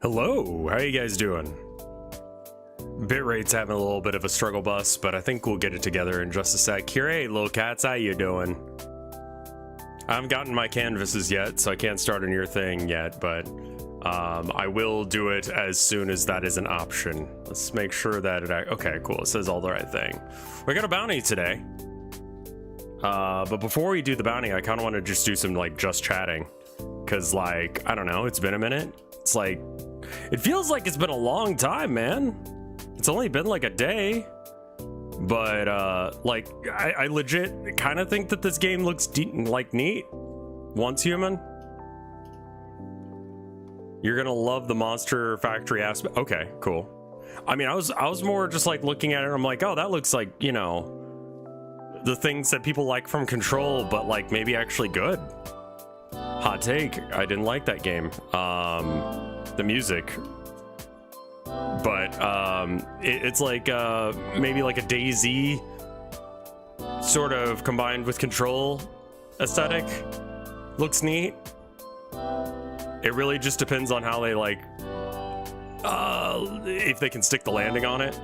Hello, how you guys doing? Bitrate's having a little bit of a struggle bus, but I think we'll get it together in just a sec. Hey, little cats, how you doing? I haven't gotten my canvases yet, so I can't start on your thing yet, but I will do it as soon as that is an option. Let's make sure that it... Okay, cool, it says all the right thing. We got a bounty today. But before we do the bounty, I kind of want to just do some, like, just chatting. Because, like, I don't know, it's been a minute. It's like... It feels like it's been a long time, man. It's only been like a day. But, like, I legit kind of think that this game looks like neat. Once human. You're gonna love the Monster Factory aspect. Okay, cool. I mean, I was more just like looking at it and I'm like, oh, that looks like, you know, the things that people like from Control, but like maybe actually good. Hot take, I didn't like that game. The music. But it's like maybe like a DayZ sort of combined with Control aesthetic. Looks neat. It really just depends on how they like if they can stick the landing on it.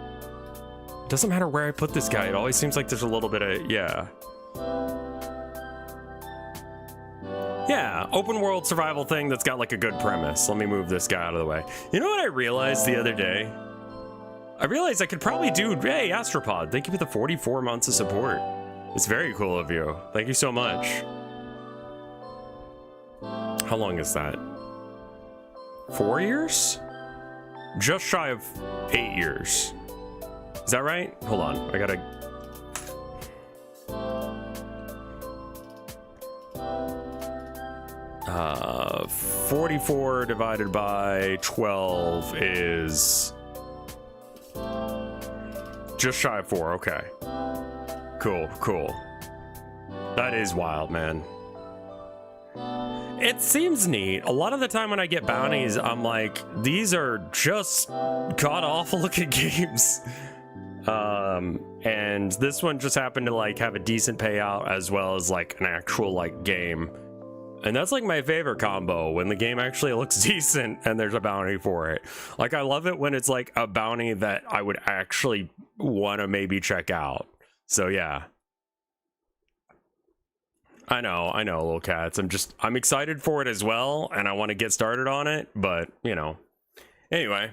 Doesn't matter where I put this guy, it always seems like there's a little bit of yeah, open world survival thing that's got like a good premise. Let me move this guy out of the way. You know what I realized the other day? I realized I could probably do, hey, Astropod, thank you for the 44 months of support. It's very cool of you. Thank you so much. How long is that? 4 years? Just shy of 8 years. Is that right? Hold on, I gotta... 44 divided by 12 is just shy of 4. Okay. Cool. That is wild, man. It seems neat. A lot of the time when I get bounties, I'm like, these are just god-awful looking games. And this one just happened to like have a decent payout as well as like an actual like game. And that's like my favorite combo, when the game actually looks decent and there's a bounty for it. Like, I love it when it's like a bounty that I would actually want to maybe check out. So yeah. I know, little cats. I'm excited for it as well, and I want to get started on it, but, you know. Anyway,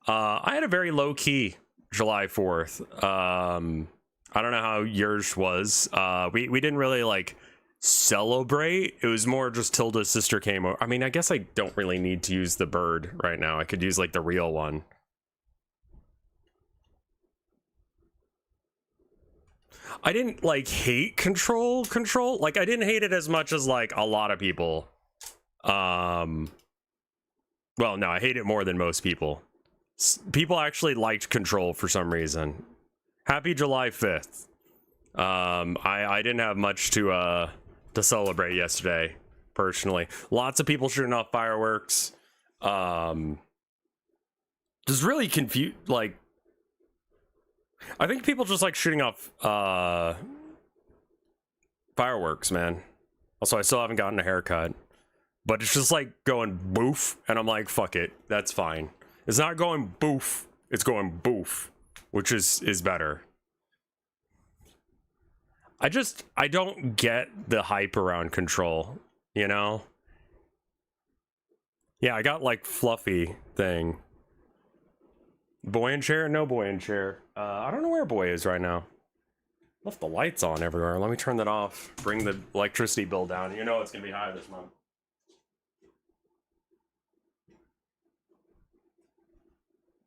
I had a very low-key July 4th. I don't know how yours was. We didn't really, like... celebrate. It was more just Tilda's sister came over. I mean, I guess I don't really need to use the bird right now. I could use like the real one. I didn't like hate control. Like, I didn't hate it as much as like a lot of people. Well, no, I hate it more than most people. People actually liked Control for some reason. Happy July 5th. I didn't have much to celebrate yesterday, personally. Lots of people shooting off fireworks. Just really confused, like, I think people just like shooting off fireworks, man. Also, I still haven't gotten a haircut, but it's just like going boof, and I'm like, fuck it, that's fine. It's not going boof, it's going boof, which is better. I don't get the hype around Control, you know? Yeah, I got like fluffy thing. Boy in chair? No boy in chair. I don't know where boy is right now. Left the lights on everywhere. Let me turn that off. Bring the electricity bill down. You know it's gonna be high this month.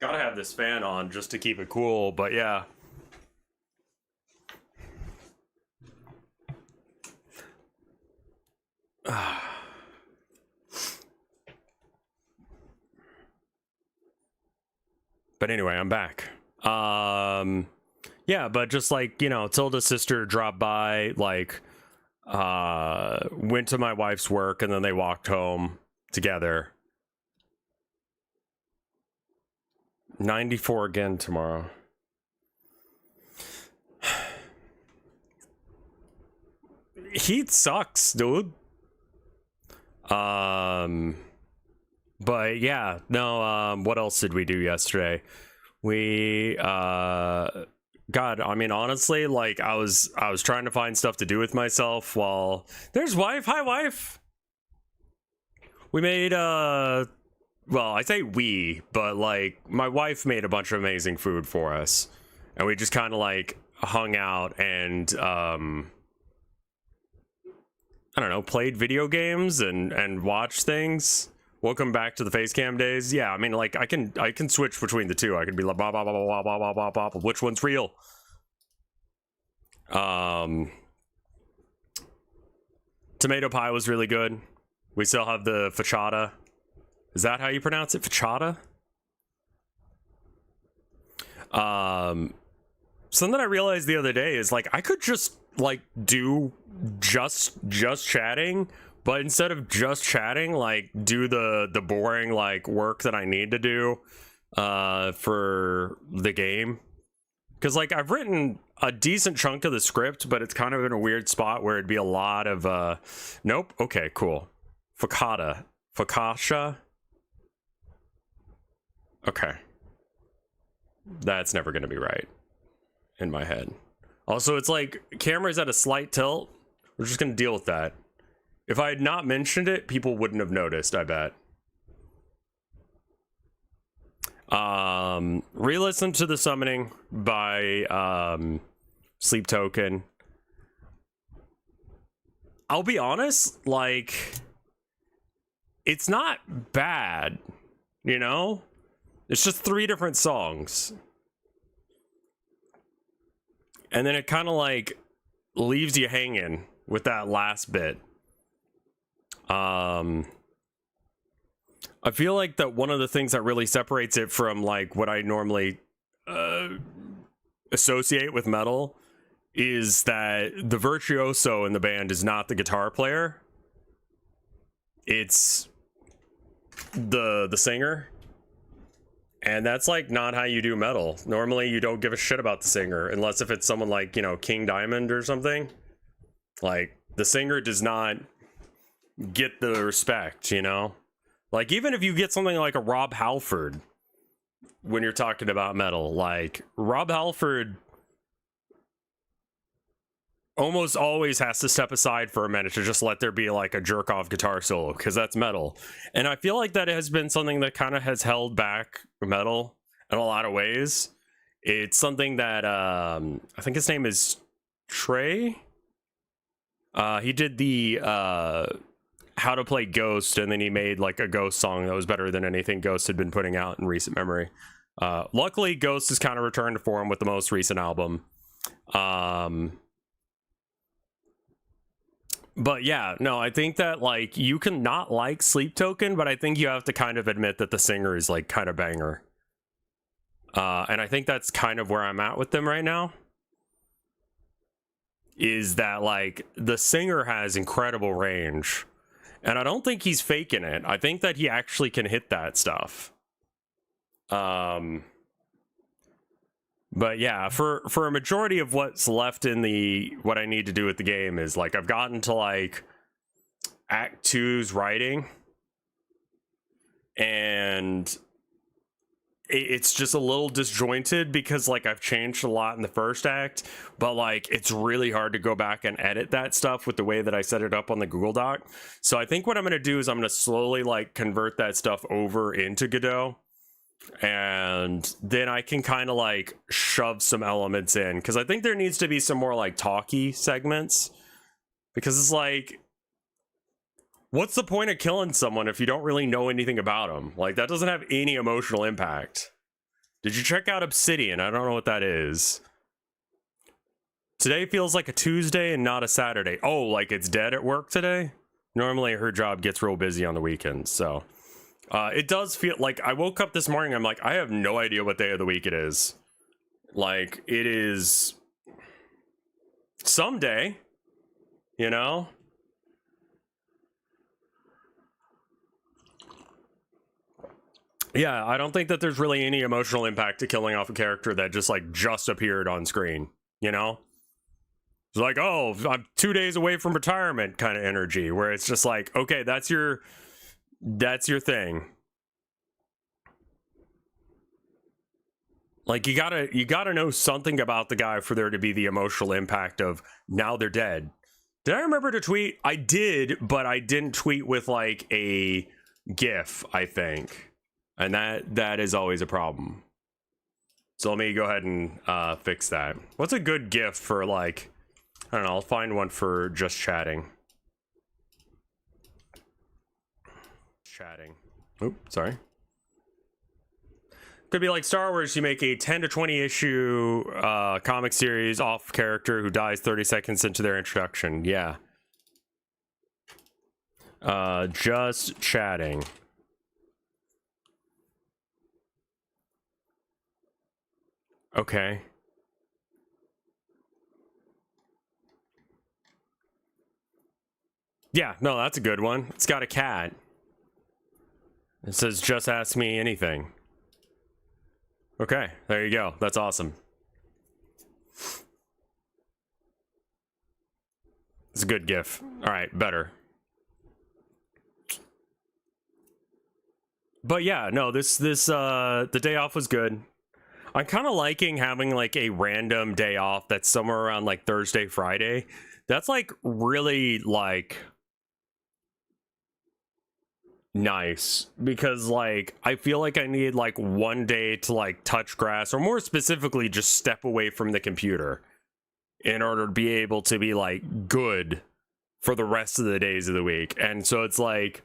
Gotta have this fan on just to keep it cool, but yeah. But anyway, I'm back. Yeah, but just like, you know, Tilda's sister dropped by, like, went to my wife's work, and then they walked home together. 94 again tomorrow. Heat sucks, dude. But yeah, no, what else did we do yesterday? We God, I mean, honestly, like I was trying to find stuff to do with myself while there's wife. Hi, wife. We made well, I say we, but like my wife made a bunch of amazing food for us, and we just kind of like hung out and I don't know, played video games and watched things. Welcome back to the face cam days. Yeah, I mean, like I can switch between the two. I can be like blah blah blah blah blah blah blah blah blah. Which one's real? Tomato pie was really good. We still have the fachada. Is that how you pronounce it? Fachada? Something I realized the other day is like I could just like do just chatting, but instead of just chatting, like do the boring like work that I need to do for the game. Because like I've written a decent chunk of the script, but it's kind of in a weird spot where it'd be a lot of nope. Okay, cool. Focaccia. Okay. That's never gonna be right in my head. Also, it's like camera's at a slight tilt. We're just gonna deal with that. If I had not mentioned it, people wouldn't have noticed, I bet. Re-listen to the summoning by Sleep Token. I'll be honest, like it's not bad, you know? It's just 3 different songs. And then it kind of like leaves you hanging with that last bit. I feel like that one of the things that really separates it from like what I normally associate with metal is that the virtuoso in the band is not the guitar player. It's the singer. And that's like not how you do metal. Normally you don't give a shit about the singer unless if it's someone like, you know, King Diamond or something. Like the singer does not get the respect, you know? Like even if you get something like a Rob Halford when you're talking about metal, like Rob Halford almost always has to step aside for a minute to just let there be like a jerk off guitar solo because that's metal. And I feel like that has been something that kind of has held back metal in a lot of ways. It's something that I think his name is Trey. He did the How to Play Ghost, and then he made like a Ghost song that was better than anything Ghost had been putting out in recent memory. Luckily Ghost has kind of returned to form with the most recent album. But yeah, no, I think that like you can not like Sleep Token, but I think you have to kind of admit that the singer is like kind of banger. And I think that's kind of where I'm at with them right now. Is that like the singer has incredible range. And I don't think he's faking it. I think that he actually can hit that stuff. But yeah, for a majority of what's left in the what I need to do with the game is like I've gotten to like Act 2's writing, and it's just a little disjointed because like I've changed a lot in the first act, but like it's really hard to go back and edit that stuff with the way that I set it up on the Google Doc. So I think what I'm going to do is I'm going to slowly like convert that stuff over into Godot. And then I can kind of like shove some elements in because I think there needs to be some more like talky segments, because it's like, what's the point of killing someone if you don't really know anything about them? Like that doesn't have any emotional impact. Did you check out Obsidian? I don't know what that is. Today feels like a Tuesday and not a Saturday. Oh, like it's dead at work today? Normally her job gets real busy on the weekends, so it does feel like I woke up this morning, I'm like, I have no idea what day of the week it is. Like, it is someday, you know? Yeah, I don't think that there's really any emotional impact to killing off a character that just, like, just appeared on screen, you know? It's like, oh, I'm 2 days away from retirement kind of energy, where it's just like, okay, that's your thing. Like you gotta know something about the guy for there to be the emotional impact of now they're dead. Did I remember to tweet? I did, but I didn't tweet with like a GIF, I think. And that is always a problem. So let me go ahead and fix that. What's a good GIF for like, I don't know, I'll find one for just chatting. Chatting. Oop, sorry. Could be like Star Wars, you make a 10 to 20 issue comic series off character who dies 30 seconds into their introduction. Yeah. Just chatting. Okay. Yeah, no, that's a good one. It's got a cat. It says, just ask me anything. Okay, there you go. That's awesome. It's a good GIF. All right, better. But yeah, no, the day off was good. I'm kind of liking having like a random day off that's somewhere around like Thursday, Friday. That's like really like nice because like I feel like I need like one day to like touch grass, or more specifically just step away from the computer in order to be able to be like good for the rest of the days of the week. And so it's like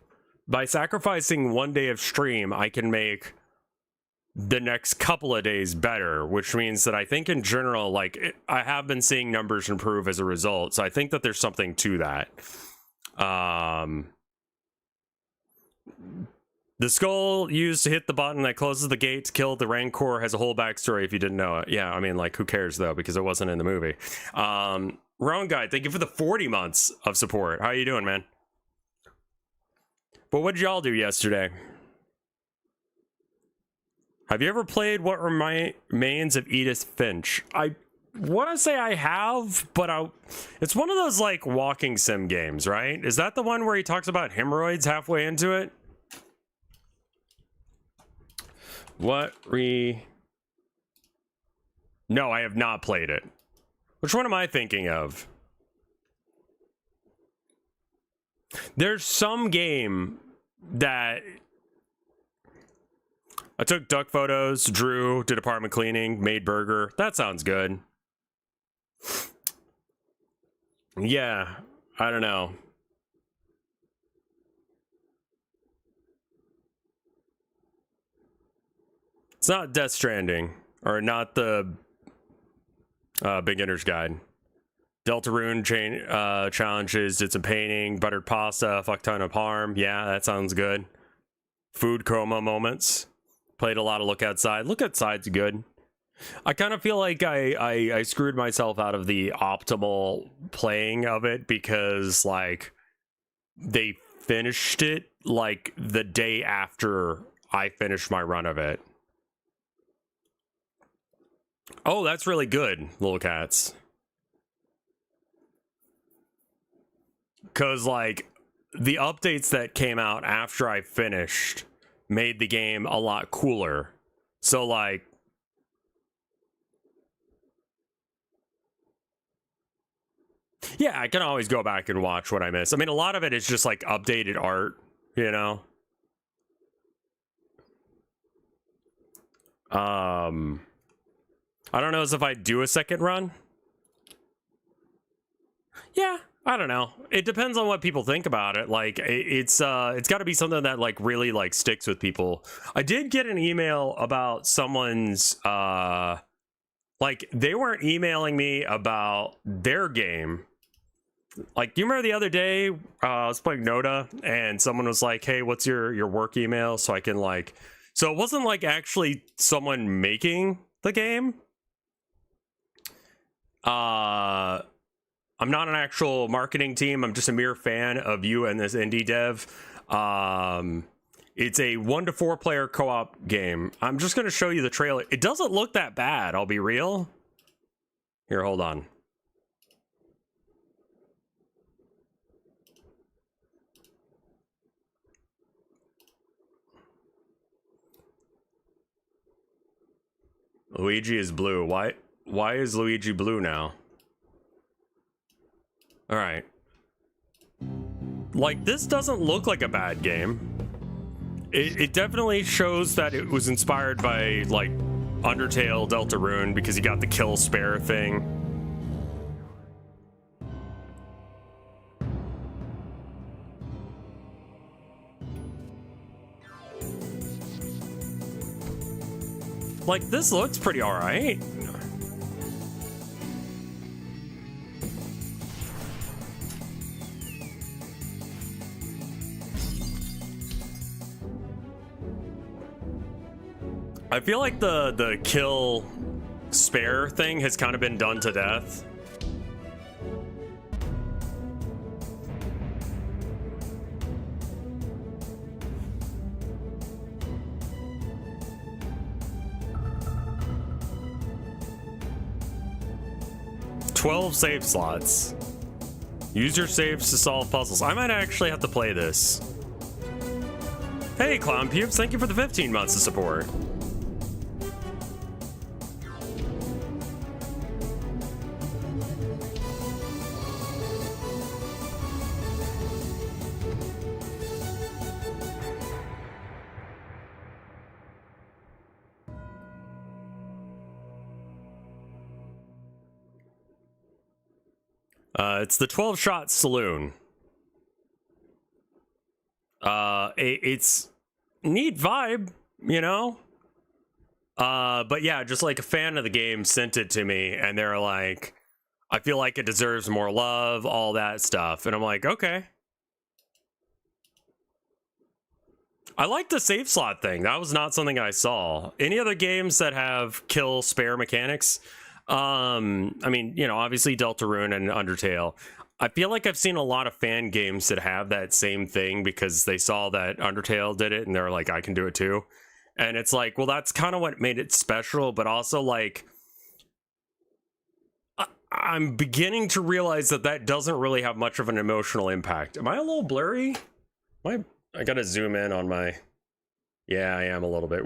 by sacrificing one day of stream, I can make the next couple of days better, which means that I think in general, like I have been seeing numbers improve as a result. So I think that there's something to that. The skull used to hit the button that closes the gate to kill the Rancor has a whole backstory if you didn't know it. Yeah, I mean, like, who cares, though, because it wasn't in the movie. Wrong guy, thank you for the 40 months of support. How you doing, man? But what did y'all do yesterday? Have you ever played What Remains of Edith Finch? I want to say I have, but it's one of those, like, walking sim games, right? Is that the one where he talks about hemorrhoids halfway into it? No, I have not played it. Which one am I thinking of? There's some game that I took duck photos, drew, did apartment cleaning, made burger. That sounds good. Yeah, I don't know. It's not Death Stranding, or not the beginner's guide. Deltarune challenges, did some painting, buttered pasta, fuck ton of parm. Yeah, that sounds good. Food coma moments. Played a lot of Look Outside. Look Outside's good. I kind of feel like I screwed myself out of the optimal playing of it because, like, they finished it, like, the day after I finished my run of it. Oh, that's really good, Little Cats. Because, like, the updates that came out after I finished made the game a lot cooler. So, like, yeah, I can always go back and watch what I missed. I mean, a lot of it is just, like, updated art, you know? I don't know if I'd do a second run. Yeah, I don't know. It depends on what people think about it. Like, it's got to be something that, like, really, like, sticks with people. I did get an email about someone's, like, they weren't emailing me about their game. Like, do you remember the other day, I was playing Noda, and someone was like, hey, what's your work email? So I can, like... So it wasn't, like, actually someone making the game. I'm not an actual marketing team. I'm just a mere fan of you and this indie dev. It's a 1 to 4 player co-op game. I'm just going to show you the trailer. It doesn't look that bad, I'll be real. Here, hold on. Luigi is blue. Why is Luigi blue now? All right. Like, this doesn't look like a bad game. It definitely shows that it was inspired by, like, Undertale, Deltarune, because you got the kill spare thing. Like, this looks pretty alright. I feel like the kill spare thing has kind of been done to death. $12 save slots. Use your saves to solve puzzles. I might actually have to play this. Hey, Clown Pubes, thank you for the 15 months of support. It's the 12-shot saloon. It's neat vibe, you know? But yeah, just like a fan of the game sent it to me, and they're like, I feel like it deserves more love, all that stuff. And I'm like, okay. I like the save slot thing. That was not something I saw. Any other games that have kill spare mechanics? I mean, you know, obviously Deltarune and Undertale. I feel like I've seen a lot of fan games that have that same thing because they saw that Undertale did it and they're like, I can do it too. And it's like, well, that's kind of what made it special, but also like, I'm beginning to realize that that doesn't really have much of an emotional impact. Am I a little blurry? I gotta zoom in on my... Yeah, I am a little bit.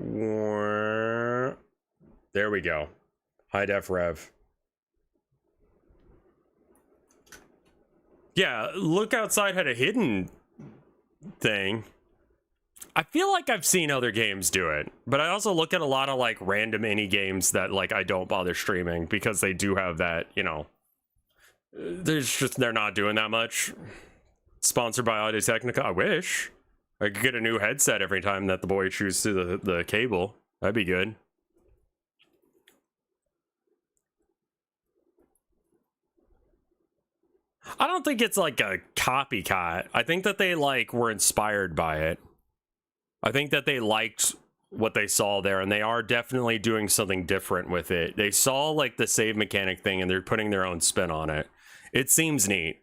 There we go. High def rev. Yeah, look outside had a hidden thing. I feel like I've seen other games do it, but I also look at a lot of like random indie games that like I don't bother streaming because they do have that, you know, they're not doing that much. Sponsored by Audio Technica. I wish I could get a new headset every time that the boy chews through the cable. That'd be good. I don't think it's like a copycat. I think that they like were inspired by it. I think that they liked what they saw there, and they are definitely doing something different with it. They saw like the save mechanic thing and they're putting their own spin on it. It seems neat.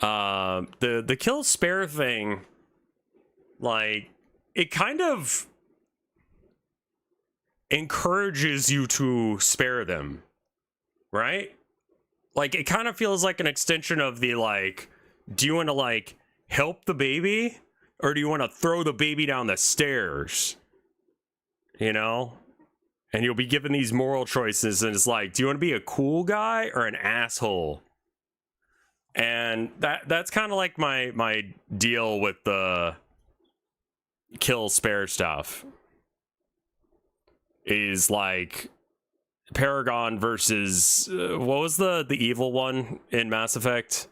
The kill spare thing, like, it kind of encourages you to spare them, right? Like, it kind of feels like an extension of the, like, do you want to, like, help the baby? Or do you want to throw the baby down the stairs? You know? And you'll be given these moral choices, and it's like, do you want to be a cool guy or an asshole? And that's kind of like my deal with the kill spare stuff. Is like... Paragon versus what was the evil one in Mass Effect?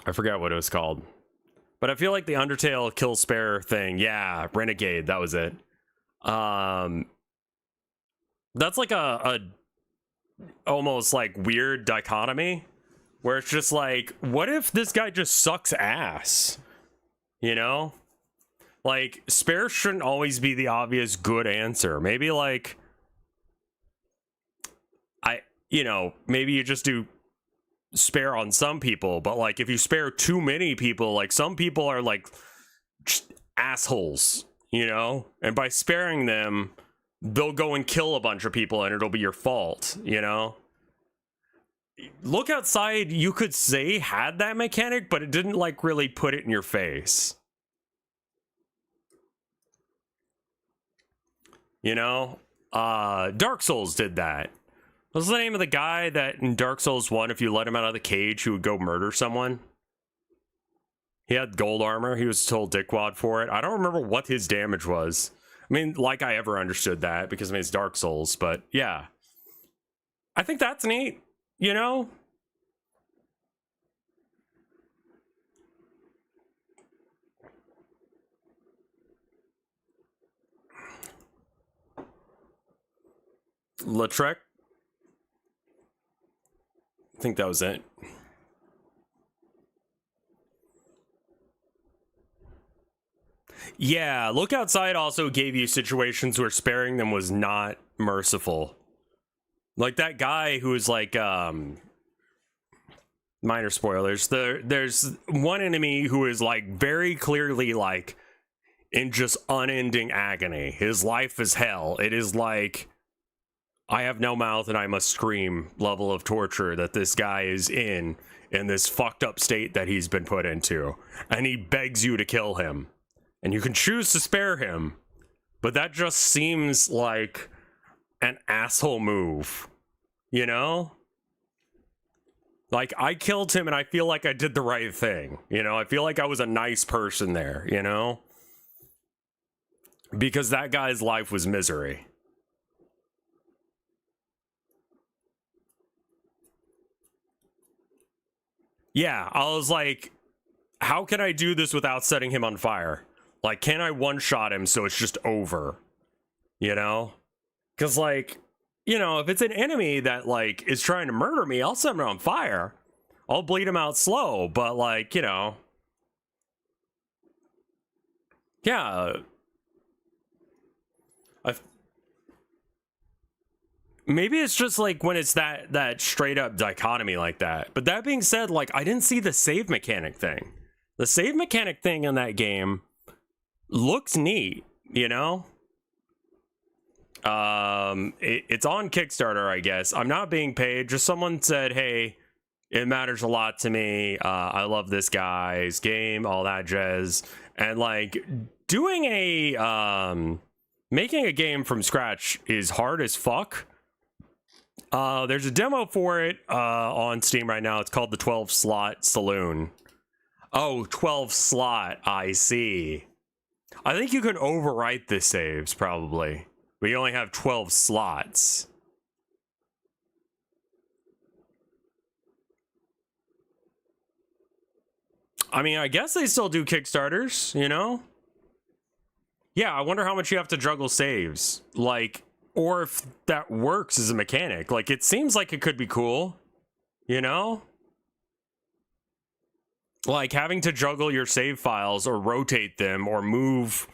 I forgot what it was called, but I feel like the Undertale kill spare thing, yeah, Renegade, that was it. That's like a almost like weird dichotomy where it's just like, what if this guy just sucks ass, you know? Like, spare shouldn't always be the obvious good answer. Maybe, like, you know, maybe you just do spare on some people, but, like, if you spare too many people, like, some people are, like, assholes, you know? And by sparing them, they'll go and kill a bunch of people, and it'll be your fault, you know? Look Outside, you could say, had that mechanic, but it didn't, like, really put it in your face. You know? Dark Souls did that. What's the name of the guy that in Dark Souls 1, if you let him out of the cage, he would go murder someone? He had gold armor. He was told dickwad for it. I don't remember what his damage was. I mean, like I ever understood that, because I mean, it's Dark Souls, but yeah. I think that's neat, you know? Lautrec? I think that was it. Yeah, Look Outside also gave you situations where sparing them was not merciful. Like that guy who was like, minor spoilers, there's one enemy who is like very clearly like in just unending agony. His life is hell. It is like, I have no mouth and I must scream level of torture that this guy is in this fucked up state that he's been put into. And he begs you to kill him. And you can choose to spare him, but that just seems like an asshole move, you know? Like, I killed him and I feel like I did the right thing, you know? I feel like I was a nice person there, you know? Because that guy's life was misery. Yeah, I was like, how can I do this without setting him on fire? Like, can I one-shot him so it's just over? You know? Because, like, you know, if it's an enemy that, like, is trying to murder me, I'll set him on fire. I'll bleed him out slow, but, like, you know. Yeah. Maybe it's just, like, when it's that straight-up dichotomy like that. But that being said, like, I didn't see the save mechanic thing. The save mechanic thing in that game looks neat, you know? It's on Kickstarter, I guess. I'm not being paid. Just someone said, hey, it matters a lot to me. I love this guy's game, all that jazz. And like doing making a game from scratch is hard as fuck. There's a demo for it on Steam right now. It's called the 12 Slot Saloon. Oh, 12 slot, I see. I think you can overwrite the saves, probably. But you only have 12 slots. I mean, I guess they still do Kickstarters, you know? Yeah, I wonder how much you have to juggle saves. Like, or if that works as a mechanic. Like, it seems like it could be cool, you know? Like, having to juggle your save files or rotate them or move,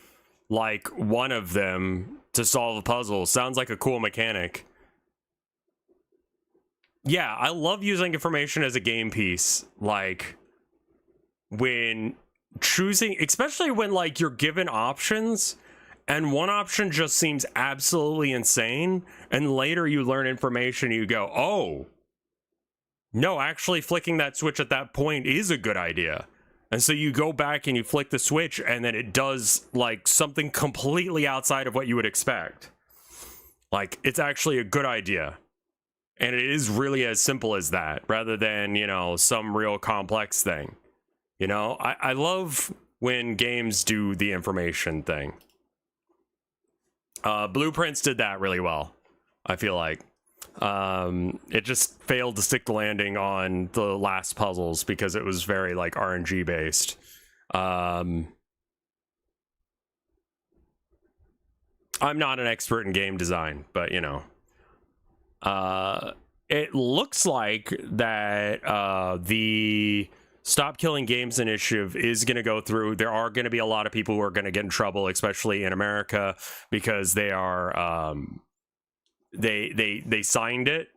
like, one of them to solve a puzzle sounds like a cool mechanic. Yeah, I love using information as a game piece. Like, when choosing, especially when, like, you're given options and one option just seems absolutely insane, and later you learn information, you go, oh, no, actually flicking that switch at that point is a good idea. And so you go back and you flick the switch and then it does like something completely outside of what you would expect. Like, it's actually a good idea. And it is really as simple as that, rather than, you know, some real complex thing. You know, I love when games do the information thing. Blueprints did that really well, I feel like. It just failed to stick the landing on the last puzzles because it was very like RNG based. I'm not an expert in game design, but you know, it looks like that the Stop Killing Games initiative is going to go through. There are going to be a lot of people who are going to get in trouble, especially in America, because they are they signed it,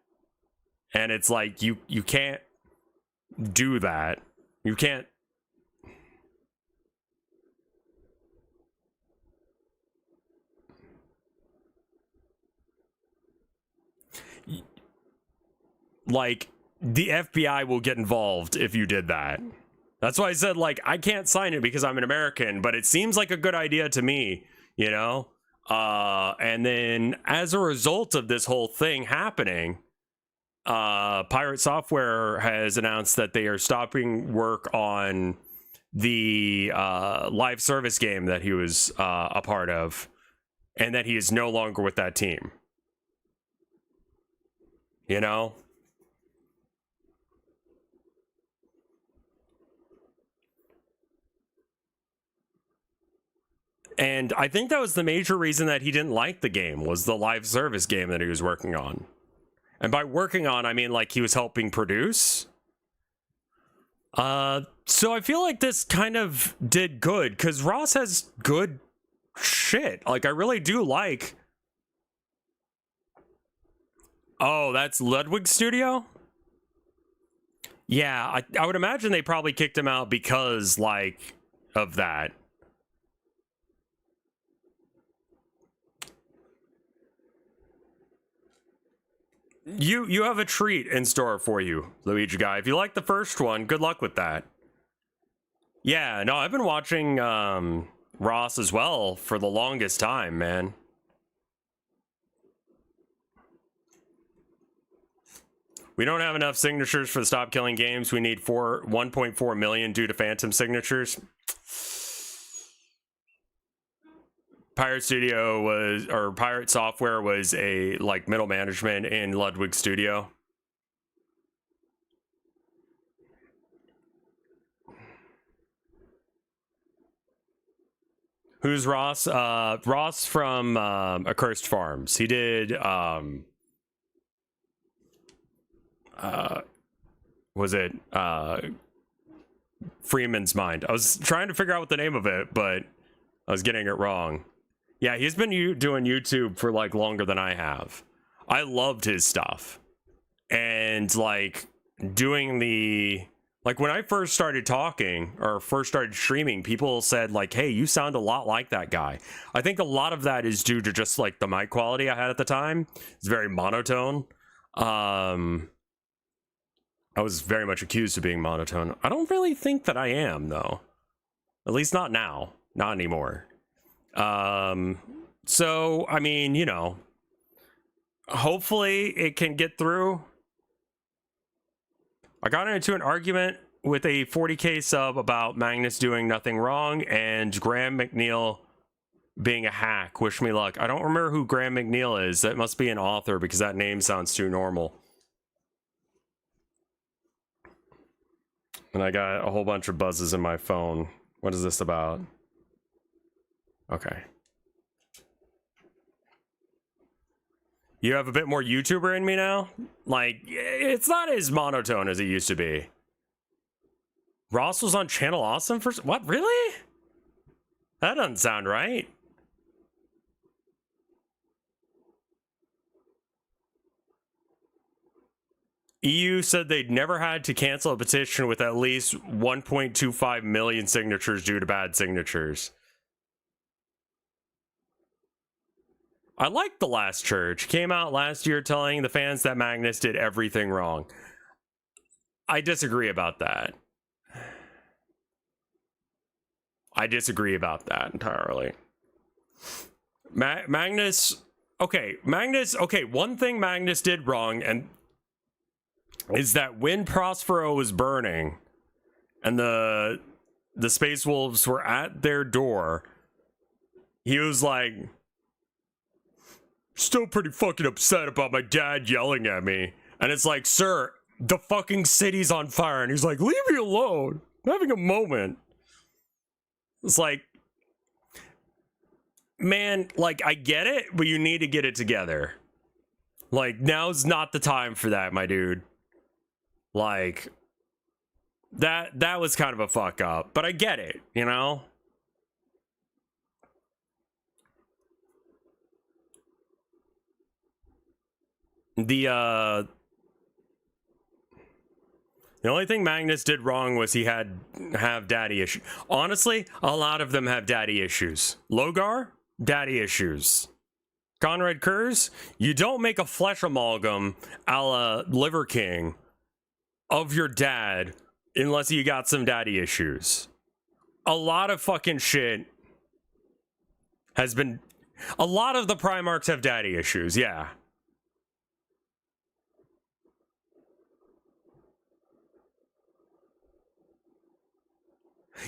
and it's like you can't do that. You can't. Like, the FBI will get involved if you did that. That's why I said, like, I can't sign it because I'm an American, but it seems like a good idea to me, you know? And then as a result of this whole thing happening, Pirate Software has announced that they are stopping work on the live service game that he was a part of, and that he is no longer with that team. You know? And I think that was the major reason that he didn't like the game, was the live service game that he was working on. And by working on, I mean like he was helping produce. So I feel like this kind of did good, because Ross has good shit. Like, I really do like... Oh, that's Ludwig Studio? Yeah, I would imagine they probably kicked him out because, like, of that. You have a treat in store for you, Luigi guy. If you like the first one, good luck with that. Yeah, no, I've been watching Ross as well for the longest time, man. We don't have enough signatures for the Stop Killing Games. We need 1.4 million due to phantom signatures. Pirate Studio was, or Pirate Software was a like middle management in Ludwig Studio. Who's Ross? Ross from Accursed Farms. He did was it Freeman's Mind? I was trying to figure out what the name of it, but I was getting it wrong. Yeah, he's been doing YouTube for like longer than I have. I loved his stuff. And like doing the, like when I first started talking or first started streaming, people said like, hey, you sound a lot like that guy. I think a lot of that is due to just like the mic quality I had at the time. It's very monotone. I was very much accused of being monotone. I don't really think that I am, though. At least not now. Not anymore. So, I mean, you know, hopefully it can get through. I got into an argument with a 40k sub about Magnus doing nothing wrong and Graham McNeil being a hack. Wish me luck. I don't remember who Graham McNeil is. That must be an author because that name sounds too normal. And I got a whole bunch of buzzes in my phone. What is this about? Okay. You have a bit more YouTuber in me now? Like, it's not as monotone as it used to be. Ross was on Channel Awesome for... What, really? That doesn't sound right. EU said they'd never had to cancel a petition with at least 1.25 million signatures due to bad signatures. I like The Last Church. Came out last year telling the fans that Magnus did everything wrong. I disagree about that. I disagree about that entirely. Magnus... Okay, one thing Magnus did wrong, and is that when Prospero was burning and the Space Wolves were at their door, he was like, still pretty fucking upset about my dad yelling at me. And it's like, sir, the fucking city's on fire. And he's like, leave me alone. I'm having a moment. It's like, man, like, I get it, but you need to get it together. Like, now's not the time for that, my dude. Like, that was kind of a fuck up, but I get it, you know? The only thing Magnus did wrong was he have daddy issues. Honestly, a lot of them have daddy issues. Logar, daddy issues. Conrad Kurz, you don't make a flesh amalgam a la Liver King of your dad unless you got some daddy issues. A lot of fucking shit has been A lot of the Primarchs have daddy issues, yeah.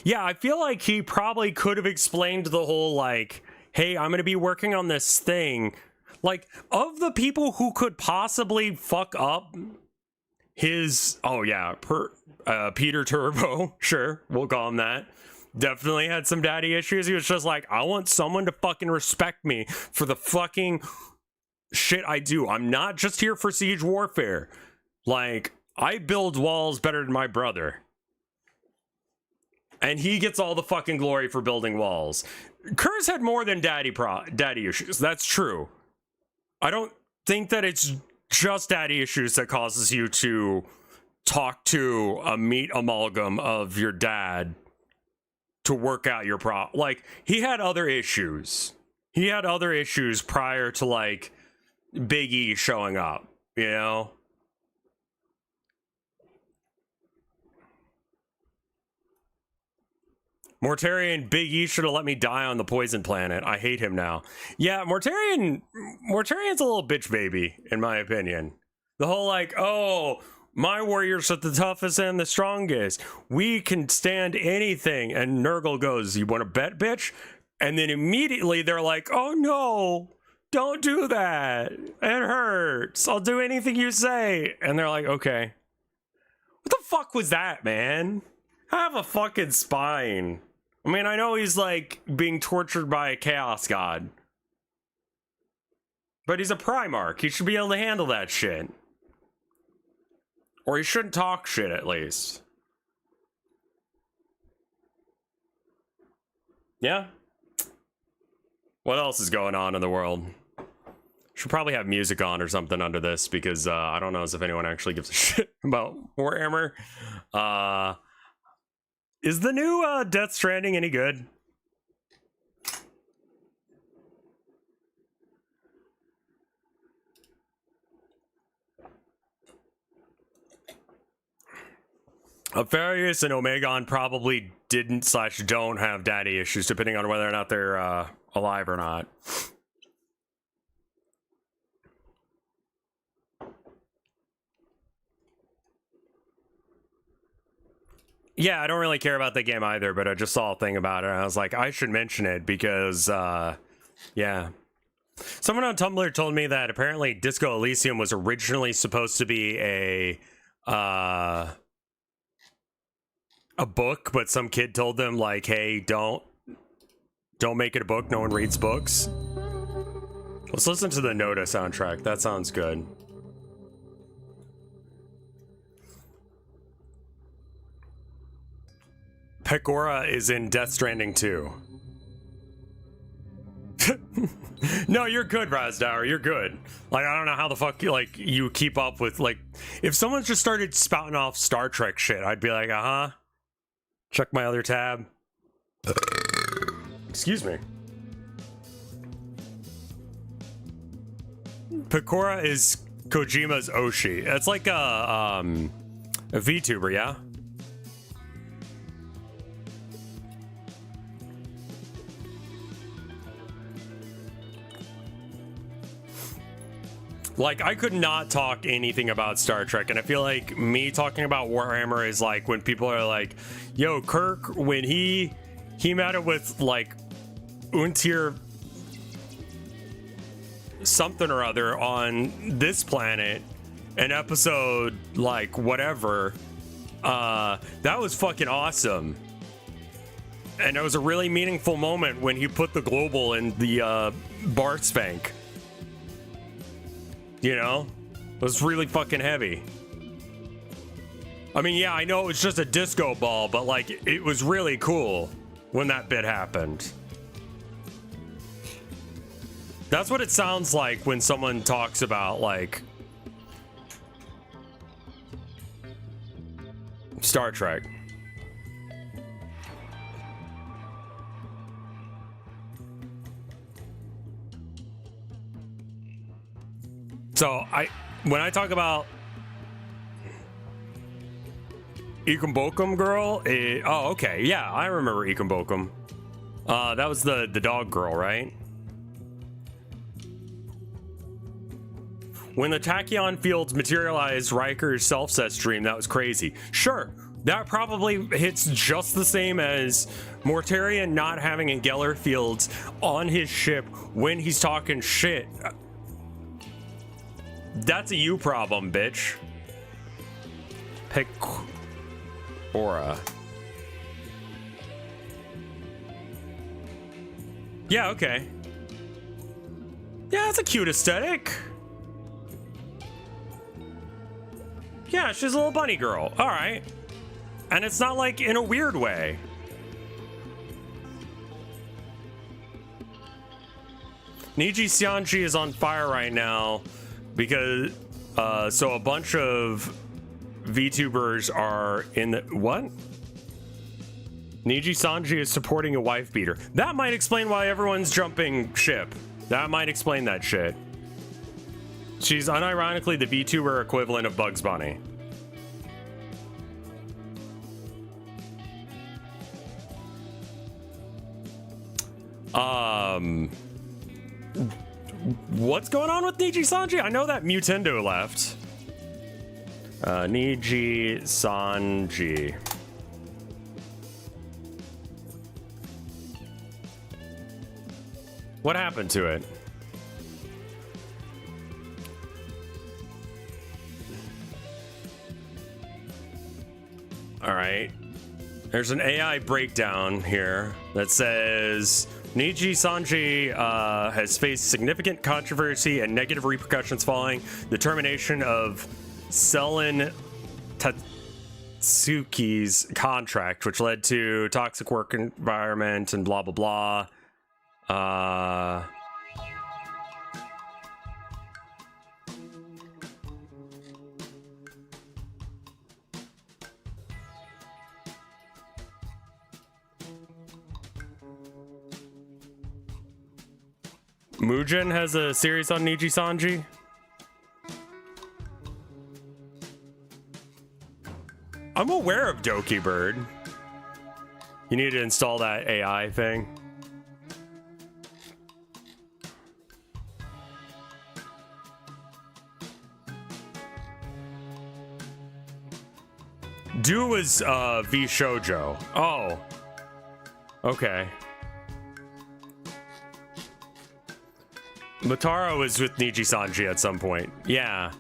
Yeah, I feel like he probably could have explained the whole, like, hey, I'm going to be working on this thing. Like, of the people who could possibly fuck up his, oh yeah, Peter Turbo, sure, we'll call him that. Definitely had some daddy issues. He was just like, I want someone to fucking respect me for the fucking shit I do. I'm not just here for siege warfare. Like, I build walls better than my brother. And he gets all the fucking glory for building walls. Kurz had more than daddy issues. That's true. I don't think that it's just daddy issues that causes you to talk to a meat amalgam of your dad to work out your like, he had other issues. He had other issues prior to, like, Big E showing up, you know? Mortarion, Big E should have let me die on the poison planet. I hate him now. Yeah, Mortarion's a little bitch baby, in my opinion. The whole, like, oh, my warriors are the toughest and the strongest. We can stand anything. And Nurgle goes, you want to bet, bitch? And then immediately they're like, oh no, don't do that. It hurts. I'll do anything you say. And they're like, okay. What the fuck was that, man? Have a fucking spine. I mean, I know he's, like, being tortured by a chaos god. But he's a Primarch. He should be able to handle that shit. Or he shouldn't talk shit, at least. Yeah? What else is going on in the world? Should probably have music on or something under this, because I don't know as if anyone actually gives a shit about Warhammer. Is the new Death Stranding any good? Alpharius and Omegon probably didn't / don't have daddy issues, depending on whether or not they're alive or not. Yeah, I don't really care about the game either, but I just saw a thing about it, and I was like, I should mention it because, yeah. Someone on Tumblr told me that apparently Disco Elysium was originally supposed to be a book, but some kid told them, like, hey, don't make it a book. No one reads books. Let's listen to the Noda soundtrack. That sounds good. Pecora is in Death Stranding 2. No, you're good, Razdower. You're good. Like, I don't know how the fuck you keep up with, like, if someone just started spouting off Star Trek shit, I'd be like, uh-huh. Check my other tab. Excuse me. Pecora is Kojima's Oshi. It's like a VTuber, yeah? Like, I could not talk anything about Star Trek, and I feel like me talking about Warhammer is like when people are like, yo, Kirk, when he met it with, like, Untir something or other on this planet, an episode, like, whatever, that was fucking awesome. And it was a really meaningful moment when he put the global in the bar spank. You know? It was really fucking heavy. I mean, yeah, I know it was just a disco ball, but, like, it was really cool when that bit happened. That's what it sounds like when someone talks about, like, Star Trek. So, when I talk about Ikumbokum girl, oh, okay, yeah, I remember Ikumbokum. That was the dog girl, right? When the tachyon fields materialized Riker's self-set stream, that was crazy. Sure, that probably hits just the same as Mortarion not having a Geller fields on his ship when he's talking shit. That's a you problem, bitch. Pick Aura. Yeah, okay. Yeah, that's a cute aesthetic. Yeah, she's a little bunny girl. All right. And it's not like in a weird way. Niji Sanji is on fire right now because so a bunch of VTubers are in the what? Niji Sanji is supporting a wife beater. That might explain why everyone's jumping ship. That might explain that shit. She's unironically the VTuber equivalent of Bugs Bunny. What's going on with Niji Sanji? I know that Mutendo left. Niji Sanji. What happened to it? All right. There's an AI breakdown here that says Niji Sanji has faced significant controversy and negative repercussions following the termination of Selen Tatsuki's contract, which led to toxic work environment and blah, blah, blah. Mugen has a series on Niji Sanji. I'm aware of Doki Bird. You need to install that AI thing. Do was V Shoujo. Oh. Okay. Matara was with Niji Sanji at some point. Yeah.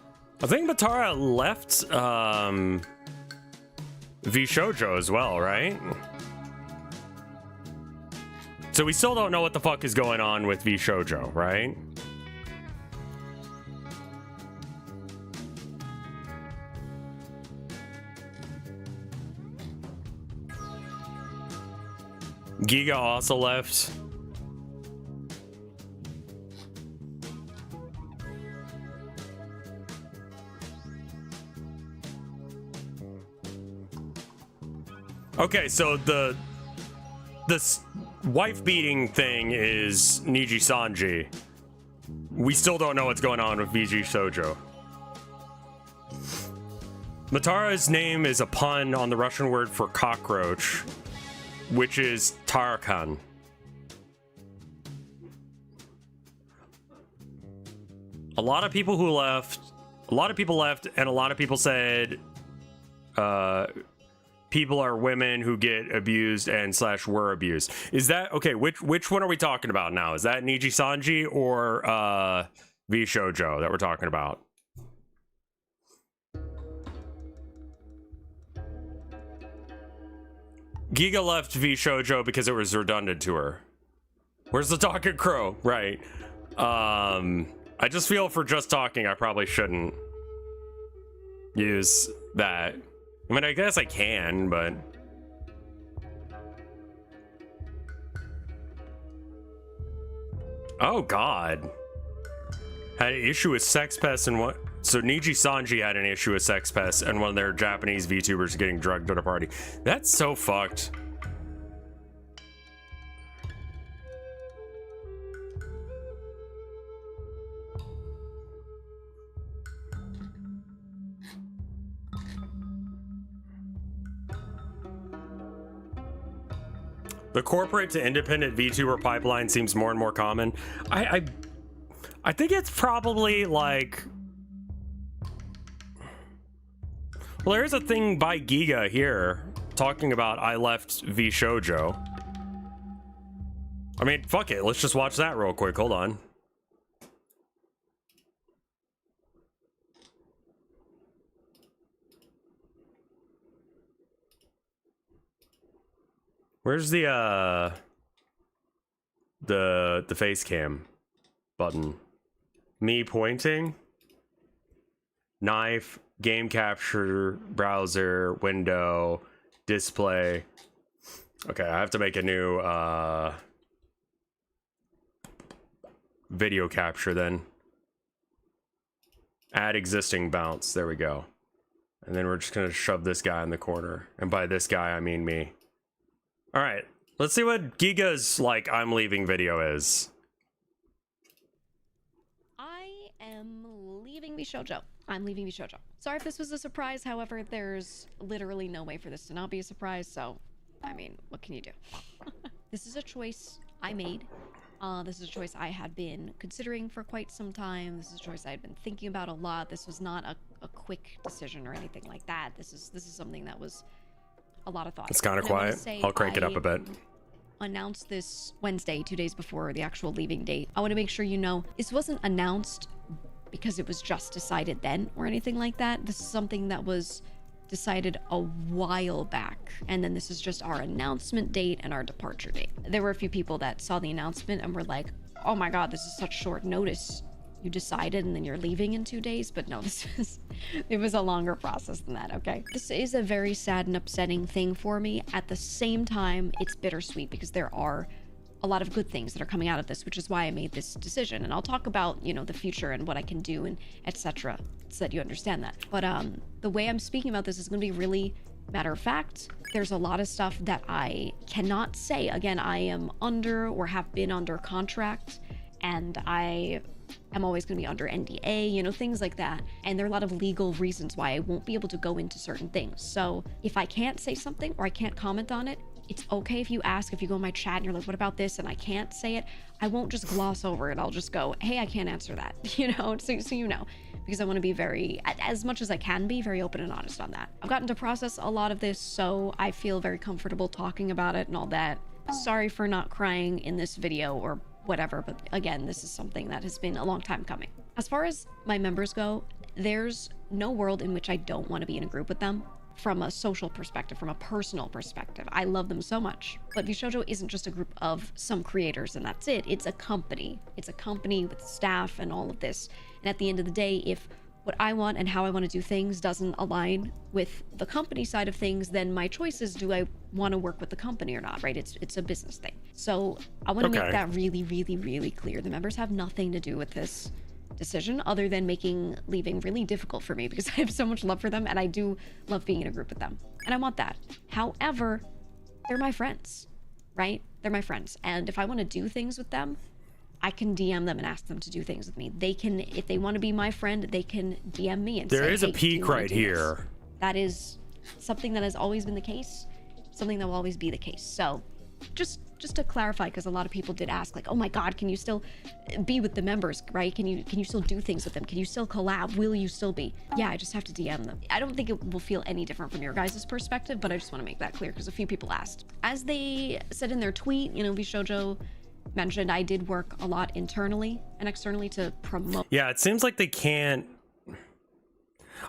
I think Matara left V Shoujo as well, right? So we still don't know what the fuck is going on with V Shoujo, right? Giga also left. Okay, so this wife beating thing is Niji Sanji. We still don't know what's going on with VG Shoujo. Matara's name is a pun on the Russian word for cockroach, which is Tarkan. A lot of people left, and a lot of people said people are women who get abused and / were abused. Is that okay? Which one are we talking about now? Is that Niji Sanji or V Shoujo that we're talking about? Giga left V Shoujo because it was redundant to her. Where's the talking crow? Right. I just feel for just talking, I probably shouldn't use that. I mean, I guess I can, but... Oh, God. Had an issue with sex pests and what... So Niji Sanji had an issue with sex pests and one of their Japanese VTubers getting drugged at a party. That's so fucked. The corporate to independent VTuber pipeline seems more and more common. I think it's probably like Well, there's a thing by Giga here talking about I left V Shoujo. I mean, fuck it. Let's just watch that real quick. Hold on. Where's the face cam button? Me pointing? Knife, game capture, browser, window, display. Okay, I have to make a new video capture then. Add existing bounce. There we go. And then we're just gonna shove this guy in the corner. And by this guy, I mean me. All right, let's see what Giga's like I'm leaving video is. I am leaving VShojo. I'm leaving VShojo. Sorry if this was a surprise, however, there's literally no way for this to not be a surprise, so, I mean, what can you do? This is a choice I made. This is a choice I had been considering for quite some time. This is a choice I had been thinking about a lot. This was not a quick decision or anything like that. This is something that was a lot of thought. It's kind of quiet. I'll crank it up a bit. Announced this Wednesday, 2 days before the actual leaving date. I want to make sure you know this wasn't announced because it was just decided then or anything like that. This is something that was decided a while back, and then this is just our announcement date and our departure date. There were a few people that saw the announcement and were like, oh my god, this is such short notice. You decided and then you're leaving in 2 days. But no, it was a longer process than that. Okay, this is a very sad and upsetting thing for me. At the same time, it's bittersweet because there are a lot of good things that are coming out of this, which is why I made this decision. And I'll talk about, you know, the future and what I can do and etc. so that you understand that. But the way I'm speaking about this is going to be really matter of fact. There's a lot of stuff that I cannot say. Again, I am under or have been under contract, and I am always going to be under NDA, you know, things like that. And there are a lot of legal reasons why I won't be able to go into certain things. So if I can't say something or I can't comment on it, it's okay if you ask, if you go in my chat and you're like, what about this? And I can't say it, I won't just gloss over it. I'll just go, hey, I can't answer that, you know, so you know, because I want to be very, as much as I can be, very open and honest on that. I've gotten to process a lot of this, so I feel very comfortable talking about it and all that. Sorry for not crying in this video or whatever, but again, this is something that has been a long time coming. As far as my members go, there's no world in which I don't want to be in a group with them. From a social perspective, from a personal perspective, I love them so much. But VShojo isn't just a group of some creators and that's it. It's a company. It's a company with staff and all of this. And at the end of the day, if what I want and how I want to do things doesn't align with the company side of things, then my choice is, do I want to work with the company or not, right? It's a business thing. So I want to make that really, really, really clear. The members have nothing to do with this decision other than making leaving really difficult for me, because I have so much love for them and I do love being in a group with them and I want that. However, they're my friends, right? They're my friends, and if I want to do things with them, I can DM them and ask them to do things with me. They can, if they want to be my friend, they can DM me and say, there is a peak right here. That is something that has always been the case, something that will always be the case. So just to clarify, because a lot of people did ask, like, oh my god, can you still be with the members, right? Can you still do things with them? Can you still collab? Will you still be? Yeah, I just have to DM them. I don't think it will feel any different from your guys' perspective, but I just want to make that clear because a few people asked. As they said in their tweet, you know, VShojo mentioned I did work a lot internally and externally to promote. Yeah, it seems like they can't.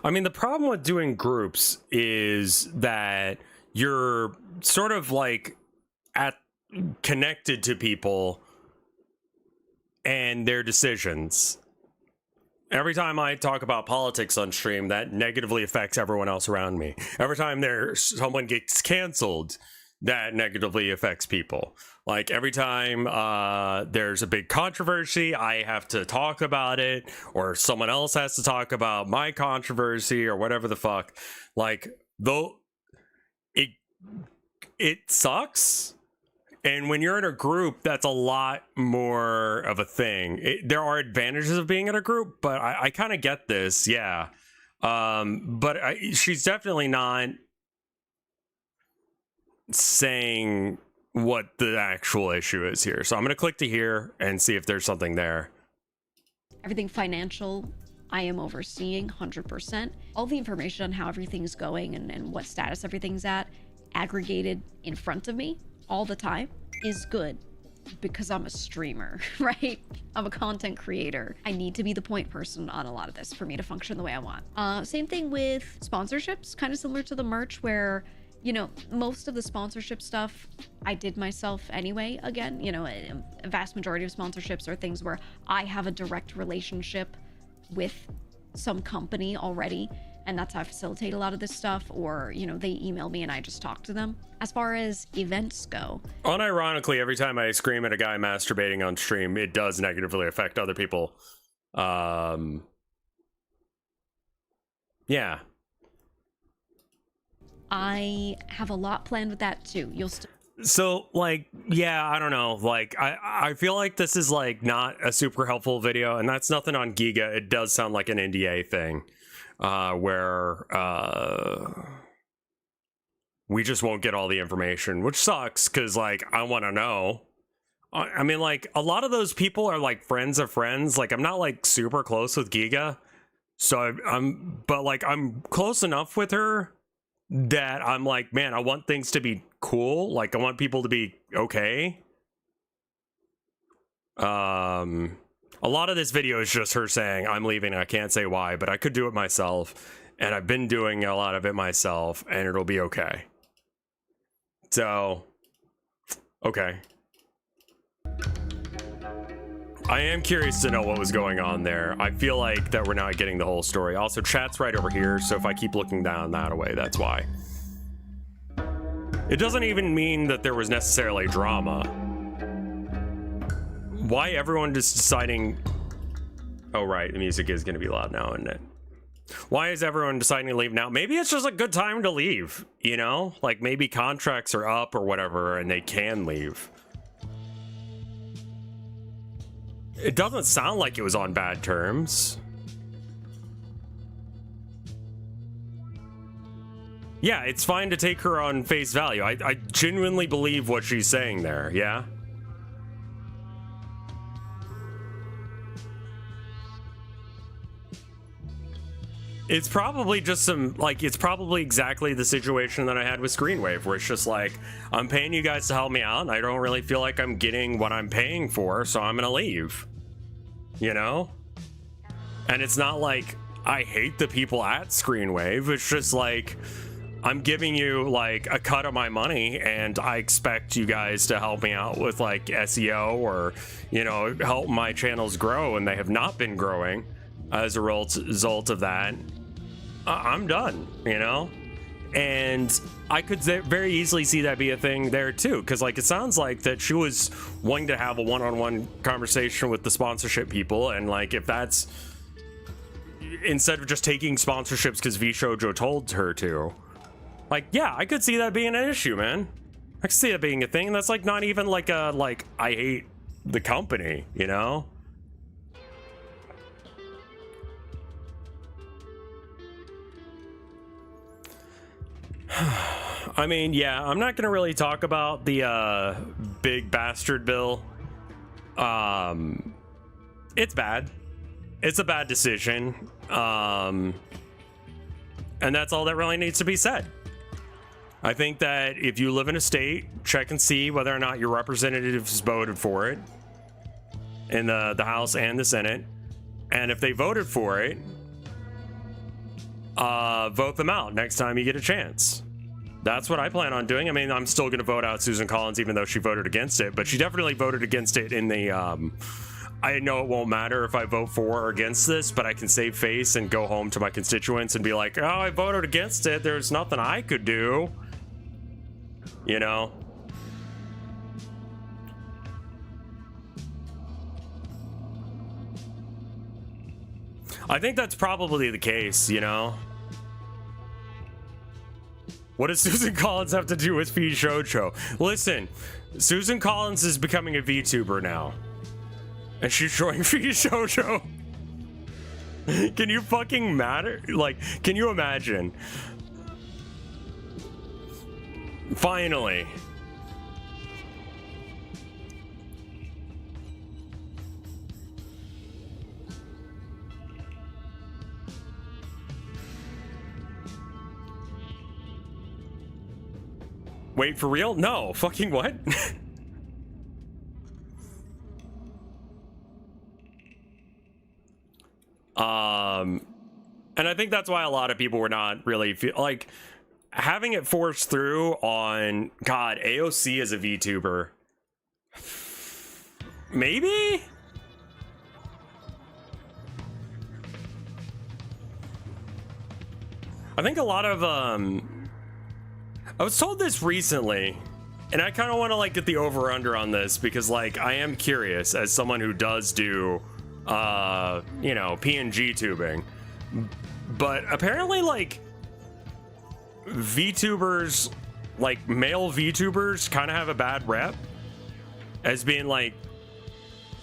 I mean, the problem with doing groups is that you're sort of like connected to people and their decisions. Every time I talk about politics on stream, that negatively affects everyone else around me. Every time someone gets canceled, that negatively affects people. Like every time there's a big controversy, I have to talk about it, or someone else has to talk about my controversy or whatever the fuck. Like, though it sucks. And when you're in a group, that's a lot more of a thing. There are advantages of being in a group, but I kind of get this, yeah. But she's definitely not saying what the actual issue is here. So I'm going to click to here and see if there's something there. Everything financial I am overseeing 100%. All the information on how everything's going and what status everything's at, aggregated in front of me all the time, is good because I'm a streamer, right? I'm a content creator. I need to be the point person on a lot of this for me to function the way I want. Same thing with sponsorships, kind of similar to the merch where, you know, most of the sponsorship stuff I did myself anyway. Again, you know, a vast majority of sponsorships are things where I have a direct relationship with some company already, and that's how I facilitate a lot of this stuff, or, you know, they email me and I just talk to them. As far as events go, unironically, every time I scream at a guy masturbating on stream, it does negatively affect other people. Yeah. I have a lot planned with that too. So, like, yeah, I don't know. Like, I feel like this is, like, not a super helpful video, and that's nothing on Giga. It does sound like an NDA thing, where, we just won't get all the information, which sucks, because, like, I want to know. I mean, like, a lot of those people are, like, friends of friends. Like, I'm not, like, super close with Giga, so but, like, I'm close enough with her that I'm like, man, I want things to be cool. Like, I want people to be okay. A lot of this video is just her saying, I'm leaving. I can't say why, but I could do it myself. And I've been doing a lot of it myself, and it'll be okay. So, okay. I am curious to know what was going on there. I feel like that we're not getting the whole story. Also, chat's right over here, so if I keep looking down that way, that's why. It doesn't even mean that there was necessarily drama. Why everyone just deciding... Oh, right, the music is going to be loud now, isn't it? Why is everyone deciding to leave now? Maybe it's just a good time to leave, you know? Like, maybe contracts are up or whatever, and they can leave. It doesn't sound like it was on bad terms. Yeah, it's fine to take her on face value. I genuinely believe what she's saying there, yeah? It's probably just some, like, it's probably exactly the situation that I had with Screenwave, where it's just like, I'm paying you guys to help me out, and I don't really feel like I'm getting what I'm paying for, so I'm gonna leave. You know? And it's not like I hate the people at Screenwave, it's just like, I'm giving you, like, a cut of my money, and I expect you guys to help me out with, like, SEO, or, you know, help my channels grow, and they have not been growing as a result of that. I'm done, you know? And I could very easily see that be a thing there too, because, like, it sounds like that she was wanting to have a one-on-one conversation with the sponsorship people, and, like, if that's instead of just taking sponsorships because VShojo told her to, like, yeah, I could see that being an issue, man. I could see that being a thing, and that's, like, not even like a, like, I hate the company, you know? I mean, yeah, I'm not gonna really talk about the big bastard bill. It's bad. It's a bad decision. And that's all that really needs to be said. I think that if you live in a state, check and see whether or not your representatives voted for it in the House and the Senate. And if they voted for it, vote them out next time you get a chance. That's what I plan on doing. I mean, I'm still going to vote out Susan Collins, even though she voted against it, but she definitely voted against it in the, I know it won't matter if I vote for or against this, but I can save face and go home to my constituents and be like, oh, I voted against it. There's nothing I could do. You know? I think that's probably the case, you know? What does Susan Collins have to do with VShojo? Listen, Susan Collins is becoming a VTuber now. And she's showing VShojo. Can you fucking matter? Like, can you imagine? Finally. Wait, for real? No, fucking what? And I think that's why a lot of people were not really like having it forced through on God. AOC as a VTuber, maybe. I think a lot of I was told this recently, and I kind of want to like get the over under on this because like I am curious as someone who does do you know, PNG tubing. But apparently, like, VTubers, like, male VTubers kind of have a bad rep as being, like,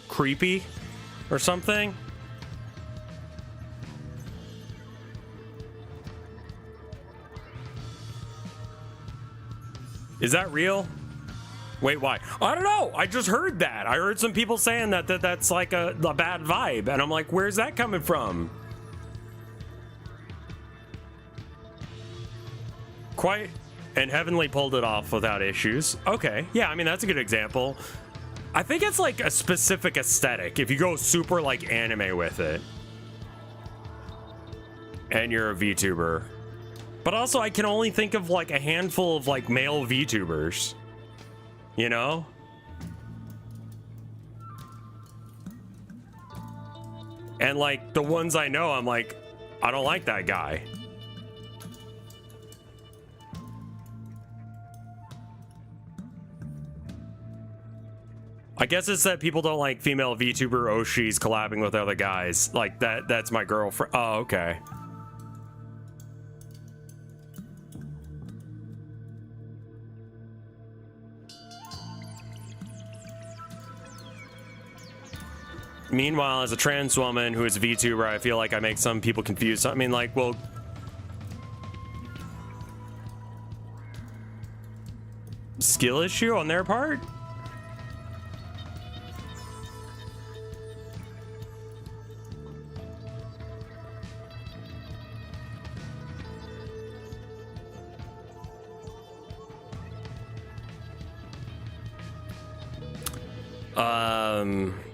creepy or something. Is that real? Wait, why? I don't know. I just heard that. I heard some people saying that's like a bad vibe. And I'm like, where's that coming from? Quite, and Heavenly pulled it off without issues. Okay, yeah, I mean, that's a good example. I think it's like a specific aesthetic. If you go super like anime with it, and you're a VTuber. But also, I can only think of like a handful of like male VTubers. You know? And like the ones I know, I'm like, I don't like that guy. I guess it's that people don't like female VTuber Oshis collabing with other guys. Like that's my girlfriend. Oh, okay. Meanwhile, as a trans woman who is a VTuber, I feel like I make some people confused. I mean, like, well, skill issue on their part?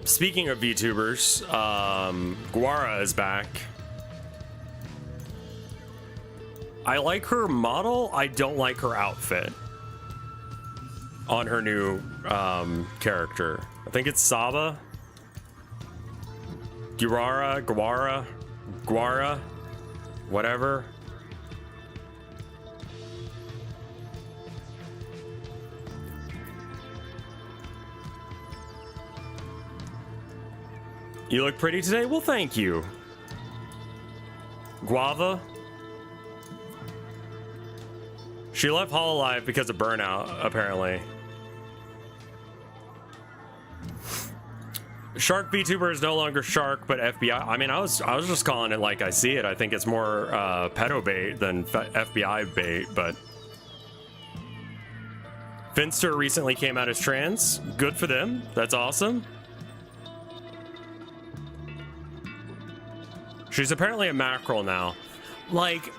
Speaking of VTubers, Guara is back. I like her model. I don't like her outfit on her new character. I think it's Saba. Guara, whatever. You look pretty today? Well, thank you. Guava. She left Hololive because of burnout, apparently. Shark VTuber is no longer Shark, but FBI. I mean, I was just calling it like I see it. I think it's more pedo bait than FBI bait, but Finster recently came out as trans. Good for them. That's awesome. She's apparently a mackerel now. Like,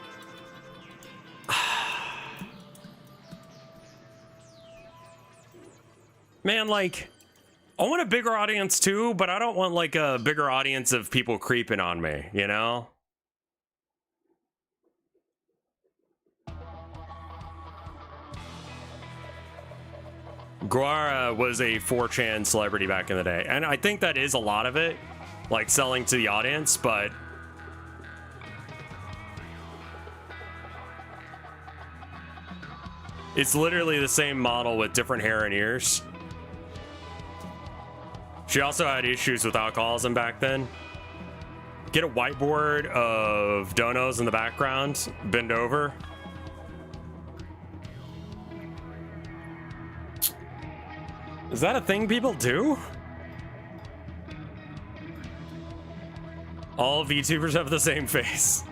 man, like, I want a bigger audience too, but I don't want like a bigger audience of people creeping on me, you know? Guara was a 4chan celebrity back in the day, and I think that is a lot of it, like selling to the audience, but it's literally the same model with different hair and ears. She also had issues with alcoholism back then. Get a whiteboard of donos in the background, bend over. Is that a thing people do? All VTubers have the same face.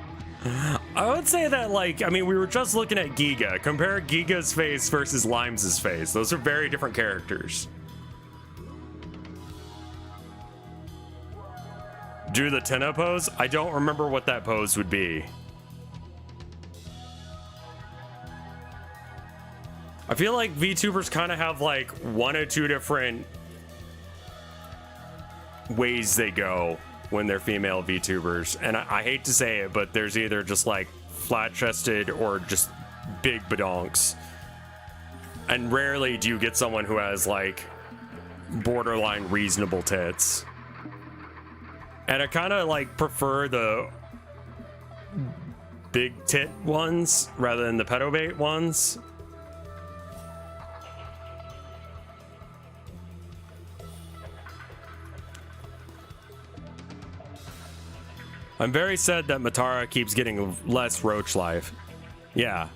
I would say that, like, I mean, we were just looking at Giga. Compare Giga's face versus Limes' face. Those are very different characters. Do the Tenno pose? I don't remember what that pose would be. I feel like VTubers kind of have like one or two different ways they go when they're female VTubers. And I hate to say it, but there's either just like flat-chested or just big badonks. And rarely do you get someone who has like borderline reasonable tits. And I kind of like prefer the big tit ones rather than the pedobait ones. I'm very sad that Matara keeps getting less roach life. Yeah.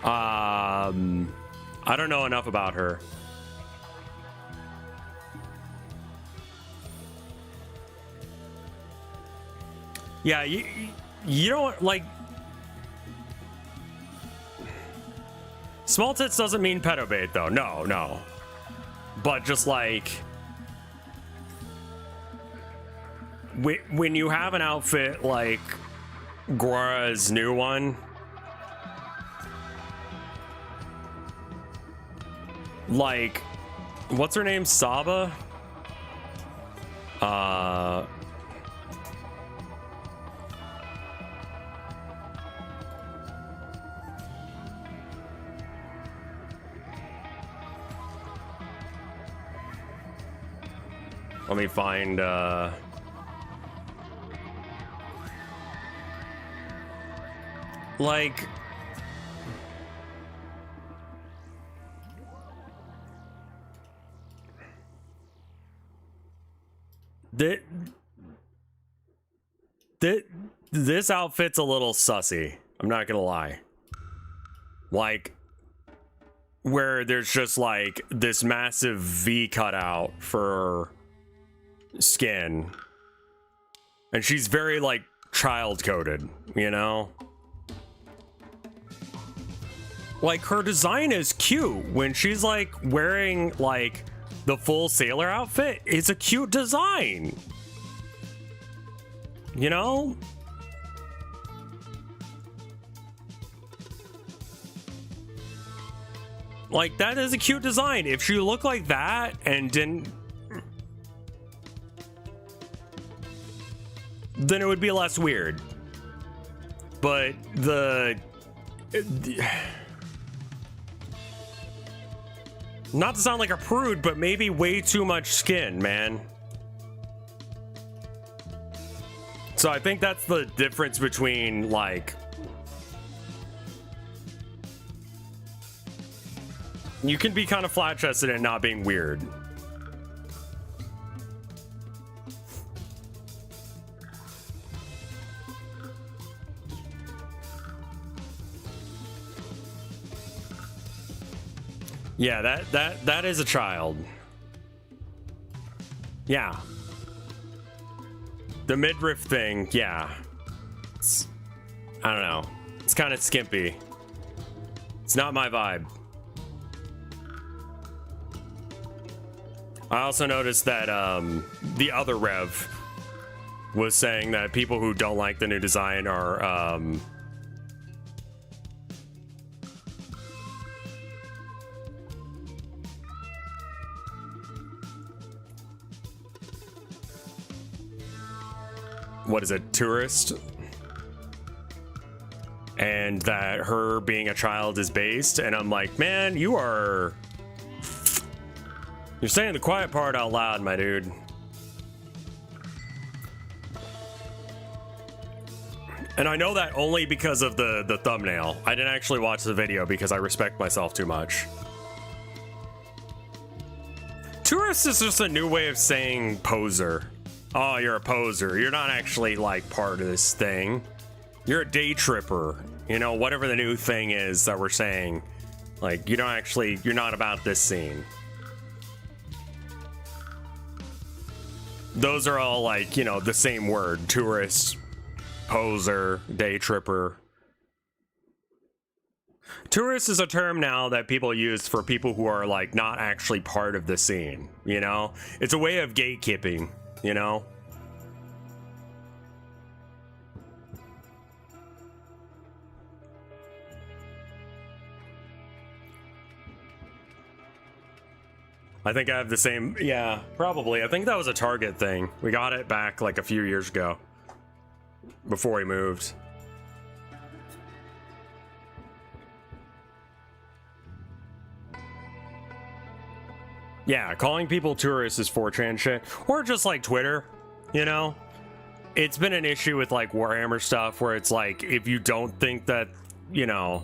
I don't know enough about her. Yeah, you don't like small tits doesn't mean pedobait though. No. But just like when you have an outfit like Gora's new one, like what's her name? Saba? Let me find like this outfit's a little sussy. I'm not gonna lie. Like where there's just like this massive V cutout for skin, and she's very like child coded, you know. Like her design is cute when she's like wearing like the full sailor outfit. It's a cute design, you know. Like that is a cute design. If she looked like that and didn't, then it would be less weird. But not to sound like a prude, but maybe way too much skin, man. So I think that's the difference between like you can be kind of flat-chested and not being weird. Yeah, that is a child. Yeah. The midriff thing, yeah. I don't know. It's kind of skimpy. It's not my vibe. I also noticed that the other Rev was saying that people who don't like the new design are what is it, tourist, and that her being a child is based. And I'm like, man, you're saying the quiet part out loud, my dude. And I know that only because of the thumbnail. I didn't actually watch the video because I respect myself too much. Tourist is just a new way of saying poser. Oh, you're a poser. You're not actually like part of this thing. You're a day tripper. You know, whatever the new thing is that we're saying. Like, you're not about this scene. Those are all like, you know, the same word. Tourist, poser, day tripper. Tourist is a term now that people use for people who are like not actually part of the scene, you know? It's a way of gatekeeping, you know? I think I have the same. Yeah, probably. I think that was a Target thing. We got it back like a few years ago before we moved. Yeah, calling people tourists is 4chan shit. Or just like Twitter, you know? It's been an issue with like Warhammer stuff where it's like, if you don't think that, you know,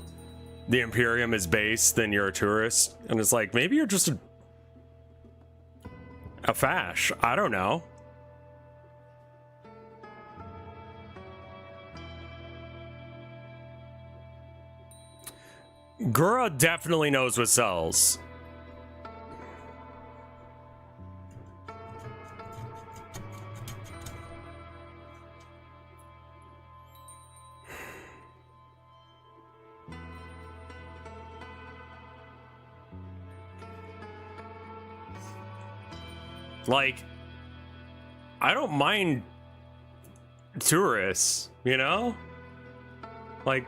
the Imperium is base, then you're a tourist. And it's like, maybe you're just a fash. I don't know. Gura definitely knows what sells. Like, I don't mind tourists, you know? Like,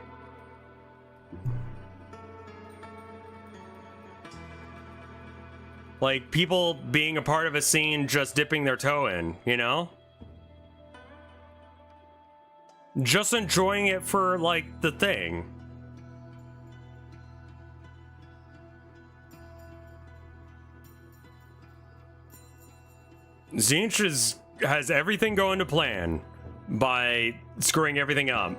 people being a part of a scene just dipping their toe in, you know? Just enjoying it for, like, the thing. Zinch has everything going to plan by screwing everything up.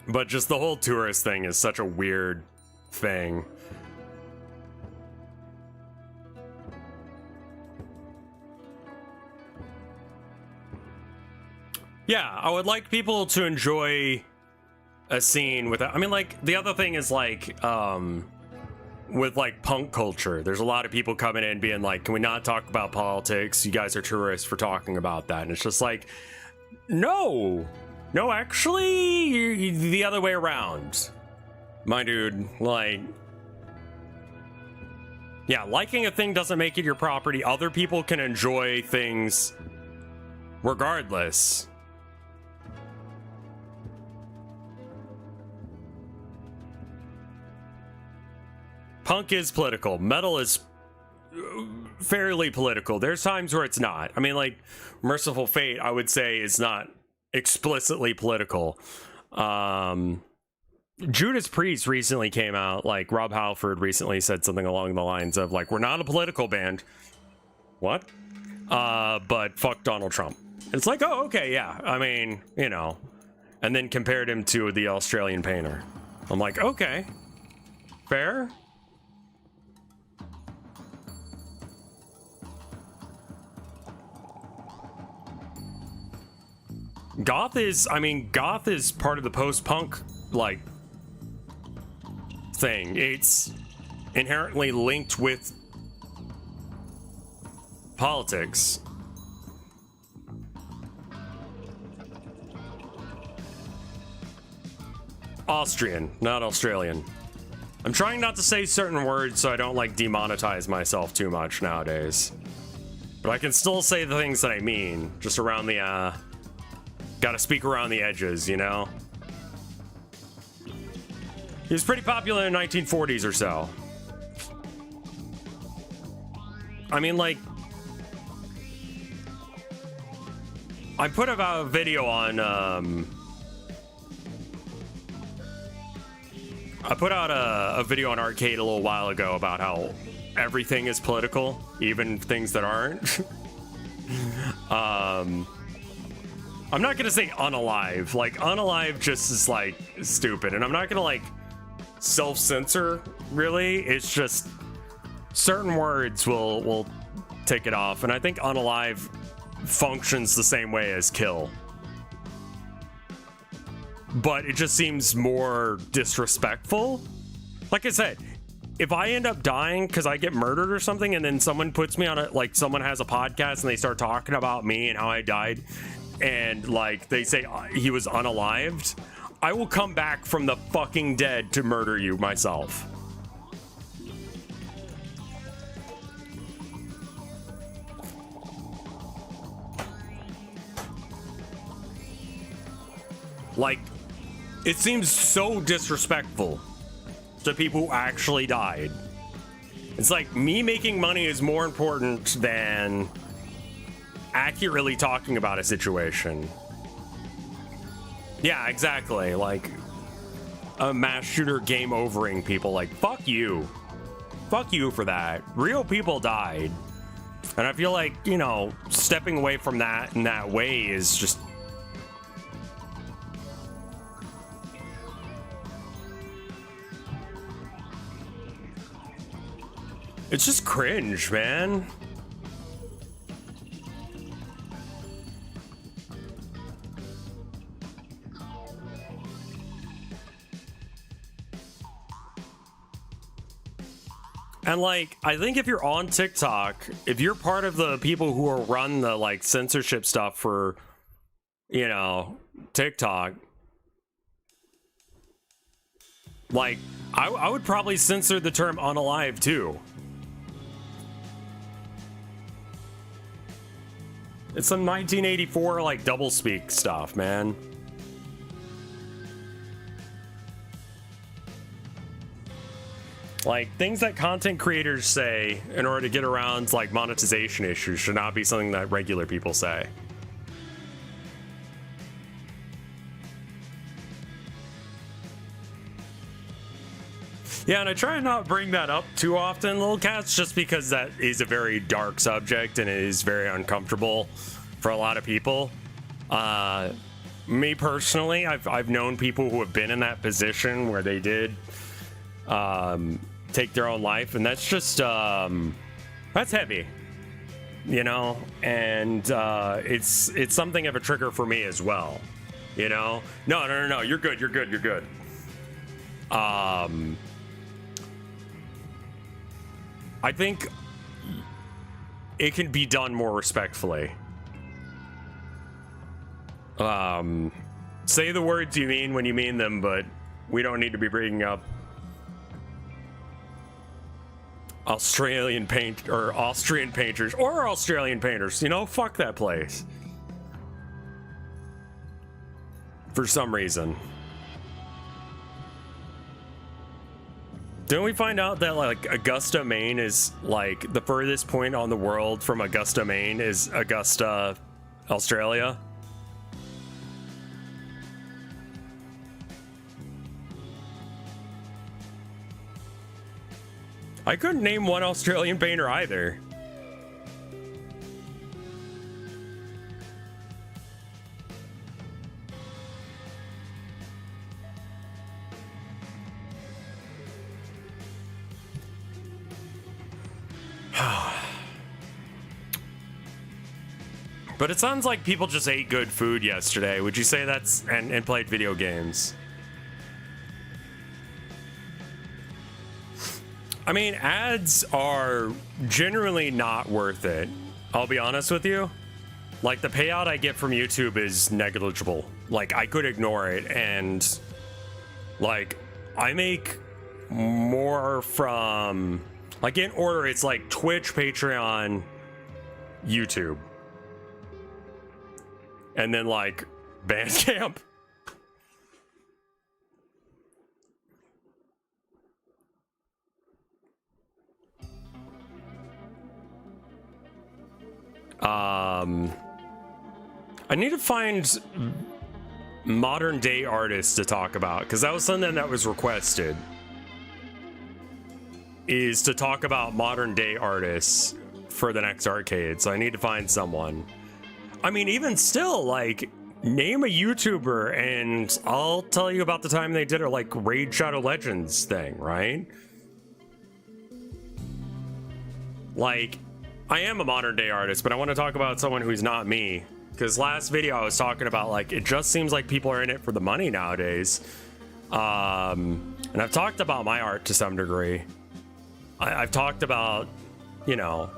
But just the whole tourist thing is such a weird thing. Yeah, I would like people to enjoy a scene without... I mean, like, the other thing is, like, with like punk culture, there's a lot of people coming in being like, can we not talk about politics? You guys are tourists for talking about that. And it's just like, no, actually, the other way around, my dude. Like, yeah, liking a thing doesn't make it your property. Other people can enjoy things regardless. Punk is political. Metal is fairly political. There's times where it's not. I mean, like, Merciful Fate, I would say, is not explicitly political. Judas Priest recently came out. Like, Rob Halford recently said something along the lines of, like, we're not a political band. What? But fuck Donald Trump. It's like, oh, okay, yeah. I mean, you know. And then compared him to the Australian painter. I'm like, okay. Fair. Goth is part of the post-punk, like, thing. It's inherently linked with politics. Austrian, not Australian. I'm trying not to say certain words so I don't, like, demonetize myself too much nowadays. But I can still say the things that I mean, just around the, gotta speak around the edges, you know? He was pretty popular in the 1940s or so. I mean, like, I put about a video on, I put out a video on Arcade a little while ago about how everything is political, even things that aren't. I'm not gonna say unalive. Like, unalive just is, like, stupid. And I'm not gonna, like, self-censor, really. It's just certain words will take it off. And I think unalive functions the same way as kill. But it just seems more disrespectful. Like I said, if I end up dying because I get murdered or something, and then someone puts me on a, like, someone has a podcast and they start talking about me and how I died, and, like, they say he was unalived, I will come back from the fucking dead to murder you myself. Like, it seems so disrespectful. to people who actually died. It's like me making money is more important than accurately talking about a situation. Yeah, exactly. Like a mass shooter game overing people. Like, fuck you. Fuck you for that. Real people died. And I feel like, you know, stepping away from that in that way is just... It's just cringe, man. And like, I think if you're on TikTok, if you're part of the people who are run the like censorship stuff for, you know, TikTok, like, I would probably censor the term unalive too. It's some 1984 like doublespeak stuff, man. Like, things that content creators say in order to get around like monetization issues should not be something that regular people say. Yeah, and I try to not bring that up too often, little cats, just because that is a very dark subject and it is very uncomfortable for a lot of people. Me personally, I've known people who have been in that position where they did take their own life, and that's just that's heavy, you know. And it's something of a trigger for me as well, you know. No, you're good. I think it can be done more respectfully. Say the words you mean when you mean them, but we don't need to be bringing up Australian painters or Austrian painters, you know. Fuck that place for some reason. Didn't we find out that like Augusta, Maine is like the furthest point on the world from Augusta, Maine is Augusta, Australia? I couldn't name one Australian painter either. But it sounds like people just ate good food yesterday. Would you say that's and played video games? I mean, ads are generally not worth it. I'll be honest with you. Like, the payout I get from YouTube is negligible. Like, I could ignore it, and like, I make more from, like, in order, it's like Twitch, Patreon, YouTube, and then like Bandcamp. I need to find modern day artists to talk about, because that was something that was requested, is to talk about modern day artists for the next arcade. So I need to find someone. I mean, even still, like, name a YouTuber and I'll tell you about the time they did a like Raid Shadow Legends thing, right? Like, I am a modern day artist, but I want to talk about someone who's not me. Because last video I was talking about, like, it just seems like people are in it for the money nowadays. And I've talked about my art to some degree. I've talked about, you know,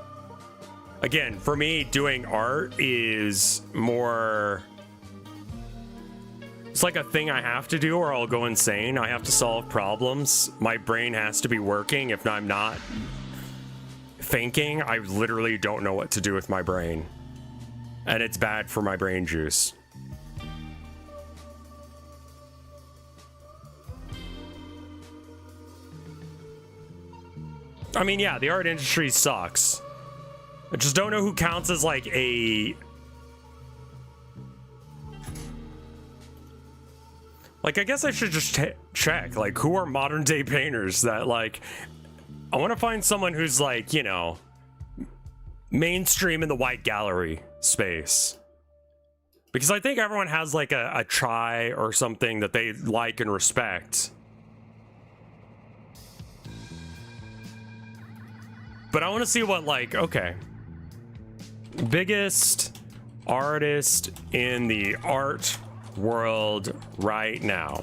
again, for me, doing art is more, it's like a thing I have to do or I'll go insane. I have to solve problems. My brain has to be working. If I'm not thinking, I literally don't know what to do with my brain. And it's bad for my brain juice. I mean, yeah, the art industry sucks. I just don't know who counts as like a... Like, I guess I should just check, like, who are modern day painters that, like, I want to find someone who's like, you know, mainstream in the white gallery space. Because I think everyone has like a try or something that they like and respect. But I want to see what, like, okay. Biggest artist in the art world right now.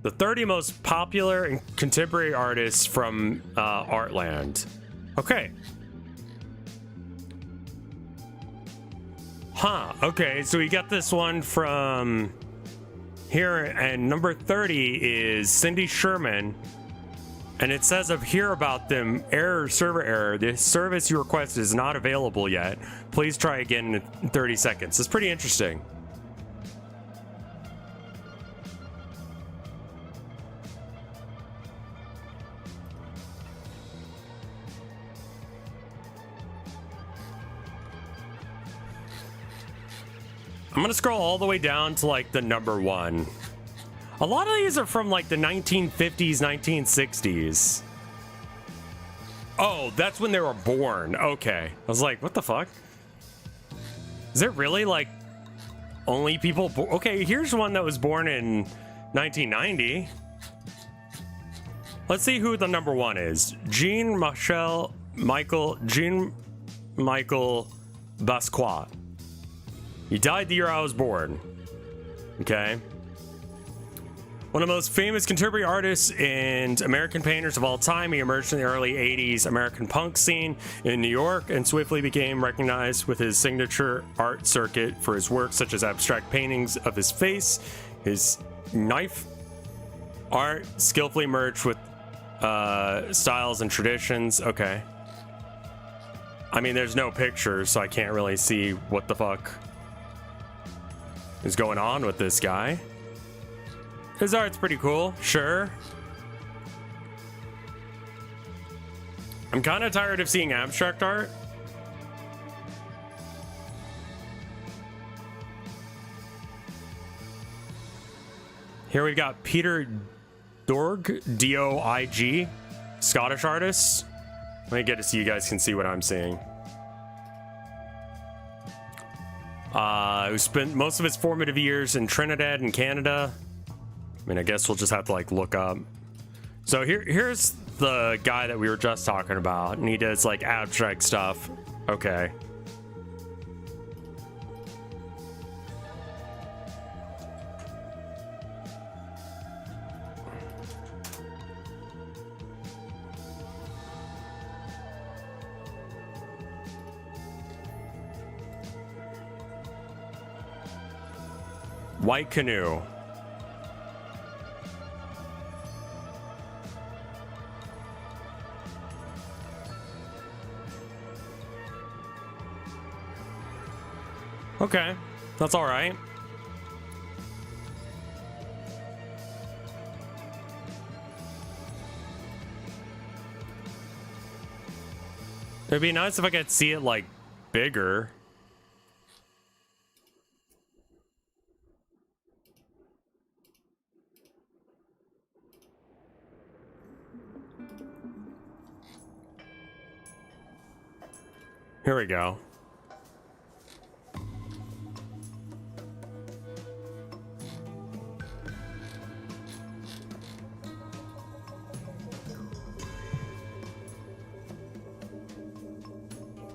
The 30 most popular and contemporary artists from Artland. Okay. Huh, okay, so we got this one from here, and number 30 is Cindy Sherman. And it says up here about them, server error. The service you requested is not available yet. Please try again in 30 seconds. It's pretty interesting. I'm gonna scroll all the way down to like the number one. A lot of these are from like the 1950s, 1960s. Oh, that's when they were born. Okay. I was like, what the fuck? Is it really like only people? Okay, here's one that was born in 1990. Let's see who the number one is. Jean Michel Basquiat. He died the year I was born. Okay. One of the most famous contemporary artists and American painters of all time, he emerged in the early 80s American punk scene in New York and swiftly became recognized with his signature art circuit for his work such as abstract paintings of his face. His knife art skillfully merged with styles and traditions. Okay. I mean, there's no pictures, so I can't really see what the fuck is going on with this guy. His art's pretty cool, sure. I'm kind of tired of seeing abstract art. Here we've got Peter Doig, D-O-I-G, Scottish artist. Let me get it so you guys can see what I'm seeing. Who spent most of his formative years in Trinidad and Canada. I mean, I guess we'll just have to like look up. So here's the guy that we were just talking about, and he does like abstract stuff. Okay. White Canoe. Okay, that's all right. It'd be nice if I could see it like bigger. Here we go.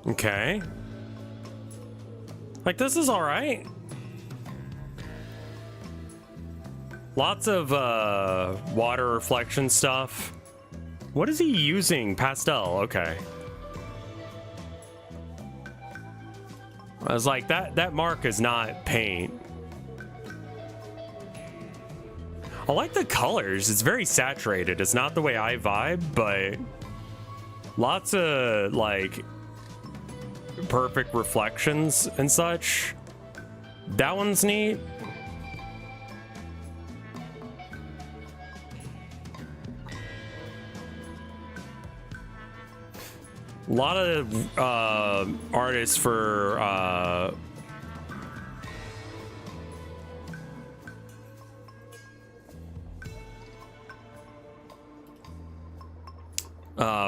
Okay. Like, this is all right. Lots of water reflection stuff. What is he using? Pastel. Okay. I was like, that mark is not paint. I like the colors. It's very saturated. It's not the way I vibe, but lots of like perfect reflections and such. That one's neat. lot of artists for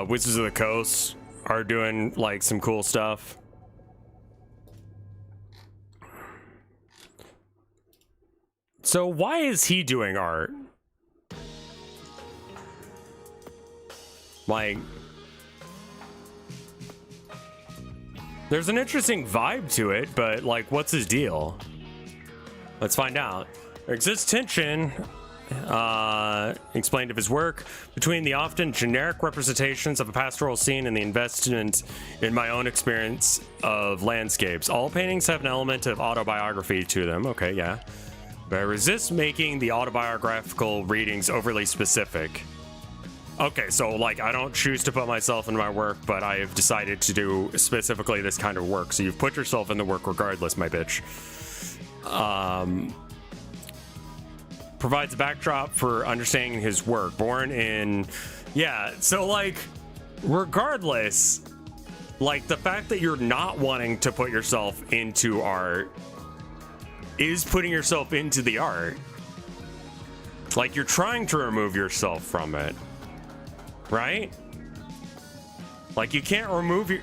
Wizards of the Coast are doing like some cool stuff. So why is he doing art? Like, there's an interesting vibe to it, but like, what's his deal? Let's find out. There exists tension, explained of his work, between the often generic representations of a pastoral scene and the investment in my own experience of landscapes. All paintings have an element of autobiography to them. Okay, yeah. But I resist making the autobiographical readings overly specific. Okay, so like, I don't choose to put myself in my work, but I have decided to do specifically this kind of work. So you've put yourself in the work regardless, my bitch. Provides a backdrop for understanding his work. Born in, yeah, so like, regardless, like the fact that you're not wanting to put yourself into art is putting yourself into the art. Like, you're trying to remove yourself from it. Right? Like, you can't remove your,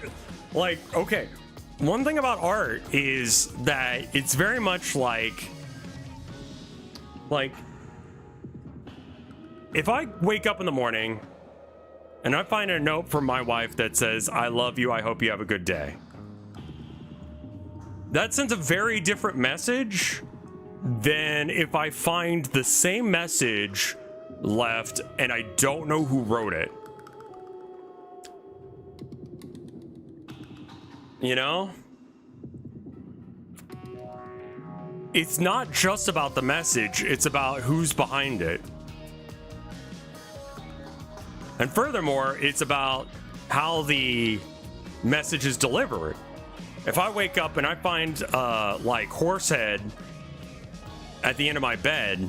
like, okay, one thing about art is that it's very much like if I wake up in the morning and I find a note from my wife that says, I love you, I hope you have a good day, that sends a very different message than if I find the same message left and I don't know who wrote it. You know? It's not just about the message, it's about who's behind it. And furthermore, it's about how the message is delivered. If I wake up and I find like horse head at the end of my bed,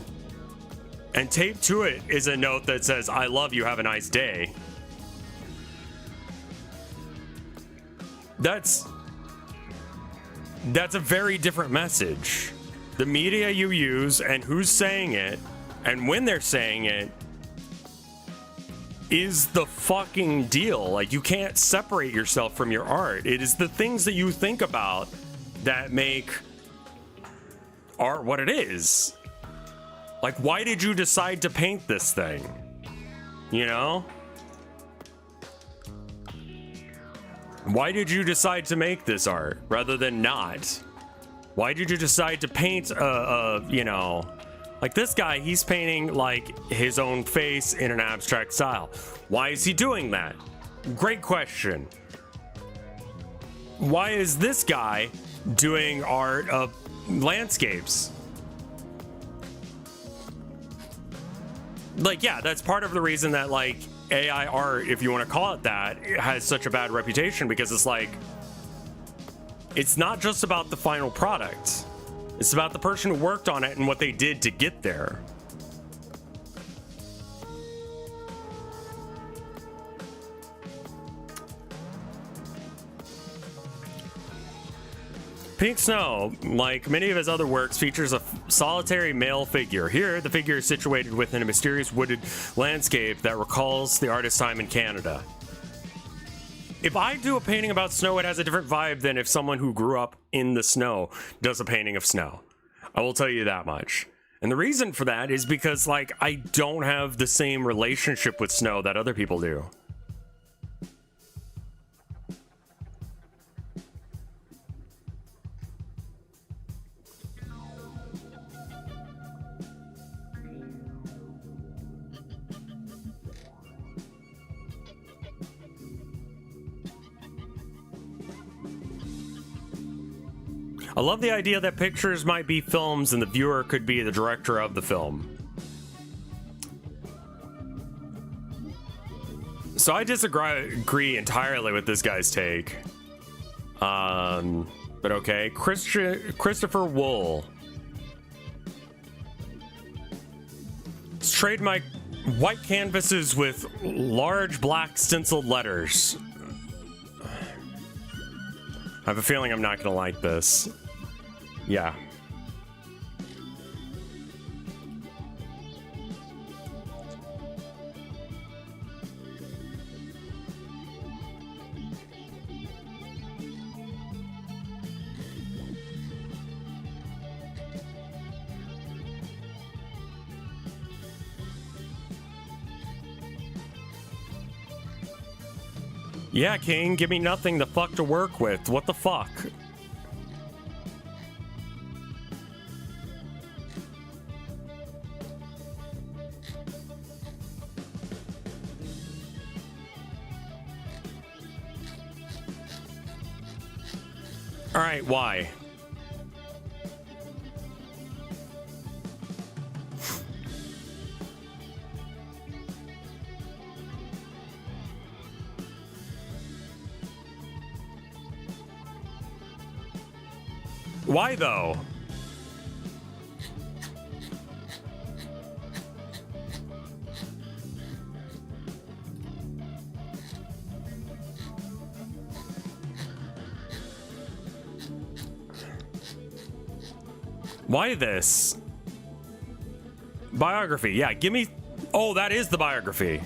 and taped to it is a note that says, I love you, have a nice day. That's a very different message. The media you use and who's saying it and when they're saying it is the fucking deal. Like, you can't separate yourself from your art. It is the things that you think about that make art what it is. Like, why did you decide to paint this thing? You know? Why did you decide to make this art rather than not? Why did you decide to paint you know, like this guy, he's painting like his own face in an abstract style. Why is he doing that? Great question. Why is this guy doing art of landscapes? Like, yeah, that's part of the reason that like AI art, if you want to call it that, it has such a bad reputation, because it's like, it's not just about the final product. It's about the person who worked on it and what they did to get there. Pink Snow, like many of his other works, features a solitary male figure. Here, the figure is situated within a mysterious wooded landscape that recalls the artist's time in Canada. If I do a painting about snow, it has a different vibe than if someone who grew up in the snow does a painting of snow. I will tell you that much. And the reason for that is because, like, I don't have the same relationship with snow that other people do. I love the idea that pictures might be films and the viewer could be the director of the film. So I disagree entirely with this guy's take. But okay. Christopher Wool. Trade my white canvases with large black stenciled letters. I have a feeling I'm not gonna like this. Yeah. Yeah, King, give me nothing the fuck to work with. What the fuck? All right, why? Why though? Why this? Biography. Yeah, give me... Oh, that is the biography.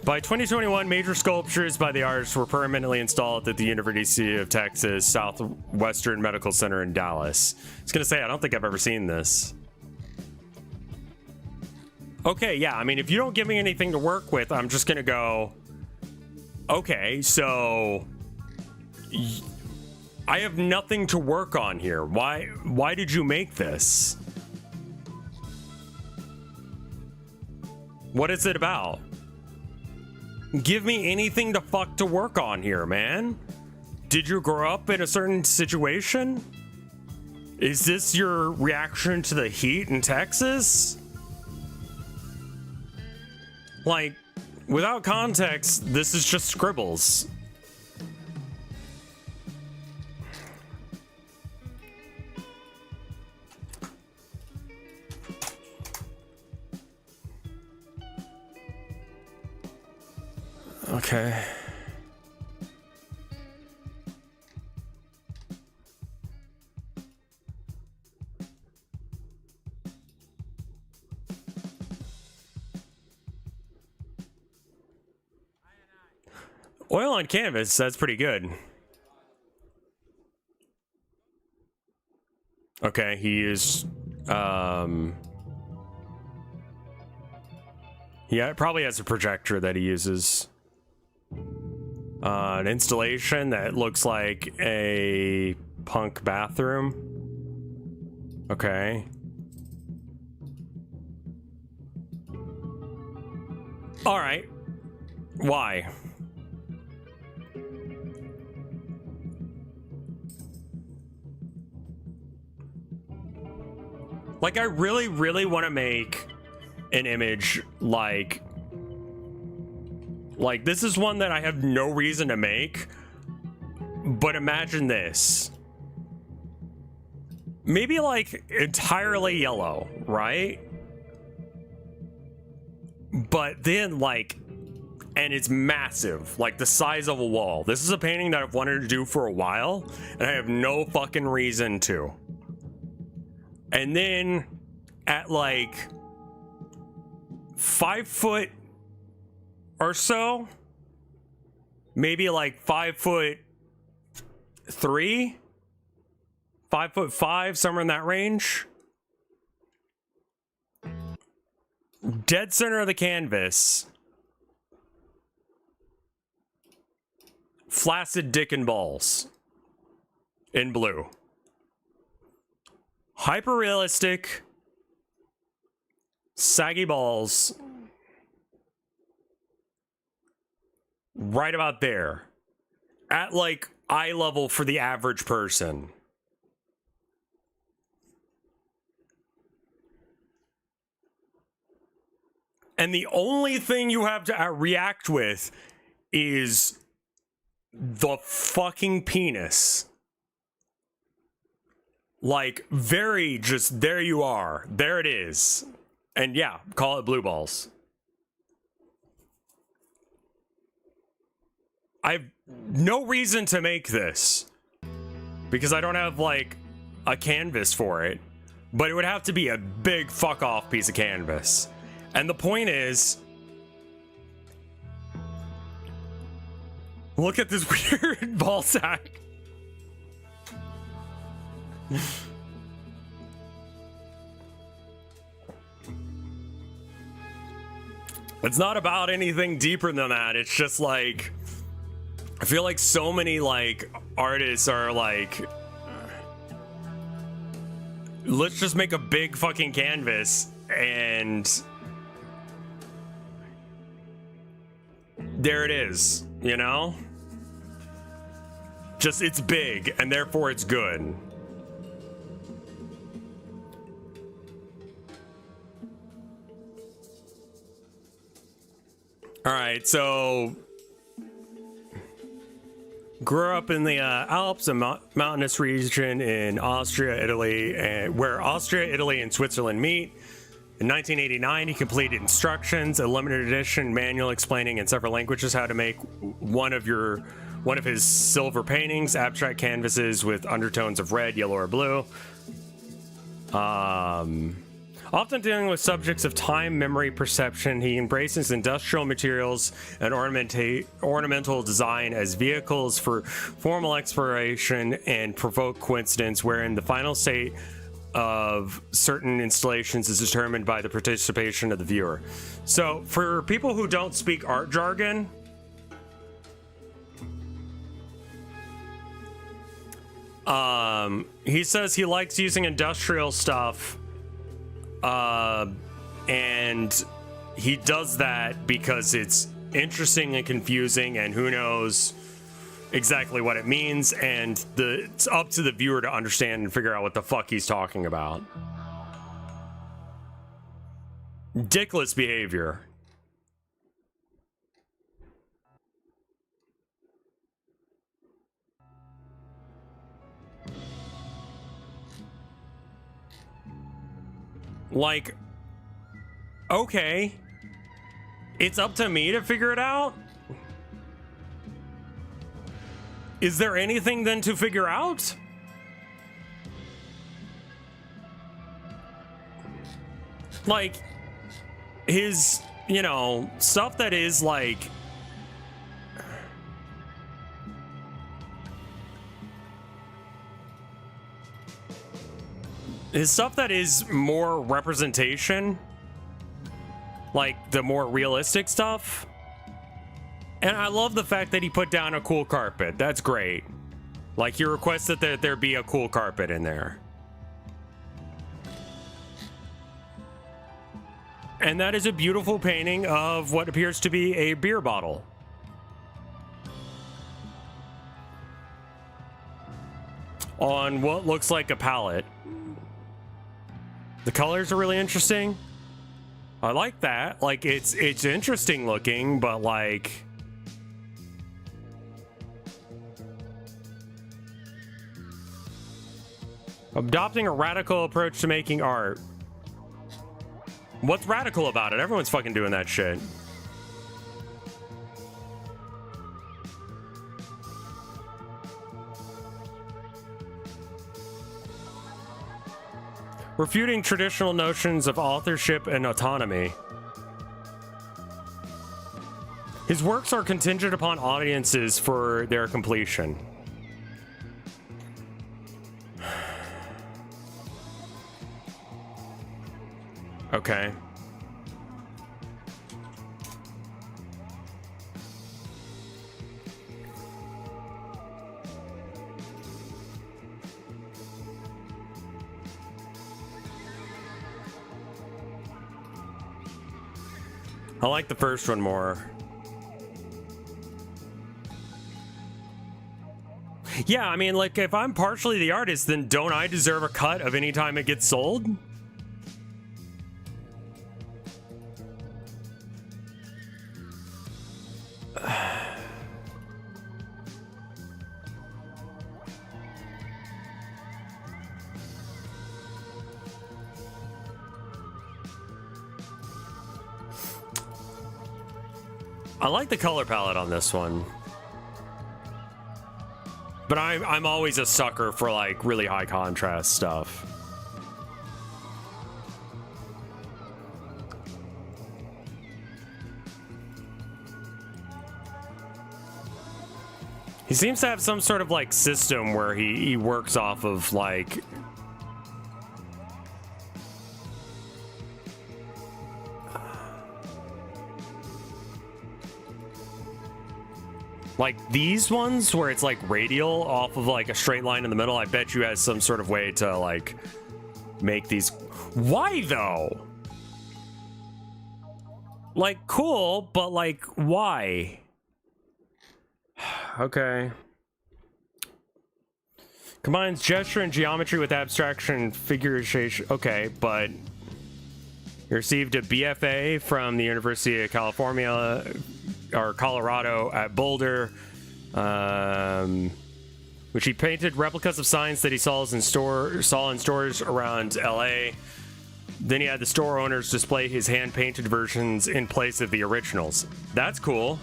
By 2021, major sculptures by the artist were permanently installed at the University of Texas Southwestern Medical Center in Dallas. I was gonna say, I don't think I've ever seen this. Okay, yeah, I mean, if you don't give me anything to work with, I'm just gonna go, okay, so I have nothing to work on here. Why did you make this? What is it about? Give me anything to fuck to work on here, man. Did you grow up in a certain situation? Is this your reaction to the heat in Texas? Like, without context, this is just scribbles. Okay. Oil on canvas, that's pretty good. Okay, he used, yeah, it probably has a projector that he uses. An installation that looks like a punk bathroom. Okay. All right. Why? Like, I really want to make an image like this is one that I have no reason to make, but imagine this. Maybe like entirely yellow, right? But then like, and it's massive, like the size of a wall. This is a painting that I've wanted to do for a while, and I have no fucking reason to. And then at like 5 foot or so, maybe like 5'3", 5'5", somewhere in that range. Dead center of the canvas. Flaccid dick and balls. In blue. Hyper realistic. Saggy balls. Right about there. At like eye level for the average person. And the only thing you have to react with is the fucking penis. Like, very just, there you are. There it is. And yeah, call it blue balls. I have no reason to make this because I don't have, like, a canvas for it. But it would have to be a big fuck off piece of canvas. And the point is, look at this weird ball sack. It's not about anything deeper than that. It's just like, I feel like so many like artists are like, let's just make a big fucking canvas and there it is, you know? Just, it's big and therefore it's good. All right, so grew up in the Alps, a mountainous region in Austria, Italy, where Austria, Italy, and Switzerland meet. In 1989, he completed instructions, a limited edition manual explaining in several languages how to make one of his silver paintings, abstract canvases with undertones of red, yellow, or blue. Often dealing with subjects of time, memory, perception, he embraces industrial materials and ornamental design as vehicles for formal exploration and provoke coincidence, wherein the final state of certain installations is determined by the participation of the viewer. So, for people who don't speak art jargon, he says he likes using industrial stuff. And he does that because it's interesting and confusing and who knows exactly what it means, and it's up to the viewer to understand and figure out what the fuck he's talking about. Dickless behavior. Like, okay, it's up to me to figure it out? Is there anything then to figure out? Like, his, you know, stuff that is like, his stuff that is more representation, like the more realistic stuff. And I love the fact that he put down a cool carpet. That's great. Like, he requested that there be a cool carpet in there. And that is a beautiful painting of what appears to be a beer bottle. On what looks like a pallet. The colors are really interesting. I like that. Like, it's interesting looking, but like, adopting a radical approach to making art. What's radical about it? Everyone's fucking doing that shit. Refuting traditional notions of authorship and autonomy. His works are contingent upon audiences for their completion. Okay. I like the first one more. Yeah, I mean, like, if I'm partially the artist, then don't I deserve a cut of any time it gets sold? I like the color palette on this one. But I'm always a sucker for like really high contrast stuff. He seems to have some sort of like system where he works off of like these ones where it's like radial off of like a straight line in the middle. I bet you has some sort of way to like make these. Why though? Like cool, but like why? Okay. Combines gesture and geometry with abstraction and figuration. Okay, but he received a BFA from the University of California or Colorado at Boulder, which he painted replicas of signs that he saw in stores around LA. Then he had the store owners display his hand-painted versions in place of the originals. That's cool.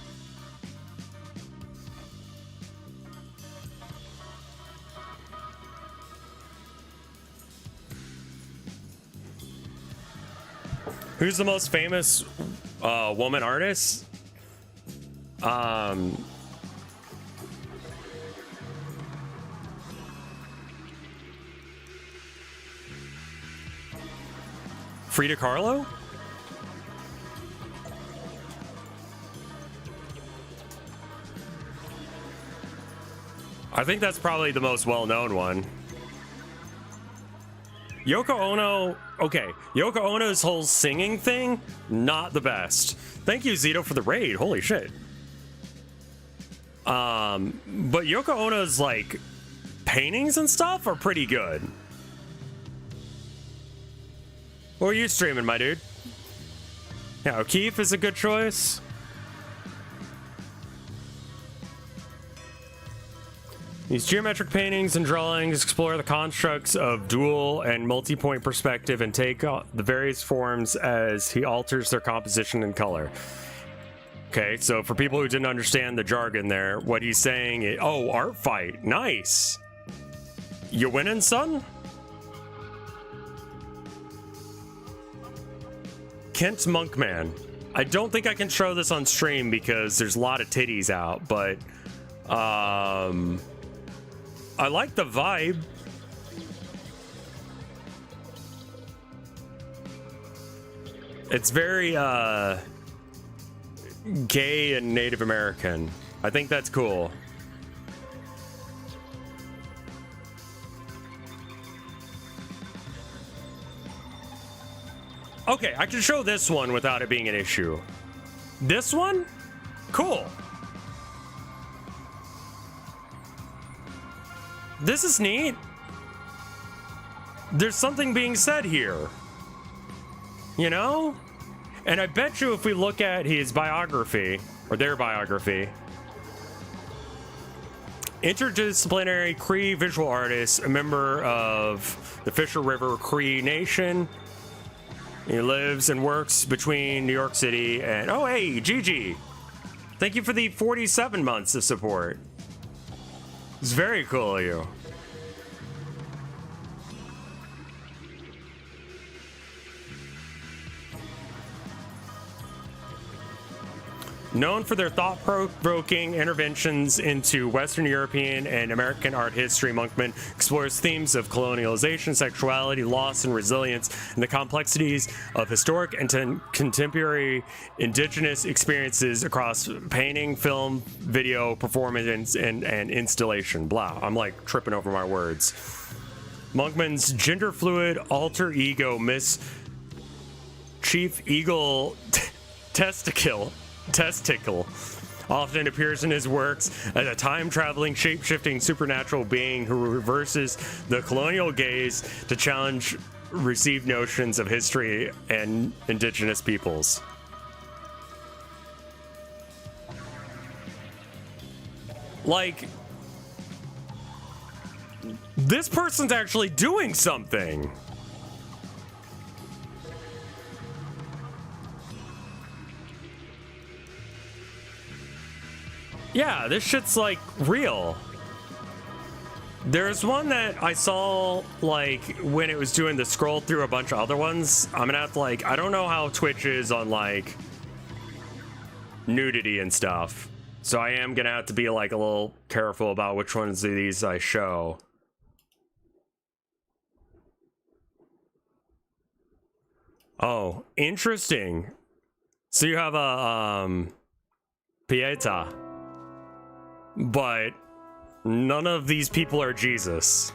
Who's the most famous woman artist? Frida Kahlo? I think that's probably the most well-known one. Yoko Ono, okay, Yoko Ono's whole singing thing, not the best. Thank you, Zito, for the raid. Holy shit. But Yoko Ono's, like, paintings and stuff are pretty good. What are you streaming, my dude? Yeah, O'Keefe is a good choice. These geometric paintings and drawings explore the constructs of dual and multi-point perspective and take the various forms as he alters their composition and color. Okay, so for people who didn't understand the jargon there, what he's saying is, oh, art fight, nice. You winning, son? Kent Monkman. I don't think I can show this on stream because there's a lot of titties out, but I like the vibe. It's very gay and Native American. I think that's cool. Okay, I can show this one without it being an issue. This one? Cool. This is neat. There's something being said here. You know? And I bet you if we look at his biography, or their biography, interdisciplinary Cree visual artist, a member of the Fisher River Cree Nation. He lives and works between New York City and... Oh, hey, Gigi. Thank you for the 47 months of support. It's very cool of you. Known for their thought-provoking interventions into Western European and American art history, Monkman explores themes of colonialization, sexuality, loss, and resilience, and the complexities of historic and contemporary indigenous experiences across painting, film, video, performance, and installation. Blah. I'm like tripping over my words. Monkman's gender-fluid alter ego, Miss Chief Eagle Testicle, often appears in his works as a time-traveling, shape-shifting supernatural being who reverses the colonial gaze to challenge received notions of history and indigenous peoples. Like, this person's actually doing something. Yeah, this shit's like real. There's one that I saw like when it was doing the scroll through a bunch of other ones. I'm gonna have to like, I don't know how Twitch is on like nudity and stuff. So I am gonna have to be like a little careful about which ones of these I show. Oh, interesting. So you have a Pieta, but none of these people are Jesus.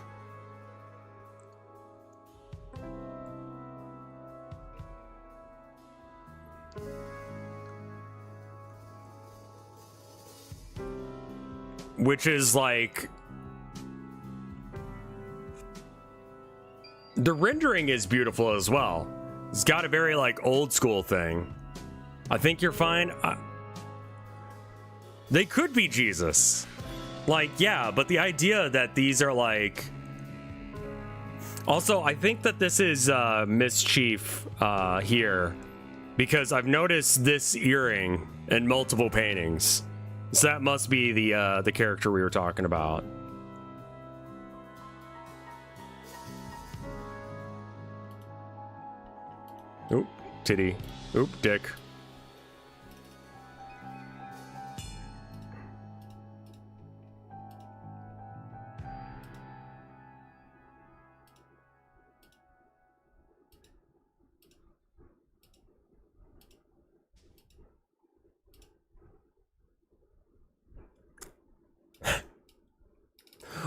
Which is like, the rendering is beautiful as well. It's got a very like old school thing. I think you're fine. They could be Jesus. Like, yeah, but the idea that these are like... Also, I think that this is Mischief here, because I've noticed this earring in multiple paintings. So that must be the character we were talking about. Oop, titty. Oop, dick.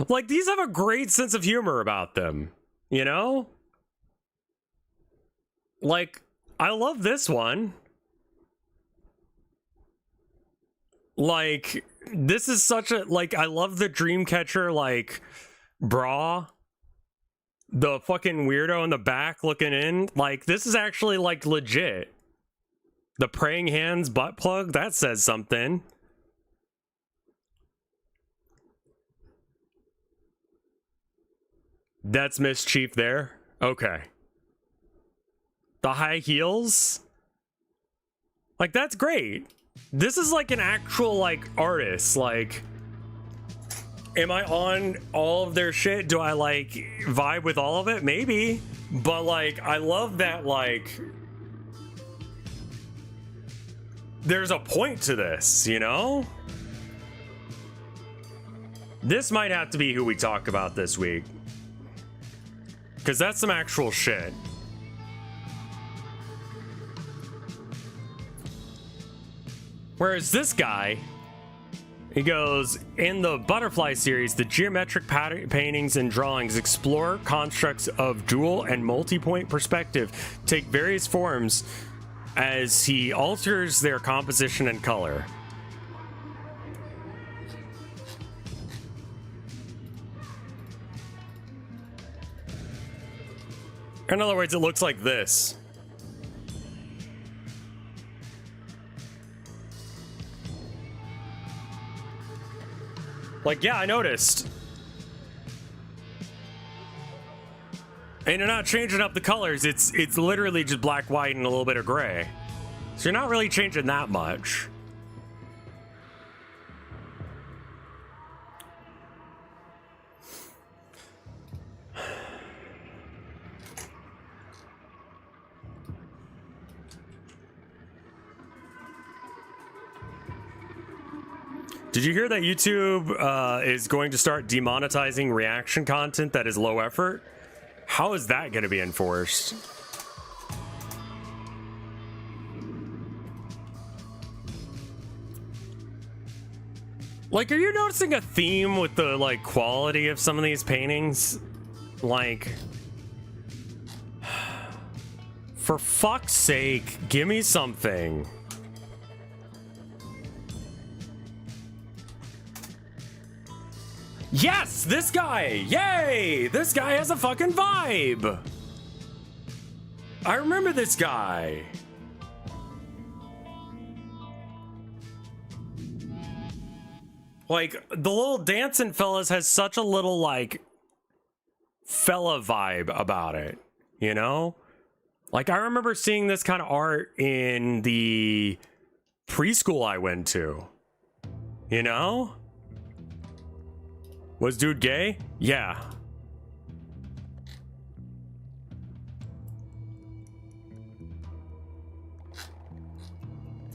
Like, these have a great sense of humor about them, you know? Like, I love this one. Like, this is such a, like, I love the Dreamcatcher, like, bra. The fucking weirdo in the back looking in. Like, this is actually, like, legit. The praying hands butt plug, that says something. That's Mischief there. Okay. The high heels. Like, that's great. This is like an actual, like, artist. Like, am I on all of their shit? Do I, like, vibe with all of it? Maybe. But, like, I love that, like, there's a point to this, you know? This might have to be who we talk about this week. Because that's some actual shit. Whereas this guy, he goes, in the Butterfly series, the geometric paintings and drawings explore constructs of dual and multi-point perspective, take various forms as he alters their composition and color. In other words, it looks like this. Like, yeah, I noticed. And you're not changing up the colors. It's literally just black, white, and a little bit of gray. So you're not really changing that much. Did you hear that YouTube is going to start demonetizing reaction content that is low effort? How is that going to be enforced? Like, are you noticing a theme with the, like, quality of some of these paintings? Like, for fuck's sake, give me something. Yes, this guy! Yay! This guy has a fucking vibe! I remember this guy. Like, the little dancing fellas has such a little, like, fella vibe about it, you know? Like, I remember seeing this kind of art in the preschool I went to. You know? Was dude gay? Yeah.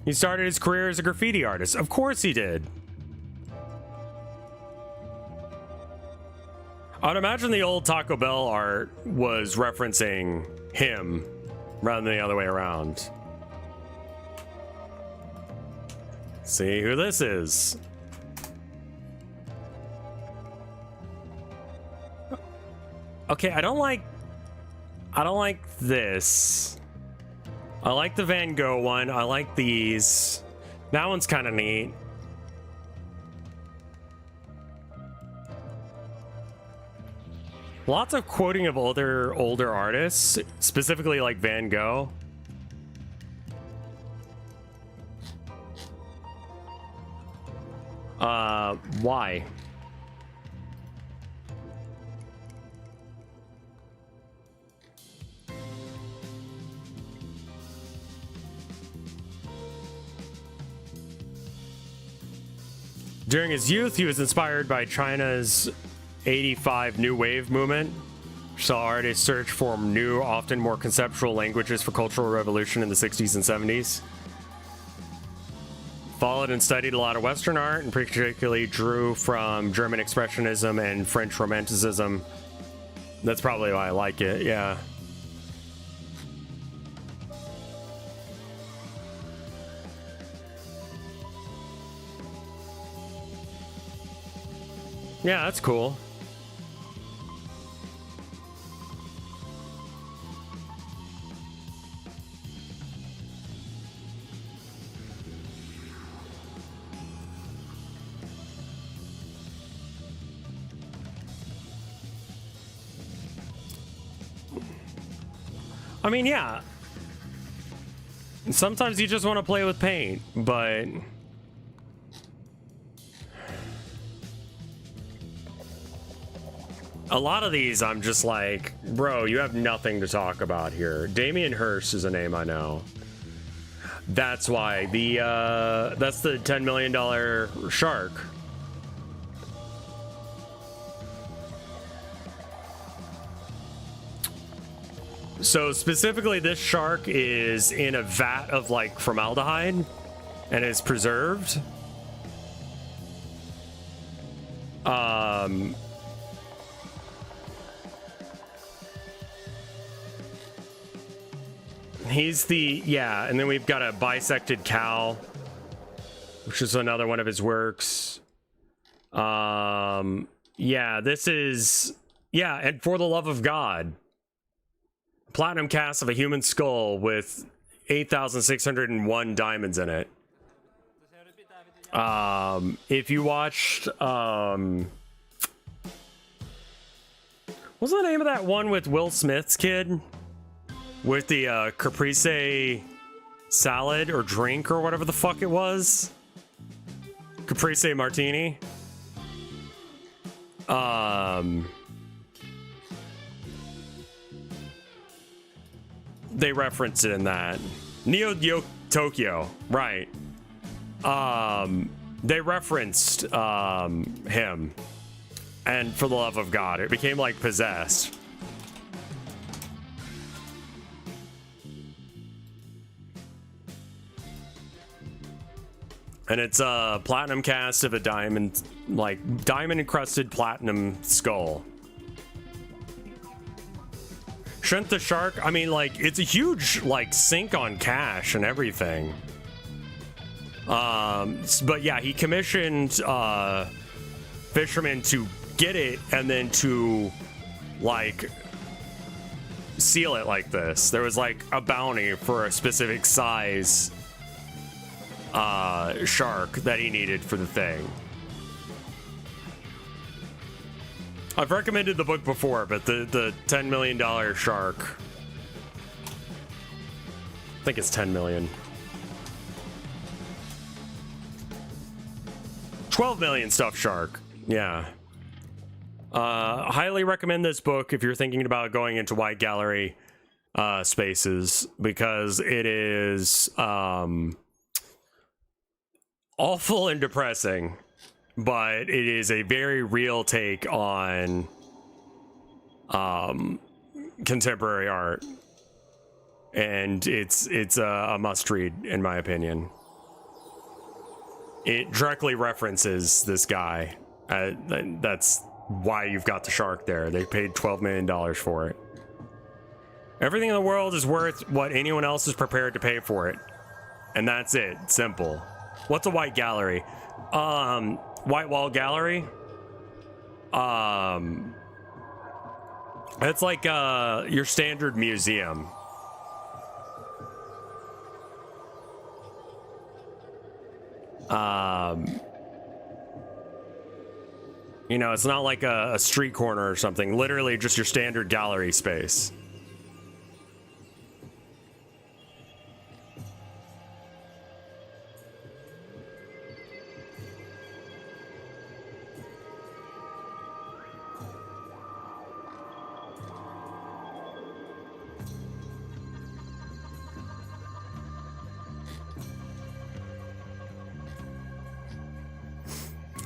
He started his career as a graffiti artist. Of course he did. I'd imagine the old Taco Bell art was referencing him rather than the other way around. See who this is. Okay, I don't like this. I like the Van Gogh one. I like these. That one's kind of neat. Lots of quoting of older artists, specifically like Van Gogh. Why? During his youth, he was inspired by China's 85 New Wave movement, which saw artists search for new, often more conceptual languages for cultural revolution in the 60s and 70s. Followed and studied a lot of Western art, and particularly drew from German Expressionism and French Romanticism. That's probably why I like it, yeah. Yeah, that's cool. I mean, yeah. Sometimes you just want to play with paint, but a lot of these I'm just like, bro, you have nothing to talk about here. Damien Hirst is a name I know. That's why that's the $10 million shark. So specifically, this shark is in a vat of like formaldehyde and is preserved. He's the, yeah, and then we've got a bisected cow, which is another one of his works. Yeah, this is, yeah, and For the Love of God. Platinum cast of a human skull with 8,601 diamonds in it. If you watched, what's the name of that one with Will Smith's kid? With the caprese salad or drink or whatever the fuck it was? Caprese martini? They reference it in that. Neo Tokyo, right. They referenced him. And For the Love of God, it became like Possessed. And it's a platinum cast of a diamond, like diamond encrusted platinum skull. Shouldn't the shark, I mean, like, it's a huge, like, sink on cash and everything. But yeah, he commissioned fishermen to get it and then to, like, seal it like this. There was, like, a bounty for a specific size shark that he needed for the thing. I've recommended the book before, but the $10 million shark, I think it's 10 million. 12 million stuffed shark. Yeah. Highly recommend this book if you're thinking about going into white gallery spaces, because it is awful and depressing but it is a very real take on contemporary art, and it's a must read in my opinion. It directly references this guy. That's why you've got the shark there. They paid $12 million for it. Everything in the world is worth what anyone else is prepared to pay for it, and that's it. Simple. What's a white gallery? White wall gallery? It's like your standard museum. You know, it's not like a street corner or something. Literally just your standard gallery space.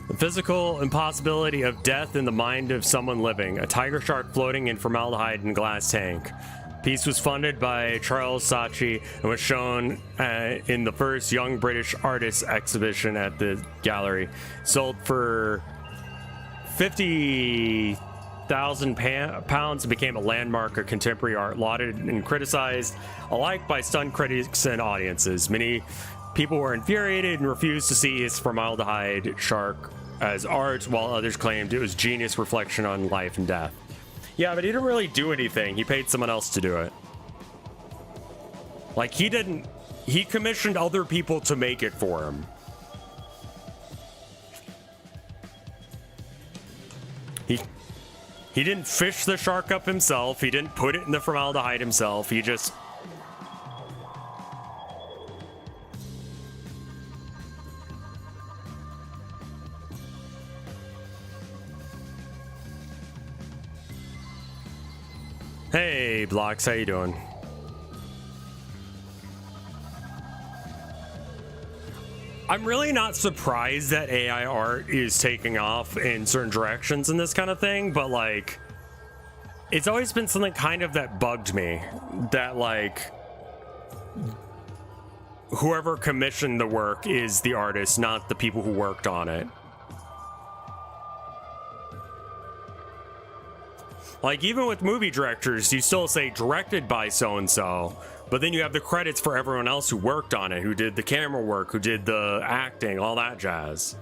The physical impossibility of death in the mind of someone living. A tiger shark floating in formaldehyde in a glass tank. Piece was funded by Charles Saatchi and was shown in the first Young British Artists exhibition at the gallery. Sold for £50,000 and became a landmark of contemporary art, lauded and criticized alike by stunned critics and audiences. Many people were infuriated and refused to see his formaldehyde shark as art, while others claimed it was genius reflection on life and death. Yeah, but he didn't really do anything. He paid someone else to do it. Like, he commissioned other people to make it for him. He didn't fish the shark up himself. He didn't put it in the formaldehyde himself. He just... Hey, Blocks, how you doing? I'm really not surprised that AI art is taking off in certain directions in this kind of thing, but like, it's always been something kind of that bugged me, that like, whoever commissioned the work is the artist, not the people who worked on it. Like, even with movie directors, you still say directed by so-and-so, but then you have the credits for everyone else who worked on it, who did the camera work, who did the acting, all that jazz.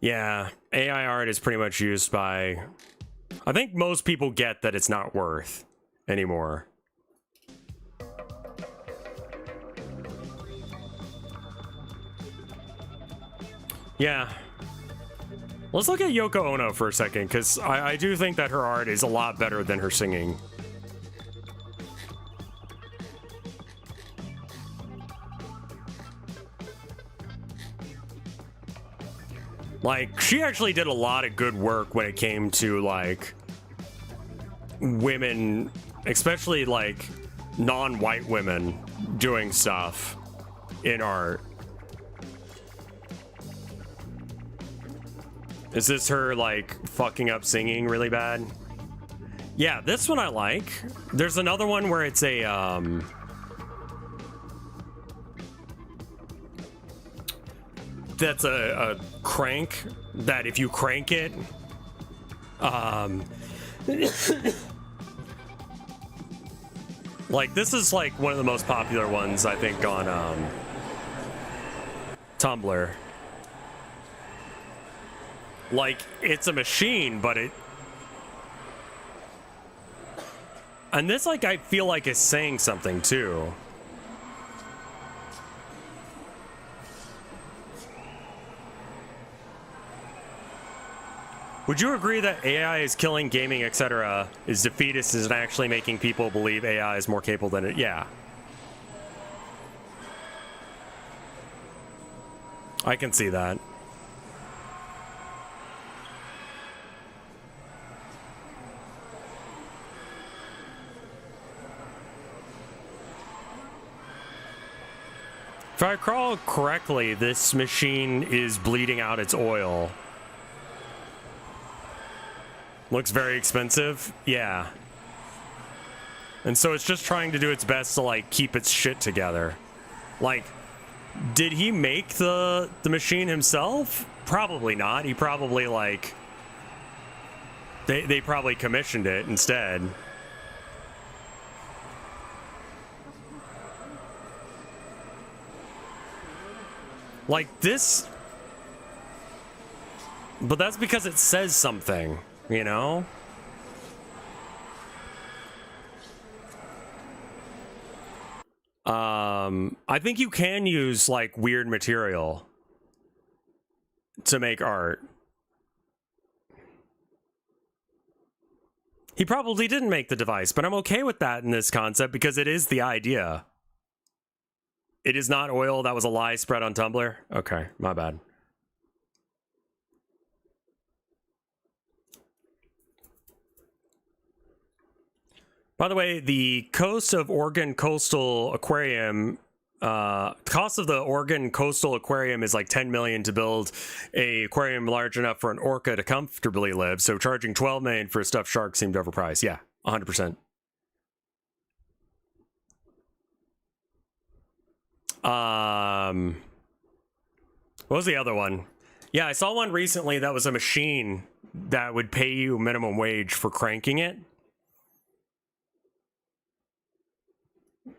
Yeah, AI art is pretty much used by... I think most people get that it's not worth anymore. Yeah. Let's look at Yoko Ono for a second, because I do think that her art is a lot better than her singing. Like, she actually did a lot of good work when it came to, like, women, especially, like, non-white women doing stuff in art. Is this her, like, fucking up singing really bad? Yeah, this one I like. There's another one where it's a, that's a crank that if you crank it, like, this is like one of the most popular ones I think on Tumblr. Like, it's a machine, but and this, like, I feel like is saying something too. Would you agree that AI is killing gaming, etc., is defeatist, and actually making people believe AI is more capable than it? Yeah. I can see that. If I recall correctly, this machine is bleeding out its oil. Looks very expensive. Yeah. And so it's just trying to do its best to, like, keep its shit together. Like, did he make the machine himself? Probably not. He probably, like... They probably commissioned it instead. Like, this... But that's because it says something, you know? I think you can use, like, weird material to make art. He probably didn't make the device, but I'm okay with that in this concept because it is the idea. It is not oil. That was a lie spread on Tumblr. Okay, my bad. By the way, the coast of Oregon Coastal Aquarium, cost of the Oregon Coastal Aquarium is like $10 million to build a aquarium large enough for an orca to comfortably live. So charging $12 million for a stuffed shark seemed overpriced. Yeah, 100%. What was the other one? Yeah, I saw one recently that was a machine that would pay you minimum wage for cranking it.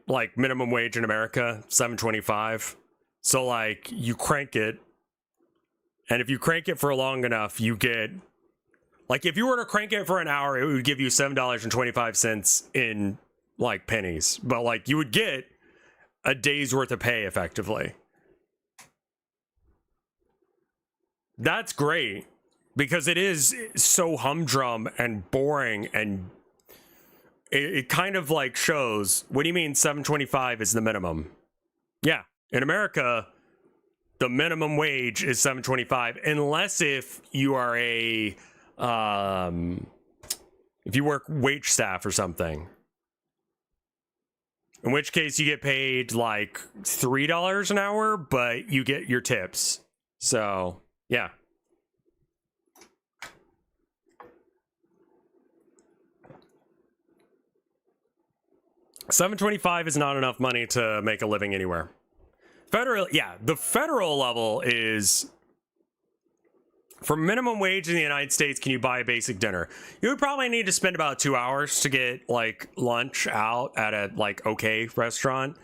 Like minimum wage in America, $7.25. So like you crank it, and if you crank it for long enough, you get, like, if you were to crank it for an hour, it would give you $7.25 in like pennies, but like you would get a day's worth of pay effectively. That's great because it is so humdrum and boring, and it kind of like shows, what do you mean $7.25 is the minimum? Yeah, in America, the minimum wage is $7.25 unless if you are a if you work wait staff or something. In which case you get paid like $3 an hour, but you get your tips. So, yeah. $7.25 is not enough money to make a living anywhere. Federal, yeah, the federal level is, for minimum wage in the United States, can you buy a basic dinner? You would probably need to spend about 2 hours to get like lunch out at a like okay restaurant.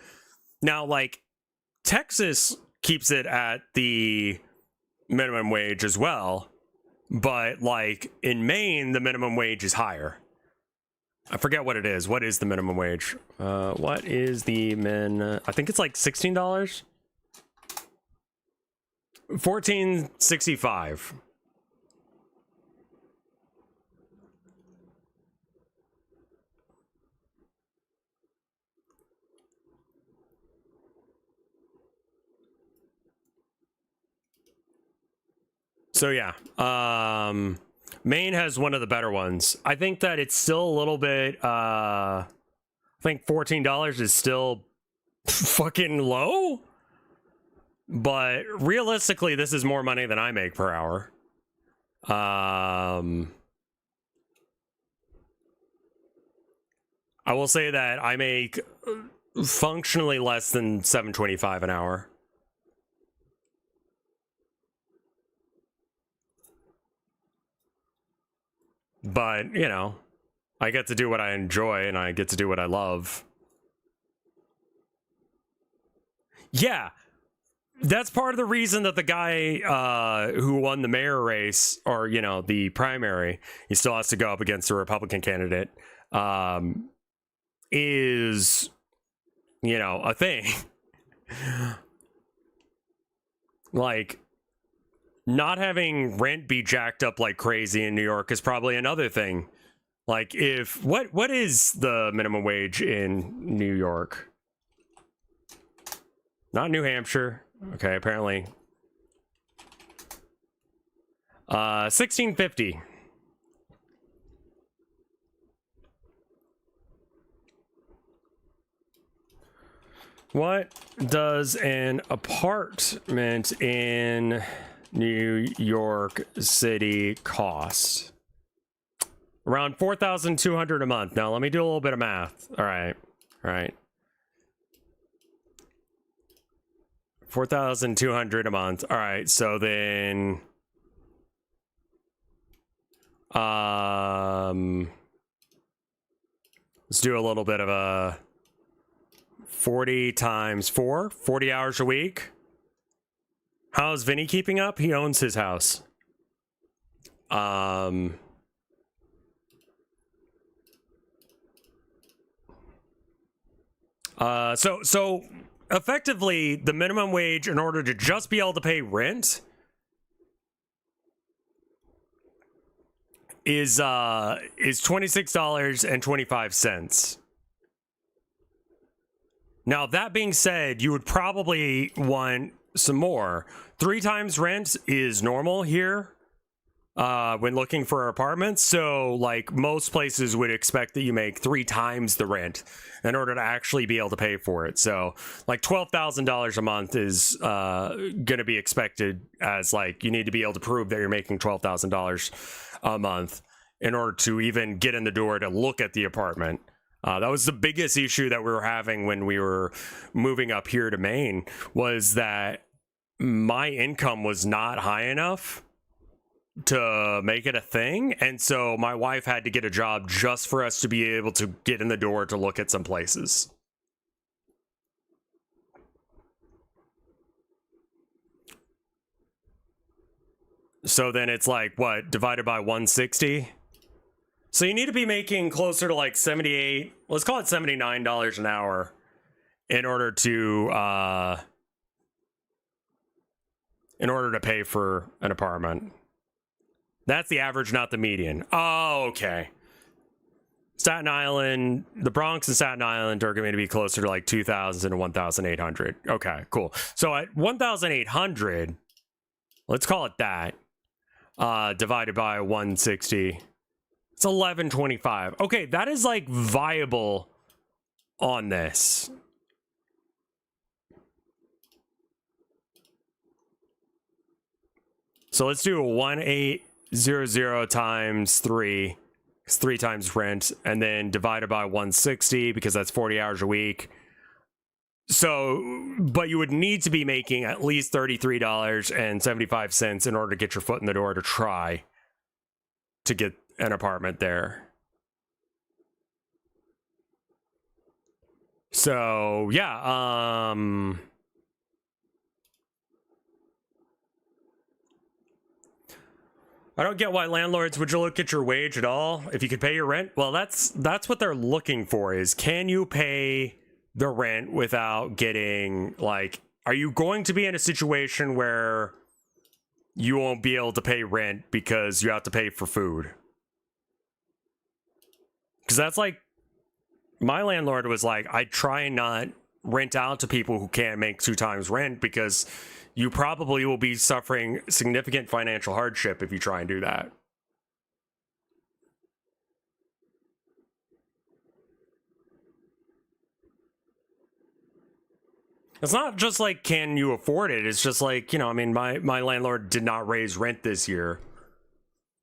Now, like, Texas keeps it at the minimum wage as well, but like in Maine, the minimum wage is higher. I forget what it is. What is the minimum wage? What is the I think it's like $16. $14.65. So yeah, Maine has one of the better ones. I think that it's still a little bit, I think $14 is still fucking low. But realistically, this is more money than I make per hour. I will say that I make functionally less than $7.25 an hour. But, you know, I get to do what I enjoy and I get to do what I love. Yeah. That's part of the reason that the guy who won the mayor race, or, you know, the primary, he still has to go up against a Republican candidate, is, you know, a thing. Like, not having rent be jacked up like crazy in New York is probably another thing. Like, if, what is the minimum wage in New York? Not New Hampshire. Okay, apparently $16.50. What does an apartment in New York City cost? Around $4,200 a month. Now let me do a little bit of math. All right. 4,200 a month. All right. So then, let's do a little bit of a 40 times 4, 40 hours a week. How's Vinny keeping up? He owns his house. So effectively, the minimum wage in order to just be able to pay rent is $26.25. Now, that being said, you would probably want some more. 3 times rent is normal here when looking for apartments. So, like, most places would expect that you make 3 times the rent in order to actually be able to pay for it. So, like, $12,000 a month is going to be expected as, like, you need to be able to prove that you're making $12,000 a month in order to even get in the door to look at the apartment. That was the biggest issue that we were having when we were moving up here to Maine, was that my income was not high enough to make it a thing. And so my wife had to get a job just for us to be able to get in the door to look at some places. So then it's like, what, divided by 160? So you need to be making closer to like 78, let's call it $79 an hour in order to pay for an apartment. That's the average, not the median. Oh, okay. Staten Island, the Bronx and Staten Island are going to be closer to like 2,000 and 1,800. Okay, cool. So at 1,800, let's call it that, divided by 160. It's 1125. Okay, that is like viable on this. So let's do 1,800 times 3. It's 3 times rent, and then divided by 160 because that's 40 hours a week. So, but you would need to be making at least $33.75 in order to get your foot in the door to try to get an apartment there. So yeah, I don't get why landlords would you look at your wage at all if you could pay your rent. Well, that's what they're looking for, is can you pay the rent without getting, like, are you going to be in a situation where you won't be able to pay rent because you have to pay for food? Because that's like, my landlord was like, I try and not rent out to people who can't make 2 times rent because you probably will be suffering significant financial hardship if you try and do that. It's not just like, can you afford it? It's just like, you know, I mean, my landlord did not raise rent this year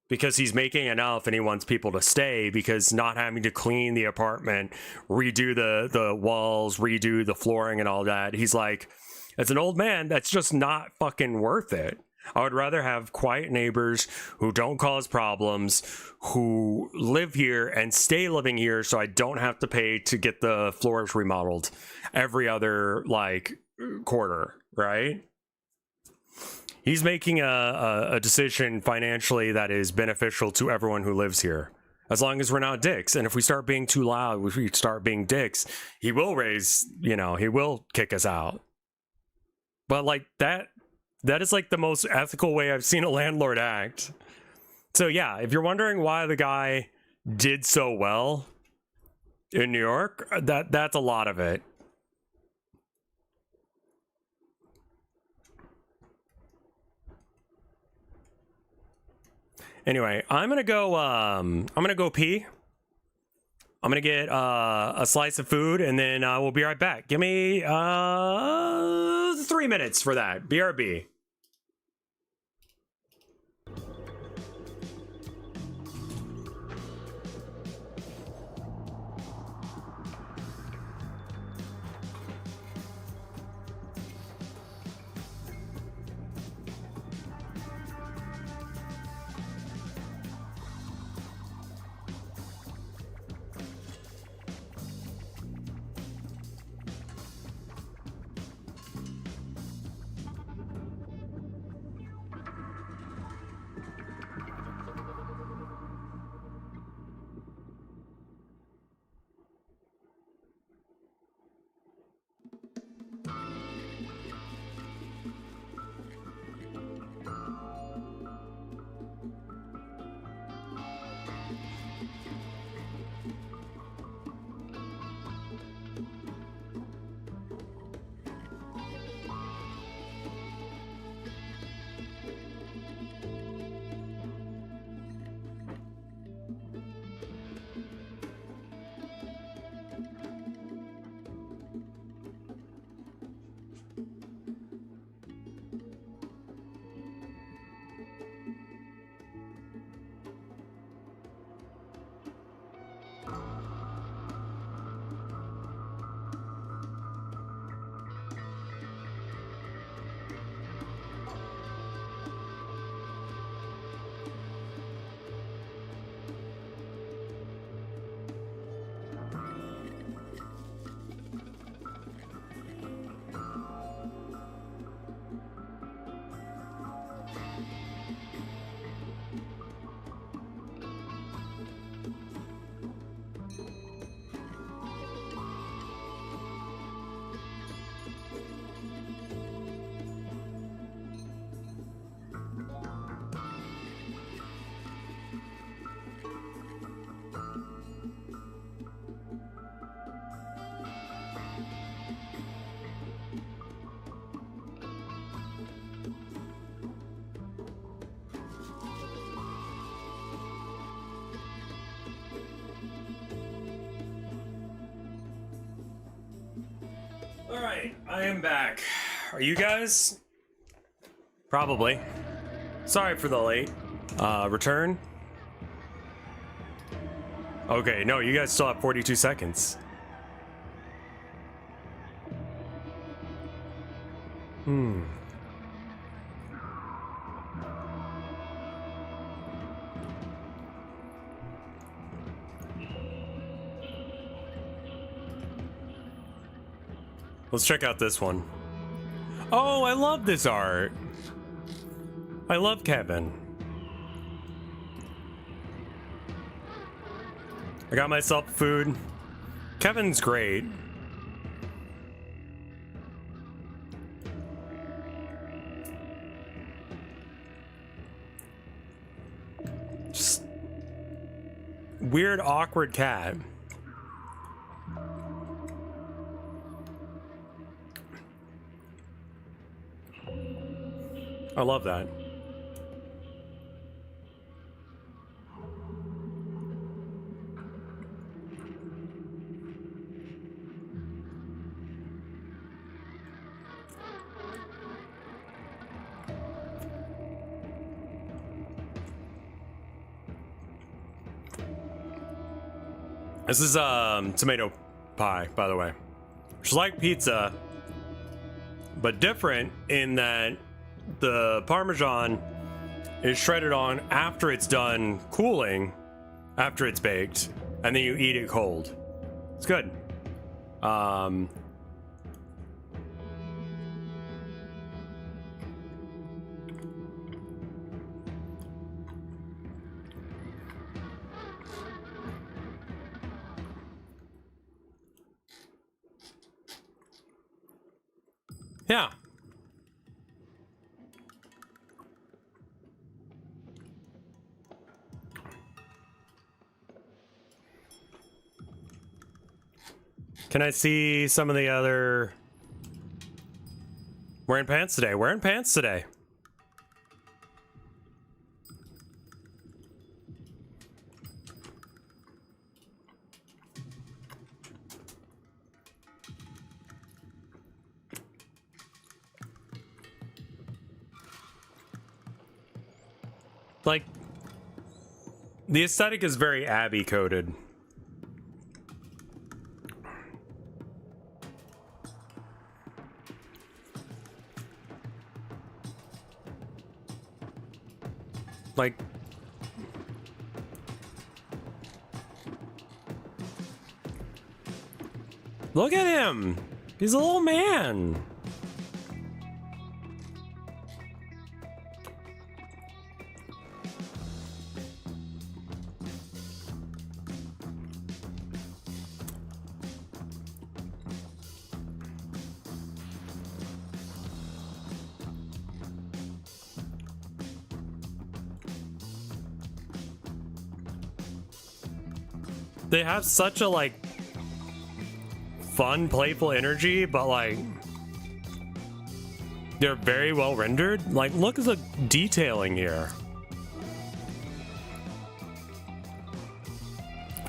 because he's making enough and he wants people to stay, because not having to clean the apartment, redo the walls, redo the flooring and all that. He's like, as an old man, that's just not fucking worth it. I would rather have quiet neighbors who don't cause problems, who live here and stay living here so I don't have to pay to get the floors remodeled every other, like, quarter, right? He's making a decision financially that is beneficial to everyone who lives here, as long as we're not dicks. And if we start being too loud, if we start being dicks, he will raise, you know, he will kick us out. But like that is like the most ethical way I've seen a landlord act. So yeah, if you're wondering why the guy did so well in New York, that's a lot of it. Anyway, I'm gonna go pee. I'm gonna get a slice of food, and then we'll be right back. Give me 3 minutes for that. BRB. All right, I am back. Are you guys? Probably. Sorry for the late return. Okay, no, you guys still have 42 seconds. Let's check out this one. Oh, I love this art. I love Kevin. I got myself food. Kevin's great. Just weird, awkward cat. I love that. This is tomato pie, by the way. It's like pizza, but different in that the Parmesan is shredded on after it's done cooling, after it's baked, and then you eat it cold. It's good. Yeah. Can I see some of the other... Wearing pants today. Wearing pants today. Like, the aesthetic is very Abby coded. Like, look at him. He's a little man. They have such a, like, fun, playful energy, but, like, they're very well rendered. Like, look at the detailing here.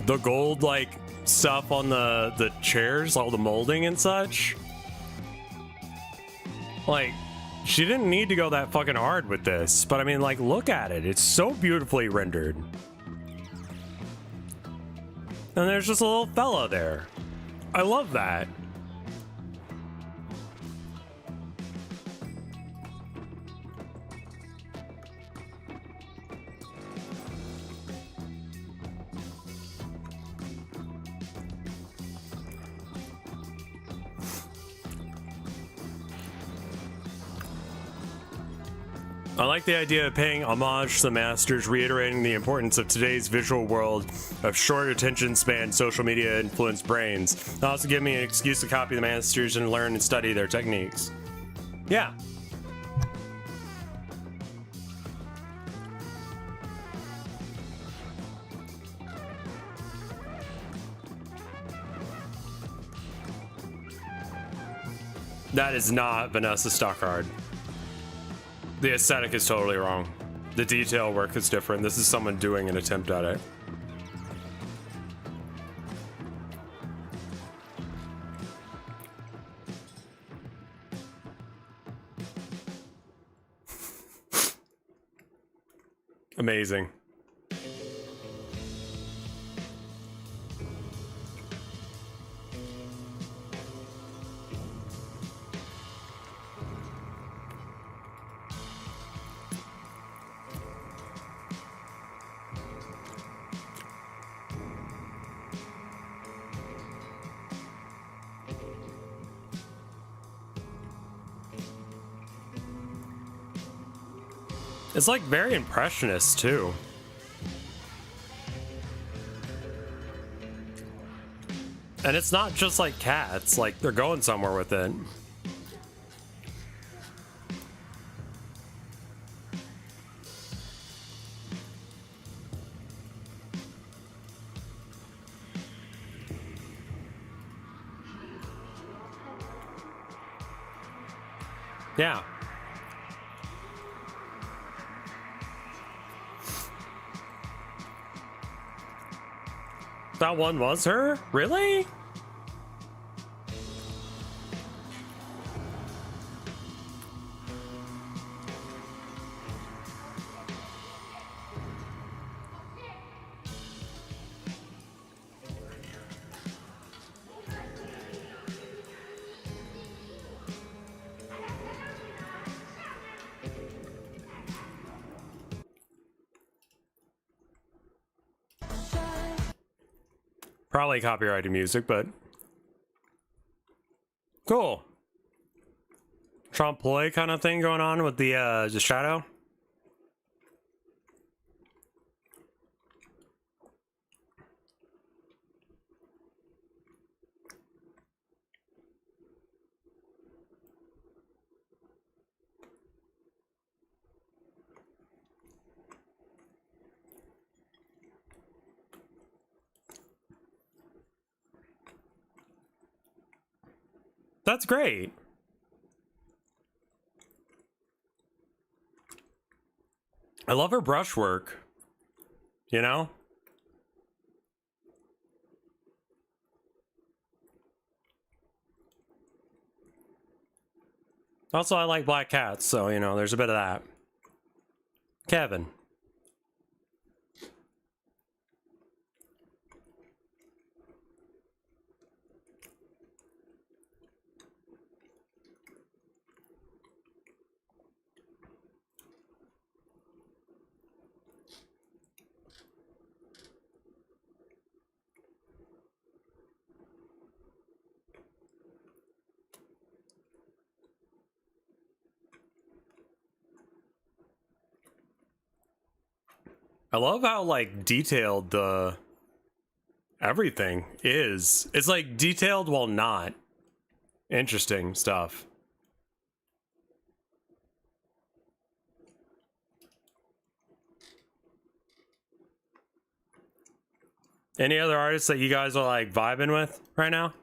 The gold, like, stuff on the chairs, all the molding and such. Like, she didn't need to go that fucking hard with this, but I mean, like, look at it. It's so beautifully rendered. And there's just a little fella there. I love that. I like the idea of paying homage to the masters, reiterating the importance of today's visual world of short attention span, social media influenced brains. It also give me an excuse to copy the masters and learn and study their techniques. Yeah. That is not Vanessa Stockard. The aesthetic is totally wrong. The detail work is different. This is someone doing an attempt at it. Amazing. It's like very impressionist too. And it's not just like cats, like they're going somewhere with it. Yeah. That one was her? Really? Probably copyrighted music, but cool. Trompe l'oeil kind of thing going on with the shadow. That's great. I love her brushwork, you know? Also, I like black cats, so, you know, there's a bit of that. Kevin. I love how like detailed the everything is. It's like detailed while not. Interesting stuff. Any other artists that you guys are like vibing with right now?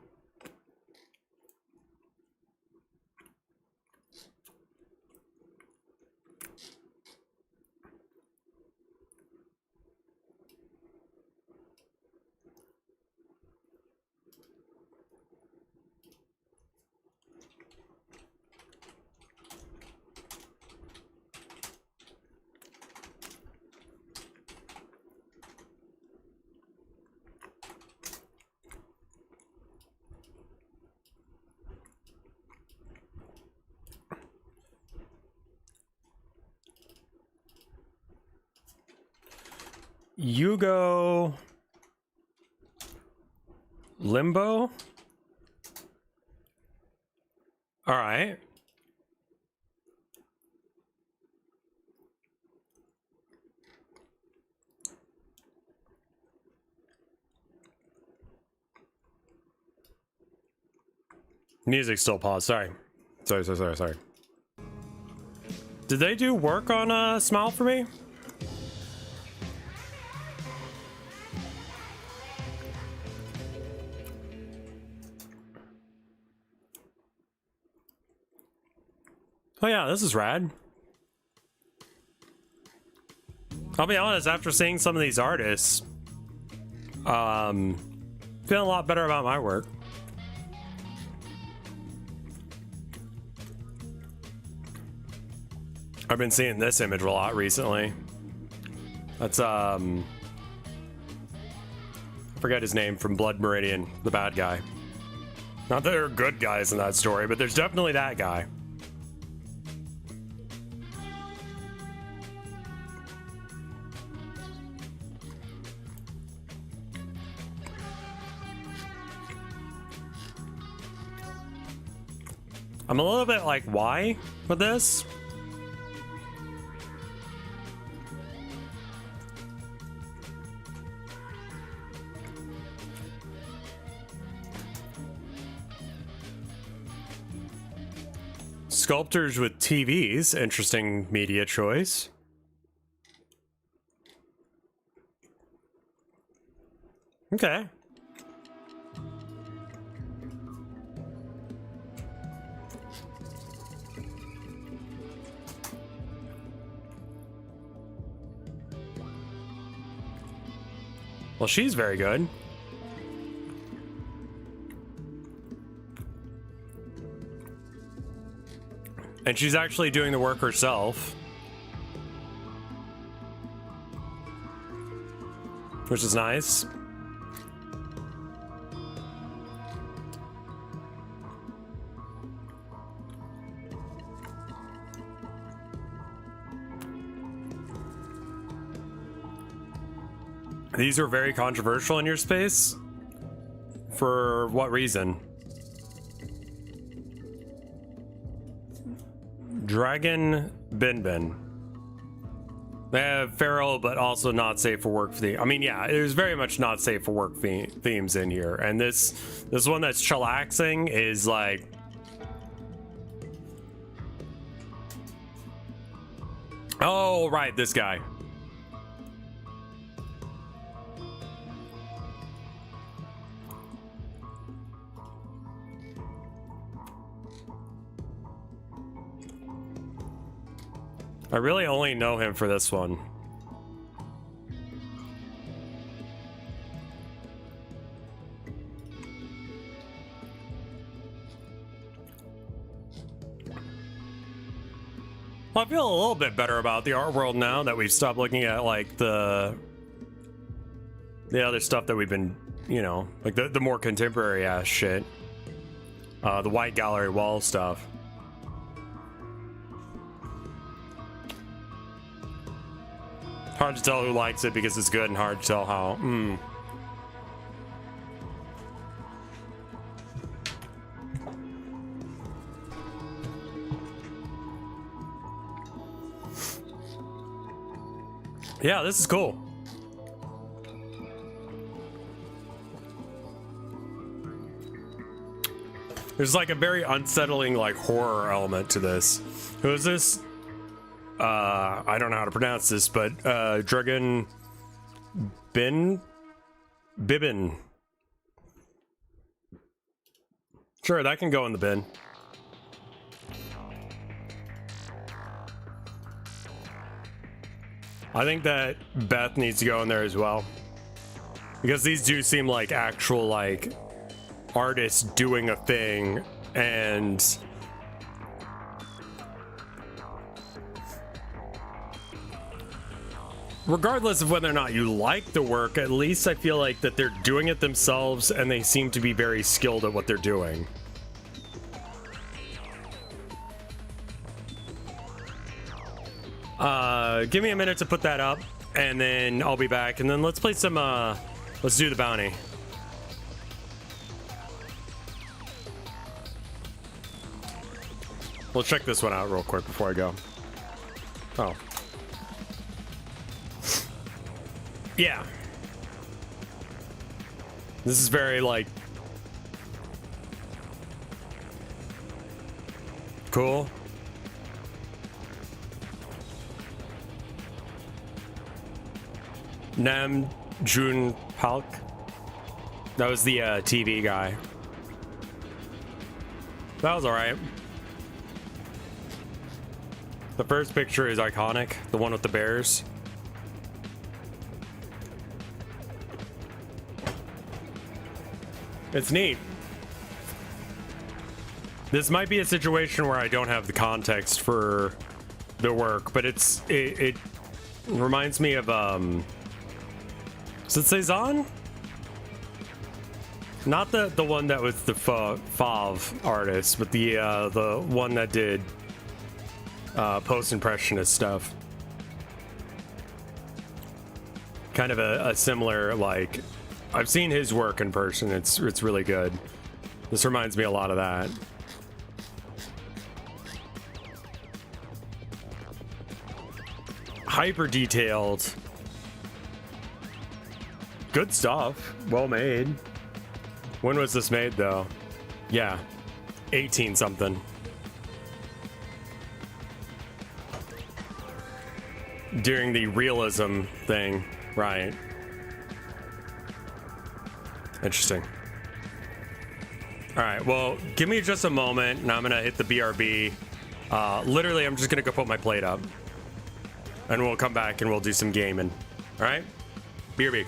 Yugo Limbo. All right. Music still paused. Sorry. Sorry. Did they do work on Smile for Me? Oh yeah, this is rad. I'll be honest, after seeing some of these artists, feeling a lot better about my work. I've been seeing this image a lot recently. That's I forget his name, from Blood Meridian, the bad guy. Not that there are good guys in that story, but there's definitely that guy. I'm a little bit like, why with this? Sculptors with TVs, interesting media choice. Okay. Well, she's very good. And she's actually doing the work herself, which is nice. These are very controversial in your space. For what reason? Dragon Bin. They have feral, but also not safe for work theme. I mean, yeah, there's very much not safe for work themes in here. And this one that's chillaxing is like, oh right, this guy. I really only know him for this one. Well, I feel a little bit better about the art world now that we've stopped looking at like the other stuff that we've been, you know, like the more contemporary ass shit. The white gallery wall stuff. Hard to tell who likes it because it's good, and hard to tell how. Yeah, this is cool. There's like a very unsettling like horror element to this. Who is this? I don't know how to pronounce this, but Dragon Bibbin. Sure, that can go in the bin. I think that Beth needs to go in there as well, because these do seem like actual like artists doing a thing, and regardless of whether or not you like the work, at least I feel like that they're doing it themselves and they seem to be very skilled at what they're doing. Give me a minute to put that up, and then I'll be back, and then let's play some, let's do the bounty. We'll check this one out real quick before I go. Oh. Yeah. This is very, like, cool. Nam Jun Palk. That was the TV guy. That was alright. The first picture is iconic, the one with the bears. It's neat. This might be a situation where I don't have the context for the work, but it reminds me of is it Cezanne? Not the one that was the Fauve artist, but the one that did post-impressionist stuff. Kind of a similar, like, I've seen his work in person. It's really good. This reminds me a lot of that. Hyper detailed. Good stuff. Well made. When was this made though? Yeah. 18 something. During the realism thing, right? Interesting. All right, well, give me just a moment and I'm gonna hit the BRB. Literally, I'm just gonna go put my plate up and we'll come back and we'll do some gaming. All right, BRB.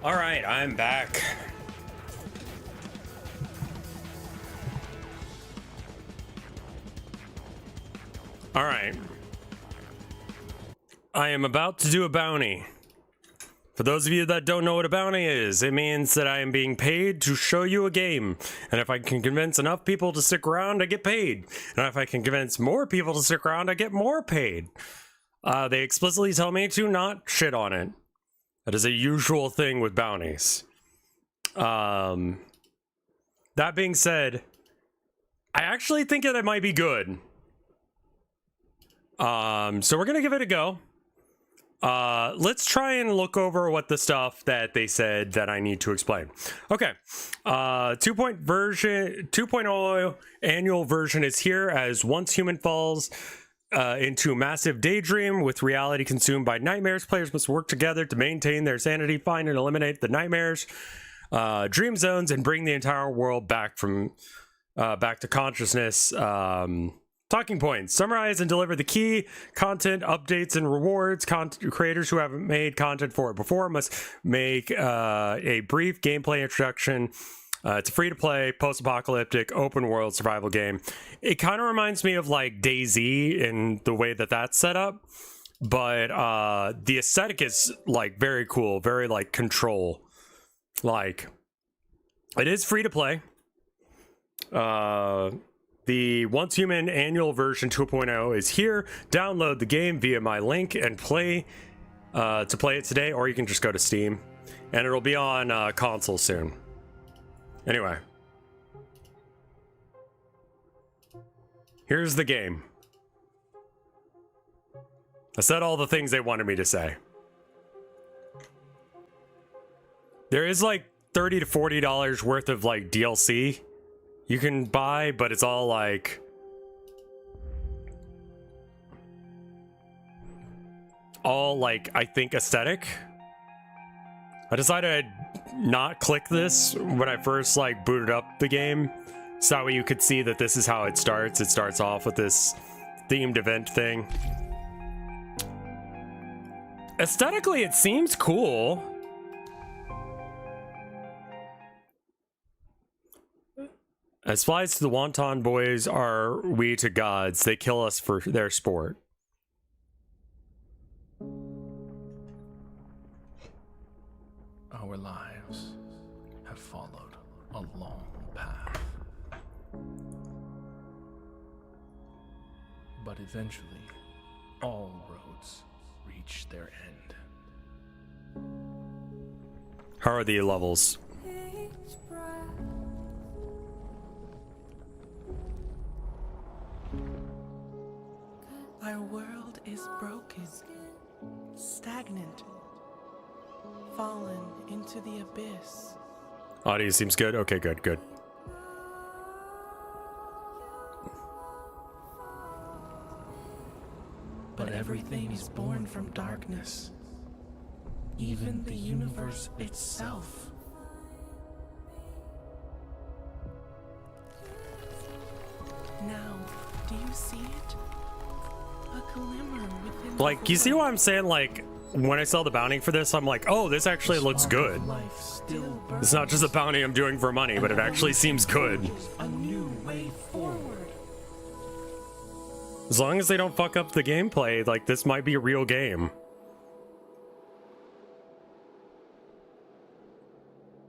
All right, I'm back. All right. I am about to do a bounty. For those of you that don't know what a bounty is, it means that I am being paid to show you a game. And if I can convince enough people to stick around, I get paid. And if I can convince more people to stick around, I get more paid. They explicitly tell me to not shit on it. That is a usual thing with bounties. That being said, I actually think that it might be good. So we're gonna give it a go. Let's try and look over what the stuff that they said that I need to explain. Okay. 2.0 annual version is here, as once human falls into a massive daydream with reality consumed by nightmares, players must work together to maintain their sanity, find and eliminate the nightmares, dream zones, and bring the entire world back to consciousness. Talking points: summarize and deliver the key content, updates, and rewards. Creators who haven't made content for it before must make a brief gameplay introduction. It's a free-to-play, post-apocalyptic, open-world survival game. It kind of reminds me of like DayZ in the way that that's set up. but the aesthetic is like very cool, very like control. Like, it is free to play. The Once Human annual version 2.0 is here. Download the game via my link and play to play it today, or you can just go to Steam, and it'll be on console soon. Anyway, here's the game. I said all the things they wanted me to say. There is like $30 to $40 worth of like DLC you can buy, but it's all like I think aesthetic. I decided I'd not click this when I first like booted up the game, so that way you could see that this is how it starts. It starts off with this themed event thing. Aesthetically, it seems cool. As flies to the Wonton boys are we to gods, they kill us for their sport. Our lives have followed a long path. But eventually, all roads reach their end. How are the levels? Our world is broken, stagnant, fallen into the abyss. Audio seems good. Okay, good, good. But everything is born from darkness, even the universe itself. Now, do you see it? A glimmer within the Like, you see what I'm saying? Like, when I saw the bounty for this, I'm like, oh, this actually looks good. life still burns. It's not just a bounty I'm doing for money, but it actually seems good. A new way forward. As long as they don't fuck up the gameplay, like, this might be a real game.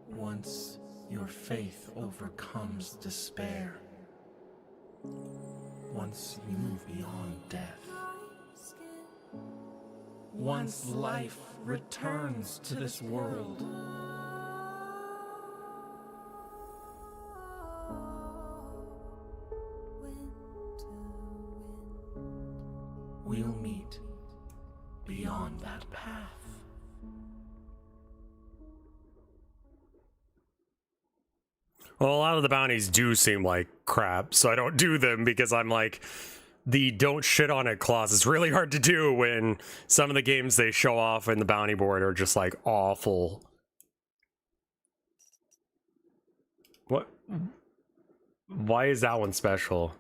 Once your faith overcomes despair, once you move beyond death, once life returns to this world, we'll meet beyond that path. Well, a lot of the bounties do seem like crap, so I don't do them because I'm like, the don't shit on it clause is really hard to do when some of the games they show off in the bounty board are just like awful. What? Why is that one special?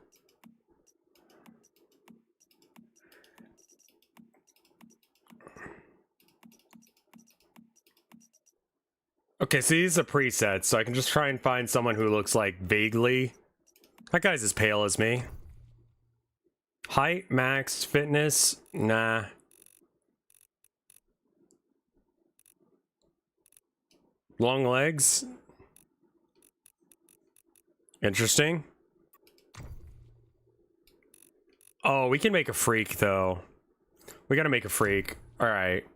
Okay, so these are presets, so I can just try and find someone who looks like vaguely. That guy's as pale as me. Height, max, fitness, nah. Long legs. Interesting. Oh, we can make a freak though. We gotta make a freak. Alright.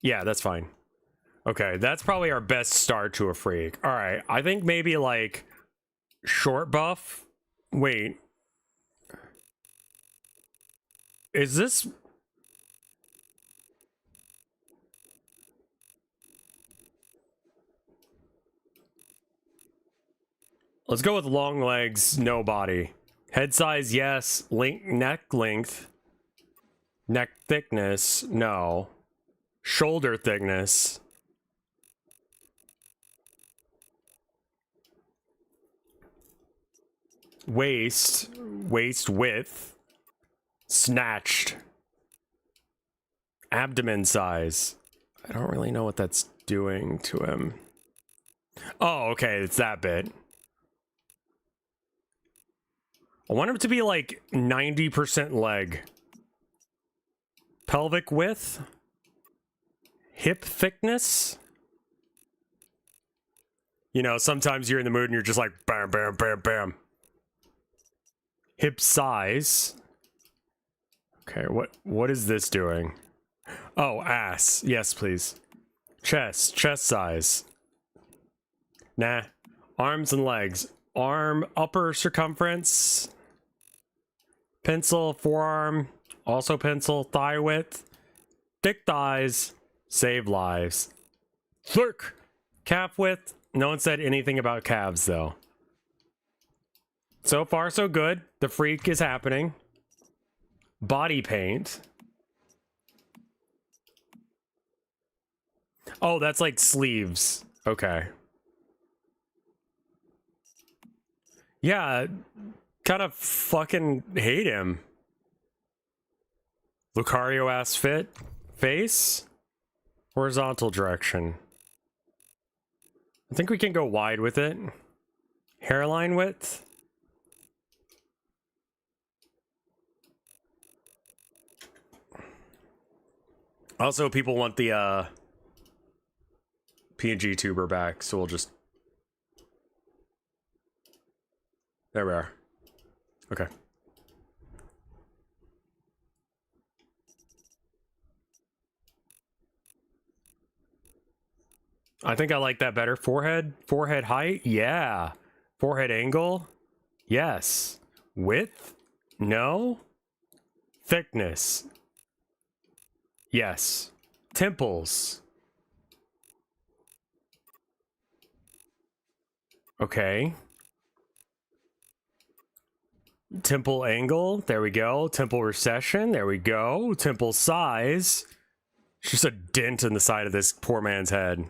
Yeah, that's fine. Okay, that's probably our best start to a freak. Alright, I think maybe like short buff. Wait. Is this... Let's go with long legs, no body. Head size, yes. Neck length. Neck thickness, no. Shoulder thickness. Waist width. Snatched. Abdomen size. I don't really know what that's doing to him. Oh, okay, it's that bit. I want him to be like 90% leg. Pelvic width. Hip thickness. You know, sometimes you're in the mood and you're just like, bam, bam, bam, bam. Hip size. Okay, what is this doing? Oh, ass. Yes, please. Chest size. Nah. Arms and legs. Arm, upper circumference. Pencil, forearm. Also pencil, thigh width. Thick thighs. Save lives. Thick. Calf width. No one said anything about calves, though. So far, so good. The freak is happening. Body paint. Oh, that's like sleeves. Okay. Yeah, kind of fucking hate him. Lucario ass fit. Face. Horizontal direction. I think we can go wide with it. Hairline width. Also, people want the PNG tuber back, so we'll just... There we are. Okay. I think I like that better. Forehead height? Yeah. Forehead angle? Yes. Width? No. Thickness? Yes. Temples? Okay. Temple angle? There we go. Temple recession? There we go. Temple size? It's just a dent in the side of this poor man's head.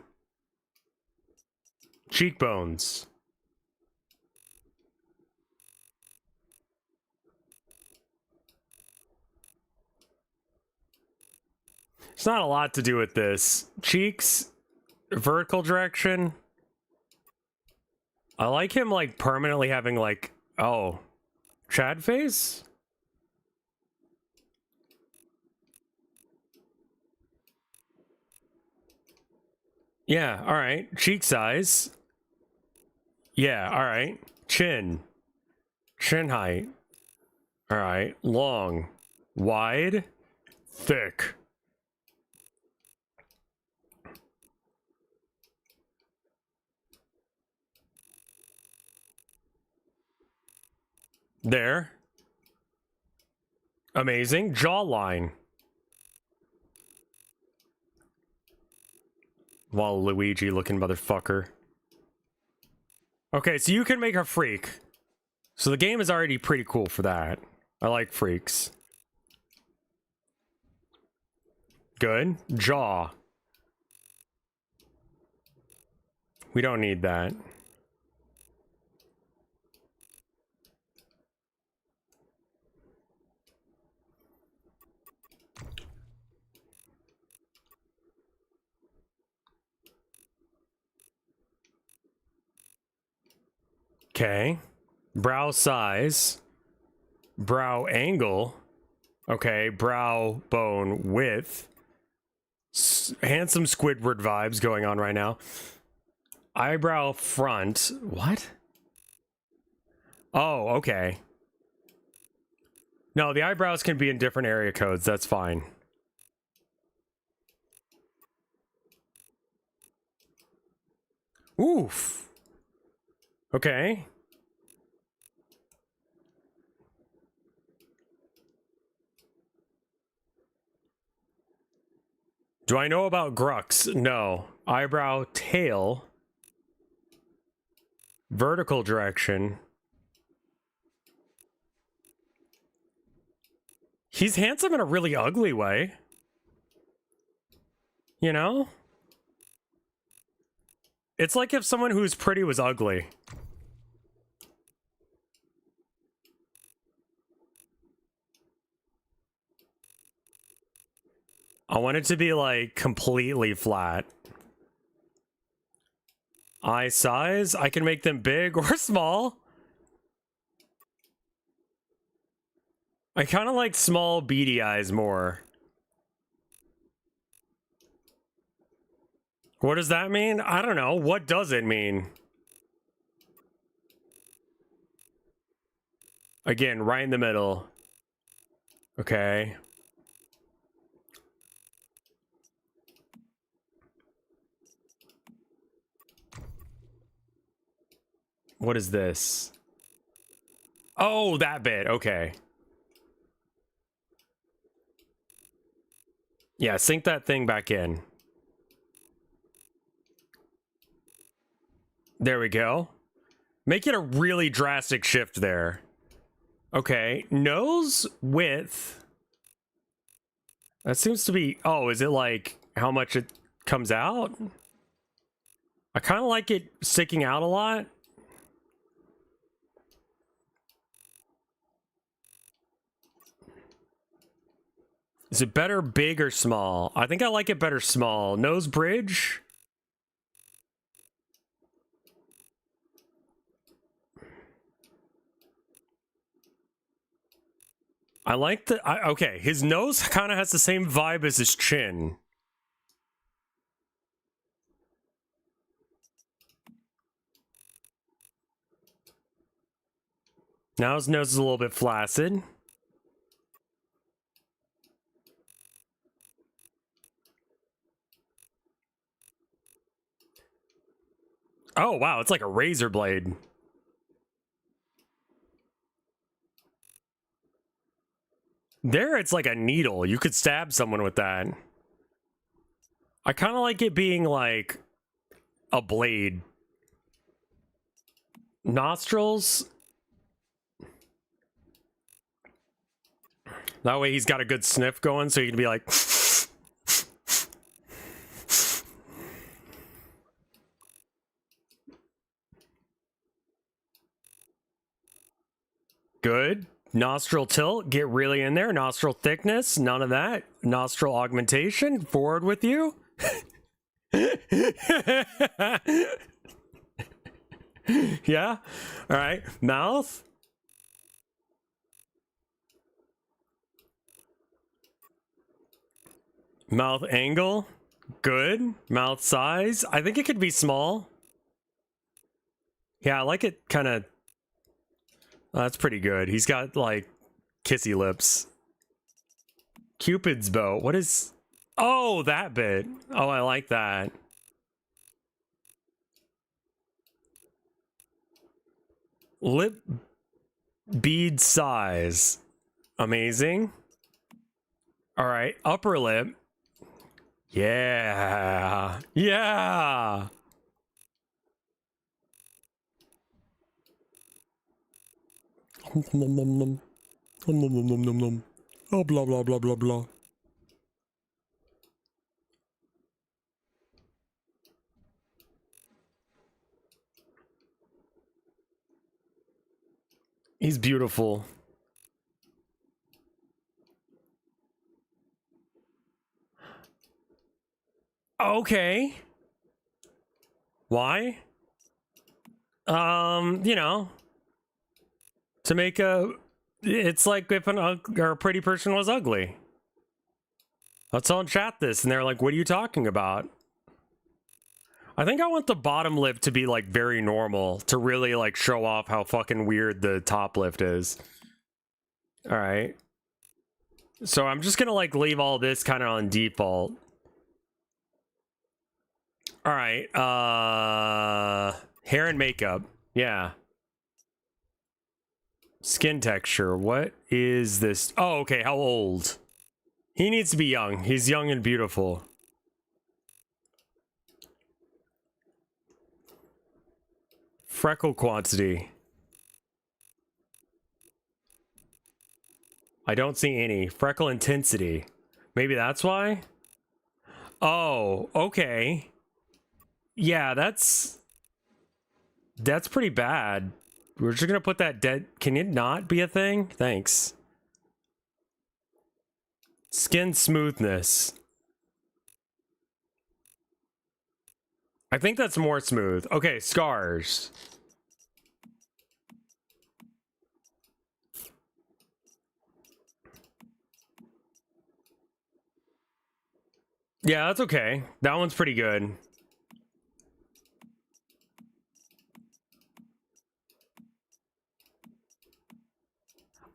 Cheekbones. It's not a lot to do with this. Cheeks, vertical direction. I like him like permanently having like, oh, Chad face? Yeah, all right. Cheek size. Yeah, all right. Chin. Chin height. All right. Long. Wide. Thick. There. Amazing. Jawline. Waluigi looking motherfucker. Okay, so you can make a freak. So the game is already pretty cool for that. I like freaks. Good. Jaw. We don't need that. Okay. Brow size. Brow angle. Okay. Brow bone width. Handsome Squidward vibes going on right now. Eyebrow front. What? Oh, okay. No, the eyebrows can be in different area codes. That's fine. Oof. Okay. Do I know about Grux? No. Eyebrow, tail. Vertical direction. He's handsome in a really ugly way. You know? It's like if someone who's pretty was ugly. I want it to be like completely flat. Eye size, I can make them big or small. I kind of like small beady eyes more. What does that mean? I don't know. What does it mean? Again, right in the middle. Okay. What is this? Oh, that bit. Okay. Yeah, sink that thing back in. There we go. Make it a really drastic shift there. Okay, nose width. That seems to be... Oh, is it like how much it comes out? I kind of like it sticking out a lot. Is it better big or small? I think I like it better small. Nose bridge. I like the... okay, his nose kind of has the same vibe as his chin. Now his nose is a little bit flaccid. Oh, wow, it's like a razor blade. There, it's like a needle. You could stab someone with that. I kind of like it being like a blade. Nostrils. That way he's got a good sniff going, so you can be like... Good. Nostril tilt, get really in there. Nostril thickness, none of that. Nostril augmentation, forward with you. Yeah. All right. Mouth. Mouth angle. Good. Mouth size. I think it could be small. Yeah, I like it kind of... that's pretty good. He's got, like, kissy lips. Cupid's bow. What is... oh, that bit. Oh, I like that. Lip bead size. Amazing. All right. Upper lip. Yeah. Yeah. Oh, blah, blah, blah, blah, blah. He's beautiful. Okay. Why? You know, to make a... it's like if a pretty person was ugly. Let's all chat this, and they're like, what are you talking about? I think I want the bottom lip to be, like, very normal, to really, like, show off how fucking weird the top lip is. Alright. So I'm just gonna, like, leave all this kind of on default. Alright, hair and makeup. Yeah. Skin texture. What is this? Oh, okay, how old? He needs to be young. He's young and beautiful. Freckle quantity. I don't see any. Freckle intensity. Maybe that's why? Oh, okay. Yeah, that's pretty bad. We're just gonna put that dead... can it not be a thing? Thanks. Skin smoothness. I think that's more smooth. Okay, scars. Yeah, that's okay. That one's pretty good.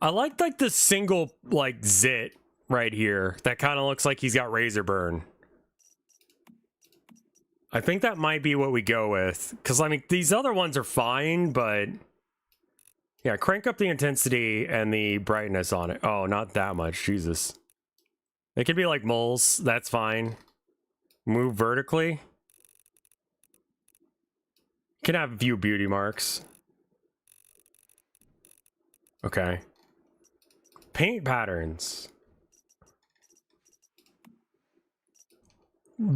I like the single like zit right here. That kind of looks like he's got razor burn. I think that might be what we go with. Because, I mean, these other ones are fine, but... Yeah, crank up the intensity and the brightness on it. Oh, not that much. Jesus. It could be like moles. That's fine. Move vertically. Can have a few beauty marks. Okay. Paint patterns.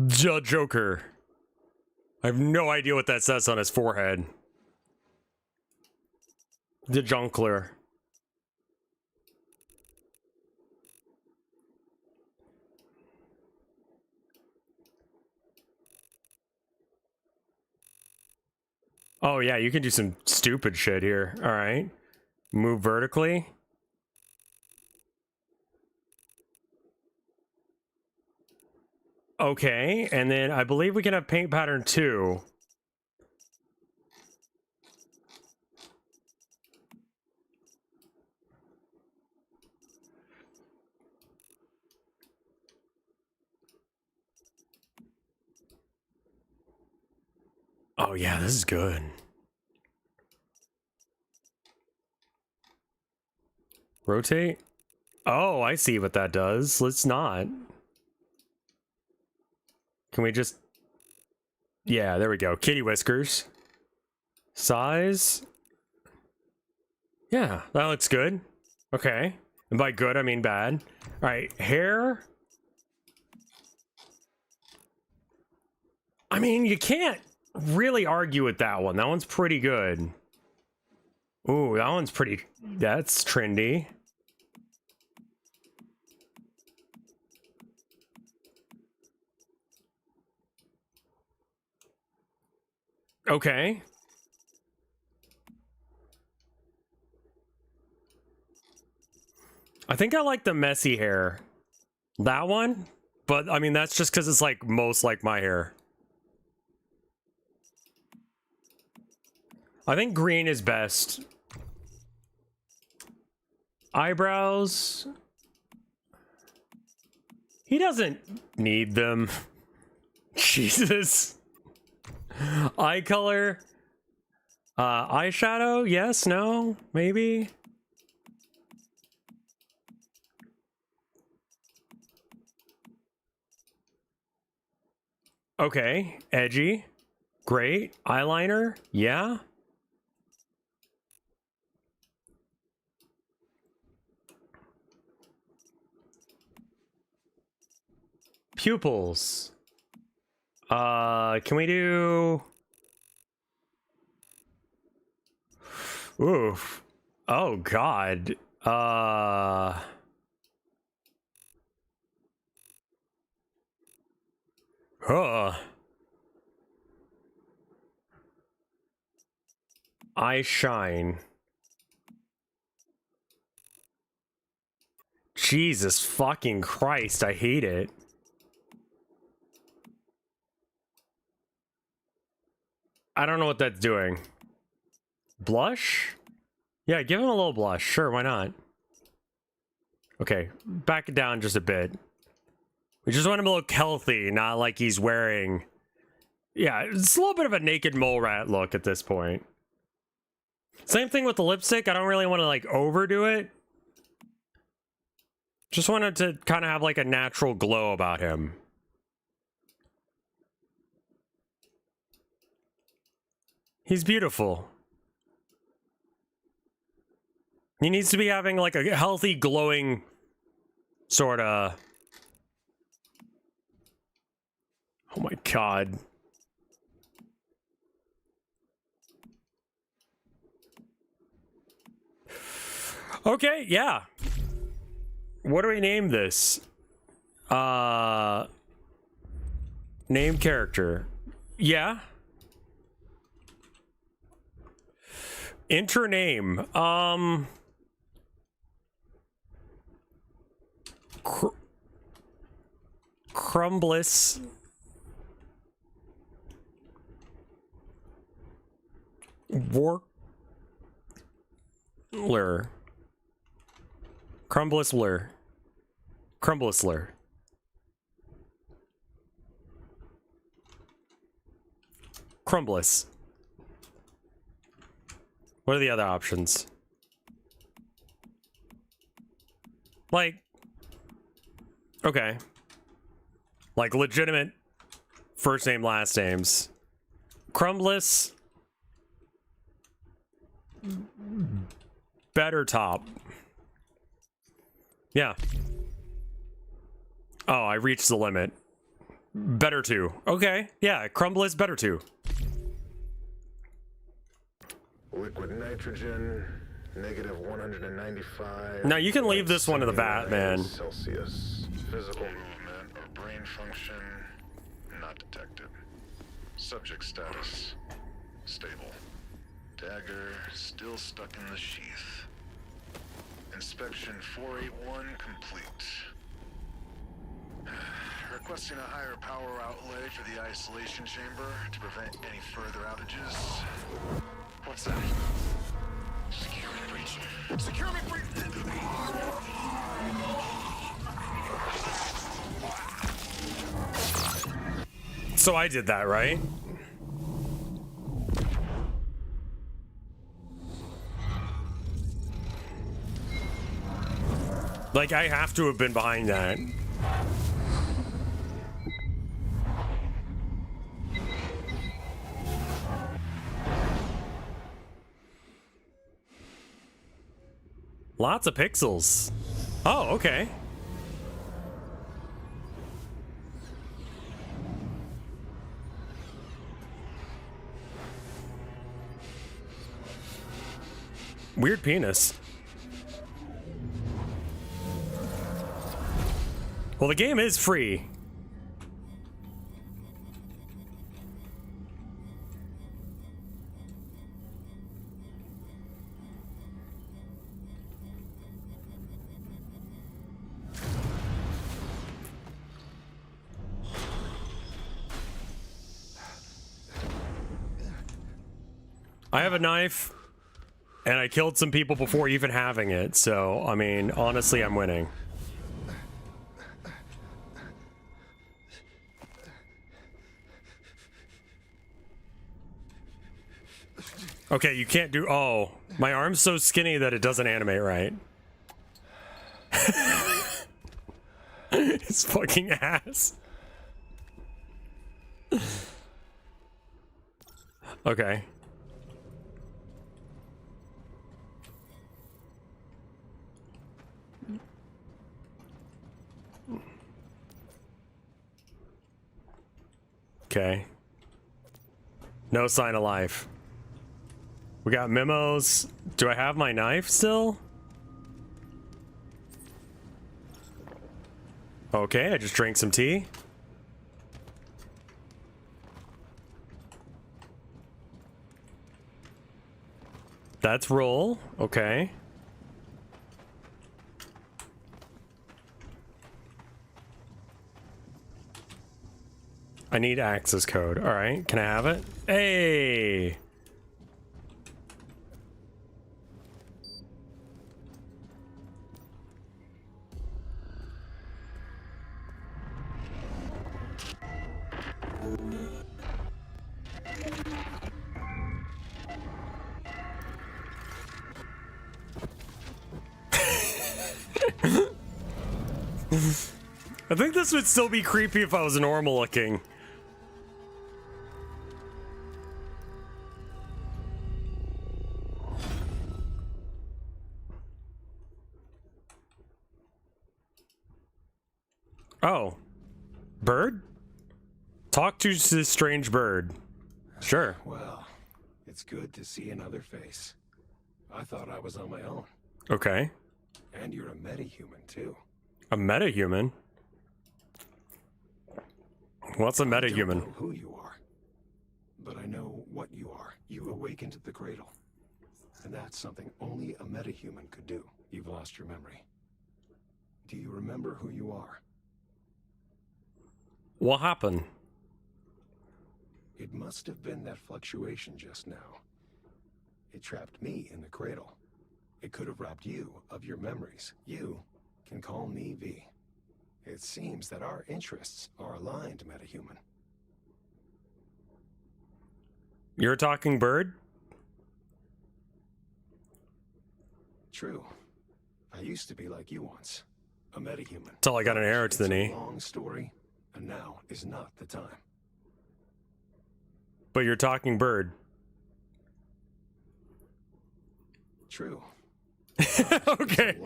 Joker. I have no idea what that says on his forehead. The Jonkler. Oh yeah, you can do some stupid shit here. All right. Move vertically. Okay, and then I believe we can have paint pattern 2. Oh yeah, this is good. Rotate? Oh, I see what that does. Let's not. Can we just... Yeah, there we go. Kitty whiskers. Size? Yeah, that looks good. Okay. And by good, I mean bad. All right, hair. I mean, you can't really argue with that one. That one's pretty good. Ooh, that one's pretty... That's trendy. Okay. I think I like the messy hair. That one? But, I mean, that's just because it's, like, most like my hair. I think green is best. Eyebrows. He doesn't need them. Jesus. Eye color. Eyeshadow? Yes? No? Maybe? Okay. Edgy. Great. Eyeliner? Yeah. Pupils. Can we do... Oof. Oh, God. Eye shine. Jesus fucking Christ, I hate it. I don't know what that's doing. Blush? Yeah, give him a little blush. Sure, why not? Okay, back it down just a bit. We just want him to look healthy, not like he's wearing... Yeah, it's a little bit of a naked mole rat look at this point. Same thing with the lipstick. I don't really want to, like, overdo it. Just wanted to kind of have, like, a natural glow about him. He's beautiful. He needs to be having, like, a healthy, glowing sort of... Oh my God. Okay, yeah. What do we name this? Name character. Yeah. Enter name. Crumbliss. Warler. Crumblissler. Crumblissler. Crumbliss. What are the other options? Like, okay. Like legitimate first name, last names. Crumbliss. Better top. Yeah. Oh, I reached the limit. Better two. Okay. Yeah, Crumbliss better two. Liquid nitrogen, negative 195. Now you can leave this one to the vat, man. Celsius. Physical movement or brain function not detected. Subject status stable. Dagger still stuck in the sheath. Inspection 481 complete. Requesting a higher power outlay for the isolation chamber to prevent any further outages. What's that? Security breach. Security breach! So I did that, right? Like, I have to have been behind that. Lots of pixels. Oh, okay. Weird penis. Well, the game is free. I have a knife, and I killed some people before even having it, so, I mean, honestly, I'm winning. Okay, you can't do... Oh, my arm's so skinny that it doesn't animate right. It's fucking ass. Okay. Okay. No sign of life. We got memos. Do I have my knife still? Okay, I just drank some tea. That's roll. Okay. I need access code. All right, can I have it? Hey! I think this would still be creepy if I was normal looking. Oh. Bird? Talk to this strange bird. Sure. Well, it's good to see another face. I thought I was on my own. Okay. And you're a metahuman, too. A metahuman? What's a I don't metahuman? know who you are, but I know what you are. You awakened the cradle. And that's something only a metahuman could do. You've lost your memory. Do you remember who you are? What happened? It must have been that fluctuation just now. It trapped me in the cradle. It could have robbed you of your memories. You can call me V. It seems that our interests are aligned, metahuman. You're a talking bird? True. I used to be like you once. A metahuman. That's all I got an arrow to the knee. It's a long story, and now is not the time. But you're a talking bird. True. Okay.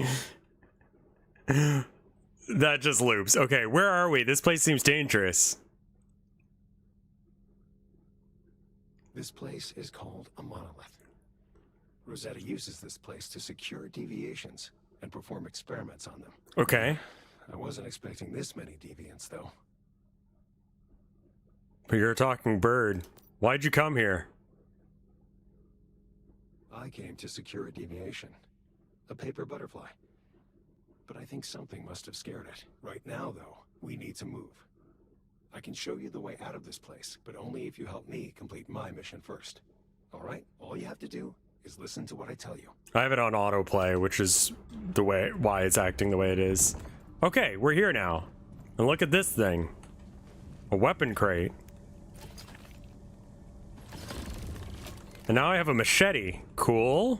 That just loops. Okay, where are we? This place seems dangerous. This place is called a monolith. Rosetta uses this place to secure deviations and perform experiments on them. Okay. I wasn't expecting this many deviants, though. But you're a talking bird. Why'd you come here? I came to secure a deviation. A paper butterfly. But I think something must have scared it. Right now, though, we need to move. I can show you the way out of this place, but only if you help me complete my mission first. All right? All you have to do is listen to what I tell you. I have it on autoplay, which is the way why it's acting the way it is. Okay, we're here now. And look at this thing. A weapon crate. And now I have a machete. Cool.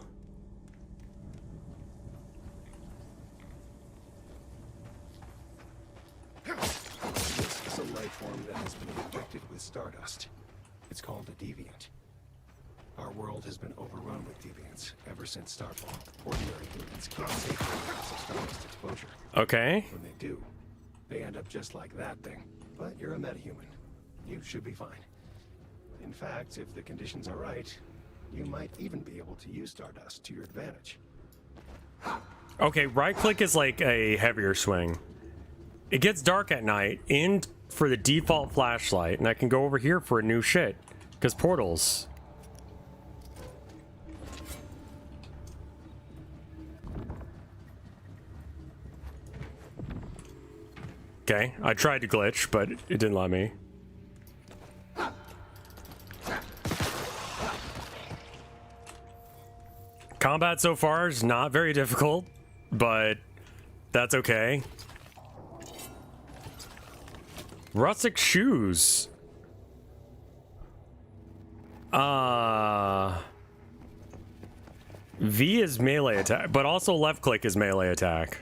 This is a life form that has been infected with stardust. It's called a deviant. Our world has been overrun with deviants ever since Starfall. Ordinary humans can't safely pass stardust exposure. Okay. When they do, they end up just like that thing. But you're a metahuman. You should be fine. In fact, if the conditions are right, you might even be able to use stardust to your advantage. Okay, right click is like a heavier swing. It gets dark at night, in for the default flashlight, and I can go over here for a new shit. Because portals. Okay, I tried to glitch, but it didn't let me. Combat so far is not very difficult, but that's okay. Rustic shoes. V is melee attack, but also left click is melee attack.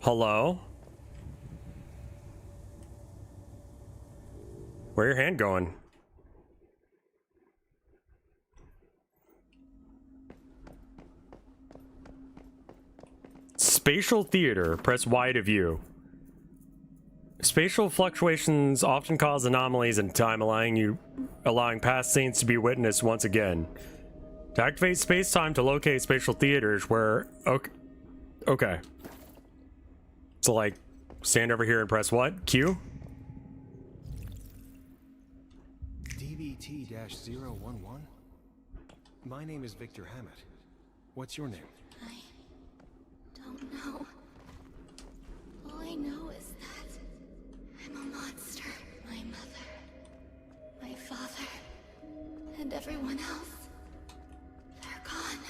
Hello? Where your hand going? Spatial theater. Press Y to view. Spatial fluctuations often cause anomalies in time, allowing past scenes to be witnessed once again. To activate space-time to locate spatial theaters where... Okay. So, like, stand over here and press what? Q? DVT-011? My name is Victor Hammett. What's your name? I don't know. All I know is that I'm a monster. My mother, my father, and everyone else. They're gone.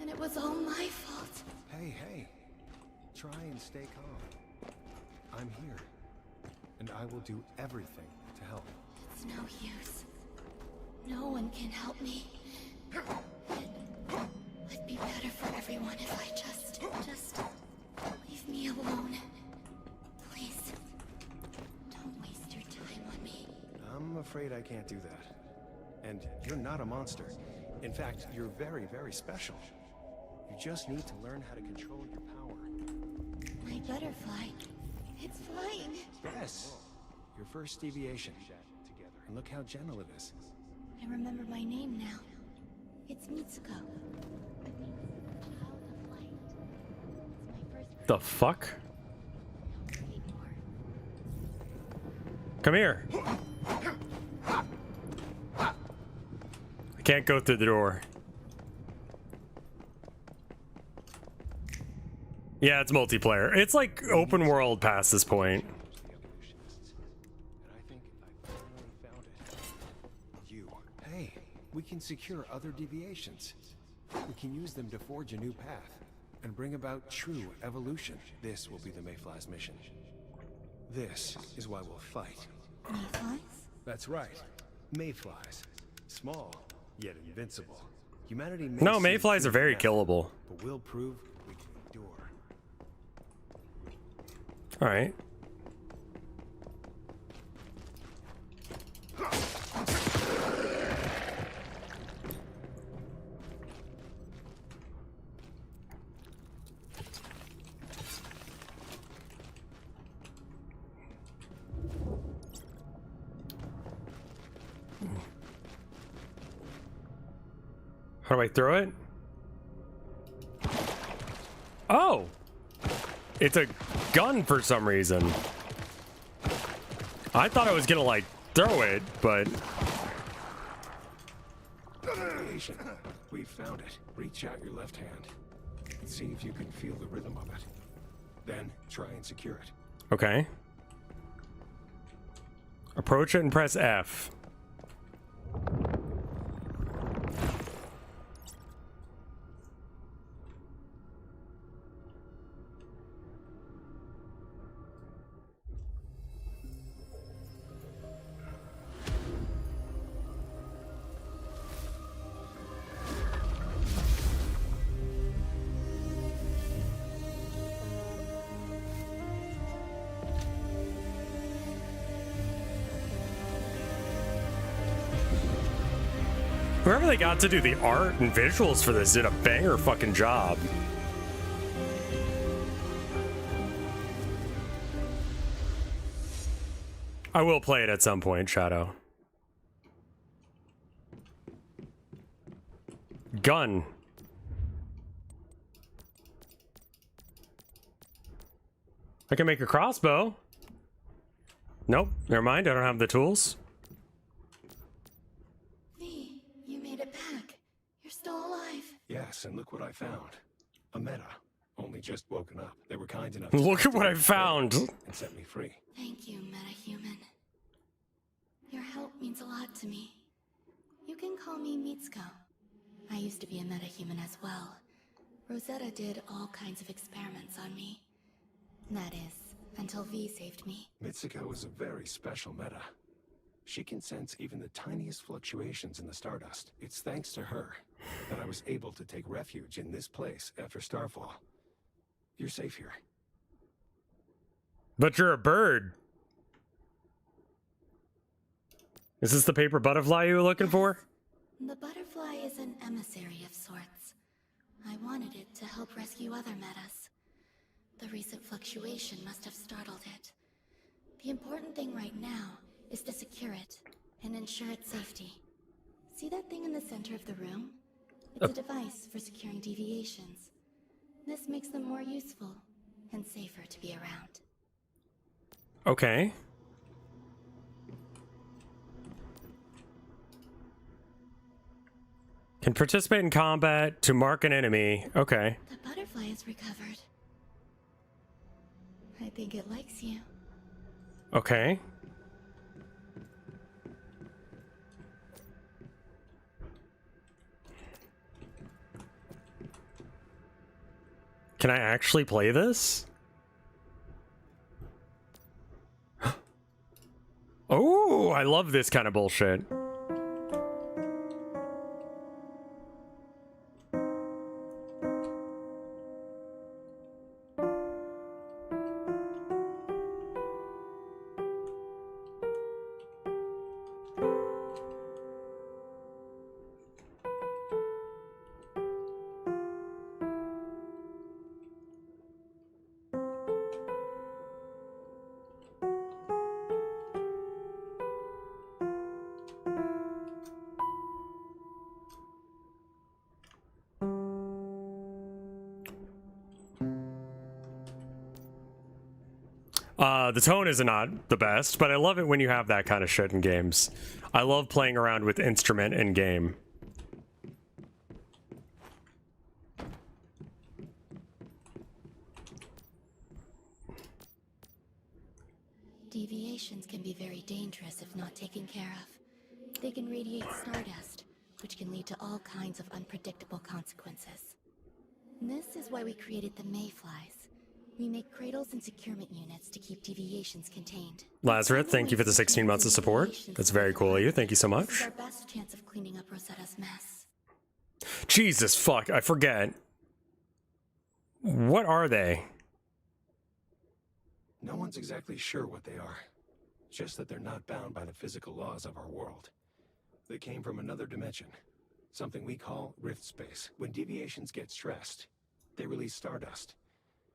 And it was all my fault. Hey. Try and stay calm. I'm here. And I will do everything to help. It's no use. No one can help me. It'd be better for everyone if I just leave me alone. Please, don't waste your time on me. I'm afraid I can't do that. And you're not a monster. In fact, you're very, very special. You just need to learn how to control your power. My butterfly, it's flying. Yes. Your first deviation. And look how gentle it is. I remember my name now. It's Mitsuko. The fuck? Come here. I can't go through the door. Yeah, it's multiplayer. It's like open world past this point. can secure other deviations. We can use them to forge a new path and bring about true evolution. This will be the Mayfly's mission. This is why we'll fight. Mayflies? That's right. Mayflies. Small, yet invincible. Humanity may No, seem mayflies are very now, killable. but we'll prove we can endure. All right. How do I throw it? Oh! It's a gun for some reason. I thought I was gonna, like, throw it, but... We found it. Reach out your left hand and see if you can feel the rhythm of it. Then try and secure it. Okay. Approach it and press F. Whoever they got to do the art and visuals for this did a banger fucking job. I will play it at some point, Shadow. Gun. I can make a crossbow. Nope, never mind, I don't have the tools. V, you made it back. You're still alive. Yes, and look what I found. A meta. Only just woken up. They were kind enough to Look at what I found. and set me free. Thank you, metahuman. Your help means a lot to me. You can call me Mitsuko. I used to be a metahuman as well. Rosetta did all kinds of experiments on me. That is, until V saved me. Mitsuko is a very special meta. She can sense even the tiniest fluctuations in the stardust. It's thanks to her that I was able to take refuge in this place after Starfall. You're safe here. But you're a bird. Is this the paper butterfly you were looking for? The butterfly is an emissary of sorts. I wanted it to help rescue other metas. The recent fluctuation must have startled it. The important thing right now is to secure it and ensure its safety. See that thing in the center of the room? It's a device for securing deviations. This makes them more useful and safer to be around. Okay. Can participate in combat to mark an enemy. Okay. The butterfly is recovered. I think it likes you. Okay. Can I actually play this? Oh, I love this kind of bullshit. The tone is not the best, but I love it when you have that kind of shit in games. I love playing around with instrument in game. Deviations can be very dangerous if not taken care of. They can radiate stardust, which can lead to all kinds of unpredictable consequences. This is why we created the Mayflies. We make cradles and securement units to keep deviations contained. Lazarus, thank you for the 16 months of support. That's very cool of you. Thank you so This is much. our best chance of cleaning up Rosetta's mess. Jesus, fuck, I forget. What are they? No one's exactly sure what they are. Just that they're not bound by the physical laws of our world. They came from another dimension. Something we call rift space. When deviations get stressed, they release stardust.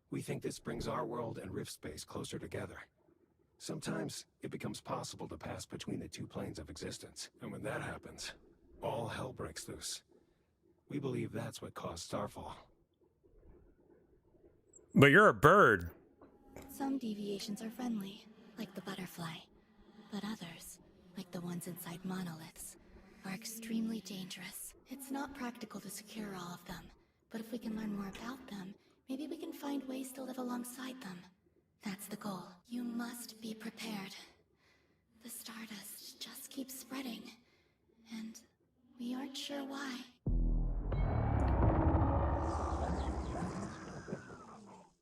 We think this brings our world and rift space closer together. Sometimes it becomes possible to pass between the two planes of existence. And when that happens, all hell breaks loose. We believe that's what caused Starfall. But you're a bird. Some deviations are friendly, like the butterfly. But others, like the ones inside monoliths, are extremely dangerous. It's not practical to secure all of them, but if we can learn more about them, maybe we can find ways to live alongside them. That's the goal. You must be prepared. The stardust just keeps spreading, and we aren't sure why.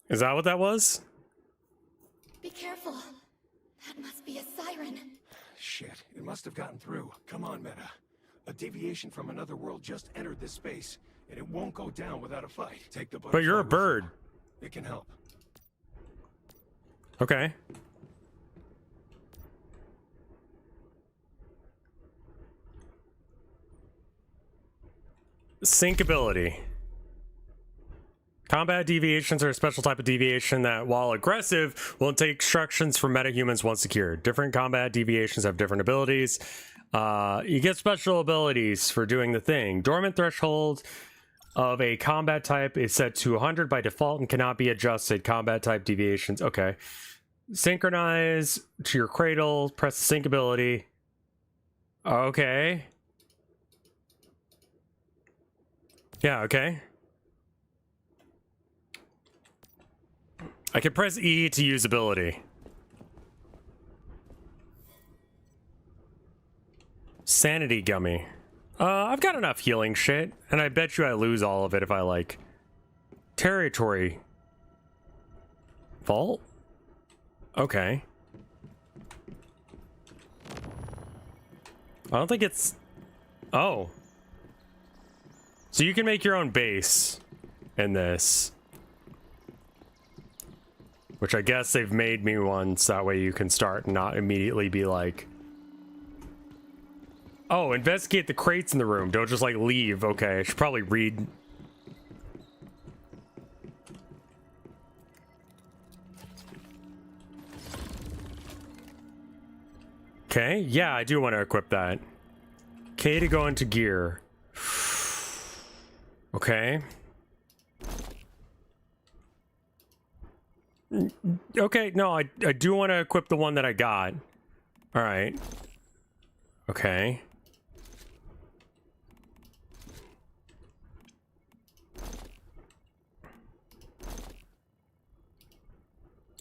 Is that what that was? Be careful. That must be a siren. Shit, it must have gotten through. Come on, Meta. A deviation from another world just entered this space, and it won't go down without a fight. Take the But you're a butterfly with bird. you. It can help. Okay. Sync ability. Combat deviations are a special type of deviation that, while aggressive, will take instructions from metahumans once secured. Different combat deviations have different abilities. You get special abilities for doing the thing. Dormant threshold of a combat type is set to 100 by default and cannot be adjusted. Combat type deviations. Okay. Synchronize to your cradle. Press the sync ability. Okay. Yeah, okay. I can press E to use ability. Sanity gummy. I've got enough healing shit, and I bet you I lose all of it if I like. Territory. Vault? Okay. I don't think it's... Oh. So you can make your own base in this. Which I guess they've made me one, so that way you can start and not immediately be like... Oh, investigate the crates in the room. Don't just, like, leave. Okay, I should probably read... Okay, yeah, I do want to equip that. K to go into gear. Okay. Okay, no, I do want to equip the one that I got. All right. Okay.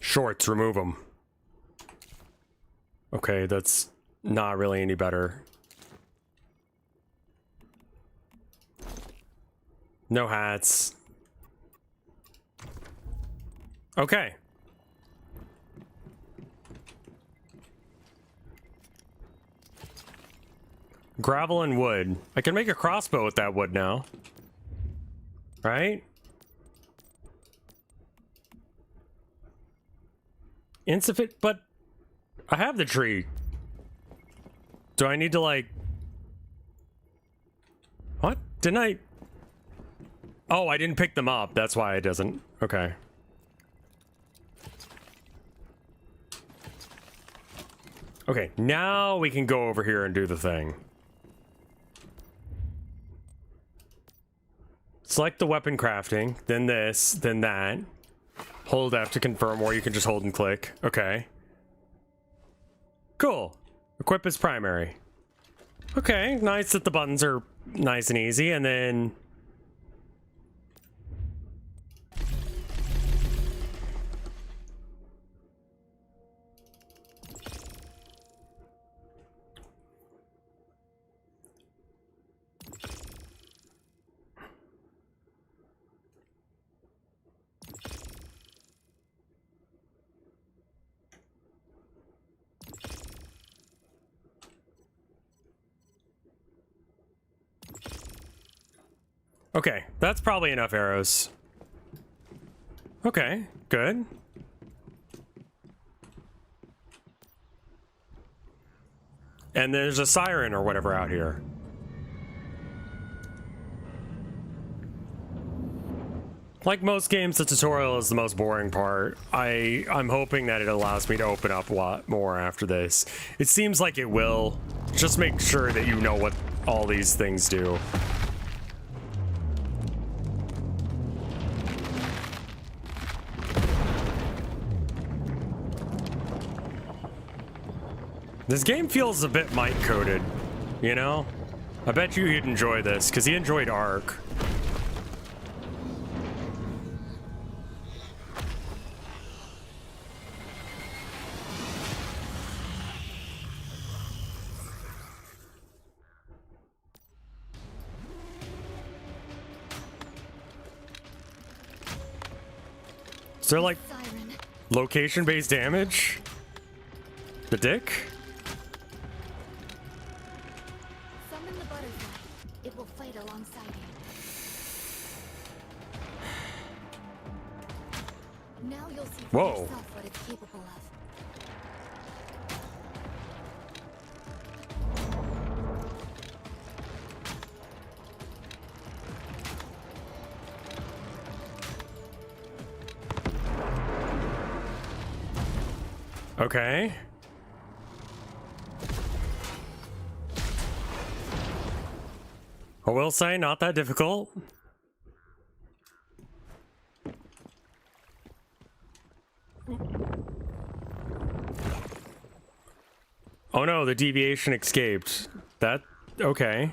Shorts, remove them. Okay, that's not really any better. No hats. Okay. Gravel and wood. I can make a crossbow with that wood now. Right? Insufficient, but I have the tree. Do I need to, like... What? Didn't I... Oh, I didn't pick them up. That's why it doesn't. Okay. Okay, now we can go over here and do the thing. Select the weapon crafting, then this, then that. Hold F to confirm, or you can just hold and click. Okay. Cool. Equip as primary. Okay, nice that the buttons are nice and easy, and then... Okay, that's probably enough arrows. Okay, good. And there's a siren or whatever out here. Like most games, the tutorial is the most boring part. I'm hoping that it allows me to open up a lot more after this. It seems like it will. Just make sure that you know what all these things do. This game feels a bit Mike coded, you know? I bet you he'd enjoy this, because he enjoyed Ark. Is there like Siren. location-based damage? The dick? Summon the butterfly. It will fight alongside you. Now you'll see for Whoa. yourself what it's capable of. Okay. I will say, not that difficult. Oh no, the deviation escaped. That, okay.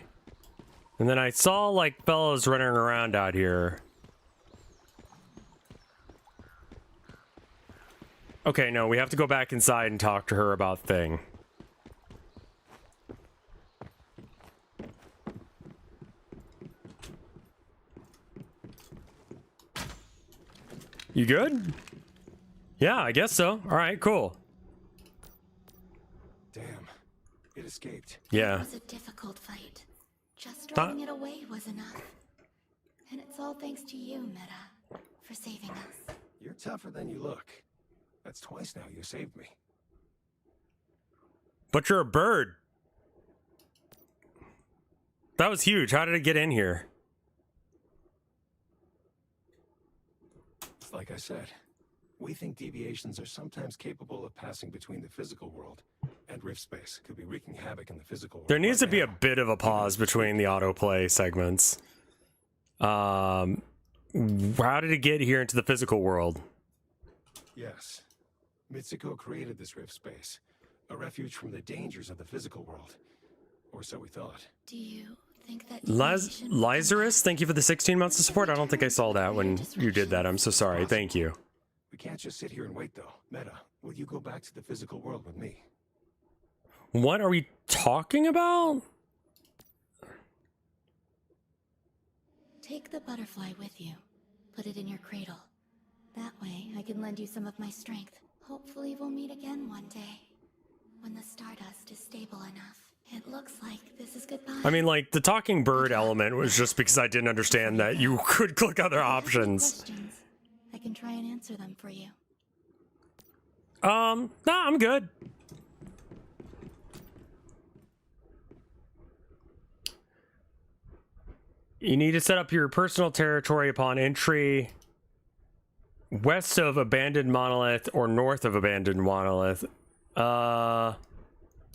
And then I saw, like, fellas running around out here. Okay, no, we have to go back inside and talk to her about thing. You good? Yeah, I guess so. All right, cool. Damn. It escaped. It Yeah. was a difficult fight. Just driving it away was enough. And it's all thanks to you, Meta, for saving us. You're tougher than you look. That's twice now you saved me. But you're a bird. That was huge. How did it get in here? Like I said, we think deviations are sometimes capable of passing between the physical world and rift space. Could be wreaking havoc in the physical world. There needs right to be a now. bit of a pause between the autoplay segments. How did it get here into the physical world? Yes. Mitsuko created this rift space, a refuge from the dangers of the physical world. Or so we thought. Do you think that Lazarus, thank you for the 16 months of support. I don't think I saw that when you did that. I'm so sorry. Thank you. We can't just sit here and wait, though. Meta, will you go back to the physical world with me? What are we talking about? Take the butterfly with you. Put it in your cradle. That way, I can lend you some of my strength. Hopefully we'll meet again one day. When the stardust is stable enough. It looks like this is goodbye. I mean, like, the talking bird element was just because I didn't understand that you could click other options. Questions. I can try and answer them for you. Nah, I'm good. You need to set up your personal territory upon entry west of abandoned monolith or north of abandoned monolith.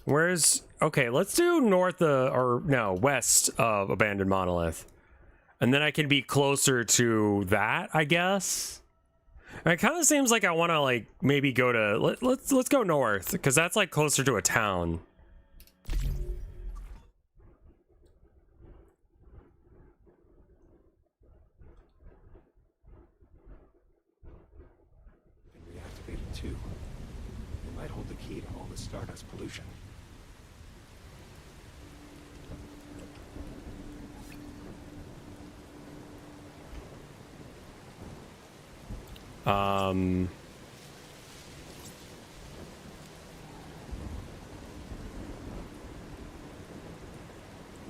Where's... Okay, let's do north or no, west of abandoned monolith. And then I can be closer to that, I guess. It kind of seems like I want to, like, maybe go to... Let's go north, because that's, like, closer to a town. And reactivated too. It might hold the key to all the stardust pollution.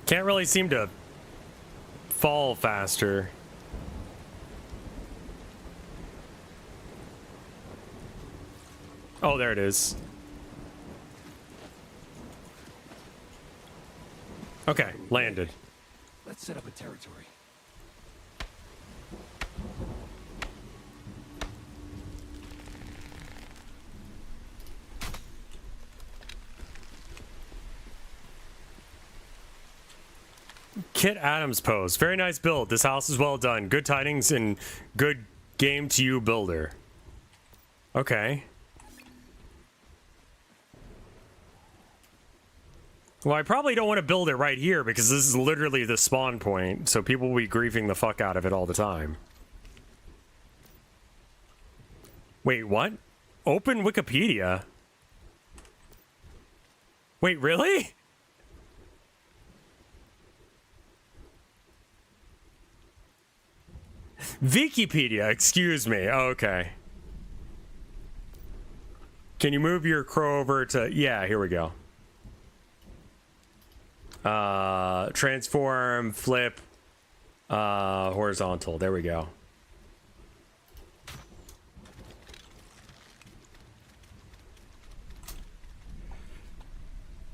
Can't really seem to fall faster. Oh, there it is. Okay, landed. Let's set up a territory. Kit Adams pose. Very nice build. This house is well done. Good tidings and good game to you, builder. Okay. Well, I probably don't want to build it right here because this is literally the spawn point, so people will be griefing the fuck out of it all the time. Wait, what? Open Wikipedia? Wait, really? Wikipedia, excuse me. Oh, okay. Can you move your crow over to... Yeah, here we go. Transform, flip, horizontal. There we go.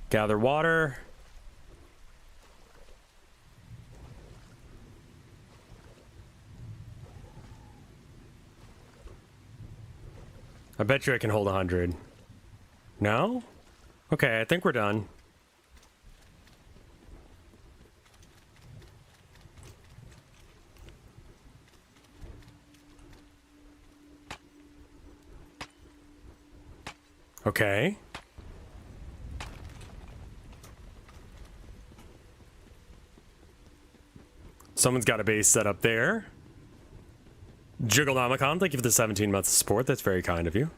Gather water. I bet you I can hold 100. No? Okay, I think we're done. Okay. Someone's got a base set up there. Jigglenomicon, thank you for the 17 months of support. That's very kind of you.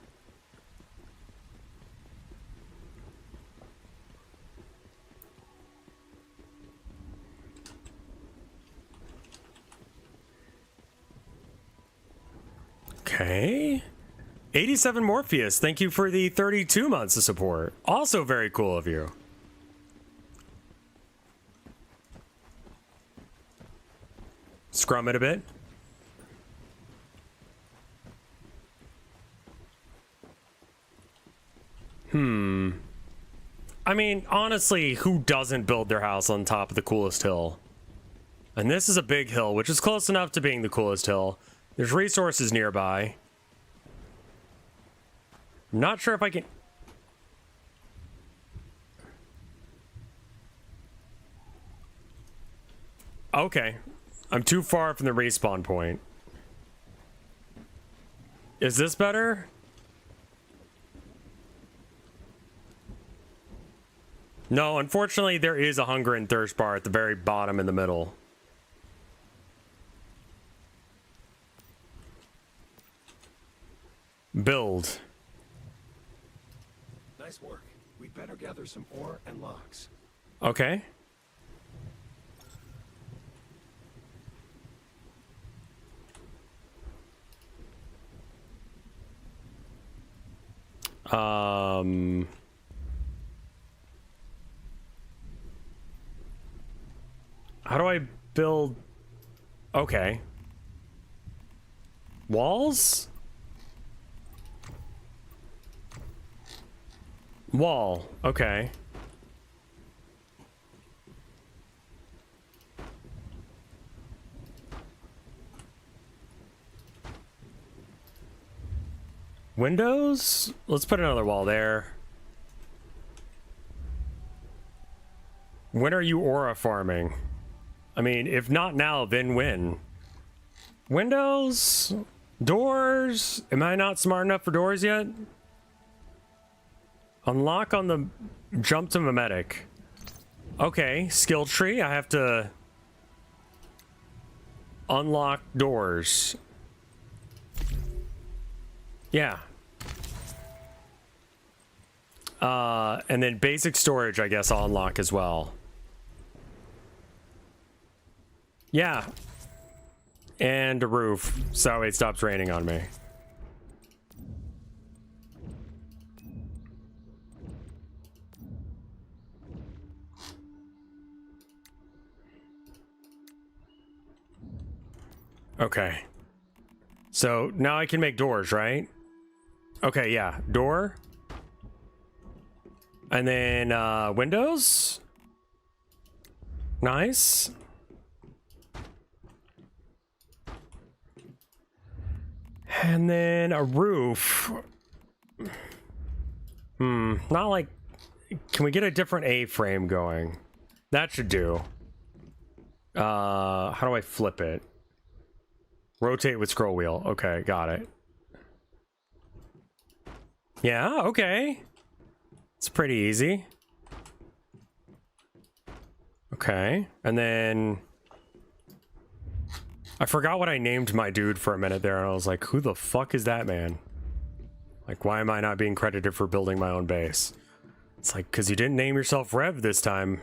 Okay. 87 Morpheus, thank you for the 32 months of support. Also very cool of you. Scrum it a bit. I mean, honestly, who doesn't build their house on top of the coolest hill? And this is a big hill, which is close enough to being the coolest hill. There's resources nearby. I'm not sure if I can... Okay. I'm too far from the respawn point. Is this better? No, unfortunately, there is a hunger and thirst bar at the very bottom in the middle. Build. Nice work. We'd better gather some ore and logs. Okay. How do I build... Okay. Walls? Wall. Okay. Windows? Let's put another wall there. When are you aura farming? I mean, if not now, then when? Windows? Doors? Am I not smart enough for doors yet? Unlock on the jump to mimetic. Okay, skill tree. I have to unlock doors. Yeah. And then basic storage, I guess, I'll unlock as well. Yeah. And a roof, so it stops raining on me. Okay. So now I can make doors, right? Okay, yeah. Door. And then windows. Nice. And then a roof. Not like... Can we get a different A-frame going? That should do. How do I flip it? Rotate with scroll wheel. Okay, got it. Yeah, okay. It's pretty easy. Okay, and then... I forgot what I named my dude for a minute there, and I was like, who the fuck is that man? Like, why am I not being credited for building my own base? It's like, because you didn't name yourself Rev this time.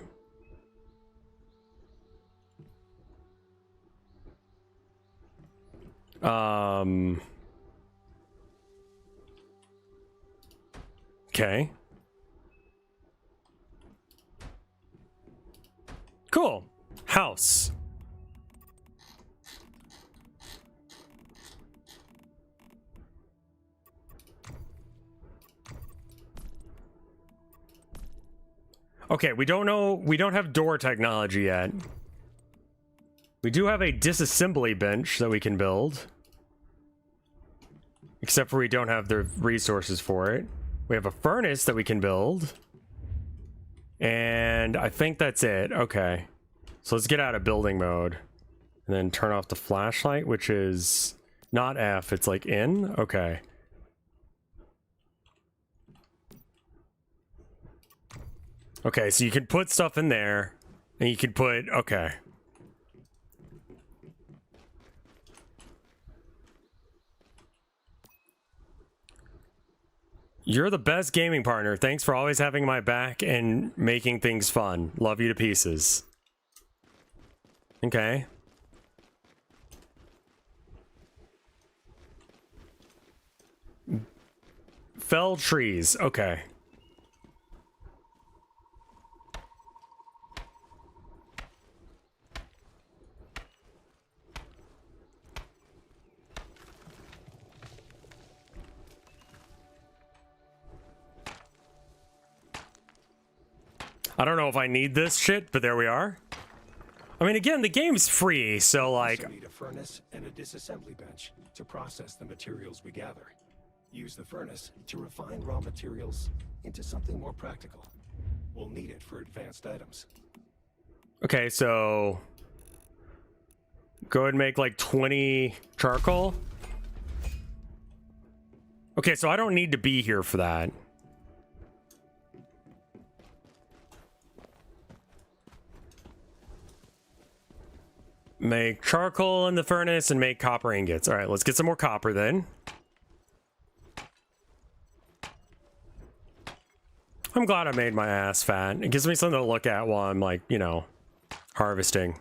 Okay. Cool. House. Okay, we don't have door technology yet. We do have a disassembly bench that we can build. Except for we don't have the resources for it. We have a furnace that we can build. And I think that's it. Okay. So let's get out of building mode. And then turn off the flashlight, which is not F, it's like in. Okay. Okay, so you can put stuff in there, and you can put, okay. You're the best gaming partner. Thanks for always having my back and making things fun. Love you to pieces. Okay. Fell trees, okay. I don't know if I need this shit, but there we are. I mean, again, the game's free, so like... We need a furnace and a disassembly bench to process the materials we gather. Use the furnace to refine raw materials into something more practical. We'll need it for advanced items. Okay, so... Go ahead and make like 20 charcoal. Okay, so I don't need to be here for that. Make charcoal in the furnace and make copper ingots. All right, let's get some more copper then. I'm glad I made my ass fat. It gives me something to look at while I'm like, you know, harvesting.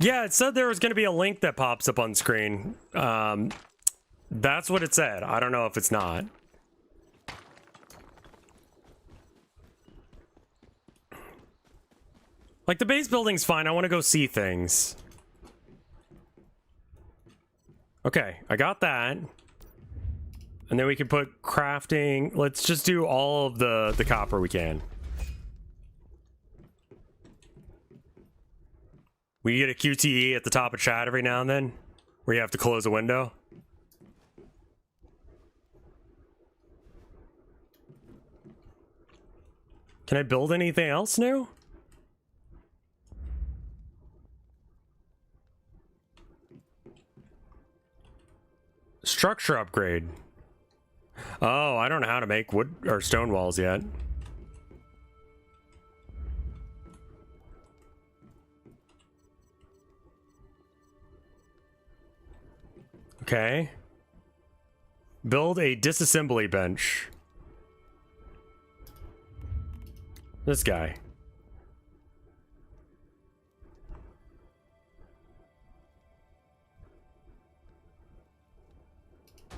Yeah, it said there was going to be a link that pops up on screen. That's what it said. I don't know if it's not. Like, the base building's fine. I want to go see things. Okay, I got that. And then we can put crafting. Let's just do all of the copper we can. We get a QTE at the top of chat every now and then, where you have to close a window. Can I build anything else new? Structure upgrade. Oh, I don't know how to make wood or stone walls yet. Okay. Build a disassembly bench. This guy.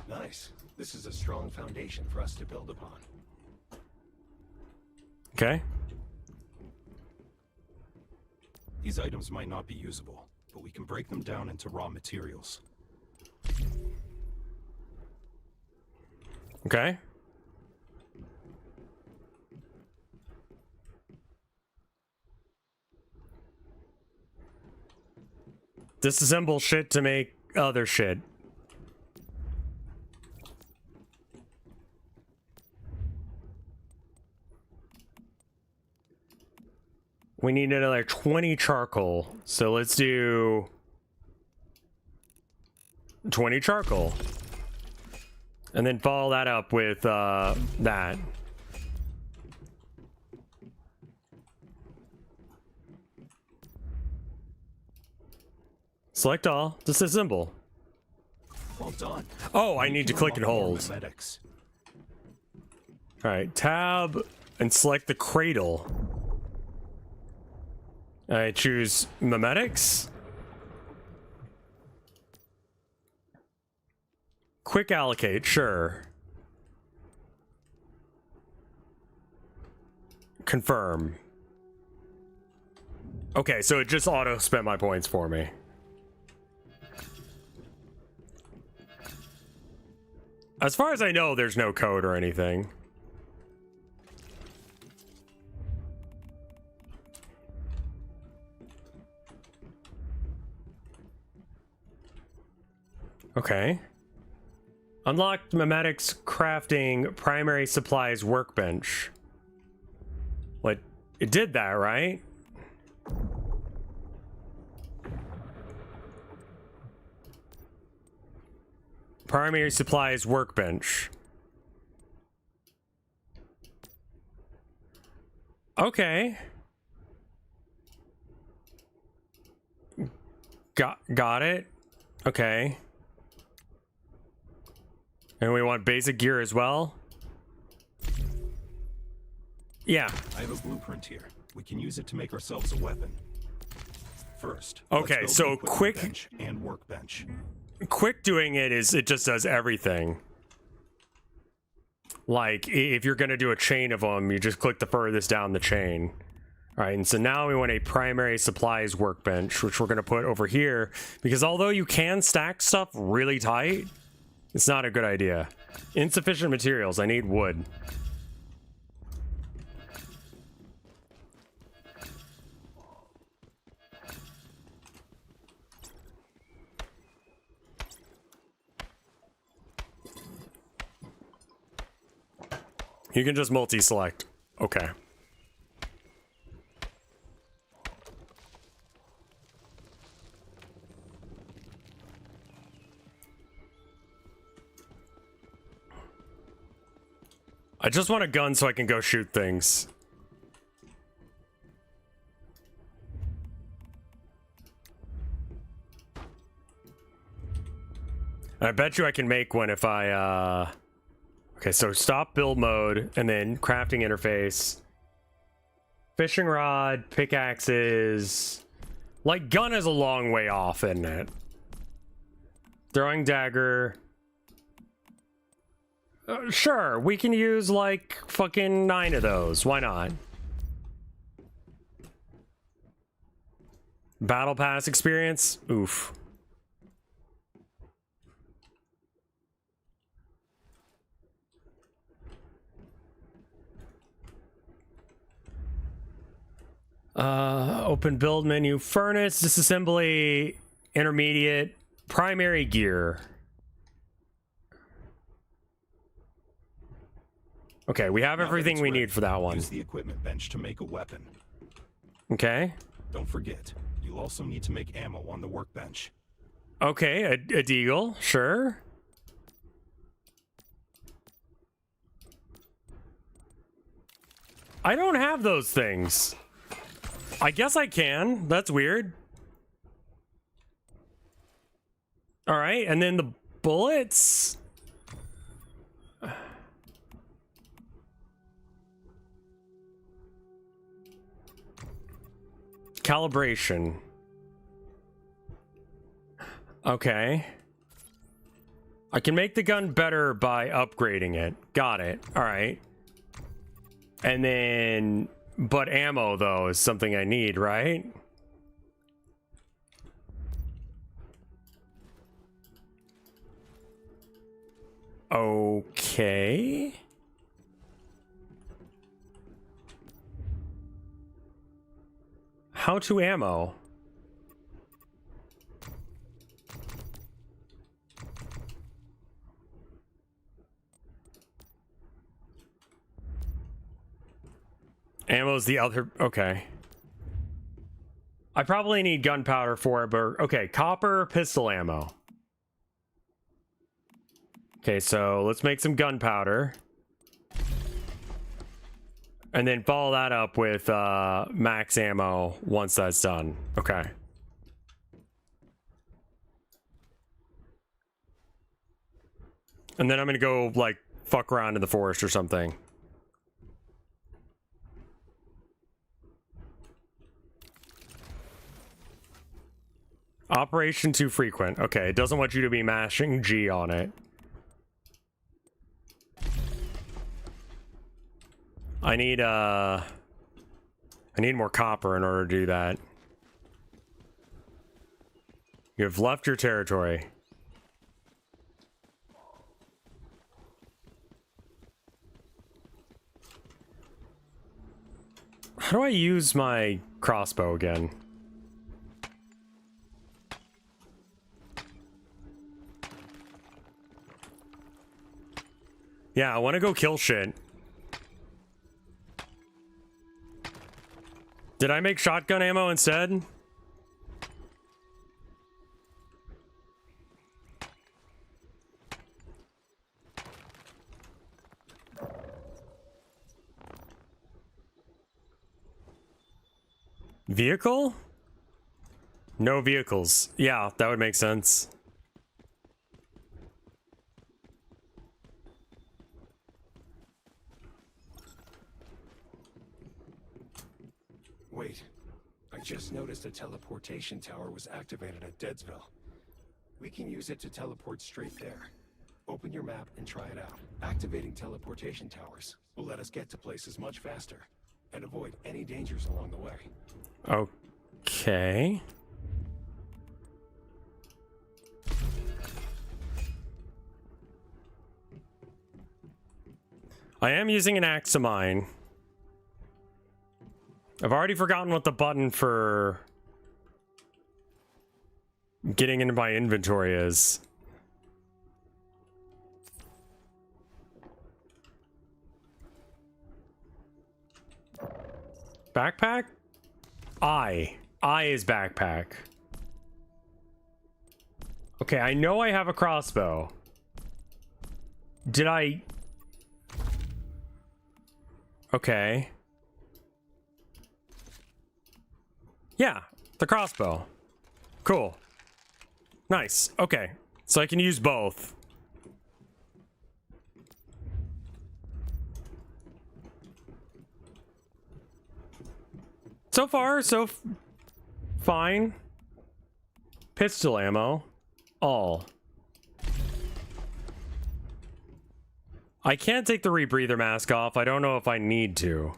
Nice. This is a strong foundation for us to build upon. Okay. These items might not be usable, but we can break them down into raw materials. Okay. Disassemble shit to make other shit. We need another 20 charcoal. So let's do 20 charcoal. And then follow that up with that. Select all, disassemble. Well done. Oh, I need to click and hold. Medics. Alright, tab and select the cradle. I choose memetics. Quick allocate, sure. Confirm. Okay, so it just auto spent my points for me. As far as I know, there's no code or anything. Okay. Unlocked memetics crafting primary supplies workbench. What? It did that, right? Primary supplies workbench. Okay. Got it. Okay. And we want basic gear as well? Yeah. I have a blueprint here. We can use it to make ourselves a weapon. First, okay, let's build so an equipment quick bench and workbench. Quick doing it is it just does everything. Like if you're gonna do a chain of them, you just click the furthest down the chain. All right, and so now we want a primary supplies workbench, which we're gonna put over here, because although you can stack stuff really tight, it's not a good idea. Insufficient materials, I need wood. You can just multi-select. Okay. I just want a gun so I can go shoot things. I bet you I can make one if I, Okay, so stop build mode, and then crafting interface. Fishing rod, pickaxes. Like, gun is a long way off, isn't it? Throwing dagger. Sure, we can use like fucking 9 of those. Why not? Battle pass experience? Oof. Open build menu, furnace, disassembly, intermediate, primary gear. Okay, we have everything we need for that one. Use the equipment bench to make a weapon. Okay. Don't forget, you'll also need to make ammo on the workbench. Okay, a deagle, sure. I don't have those things. I guess I can. That's weird. All right, and then the bullets. Calibration. Okay. I can make the gun better by upgrading it. Got it. All right. And then, but ammo though is something I need, right? Okay. How to ammo? Ammo's the other... Okay. I probably need gunpowder for it, but... Okay, copper pistol ammo. Okay, so let's make some gunpowder. And then follow that up with max ammo once that's done. Okay. And then I'm gonna go, like, fuck around in the forest or something. Operation too frequent. Okay, it doesn't want you to be mashing G on it. I need more copper in order to do that. You have left your territory. How do I use my crossbow again? Yeah, I want to go kill shit. Did I make shotgun ammo instead? Vehicle? No vehicles. Yeah, that would make sense. Wait, I just noticed a teleportation tower was activated at Deadsville. We can use it to teleport straight there. Open your map and try it out. Activating teleportation towers will let us get to places much faster and avoid any dangers along the way. Okay. I am using an axe of mine. I've already forgotten what the button for getting into my inventory is. Backpack? I is backpack. Okay, I know I have a crossbow. Did I... Okay. Yeah, the crossbow. Cool. Nice. Okay. So I can use both. So far, fine. Pistol ammo. All. I can't take the rebreather mask off. I don't know if I need to.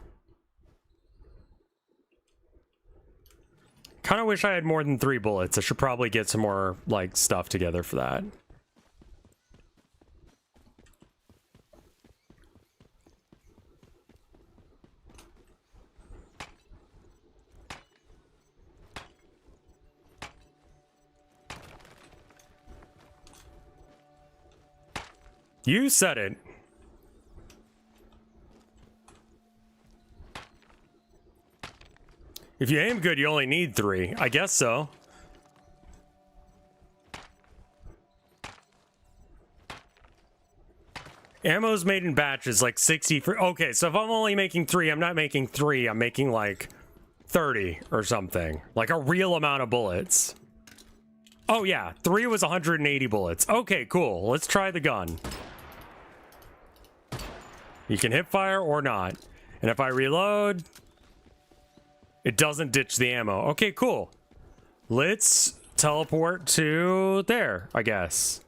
Kind of wish I had more than 3 bullets. I should probably get some more, like, stuff together for that. You said it. If you aim good, you only need 3. I guess so. Ammo's made in batches, like 60 for... Okay, so if I'm only making 3, I'm not making 3. I'm making, like, 30 or something. Like, a real amount of bullets. Oh, yeah. 3 was 180 bullets. Okay, cool. Let's try the gun. You can hip fire or not. And if I reload... It doesn't ditch the ammo. Okay, cool. Let's teleport to there, I guess.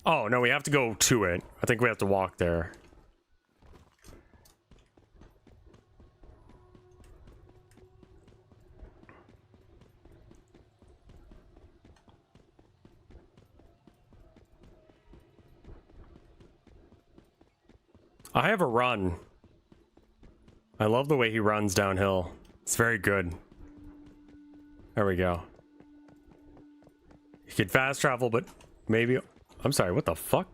Oh, no, we have to go to it. I think we have to walk there. I have a run. I love the way he runs downhill. It's very good. There we go. You could fast travel, but maybe... I'm sorry, what the fuck?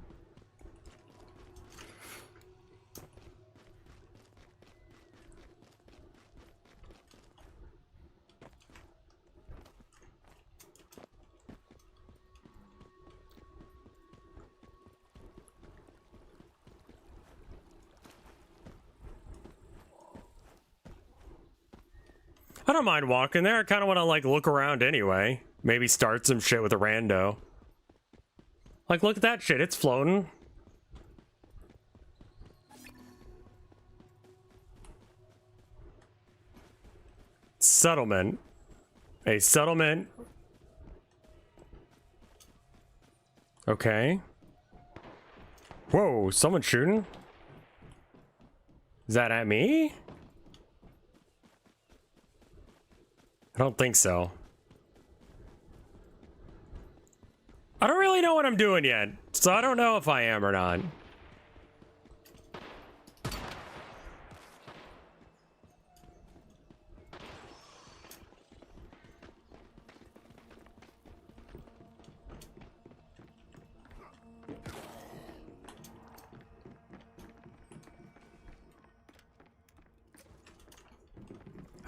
I don't mind walking there. I kind of want to, like, look around anyway. Maybe start some shit with a rando. Like, look at that shit. It's floating. Settlement. A settlement. Okay. Whoa, someone shooting? Is that at me? I don't think so. I don't really know what I'm doing yet, so I don't know if I am or not.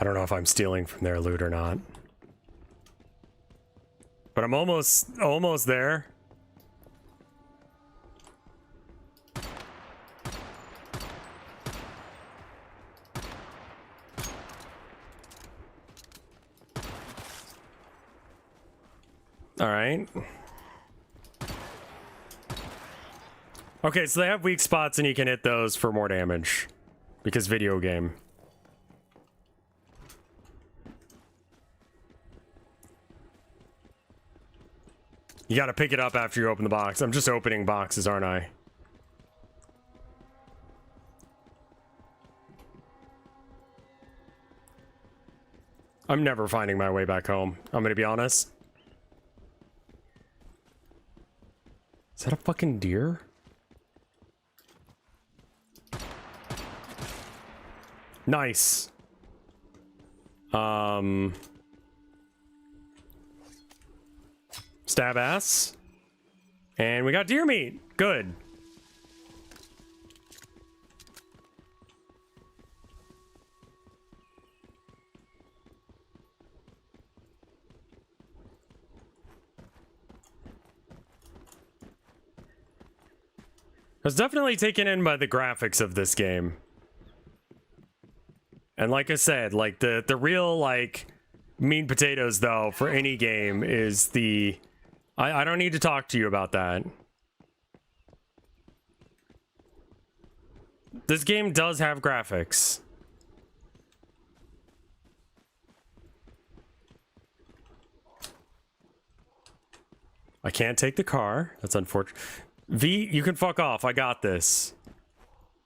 I don't know if I'm stealing from their loot or not. But I'm almost there. All right. Okay, so they have weak spots and you can hit those for more damage. Because video game. You gotta pick it up after you open the box. I'm just opening boxes, aren't I? I'm never finding my way back home. I'm gonna be honest. Is that a fucking deer? Nice. Stab ass. And we got deer meat. Good. I was definitely taken in by the graphics of this game. And like I said, like the real like meat potatoes though for any game is the I don't need to talk to you about that. This game does have graphics. I can't take the car. That's unfortunate. V, you can fuck off. I got this.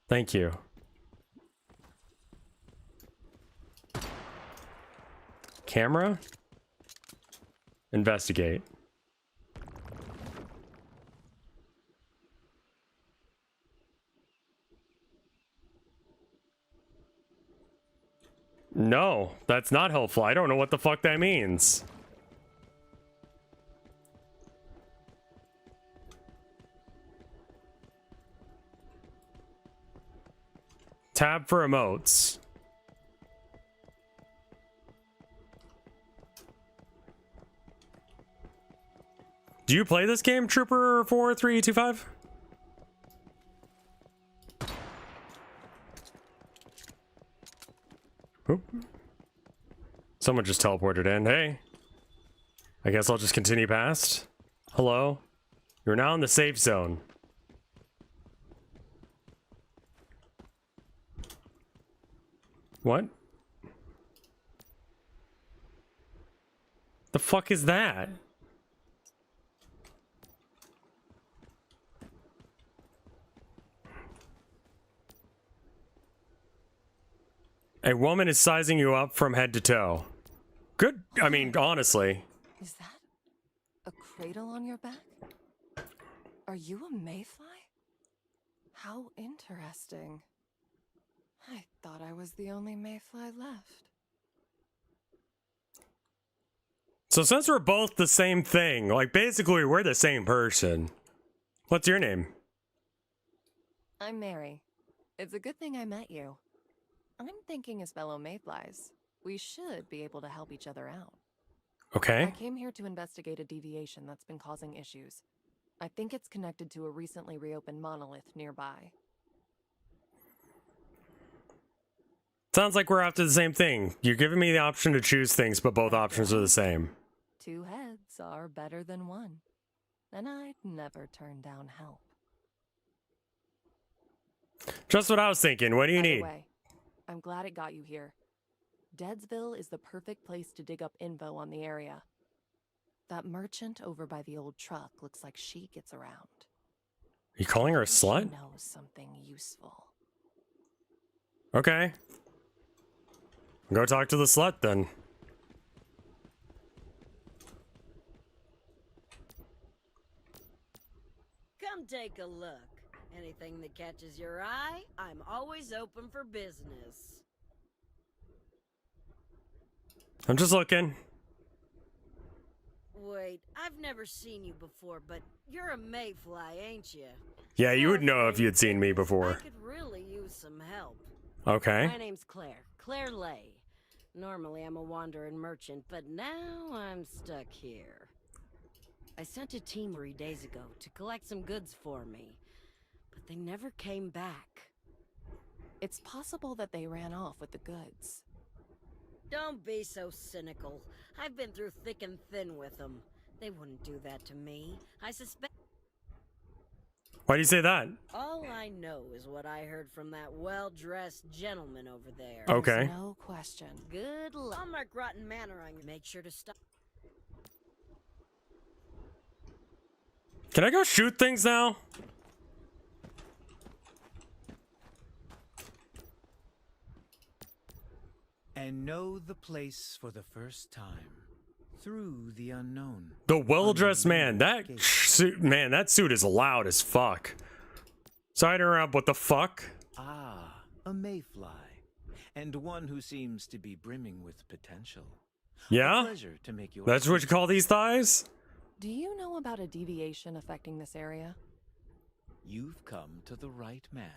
Thank you. Camera? Investigate. No, that's not helpful. I don't know what the fuck that means. Tab for emotes. Do you play this game, Trooper 4325? Oop. Someone just teleported in. Hey. I guess I'll just continue past. Hello. You're now in the safe zone. What? The fuck is that? A woman is sizing you up from head to toe. Good. I mean, honestly. Is that a cradle on your back? Are you a mayfly? How interesting. I thought I was the only mayfly left. So since we're both the same thing, like basically we're the same person. What's your name? I'm Mary. It's a good thing I met you. I'm thinking as fellow mayflies, we should be able to help each other out. I Okay. came here to investigate a deviation that's been causing issues. I think it's connected to a recently reopened monolith nearby. Sounds like we're after the same thing. You're giving me the option to choose things, but both options are the same. 2 heads are better than 1. And I'd never turn down help. Just what I was thinking. What do you Either need? way, I'm glad it got you here. Deadsville is the perfect place to dig up info on the area. That merchant over by the old truck looks like she gets around. You calling her a slut? She knows something useful. Okay. Go talk to the slut then. Come take a look. Anything that catches your eye, I'm always open for business. I'm just looking. Wait, I've never seen you before, but you're a mayfly, ain't you? Yeah, you would know if you'd seen me I before. could really use some help. Okay. My name's Claire Lay. Normally I'm a wandering merchant, but now I'm stuck here. I sent a team 3 days ago to collect some goods for me, but they never came back. It's possible that they ran off with the goods. Don't be so cynical. I've been through thick and thin with them. They wouldn't do that to me. I suspect... Why do you say that? All I know is what I heard from that well-dressed gentleman over there. Okay. There's no question. Good luck. I'll mark Rotten Manor on you. Make sure to stop. Can I go shoot things now? And know the place for the first time through the unknown. The well-dressed man. That suit, man, that suit is loud as fuck. Sorry to interrupt. What the fuck? Ah, a mayfly, and one who seems to be brimming with potential. A Yeah? pleasure to make your That's what you call these thighs? Do you know about a deviation affecting this area? You've come to the right man.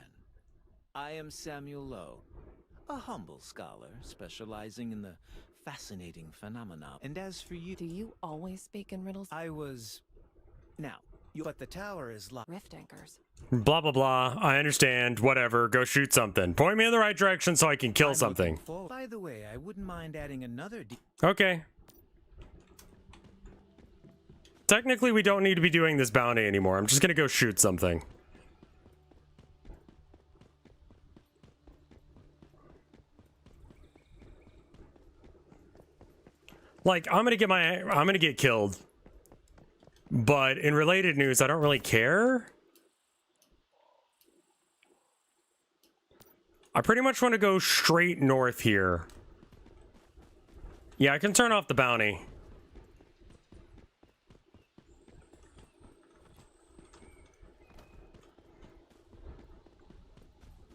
I am Samuel Lowe, a humble scholar specializing in the fascinating phenomena. And as for you, Do you always speak in riddles? I was... Now, but the tower is locked. Rift anchors. Blah, blah, blah. I understand. Whatever. Go shoot something. Point me in the right direction so I can kill something. By the way, I wouldn't mind adding another Okay. Technically, we don't need to be doing this bounty anymore. I'm just gonna go shoot something. Like, I'm gonna get killed. But in related news, I don't really care. I pretty much want to go straight north here. Yeah, I can turn off the bounty.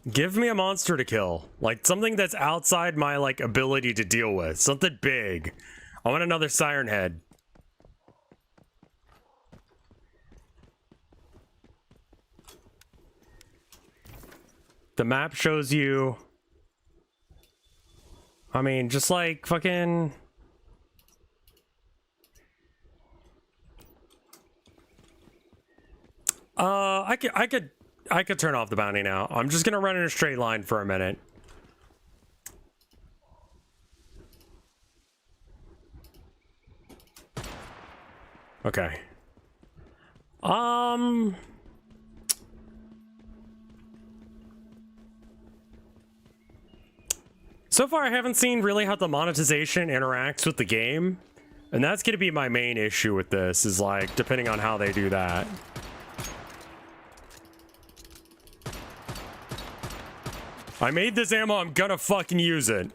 Give me a monster to kill. Like, something that's outside my, like, ability to deal with. Something big. I want another Siren Head. The map shows you... I mean, just like fucking... I could turn off the bounty now. I'm just gonna run in a straight line for a minute. Okay. So far I haven't seen really how the monetization interacts with the game. And that's gonna be my main issue with this, is like, depending on how they do that. I made this ammo, I'm gonna fucking use it.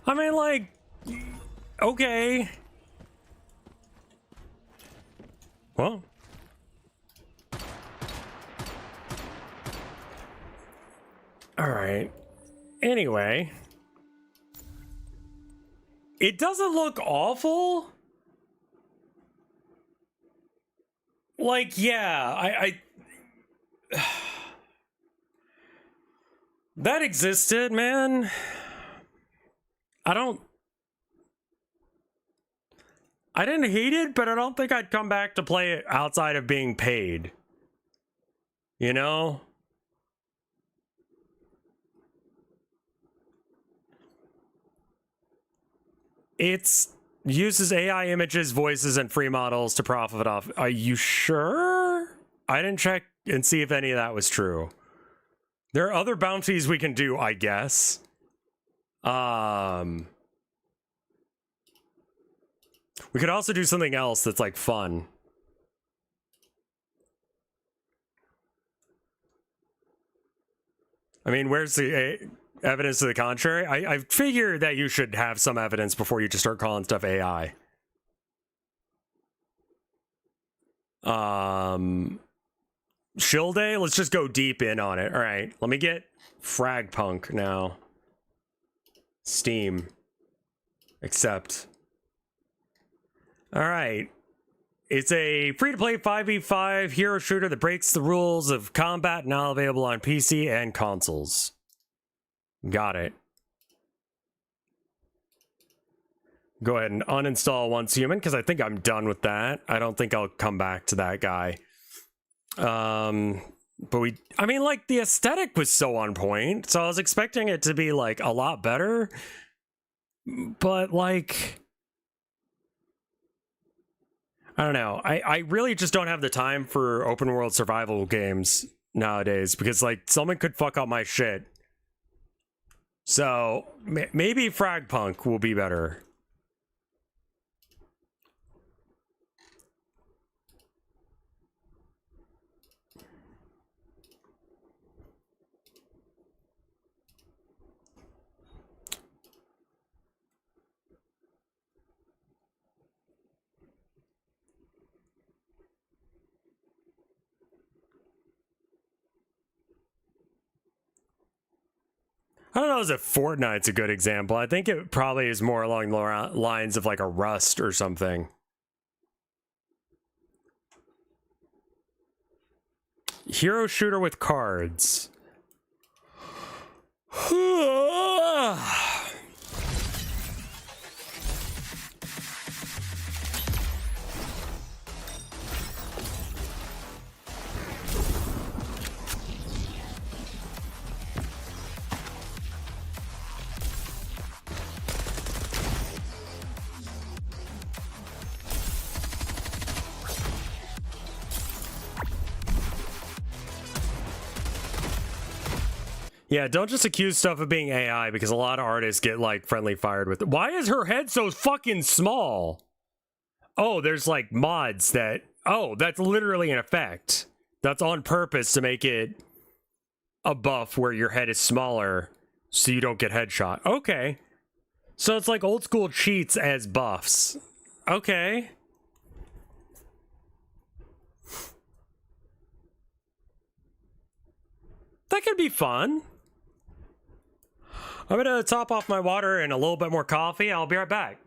I mean, like, okay. Well. All right. Anyway. It doesn't look awful. Like, yeah, I that existed, man. I didn't hate it, but I don't think I'd come back to play it outside of being paid. You know? It's uses AI images, voices, and free models to profit off. Are you sure? I didn't check and see if any of that was true. There are other bounties we can do, I guess. We could also do something else that's like fun. I mean, where's the evidence to the contrary? I figure that you should have some evidence before you just start calling stuff AI. Shill Day? Let's just go deep in on it. All right, let me get Fragpunk now. Steam. Accept. All right. It's a free-to-play 5v5 hero shooter that breaks the rules of combat, now available on PC and consoles. Got it. Go ahead and uninstall Once Human, because I think I'm done with that. I don't think I'll come back to that guy. But I mean, like, the aesthetic was so on point, so I was expecting it to be, like, a lot better. But, like, I don't know. I really just don't have the time for open world survival games nowadays, because, like, someone could fuck up my shit. So, maybe Fragpunk will be better. I don't know if Fortnite's a good example. I think it probably is more along the lines of like a Rust or something. Hero shooter with cards. Yeah, don't just accuse stuff of being AI, because a lot of artists get, like, friendly fired with it. Why is her head so fucking small? Oh, there's, like, mods that... Oh, that's literally an effect. That's on purpose to make it a buff where your head is smaller so you don't get headshot. Okay. So it's like old school cheats as buffs. Okay. That could be fun. I'm gonna top off my water and a little bit more coffee. I'll be right back.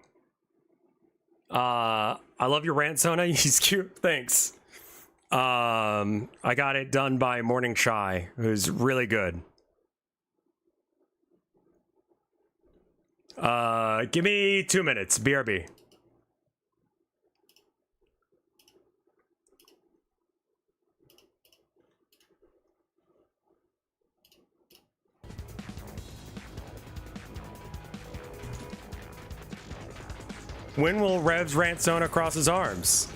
I love your rant, Sona. He's cute. Thanks. I got it done by Morning Chai, who's really good. Give me 2 minutes. BRB. When will Rev's rant Sona cross his arms?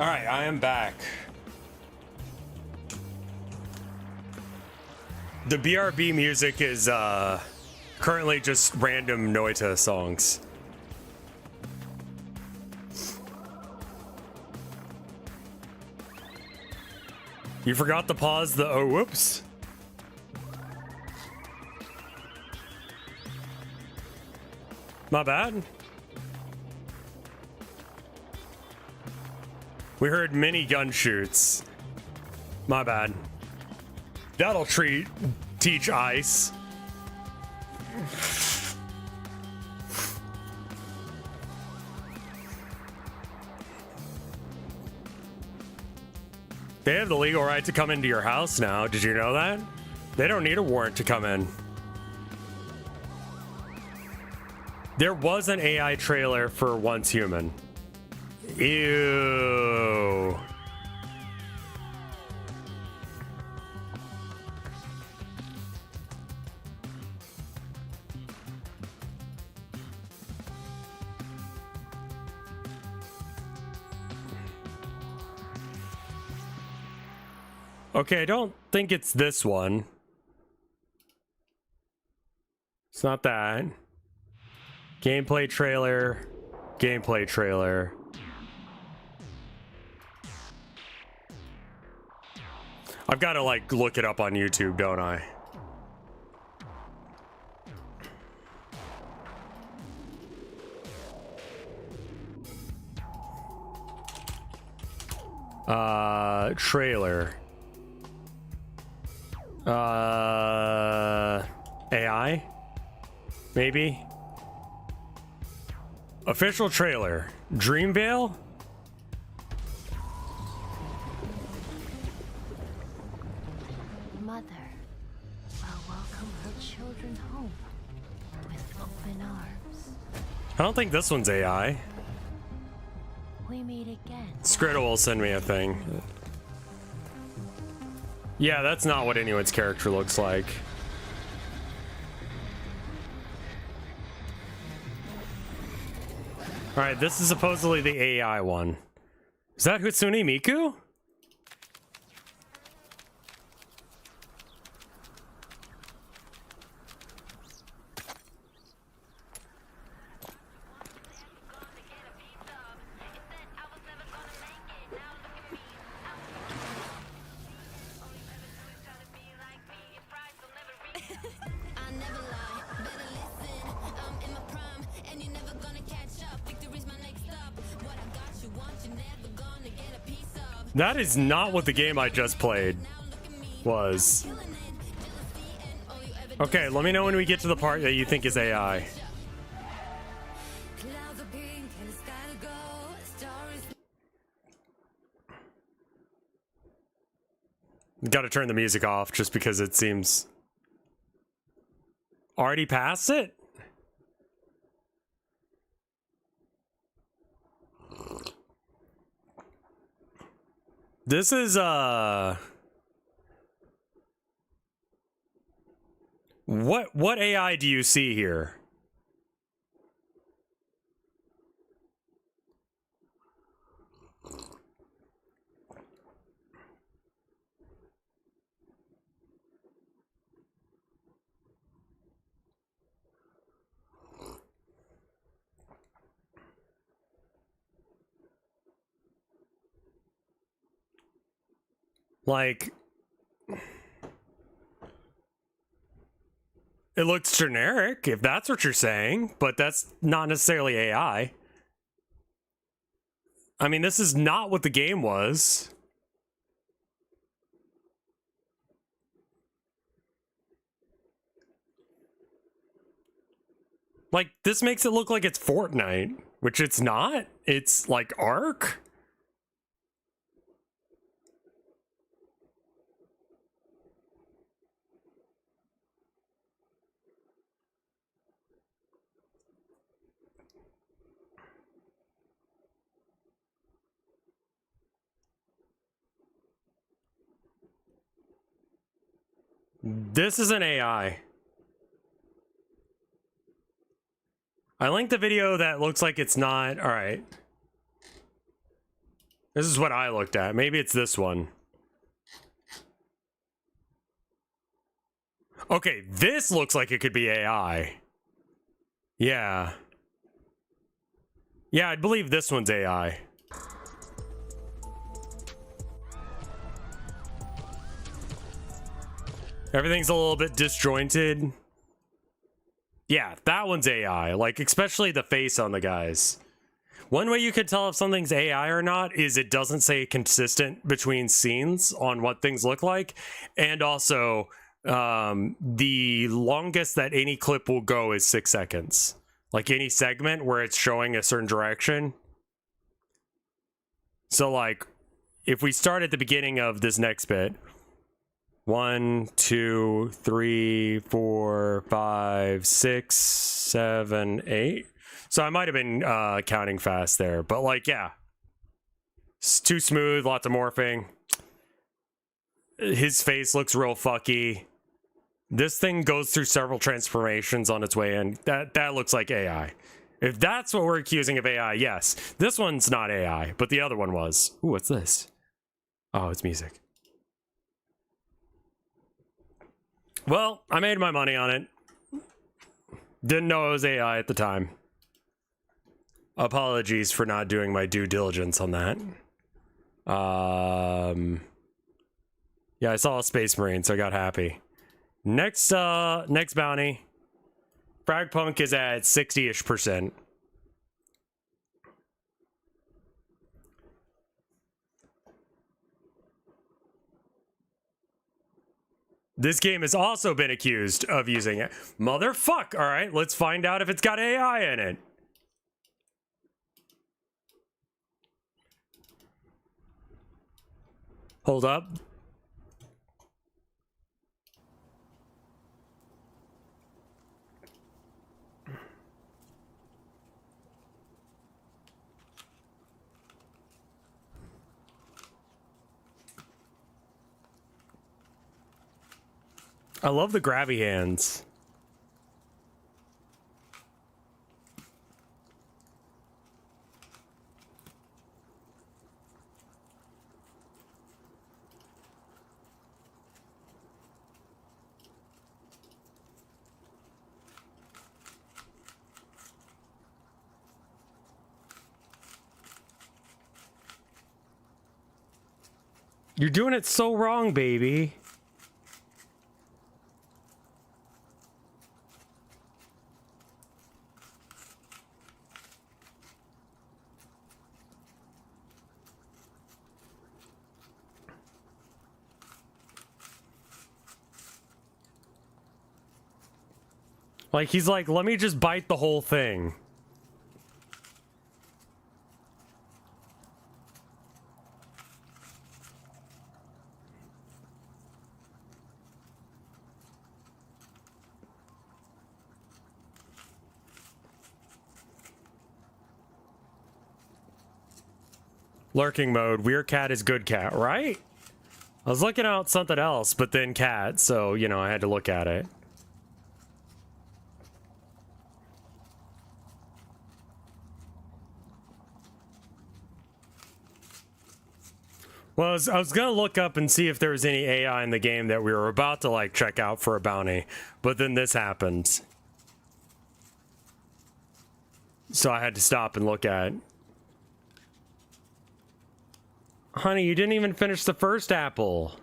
All right, I am back. The BRB music is currently just random Noita songs. You forgot to pause the oh whoops. My bad. We heard mini gun shoots. My bad. That'll teach ice. They have the legal right to come into your house now. Did you know that? They don't need a warrant to come in. There was an AI trailer for Once Human. Ew. Okay, I don't think it's this one. It's not that. Gameplay trailer. Gameplay trailer. I've got to like look it up on YouTube, don't I? Trailer. AI? Maybe? Official trailer. Dreamvale? Mother will welcome her children home with open arms. I don't think this one's AI. We meet again. Skriddle will send me a thing. Yeah, that's not what anyone's character looks like. Alright, this is supposedly the AI one. Is that Hatsune Miku? That is not what the game I just played was. Okay, let me know when we get to the part that you think is AI. Got to turn the music off just because it seems... Already past it? This is, What AI do you see here? Like, it looks generic, if that's what you're saying, but that's not necessarily AI. I mean, this is not what the game was. Like, this makes it look like it's Fortnite, which it's not. It's like Ark. This is an AI. I linked the video that looks like it's not. All right. This is what I looked at. Maybe it's this one. Okay, this looks like it could be AI. Yeah. Yeah, I believe this one's AI. Everything's a little bit disjointed. Yeah, that one's AI. Like, especially the face on the guys. One way you could tell if something's AI or not is it doesn't say consistent between scenes on what things look like. And also, the longest that any clip will go is 6 seconds. Like any segment where it's showing a certain direction. So like, if we start at the beginning of this next bit, 1, 2, 3, 4, 5, 6, 7, 8. So I might have been counting fast there, but like, yeah, it's too smooth, lots of morphing. His face looks real fucky. This thing goes through several transformations on its way in. That looks like AI. If that's what we're accusing of AI, yes. This one's not AI, but the other one was. Ooh, what's this? Oh, it's music. Well, I made my money on it. Didn't know it was AI at the time. Apologies for not doing my due diligence on that. Yeah, I saw a Space Marine, so I got happy. Next bounty. Fragpunk is at 60-ish%. This game has also been accused of using it. Motherfuck! Alright, let's find out if it's got AI in it. Hold up. I love the grabby hands. You're doing it so wrong, baby. Like, he's like, let me just bite the whole thing. Lurking mode, weird cat is good cat, right? I was looking at something else, but then cat, so, you know, I had to look at it. Well, I was gonna look up and see if there was any AI in the game that we were about to, like, check out for a bounty, but then this happened. So I had to stop and look at it. Honey, you didn't even finish the first apple.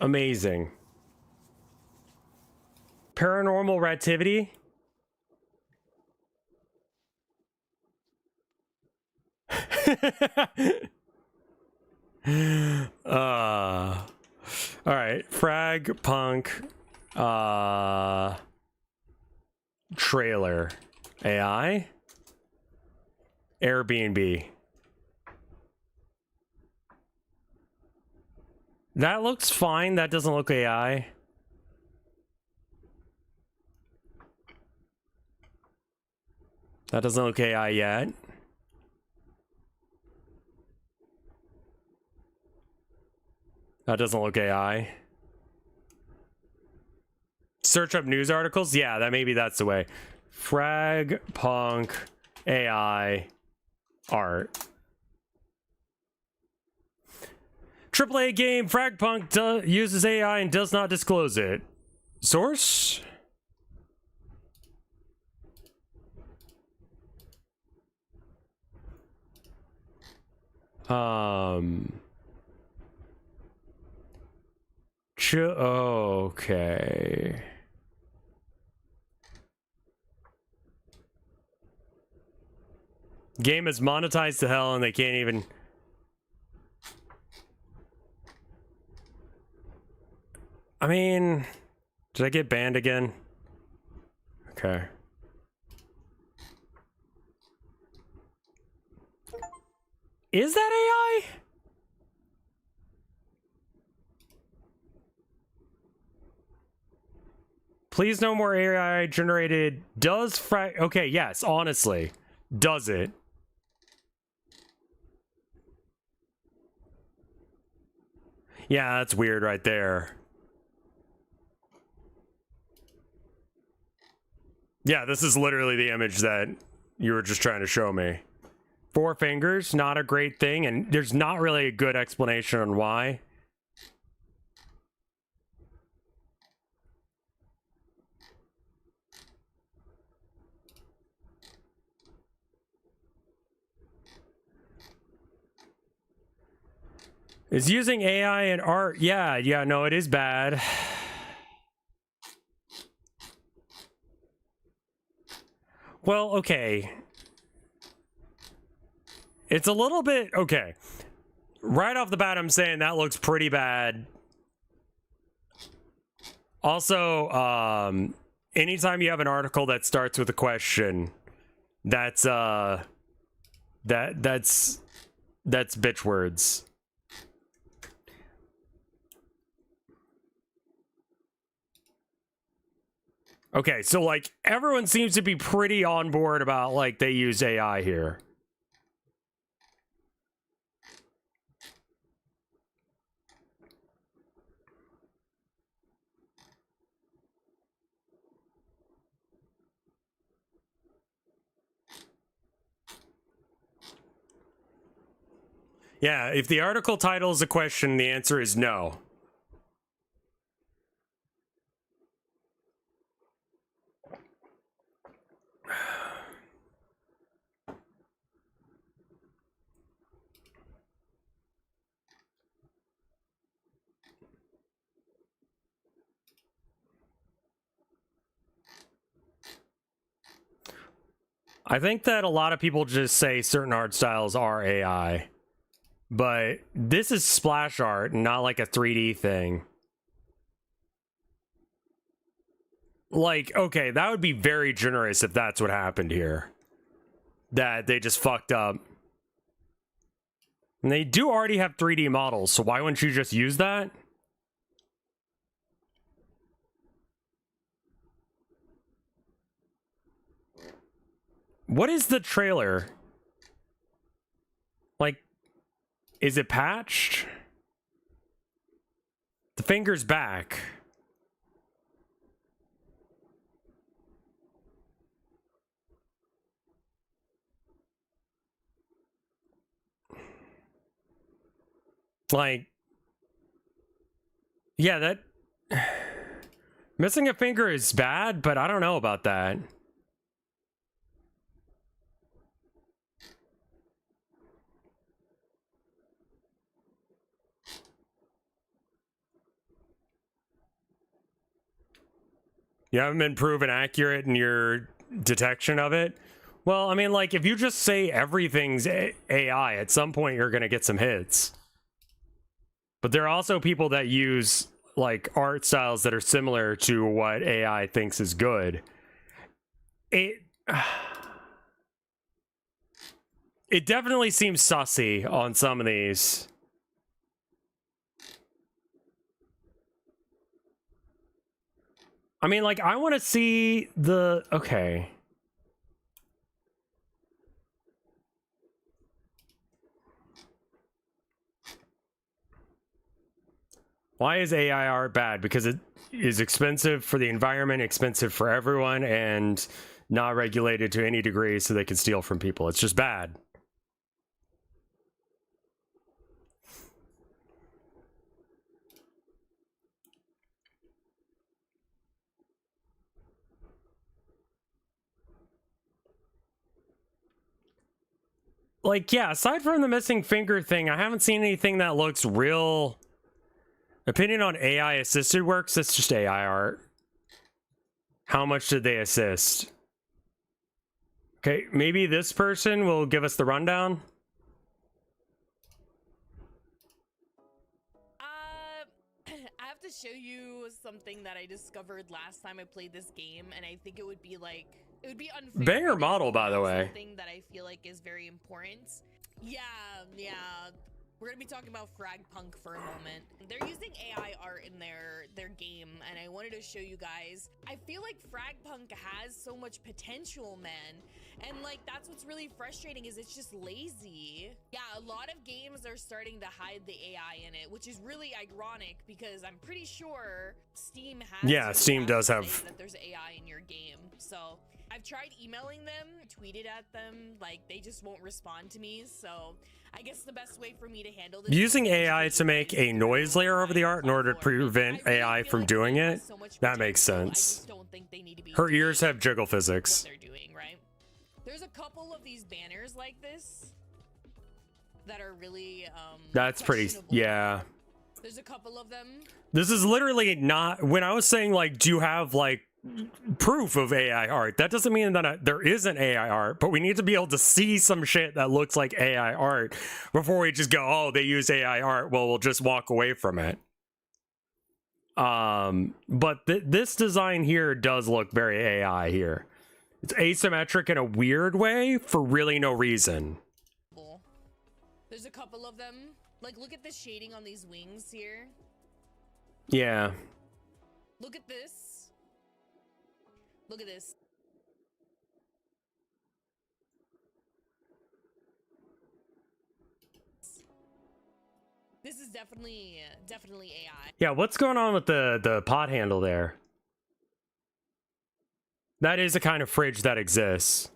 Amazing. Paranormal Reactivity? All right, frag punk trailer AI Airbnb. That looks fine. That doesn't look AI. That doesn't look AI yet. That doesn't look AI. Search up news articles? Yeah, maybe that's the way. Frag punk AI art. AAA game Fragpunk uses AI and does not disclose it. Source? Okay. Game is monetized to hell and they can't even... I mean... Did I get banned again? Okay. Is that AI? Please no more AI generated. Does okay, yes, honestly. Does it? Yeah, that's weird right there. Yeah, this is literally the image that you were just trying to show me. 4 fingers, not a great thing, and there's not really a good explanation on why. Is using AI in art? Yeah, no, it is bad. Well, okay. It's a little bit... Okay. Right off the bat, I'm saying that looks pretty bad. Also, anytime you have an article that starts with a question, that's bitch words. Okay, so like everyone seems to be pretty on board about like they use AI here. Yeah, if the article title is a question, the answer is no. I think that a lot of people just say certain art styles are AI. But this is splash art, not like a 3D thing. Like, okay, that would be very generous if that's what happened here. That they just fucked up. And they do already have 3D models, so why wouldn't you just use that? What is the trailer? Like, is it patched? The finger's back. Like, yeah, that... Missing a finger is bad, but I don't know about that. You haven't been proven accurate in your detection of it? Well, I mean, like, if you just say everything's AI, at some point you're going to get some hits. But there are also people that use, like, art styles that are similar to what AI thinks is good. It definitely seems sussy on some of these. I mean, like, I want to see the... Okay. Why is AI art bad? Because it is expensive for the environment, expensive for everyone, and not regulated to any degree so they can steal from people. It's just bad. like, yeah, aside from the missing finger thing, I haven't seen anything that looks real. Opinion on AI assisted works, that's just AI art. How much did they assist? Okay, maybe this person will give us the rundown. I have to show you something that I discovered last time I played this game, and I think it would be like, it would be unfair. Banger model, by the way. Something that I feel like is very important. Yeah. We're gonna be talking about Fragpunk for a moment. They're using AI art in their game, and I wanted to show you guys. I feel like Fragpunk has so much potential, man. And like, that's what's really frustrating, is it's just lazy. Yeah, a lot of games are starting to hide the AI in it, which is really ironic because I'm pretty sure Steam has. Yeah, Steam does have that there's AI in your game. So I've tried emailing them, tweeted at them, like they just won't respond to me. So I guess the best way for me to handle this, using AI to make a noise layer over the art in order to prevent AI from doing it, that makes sense. Her ears have jiggle physics. What they're doing, right? There's a couple of these banners like this that are really that's pretty, yeah. There's a couple of them. This is literally not, when I was saying like, do you have like proof of AI art, that doesn't mean that there isn't AI art, but we need to be able to see some shit that looks like AI art before we just go, oh, they use AI art, well, we'll just walk away from it. But this design here does look very AI here. It's asymmetric in a weird way for really no reason. There's a couple of them. Like, look at the shading on these wings here. Yeah. Look at this. Look at this. This is definitely AI. Yeah, what's going on with the pot handle there? That is a kind of fridge that exists.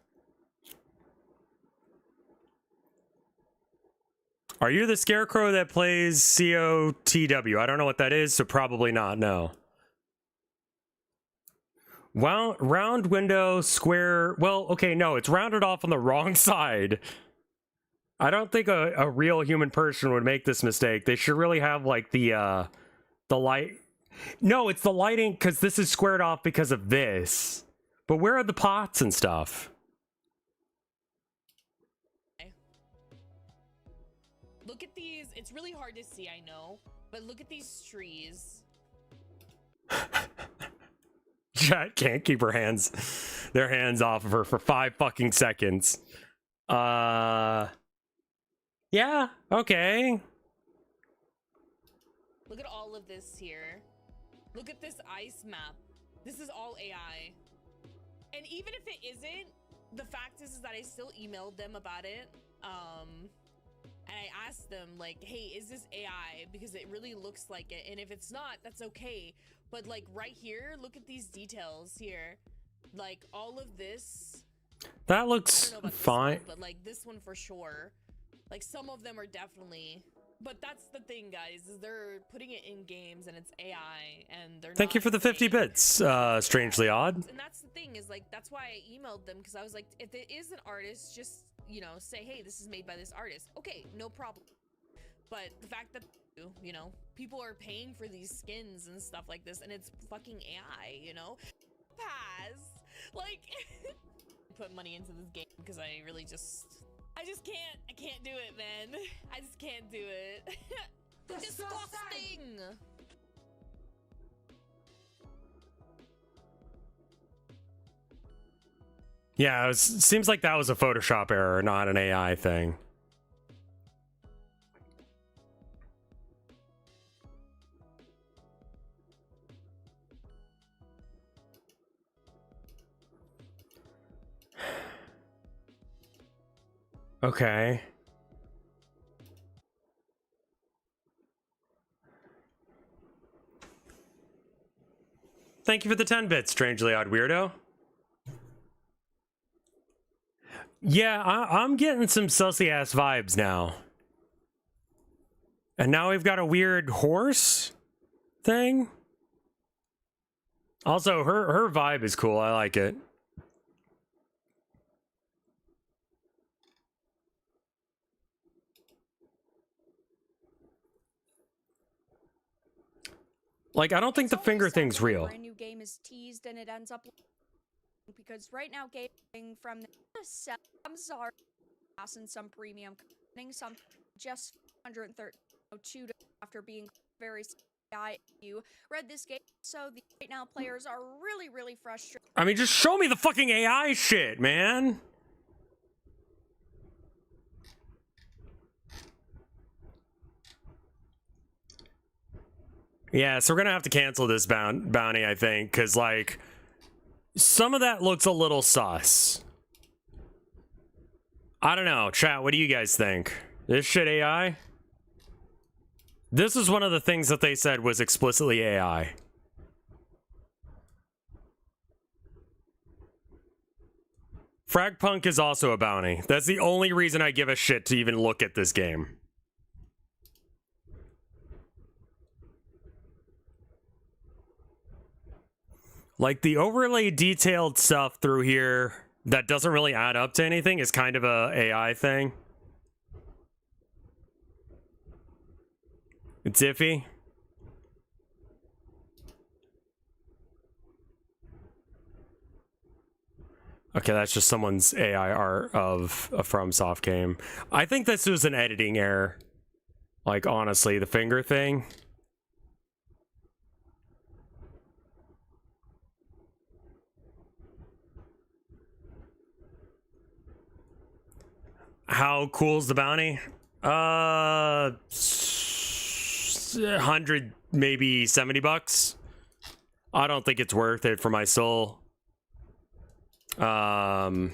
Are you the scarecrow that plays COTW? I don't know what that is, so probably not, no. Well, round window, square... Well, okay, no, it's rounded off on the wrong side. I don't think a real human person would make this mistake. They should really have, like, the light... No, it's the lighting, because this is squared off because of this. But where are the pots and stuff? Look at these. It's really hard to see, I know. But look at these trees. Chat can't keep their hands off of her for 5 fucking seconds. Yeah, okay. Look at all of this here. Look at this ice map. This is all AI. And even if it isn't, the fact is that I still emailed them about it. And I asked them, like, hey, is this AI? Because it really looks like it. And if it's not, that's okay. But, like, right here, look at these details here. Like, all of this. That looks fine. But, like, this one for sure. Like, some of them are definitely... But that's the thing, guys, is they're putting it in games and it's AI. And they're Thank you for the 50 bits, strangely odd. And that's the thing, is, like, that's why I emailed them. Because I was like, if it is an artist, just... you know, say, hey, this is made by this artist. Okay, no problem. But the fact that, you know, people are paying for these skins and stuff like this, and it's fucking AI, you know? Pass. Like, put money into this game because I really I can't do it, man. I just can't do it. Disgusting. Yeah, seems like that was a Photoshop error, not an AI thing. Okay. Thank you for the 10 bits, strangely odd weirdo. Yeah, I'm getting some sussy ass vibes now. And now we've got a weird horse thing. Also, her vibe is cool. I like it. Like, I don't think the finger thing's real. Brand new game is teased and it ends up because right now gaming from the I'm sorry, and some premium, some just 132 after being very. You read this game, so the right now players are really frustrated. I mean, just show me the fucking AI shit, man. Yeah, so we're gonna have to cancel this bounty, I think, because, like, some of that looks a little sus. I don't know. Chat, what do you guys think? This shit AI? This is one of the things that they said was explicitly AI. Fragpunk is also a bounty. That's the only reason I give a shit to even look at this game. Like, the overlay detailed stuff through here that doesn't really add up to anything is kind of a AI thing. It's iffy. Okay, that's just someone's AI art of a FromSoft game. I think this was an editing error. Like, honestly, the finger thing. How cool's the bounty? 100, maybe $70. I don't think it's worth it for my soul. I'm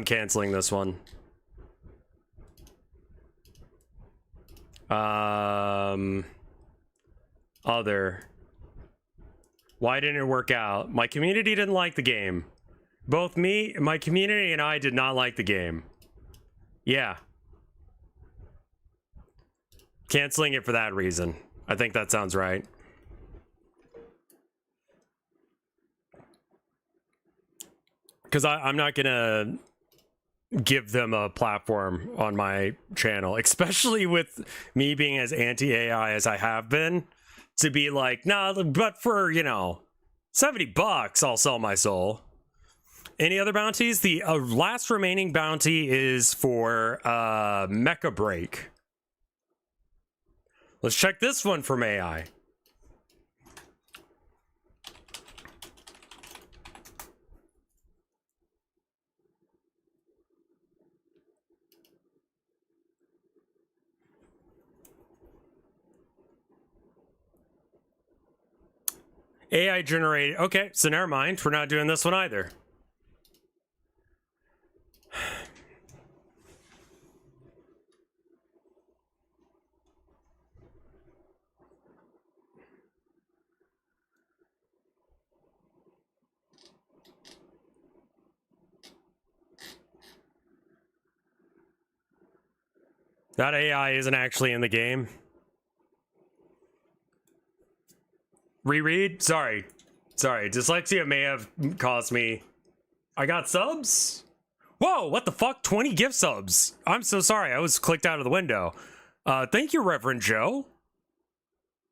canceling this one. Other. Why didn't it work out? My community didn't like the game. Both me, my community, and I did not like the game. Yeah. Canceling it for that reason. I think that sounds right. Because I'm not gonna give them a platform on my channel, especially with me being as anti-AI as I have been, to be like, nah, but for, you know, $70, I'll sell my soul. Any other bounties? The last remaining bounty is for Mecha Break. Let's check this one from AI. AI generated. Okay, so never mind. We're not doing this one either. That AI isn't actually in the game. Reread? Sorry. Dyslexia may have caused me... I got subs? Whoa, what the fuck? 20 gift subs. I'm so sorry. I was clicked out of the window. Thank you, Reverend Joe.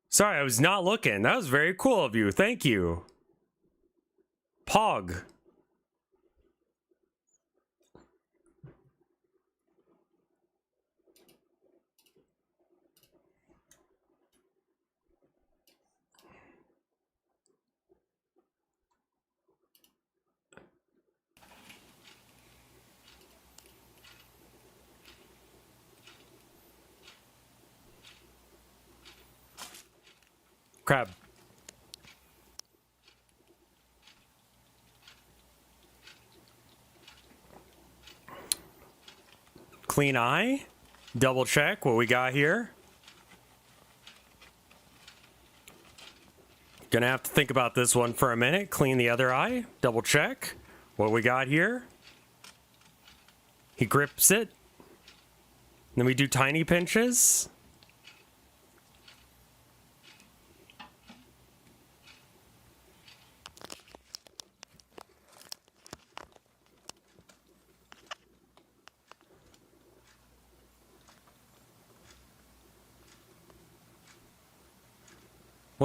Sorry, I was not looking. That was very cool of you. Thank you. Pog. Crab. Clean eye. Double check what we got here. Gonna have to think about this one for a minute. Clean the other eye. Double check what we got here. He grips it. Then we do tiny pinches.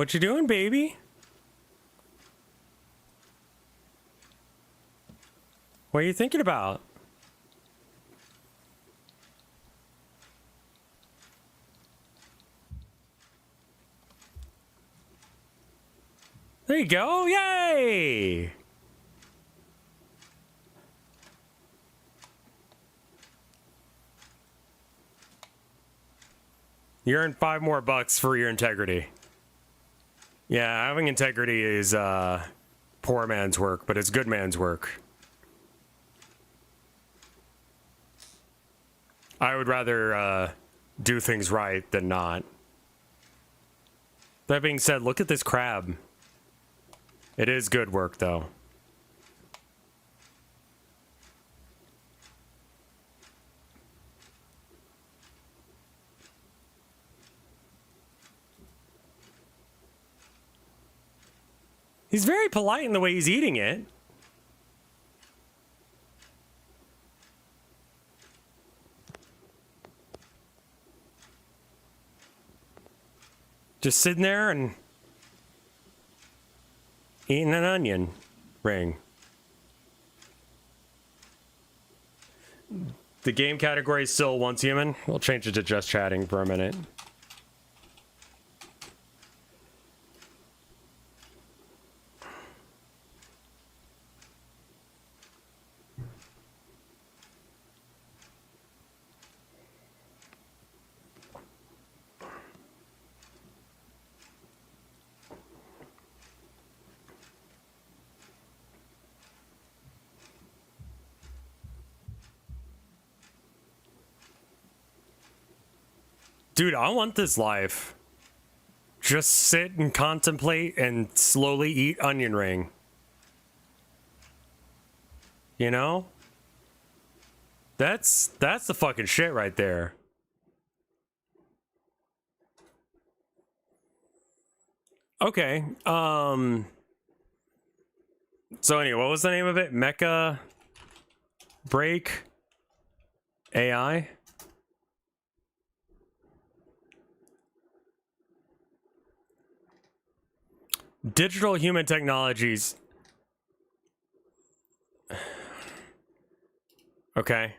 What you doing, baby? What are you thinking about? There you go. Yay! You earn $5 more for your integrity. Yeah, having integrity is poor man's work, but it's good man's work. I would rather do things right than not. That being said, look at this crab. It is good work, though. He's very polite in the way he's eating it. Just sitting there and eating an onion ring. The game category is still once human. We'll change it to just chatting for a minute. Dude, I want this life. Just sit and contemplate and slowly eat onion ring. You know? That's the fucking shit right there. Okay. So anyway, what was the name of it? Mecha Break AI? Digital human technologies. Okay.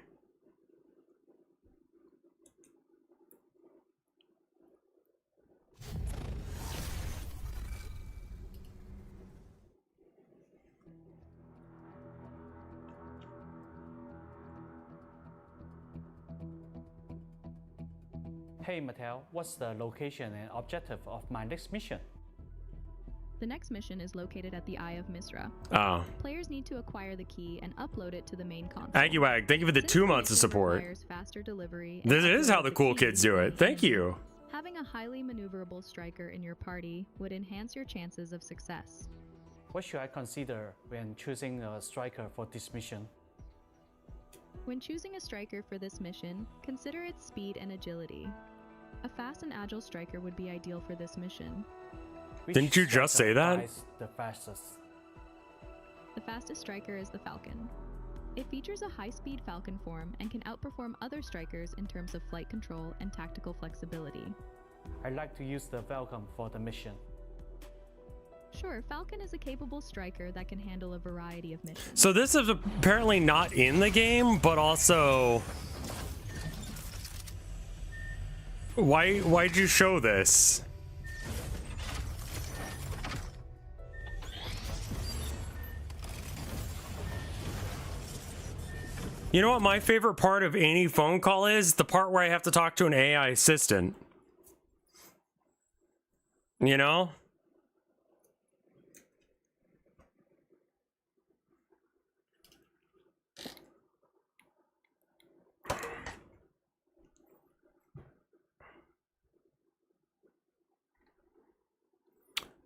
Hey Mattel, what's the location and objective of my next mission? The next mission is located at the Eye of Misra. Oh. Players need to acquire the key and upload it to the main console. Aguag, thank you for the 2 months of support. Faster delivery. This is how the cool kids do it. Thank you. Having a highly maneuverable striker in your party would enhance your chances of success. What should I consider when choosing a striker for this mission? When choosing a striker for this mission, consider its speed and agility. A fast and agile striker would be ideal for this mission. Didn't you just say that? The fastest. The fastest striker is the Falcon. It features a high-speed Falcon form and can outperform other strikers in terms of flight control and tactical flexibility. I'd like to use the Falcon for the mission. Sure, Falcon is a capable striker that can handle a variety of missions. So this is apparently not in the game, but also... Why'd you show this? You know what my favorite part of any phone call is? The part where I have to talk to an AI assistant. You know?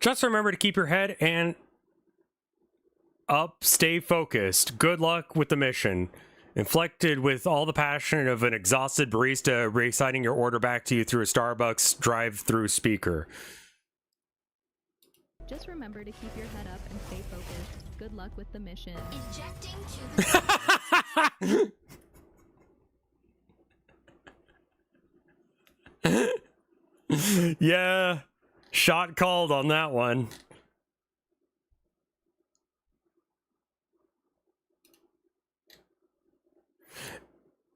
Just remember to keep your head and up, stay focused. Good luck with the mission. Inflected with all the passion of an exhausted barista reciting your order back to you through a Starbucks drive-through speaker. Just remember to keep your head up and stay focused. Good luck with the mission. Yeah, Shot called on that one.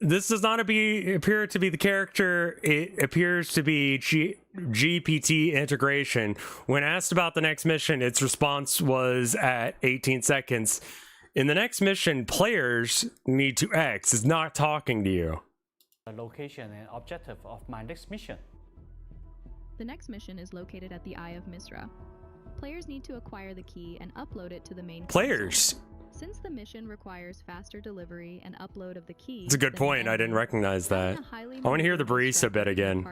This does not appear to be the character. It appears to be GPT integration. When asked about the next mission, its response was at 18 seconds. In the next mission, players need to X. It's not talking to you. The location and objective of my next mission. The next mission is located at the Eye of Misra. Players need to acquire the key and upload it to the main Players. console. Since the mission requires faster delivery and upload of the key, It's a good point. I didn't recognize that. I want to hear the barista bit again.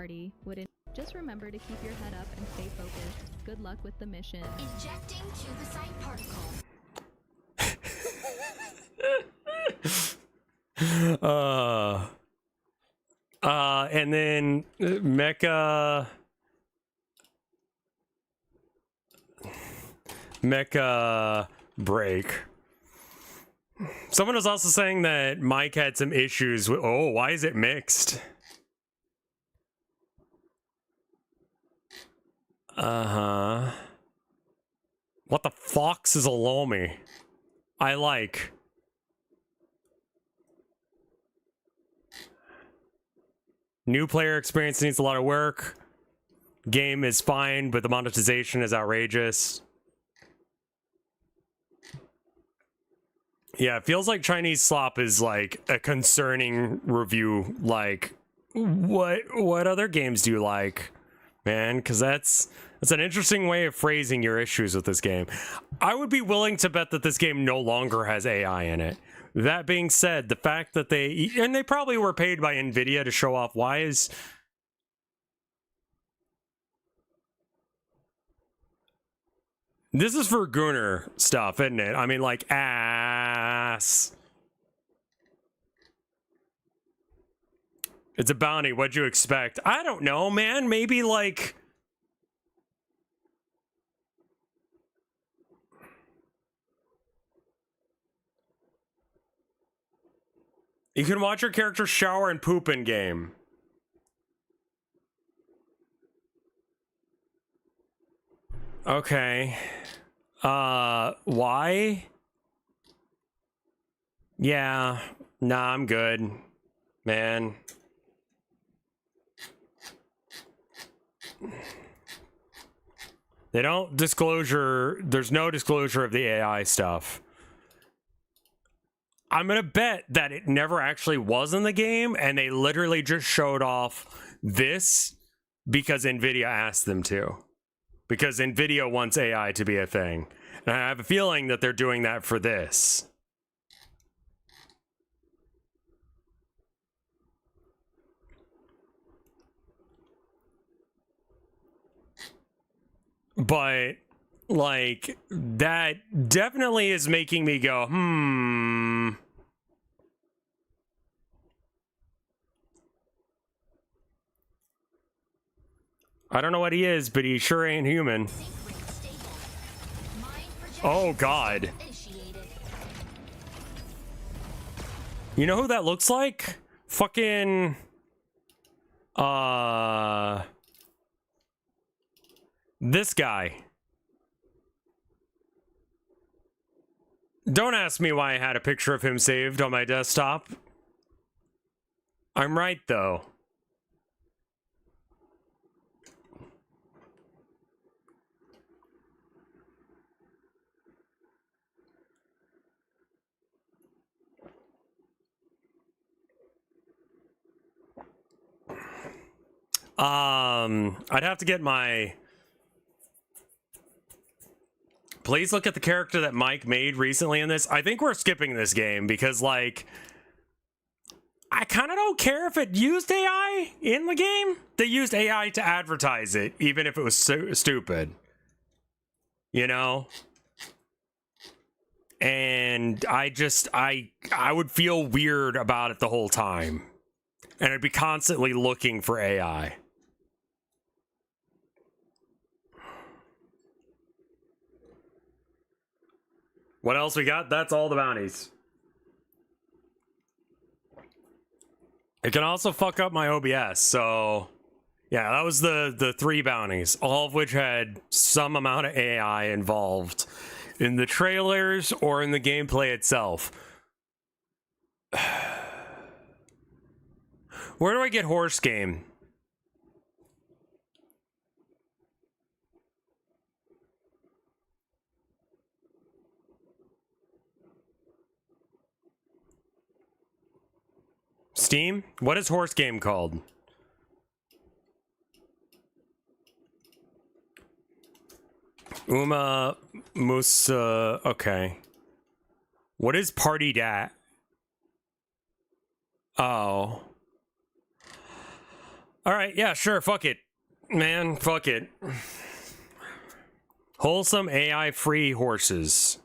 Just remember to keep your head up and stay focused. Good luck with the mission. Injecting to the site particle. And then Mecha break. Someone was also saying that Mike had some issues with. Oh, why is it mixed? What the fox is a Lomi? I like. New player experience needs a lot of work. Game is fine, but the monetization is outrageous. Yeah, it feels like Chinese slop is like a concerning review. Like, what other games do you like, man? Because that's an interesting way of phrasing your issues with this game. I would be willing to bet that this game no longer has AI in it. That being said, the fact that they probably were paid by Nvidia to show off why is. This is for Gunnar stuff, isn't it? I mean, like, ass. It's a bounty. What'd you expect? I don't know, man. Maybe, like... You can watch your character shower and poop in game. Okay. Why? Yeah. Nah, I'm good, man. They don't disclosure. There's no disclosure of the AI stuff. I'm gonna bet that it never actually was in the game, and they literally just showed off this because Nvidia asked them to. Because Nvidia wants AI to be a thing. And I have a feeling that they're doing that for this. But, like, that definitely is making me go, I don't know what he is, but he sure ain't human. Oh, God. You know who that looks like? Fucking... This guy. Don't ask me why I had a picture of him saved on my desktop. I'm right, though. I'd have to get my... Please look at the character that Mike made recently in this. I think we're skipping this game because, like, I kind of don't care if it used AI in the game. They used AI to advertise it, even if it was so stupid. You know? And I would feel weird about it the whole time. And I'd be constantly looking for AI. What else we got? That's all the bounties. It can also fuck up my OBS, so Yeah, that was the 3 bounties, all of which had some amount of AI involved in the trailers or in the gameplay itself. Where do I get horse game? Steam? What is horse game called? Umamusume. Okay. What is party dat? Oh. Alright, yeah, sure, fuck it. Man, fuck it. Wholesome AI-free horses.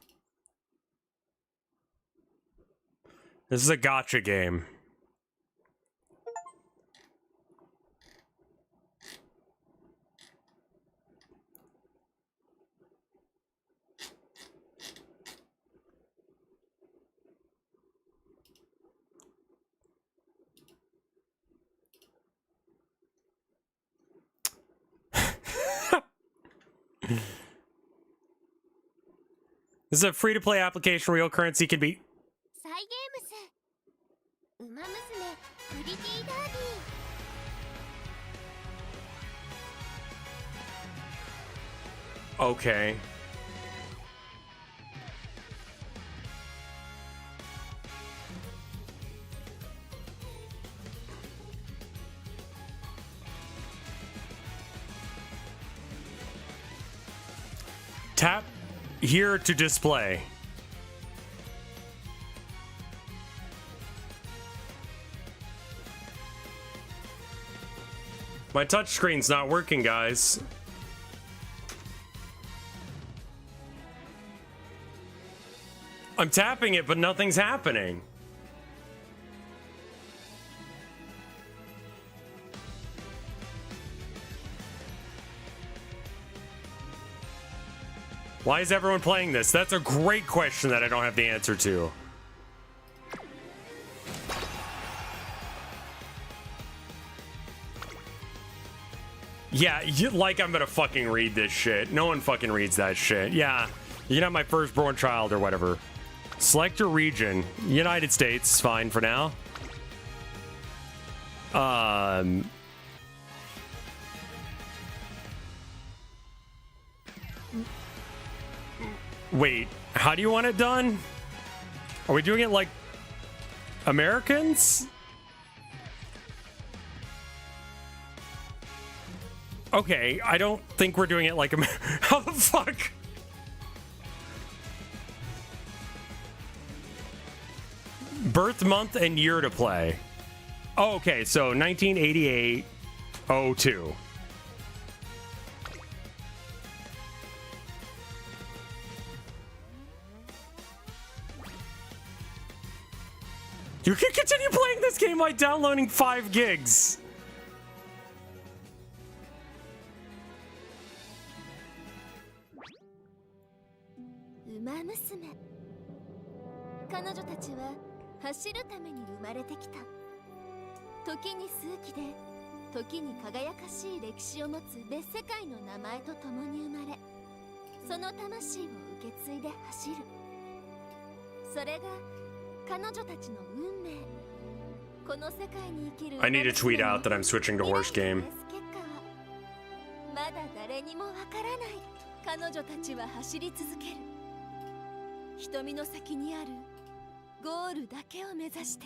This is a gacha game. This is a free-to-play application. Real currency can be... Okay. Tap here to display. My touch screen's not working, guys. I'm tapping it, but nothing's happening. Why is everyone playing this? That's a great question that I don't have the answer to. Yeah, like I'm gonna fucking read this shit. No one fucking reads that shit. Yeah, you can have my firstborn child or whatever. Select your region. United States, fine for now. Wait, how do you want it done? Are we doing it like Americans? Okay, I don't think we're doing it like how the fuck? Birth month and year to play. Oh, okay, so 1988 02. You can continue playing this game by downloading 5 gigs. Umamusume. 彼女たちは走るために生まれてきた。時に数奇で、時に輝かしい歴史を持つ別世界の名前と共に生まれ、その魂を受け継いで走る。それが彼女たちの運命。この世界に生きる I need to tweet out that I'm switching to horse game. まだ誰にもわからない。彼女たちは走り続ける。瞳の先にあるゴールだけを目指して。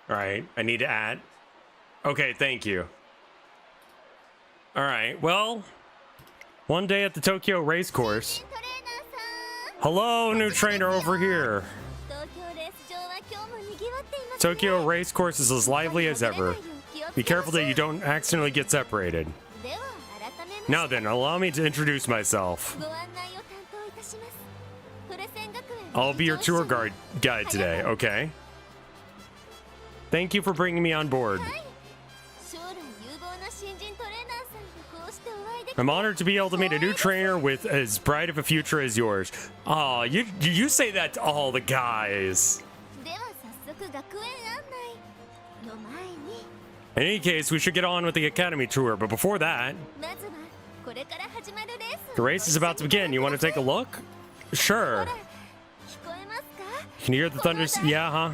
All right, I need to add. Okay, thank you. All right, well, one day at the Tokyo Racecourse. Hello, new trainer over here. Tokyo Racecourse is as lively as ever. Be careful that you don't accidentally get separated. Now then, allow me to introduce myself. I'll be your tour guide today, okay? Thank you for bringing me on board. I'm honored to be able to meet a new trainer with as bright of a future as yours. Aw, you say that to all the guys. In any case, we should get on with the academy tour, but before that, the race is about to begin. You want to take a look? Sure. Can you hear the thunders? Yeah, huh?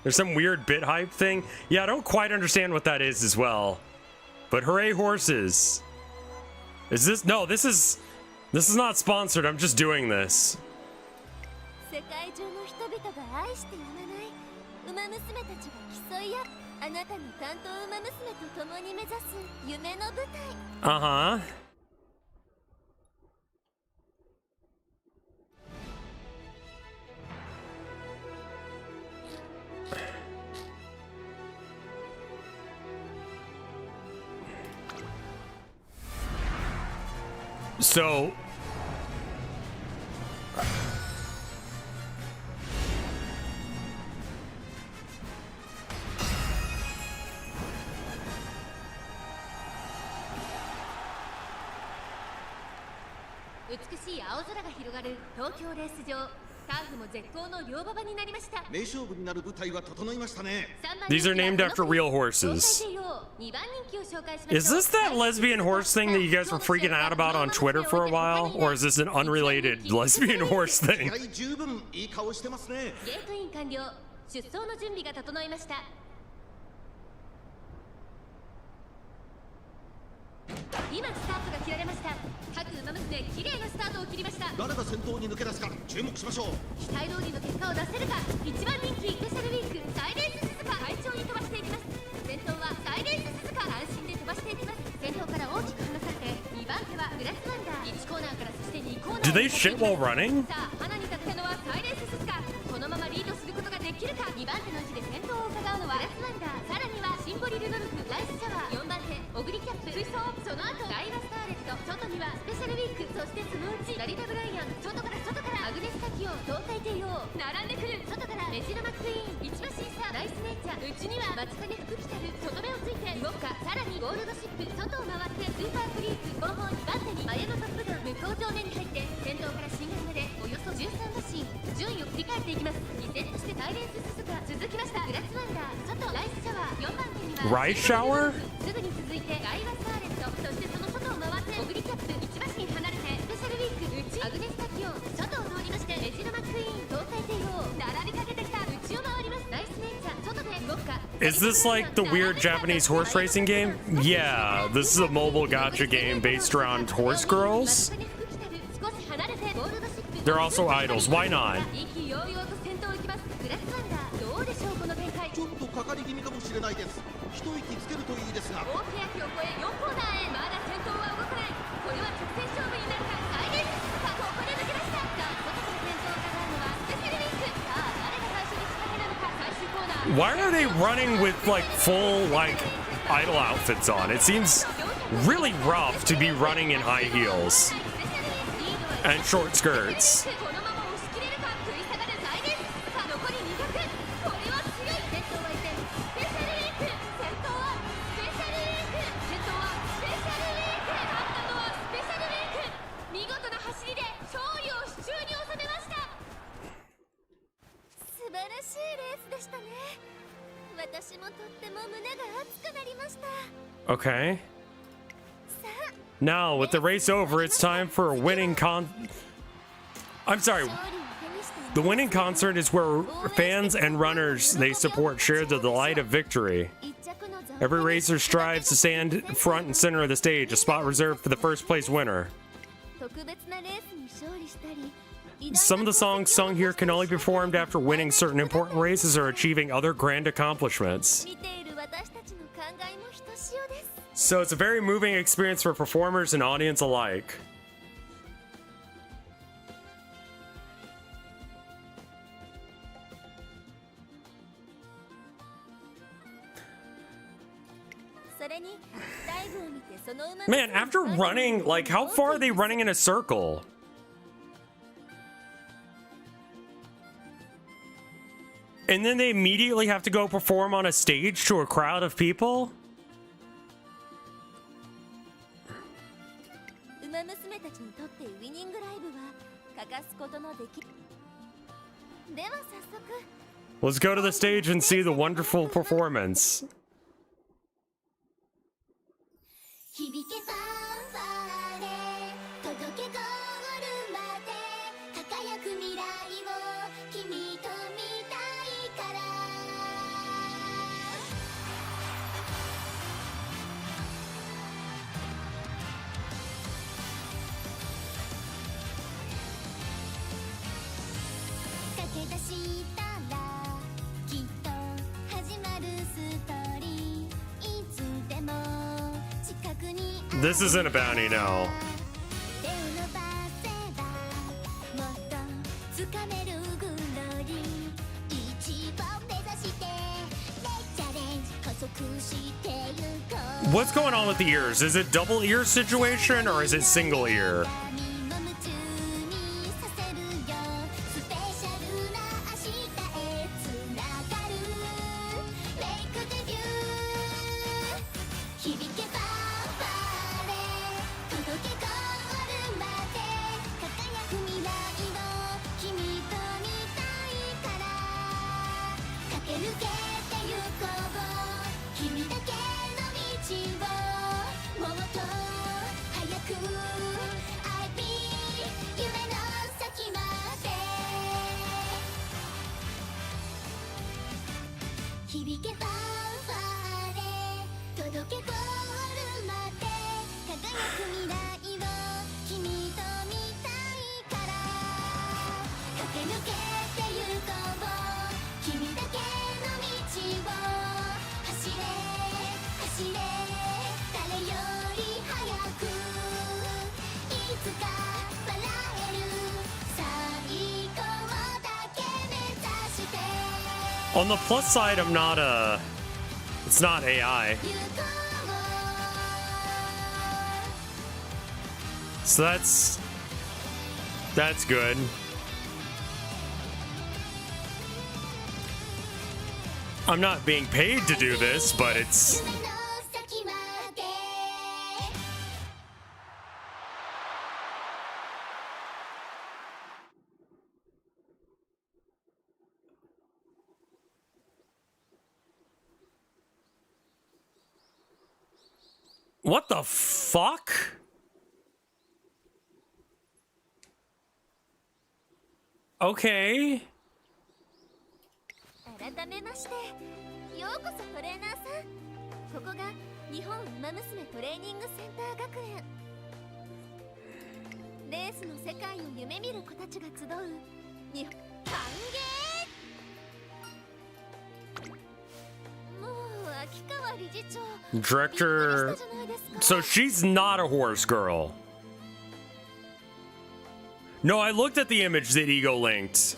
There's some weird bit hype thing. Yeah, I don't quite understand what that is as well. But hooray horses. Is this? No, this is not sponsored. I'm just doing this. Uh-huh. So these are named after real horses. Is this that lesbian horse thing that you guys were freaking out about on Twitter for a while? Or is this an unrelated lesbian horse thing? Do they shit while running? Rice shower? Is this like the weird Japanese horse racing game? Yeah, this is a mobile gacha game based around horse girls. They're also idols. Why not? Why are they running with like full like idol outfits on? It seems really rough to be running in high heels and short skirts. Okay. Now, with the race over, it's time for a winning I'm sorry. The winning concert is where fans and runners they support share the delight of victory. Every racer strives to stand front and center of the stage, a spot reserved for the first place winner. Some of the songs sung here can only be performed after winning certain important races or achieving other grand accomplishments. So it's a very moving experience for performers and audience alike. Man, after running, like, how far are they running in a circle? And then they immediately have to go perform on a stage to a crowd of people? Let's go to the stage and see the wonderful performance. This isn't a bounty, no. What's going on with the ears? Is it double ear situation or is it single ear? On the plus side, I'm not it's not AI. So that's good. I'm not being paid to do this, but it's... What the fuck? Okay. 改めましてようこそトレーナーさん。ここが日本ウマ娘トレーニングセンター学園。レースの世界を夢見る子たちが集う日本歓迎。もう秋川理事長。Director. So she's not a horse girl. No, I looked at the image that Ego linked.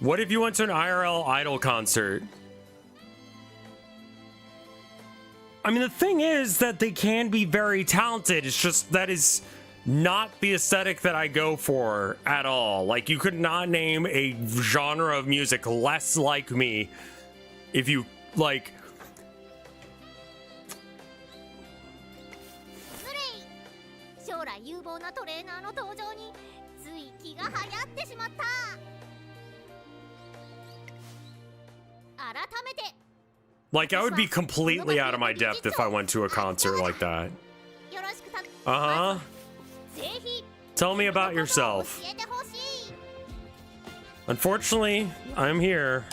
What if you went to an IRL Idol concert? I mean, the thing is that they can be very talented. It's just that is not the aesthetic that I go for at all. Like, you could not name a genre of music less like me if you, like... Like, I would be completely out of my depth if I went to a concert like that. Uh-huh. Tell me about yourself. Unfortunately, I'm here.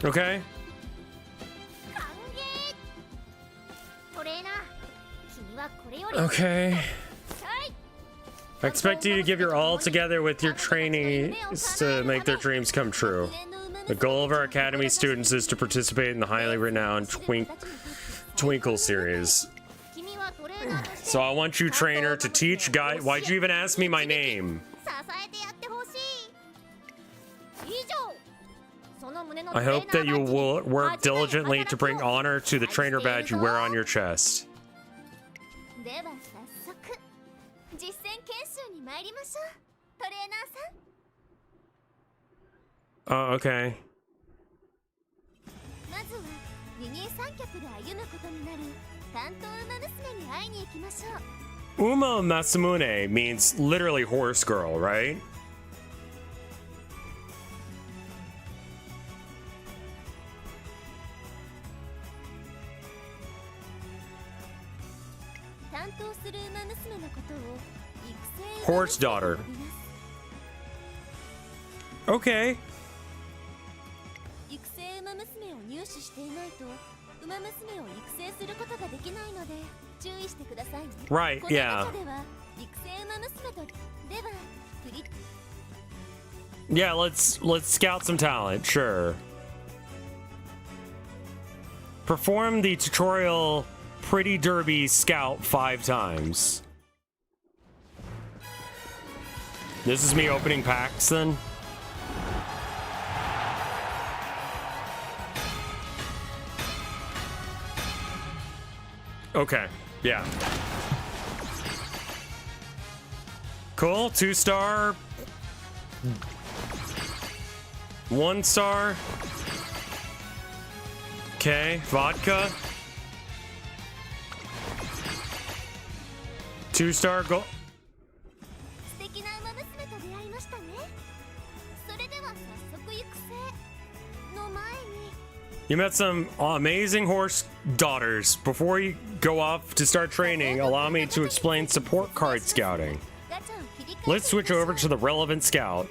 Okay. Okay. I expect you to give your all together with your trainees to make their dreams come true. The goal of our academy students is to participate in the highly renowned Twinkle series. So I want you, trainer, to teach guy. Why'd you even ask me my name? I hope that you will work diligently to bring honor to the trainer badge you wear on your chest. Oh, okay. Umamusume means literally horse girl, right? Horse daughter. Okay. Right, yeah. Yeah, let's scout some talent, sure. Perform the tutorial Pretty Derby Scout 5 times. This is me opening packs then? Okay, yeah. Cool, 2-star. 1-star. Okay, vodka. 2-star gold. You met some amazing horse daughters. Before you go off to start training, allow me to explain support card scouting. Let's switch over to the relevant scout.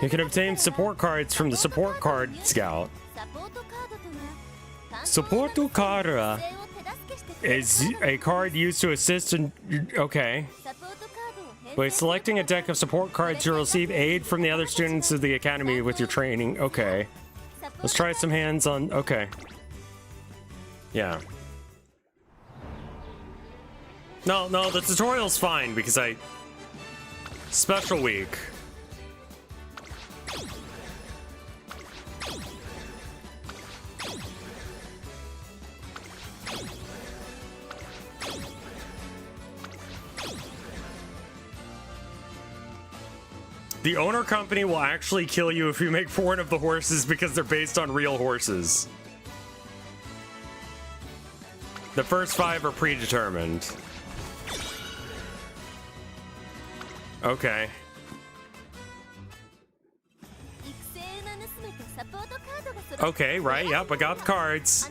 You can obtain support cards from the support card scout. Support card is a card used to assist in... Okay. By selecting a deck of support cards, you'll receive aid from the other students of the academy with your training. Okay. Let's try some hands on... Okay. Yeah. No, the tutorial's fine because I... Special week. The owner company will actually kill you if you make foreign of the horses because they're based on real horses. The first 5 are predetermined. Okay. Okay, right, yep, I got the cards.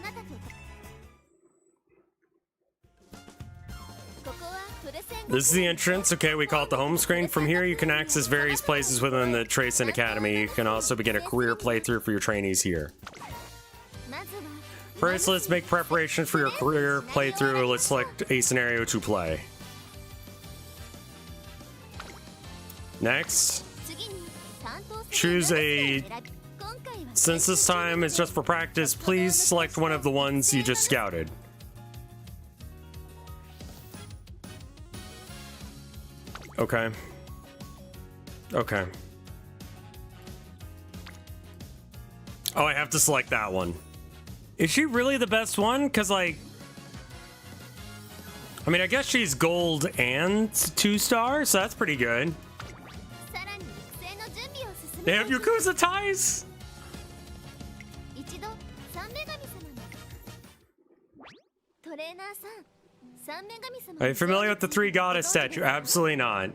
This is the entrance. Okay, we call it the home screen. From here, you can access various places within the Tracing Academy. You can also begin a career playthrough for your trainees here. First, let's make preparations for your career playthrough. Let's select a scenario to play. Next, choose a... Since this time is just for practice, please select one of the ones you just scouted. Okay. Okay. Oh, I have to select that one. Is she really the best one? Because, like... I mean, I guess she's gold and 2-star, so that's pretty good. They have Yakuza ties! Are you familiar with the 3 goddess statue? Absolutely not.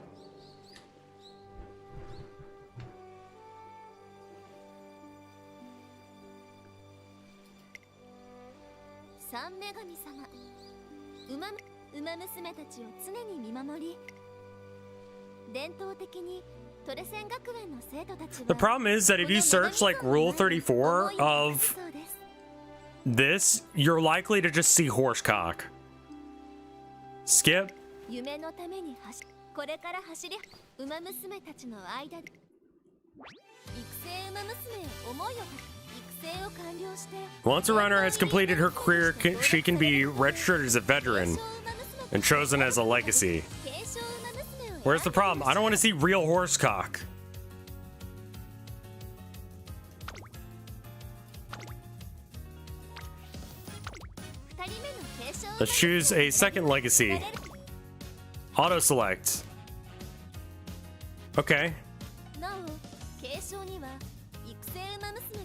The problem is that if you search like Rule 34 of this, you're likely to just see horsecock. Skip. Once a runner has completed her career, she can be registered as a veteran and chosen as a legacy. Where's the problem? I don't want to see real horse cock. Let's choose a second legacy. Auto select. Okay.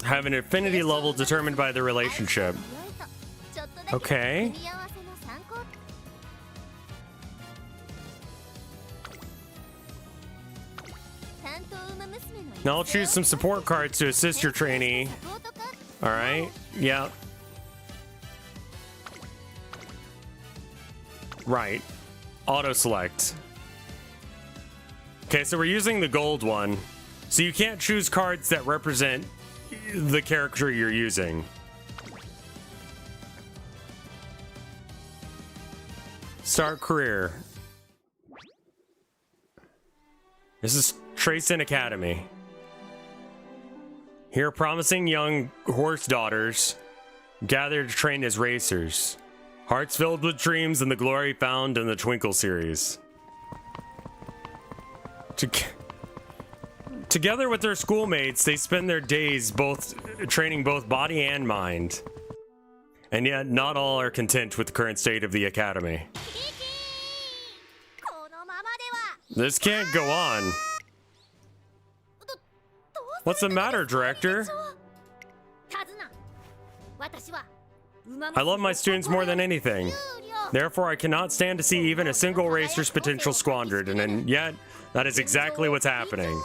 Have an affinity level determined by the relationship. Okay. Now I'll choose some support cards to assist your trainee. Alright, yeah. Right. Auto select. Okay, so we're using the gold one. So you can't choose cards that represent the character you're using. Start career. This is Tracen Academy. Here, promising young horse daughters gather to train as racers. Hearts filled with dreams and the glory found in the Twinkle series. Together with their schoolmates, they spend their days training both body and mind. And yet, not all are content with the current state of the academy. This can't go on. What's the matter, director? I love my students more than anything. Therefore, I cannot stand to see even a single racer's potential squandered, and yet, that is exactly what's happening.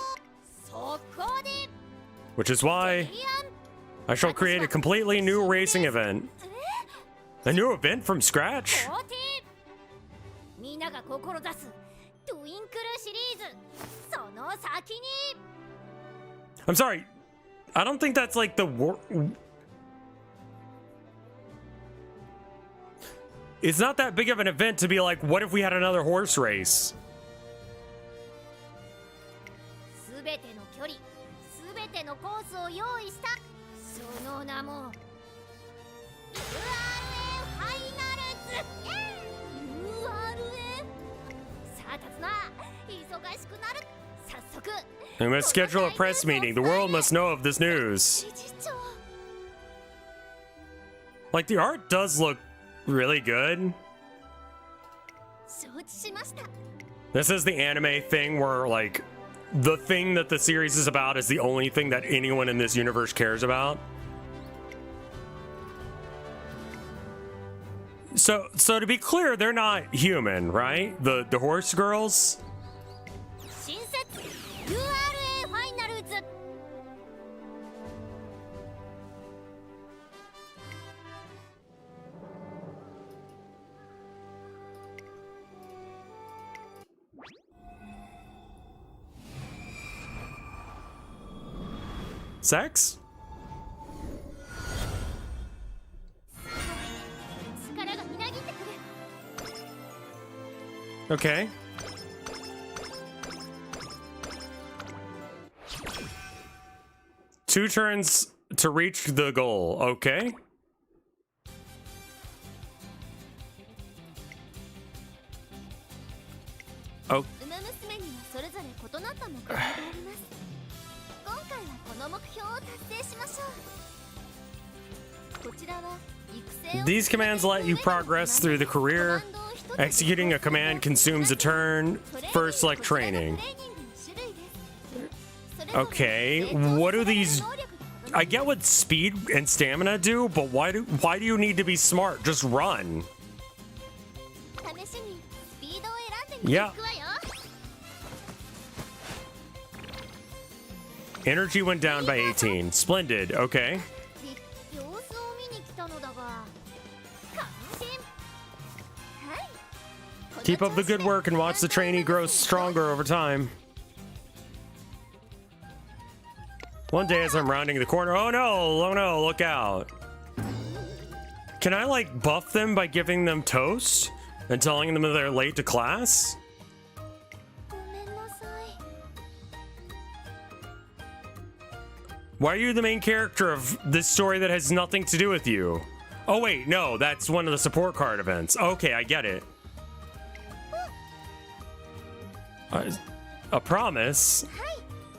Which is why I shall create a completely new racing event. A new event from scratch? I'm sorry. I don't think that's like the It's not that big of an event to be like, what if we had another horse race? We must schedule a press meeting. The world must know of this news. Like, the art does look really good. This is the anime thing where, like, the thing that the series is about is the only thing that anyone in this universe cares about. So to be clear, they're not human, right? The horse girls? Sex? Okay. Two turns to reach the goal. Okay. Oh. These commands let you progress through the career. Executing a command consumes a turn. First, select training. Okay, what do these... I get what speed and stamina do, but why do you need to be smart? Just run. Yeah. Energy went down by 18. Splendid, okay. Keep up the good work and watch the trainee grow stronger over time. One day as I'm rounding the corner, oh no, look out. Can I like buff them by giving them toast and telling them that they're late to class? Why are you the main character of this story that has nothing to do with you? Oh wait, no, that's one of the support card events. Okay, I get it. A promise?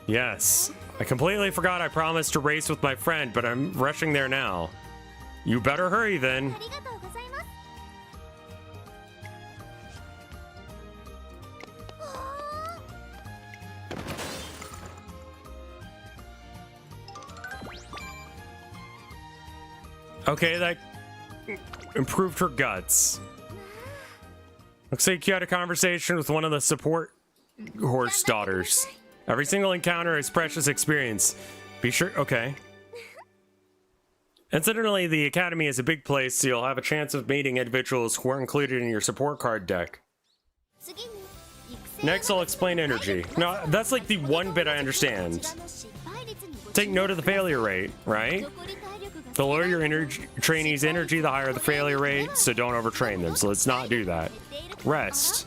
Yes. I completely forgot I promised to race with my friend, but I'm rushing there now. You better hurry then. Okay, that improved her guts. Looks like you had a conversation with one of the support horse daughters. Every single encounter is precious experience. Be sure, okay. Incidentally, the academy is a big place, so you'll have a chance of meeting individuals who weren't included in your support card deck. Next, I'll explain energy. No, that's like the one bit I understand. Take note of the failure rate, right? The lower your trainee's energy, the higher the failure rate, so don't overtrain them. So let's not do that. Rest.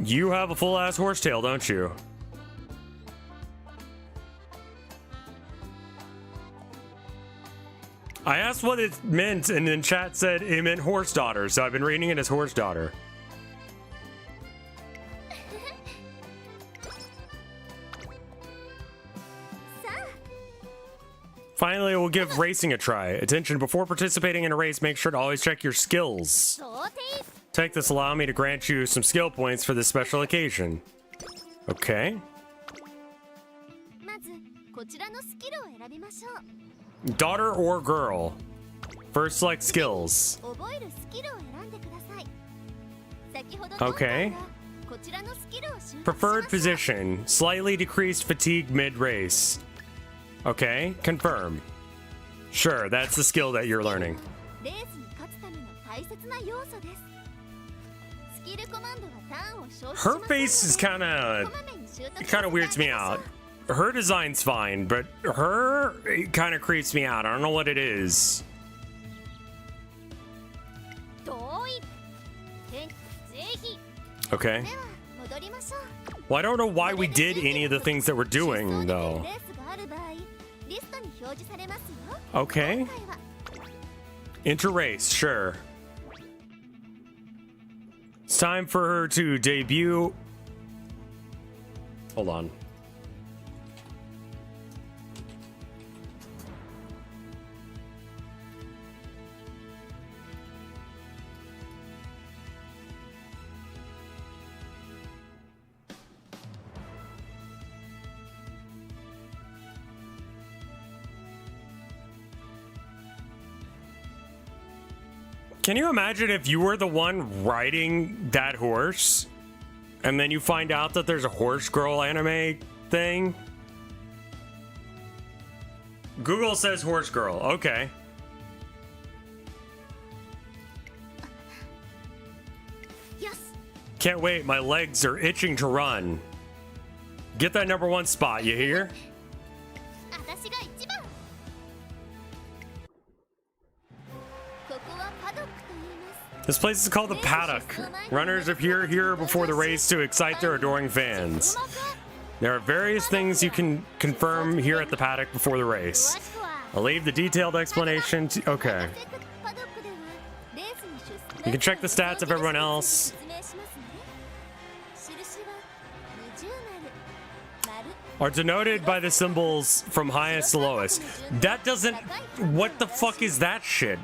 You have a full-ass horsetail, don't you? I asked what it meant, and then chat said it meant horse daughter, so I've been reading it as horse daughter. Finally, we'll give racing a try. Attention, before participating in a race, make sure to always check your skills. Take this, allow me to grant you some skill points for this special occasion. Okay. Daughter or girl? First, select skills. Okay. Preferred position, slightly decreased fatigue mid-race. Okay, confirm. Sure, that's the skill that you're learning. Her face is kind of weirds me out. Her design's fine, but her kind of creeps me out. I don't know what it is. Okay. Well, I don't know why we did any of the things that we're doing, though. Okay. Inter-race, sure. It's time for her to debut. Hold on. Can you imagine if you were the one riding that horse and then you find out that there's a horse girl anime thing? Google says horse girl. Okay. Yes. Can't wait. My legs are itching to run. Get that #1 spot, you hear? This place is called the Paddock. Runners appear here before the race to excite their adoring fans. There are various things you can confirm here at the Paddock before the race. I'll leave the detailed explanation to... Okay. You can check the stats of everyone else. Are denoted by the symbols from highest to lowest. That doesn't... What the fuck is that shit?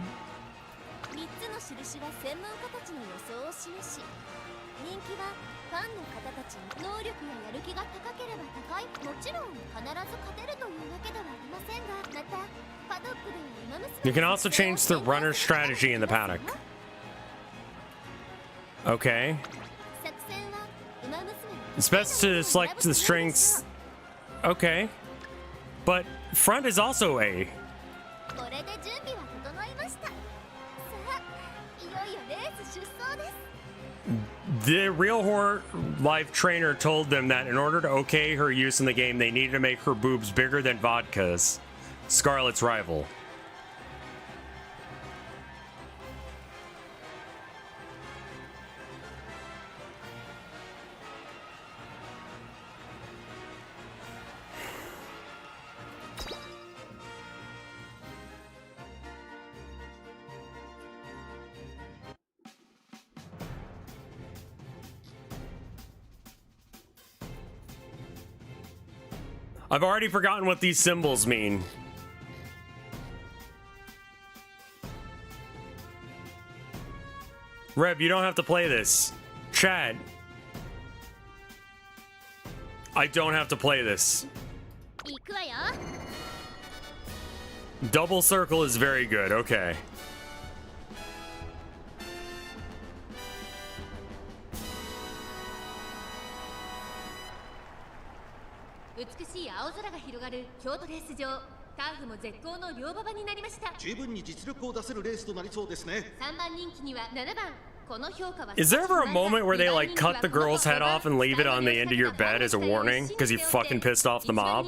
You can also change the runner strategy in the paddock. Okay. It's best to select the strengths. Okay. But front is also A. The real life trainer told them that in order to okay her use in the game, they needed to make her boobs bigger than vodka's, Scarlett's rival. I've already forgotten what these symbols mean. Rev, you don't have to play this. Chat. I don't have to play this. Double circle is very good. Okay. Is there ever a moment where they like cut the girl's head off and leave it on the end of your bed as a warning because you fucking pissed off the mob?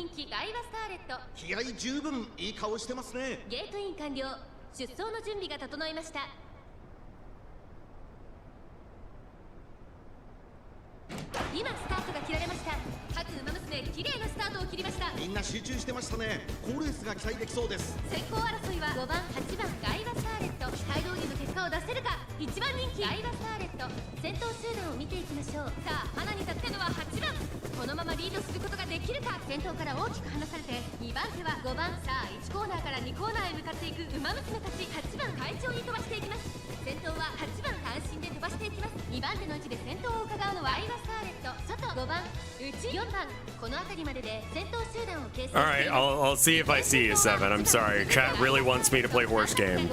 Alright, I'll see if I see you, Seven. I'm sorry. Chat really wants me to play horse game.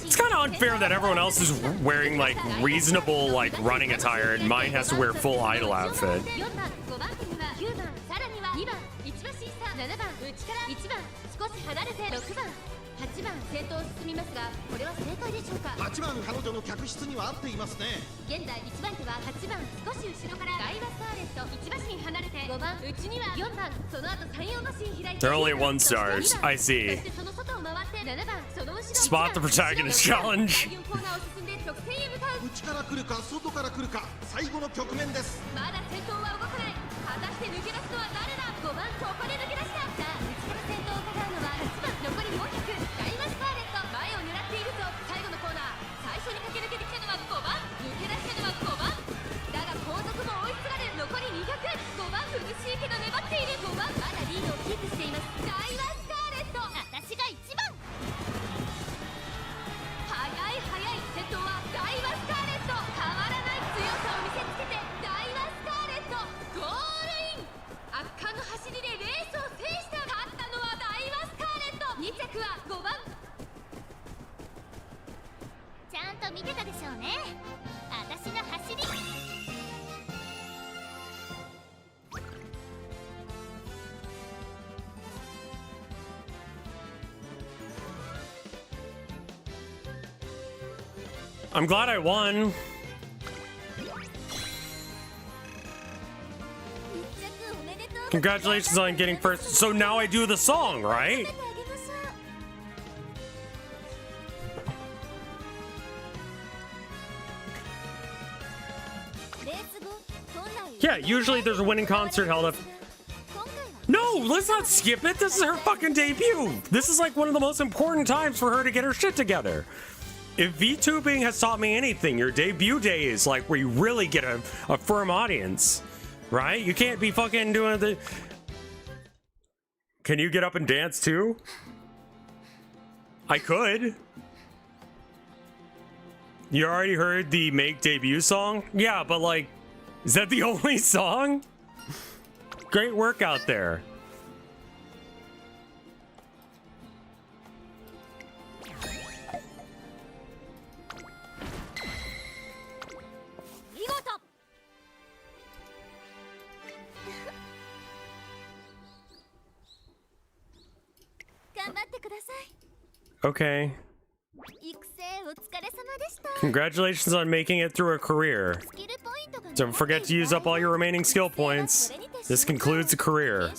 It's kind of unfair that everyone else is wearing like reasonable like running attire and mine has to wear full idol outfit. They're only 1 stars. I see. Spot the protagonist challenge. I'm glad I won. Congratulations on getting first. So now I do the song, right? Yeah, usually there's a winning concert held up. No, let's not skip it. This is her fucking debut. This is like one of the most important times for her to get her shit together. If VTubing has taught me anything, your debut day is like where you really get a firm audience, right? You can't be fucking doing the... Can you get up and dance too? I could. You already heard the Make Debut song? Yeah, but like, is that the only song? Great work out there. Okay. Congratulations on making it through a career. Don't forget to use up all your remaining skill points. This concludes the career.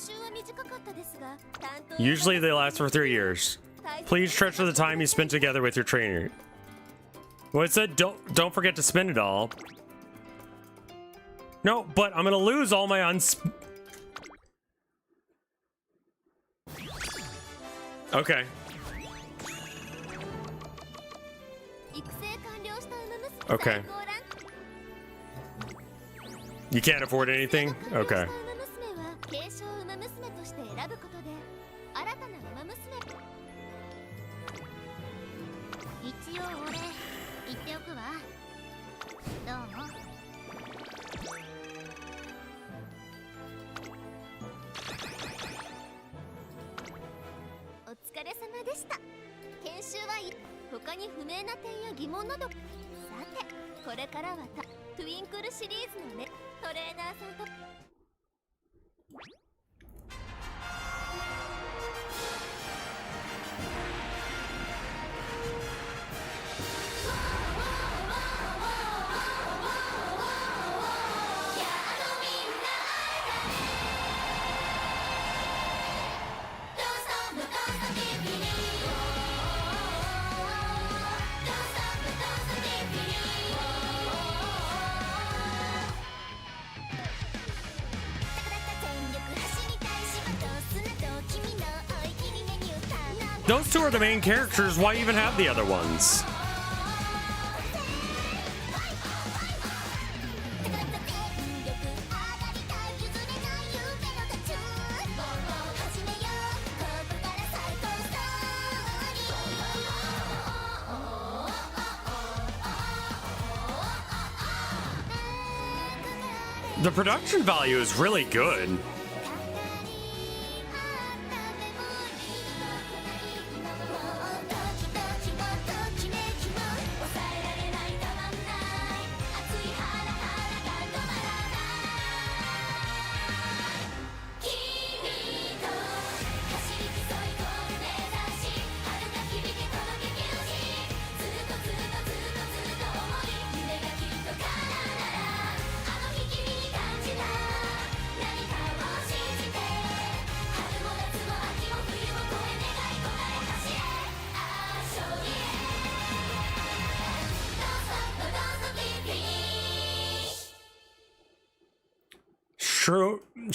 Usually they last for 3 years. Please treasure the time you spent together with your trainer. Well, it said don't forget to spend it all. No, but I'm gonna lose all my Okay. Okay. You can't afford anything? Okay. 継承ウマ娘として選ぶことで新たなウマ娘一応俺言っておくわどうもお疲れ様でした研修他に不明な点や疑問などさてこれからはトゥインクルシリーズのねトレーナーさんとThose two are the main characters. Why even have the other ones? The production value is really good.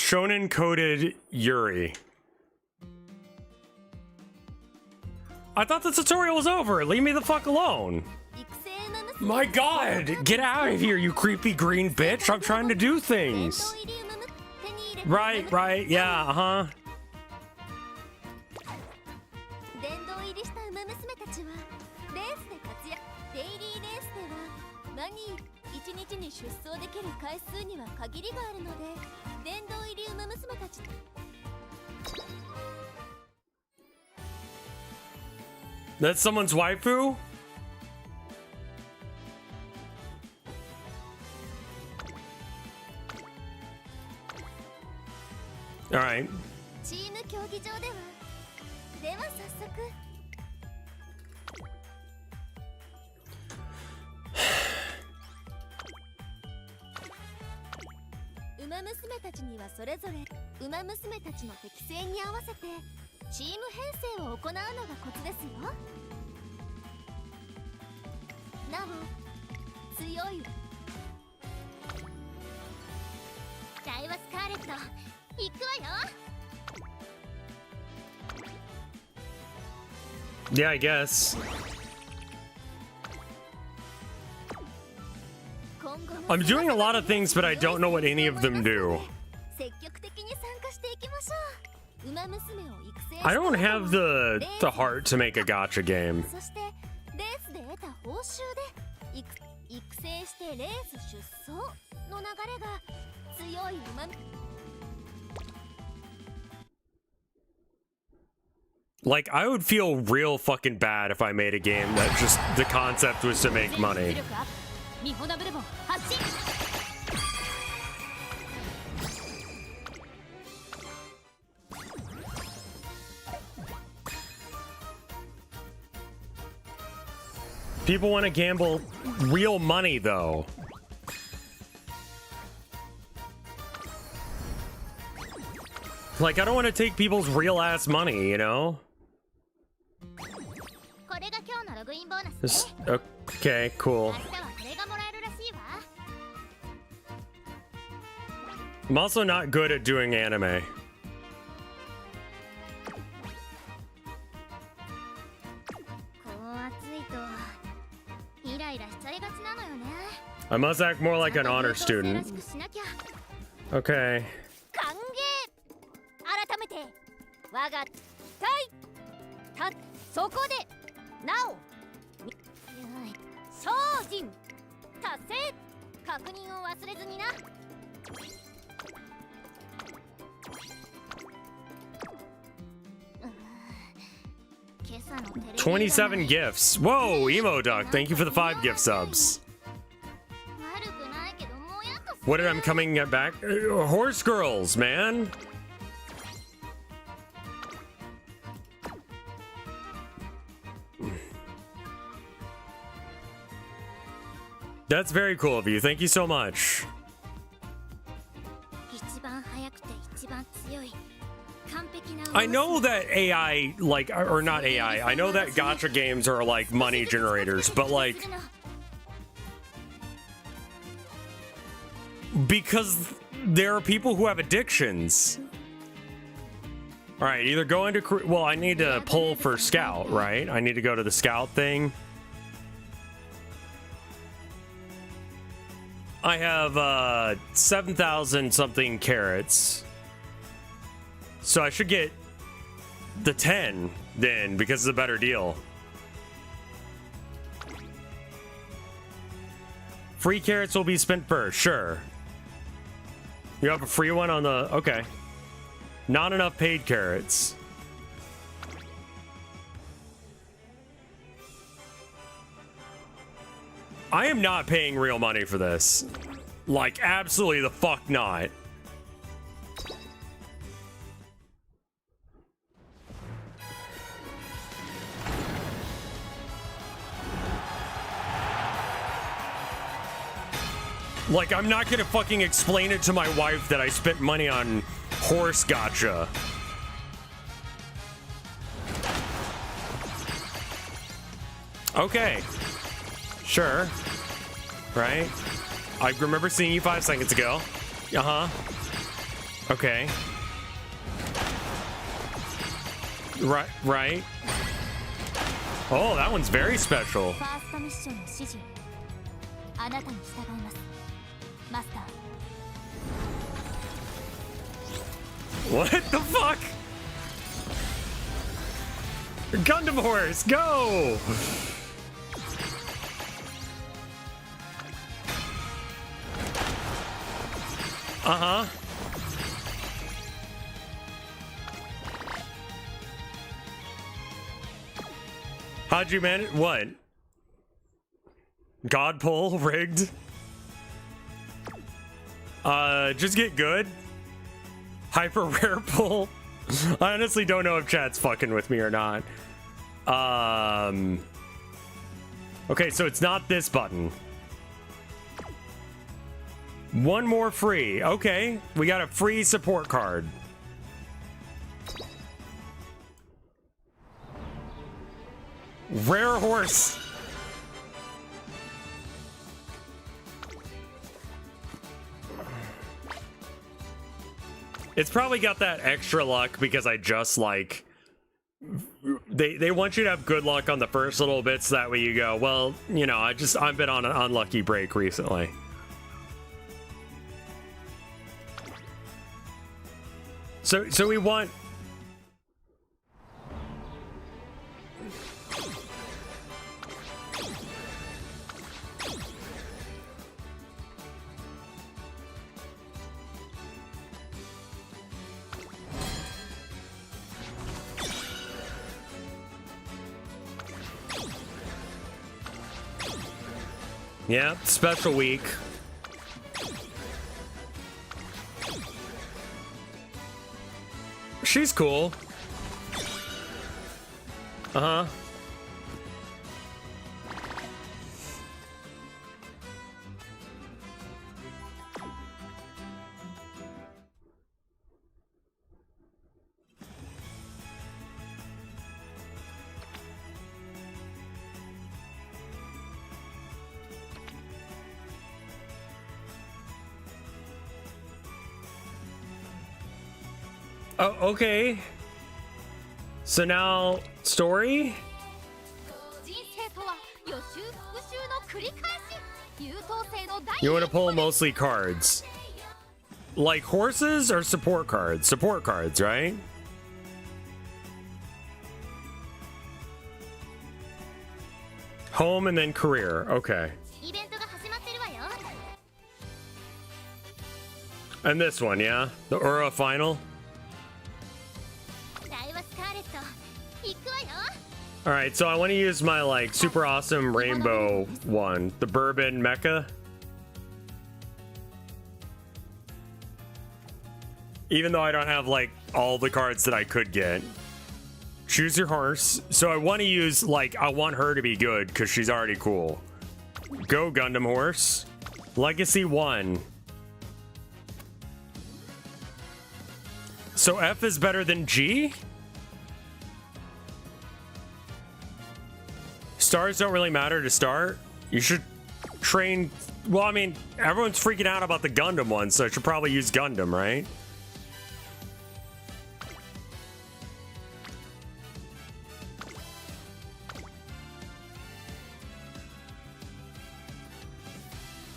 Shonen coded Yuri. I thought the tutorial was over. Leave me the fuck alone. My god, get out of here, you creepy green bitch. I'm trying to do things. Right, yeah, uh-huh. 1日に出走できる回数には限りがあるので殿堂入りウマ娘たち That's someone's waifu? Alright. チーム競技場ではでは早速ウマ娘たちにはそれぞれウマ娘たちの適性に合わせてチーム編成を行うのがコツですよ。なお強いライワスカーレット行くわよ。 Yeah, I guess. I'm doing a lot of things, but I don't know what any of them do. I don't have the heart to make a gacha game. Like, I would feel real fucking bad if I made a game that just the concept was to make money. People want to gamble real money, though. Like, I don't want to take people's real ass money, you know? Just, okay, cool. I'm also not good at doing anime. I must act more like an honor student. Okay. 歓迎改めて我が隊そこでなお精進達成確認を忘れずにな 27 gifts. Whoa, Emo Duck, thank you for the 5 gift subs. What did I'm coming back? Horse girls, man. That's very cool of you. Thank you so much. I know that AI, like, or not AI, I know that gacha games are like money generators, but like, because there are people who have addictions. All right, either go into, well, I need to pull for Scout, right? I need to go to the Scout thing. I have 7,000 something carrots. So I should get the 10 then, because it's a better deal. Free carrots will be spent first, sure. You have a free one on the, okay. Not enough paid carrots. I am not paying real money for this. Like, absolutely the fuck not. Like, I'm not gonna fucking explain it to my wife that I spent money on horse gacha. Okay. Sure. Right? I remember seeing you 5 seconds ago. Uh-huh. Okay. Right. Oh, that one's very special. What the fuck? Gundam horse, go! Uh-huh. How'd you manage? What? God pull rigged? Just get good. Hyper rare pull. I honestly don't know if chat's fucking with me or not. Okay, so it's not this button. One more free. Okay, we got a free support card. Rare horse. It's probably got that extra luck because I just like they want you to have good luck on the first little bits, that way you go, well, you know, I've been on an unlucky break recently. So we want yeah, special week. She's cool. Uh-huh. Oh, okay. So now, story? You want to pull mostly cards. like horses or support cards? Support cards, right? Home and then career. Okay. And this one, yeah? The Ura final? Alright, so I want to use my, like, super awesome rainbow one. The Bourbon Mecha. Even though I don't have, like, all the cards that I could get. Choose your horse. So I want to use, like, I want her to be good, because she's already cool. Go Gundam horse. Legacy 1. So F is better than G? Stars don't really matter to start. You should train... Well, I mean, everyone's freaking out about the Gundam one, so I should probably use Gundam, right?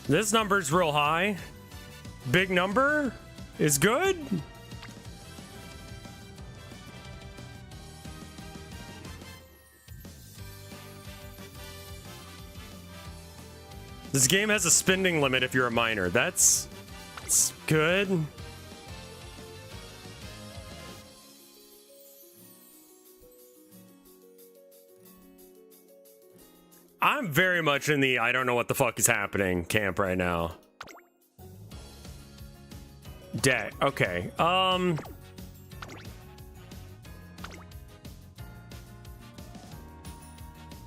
This number's real high. Big number is good. This game has a spending limit if you're a minor. That's good. I'm very much in the I don't know what the fuck is happening camp right now. Deck. Okay.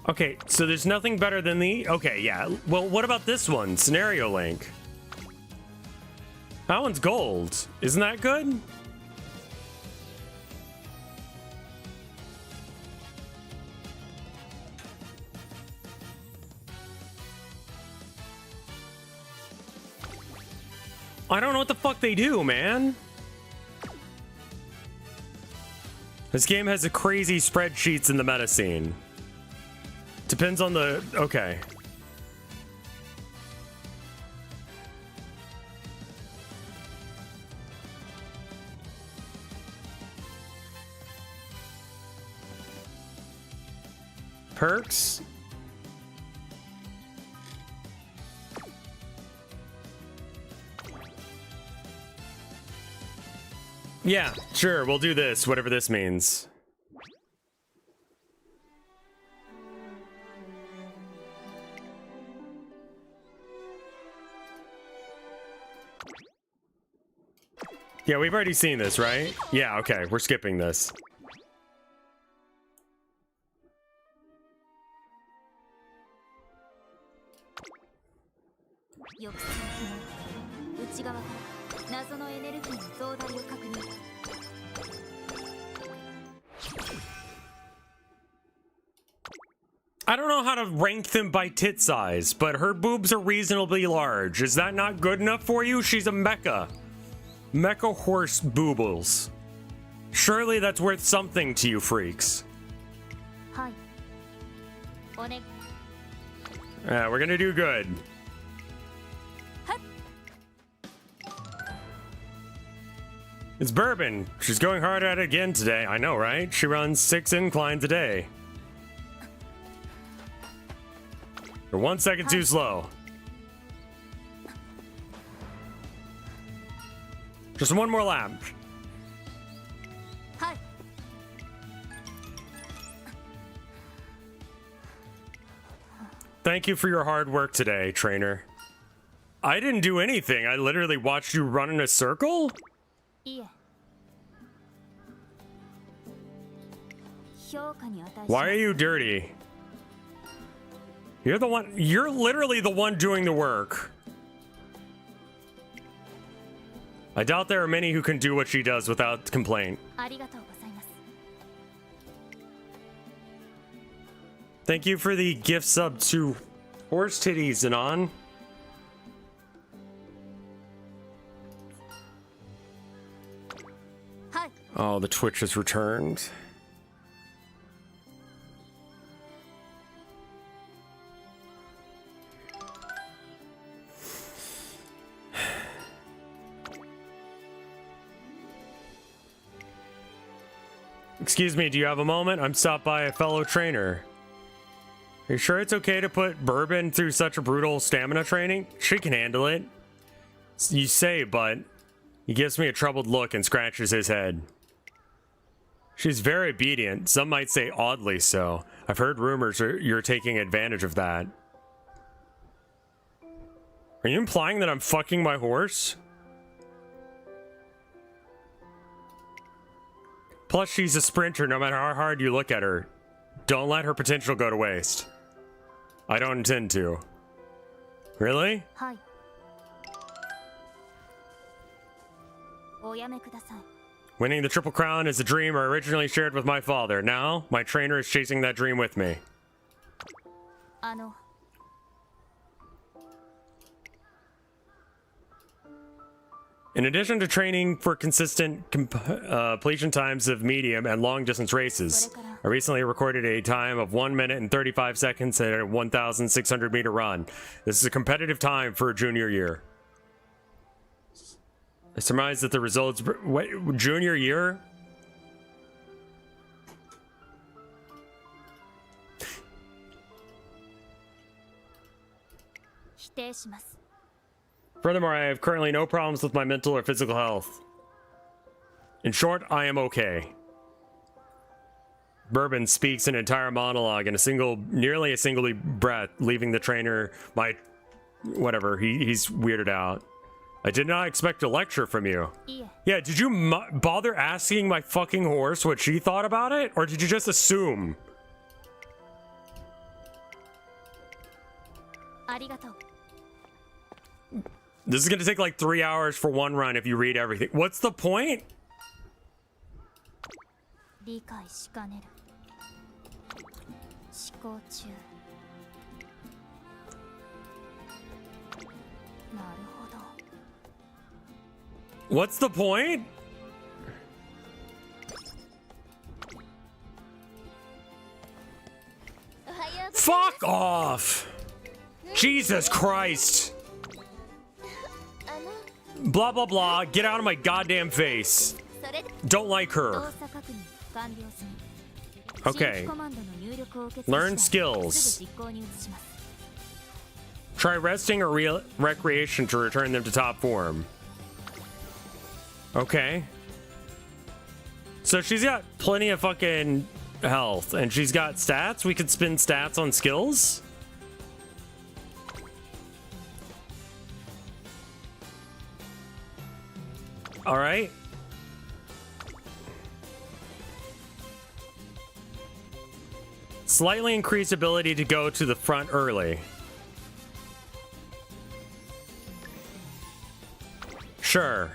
Okay, so there's nothing better than the... Okay, yeah. Well, what about this one? Scenario Link. That one's gold. Isn't that good? I don't know what the fuck they do, man. This game has a crazy spreadsheets in the meta scene. Depends on the... Okay. Perks? Yeah, sure, we'll do this, whatever this means. Yeah, we've already seen this, right? Yeah, okay, we're skipping this. I don't know how to rank them by tit size, but her boobs are reasonably large. Is that not good enough for you? She's a mecha. Mecha horse boobles. Surely that's worth something to you freaks. Yeah, we're gonna do good. It's Bourbon. She's going hard at it again today. I know, right? She runs 6 inclines a day. You're 1 second too slow. Just one more lap. Thank you for your hard work today, trainer. I didn't do anything. I literally watched you run in a circle? Why are you dirty? You're the one. You're literally the one doing the work. I doubt there are many who can do what she does without complaint. Thank you for the gift sub to Horse Titties and on. Oh, the Twitch has returned. Excuse me, do you have a moment? I'm stopped by a fellow trainer. Are you sure it's okay to put Bourbon through such a brutal stamina training? She can handle it. You say, but he gives me a troubled look and scratches his head. She's very obedient. Some might say oddly so. I've heard rumors you're taking advantage of that. Are you implying that I'm fucking my horse? Plus, she's a sprinter no matter how hard you look at her. Don't let her potential go to waste. I don't intend to. Really? Hi. Winning the Triple Crown is a dream I originally shared with my father. Now, my trainer is chasing that dream with me. In addition to training for consistent completion times of medium and long distance races, I recently recorded a time of 1 minute and 35 seconds at a 1,600 meter run. This is a competitive time for a junior year. I surmise that the results... What, junior year? Furthermore, I have currently no problems with my mental or physical health. In short, I am okay. Bourbon speaks an entire monologue in nearly a single breath, leaving the trainer whatever, he's weirded out. I did not expect a lecture from you. Yeah, did you bother asking my fucking horse what she thought about it? Or did you just assume? This is gonna take like 3 hours for one run if you read everything. What's the point? What's the point? Fuck off! Jesus Christ! Blah blah blah, get out of my goddamn face. Don't like her. Okay. Learn skills. Try resting or recreation to return them to top form. Okay. So she's got plenty of fucking health and she's got stats. We could spend stats on skills. All right. Slightly increased ability to go to the front early. Sure.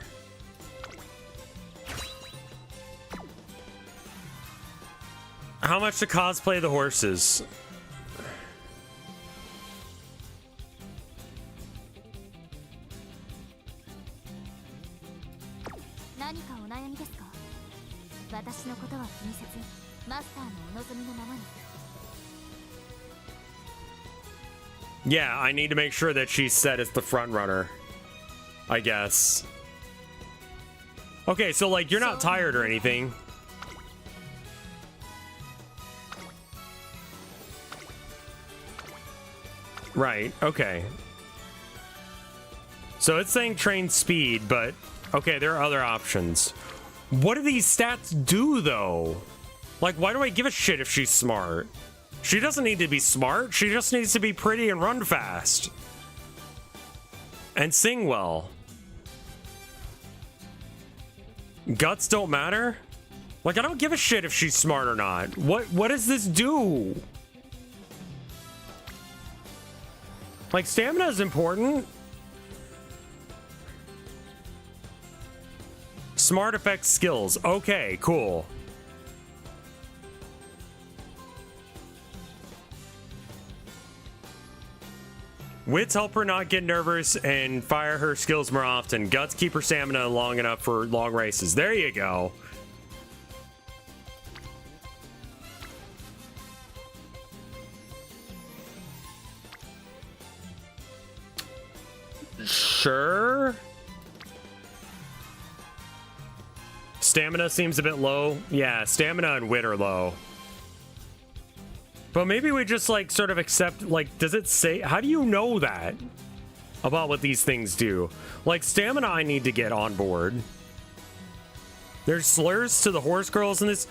How much to cosplay the horses? Yeah, I need to make sure that she's set as the front runner, I guess. Okay, so like you're not tired or anything. Right, okay. So it's saying train speed, but okay, there are other options. What do these stats do though? Like, why do I give a shit if she's smart? She doesn't need to be smart. She just needs to be pretty and run fast. And sing well. Guts don't matter? Like, I don't give a shit if she's smart or not. What does this do? Like, stamina is important. Smart effects skills. Okay, cool. Wits help her not get nervous and fire her skills more often. Guts keep her stamina long enough for long races. There you go. Sure. Stamina seems a bit low. Yeah, stamina and wit are low. But maybe we just like sort of accept, like, does it say, how do you know that about what these things do? Like, stamina I need to get on board. There's slurs to the horse girls in this.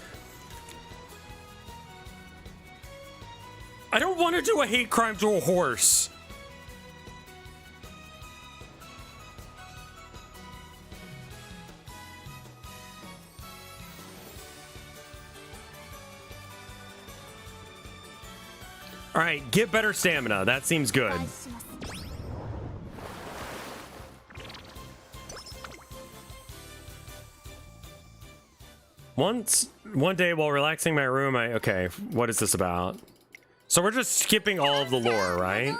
I don't want to do a hate crime to a horse. All right, get better stamina. That seems good. One day while relaxing my room, okay, what is this about? So we're just skipping all of the lore, right?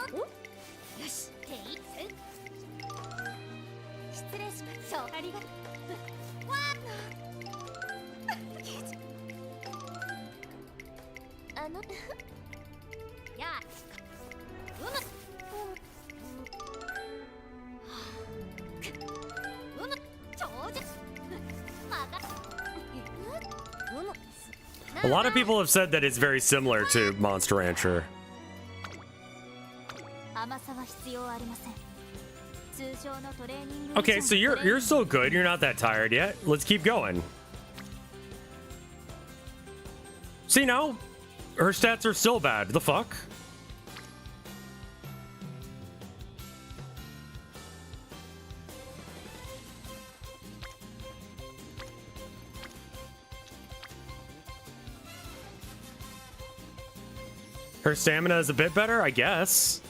A lot of people have said that it's very similar to Monster Rancher. Okay, so you're still good. You're not that tired yet. Let's keep going. See, now her stats are still bad. The fuck? Her stamina is a bit better, I guess.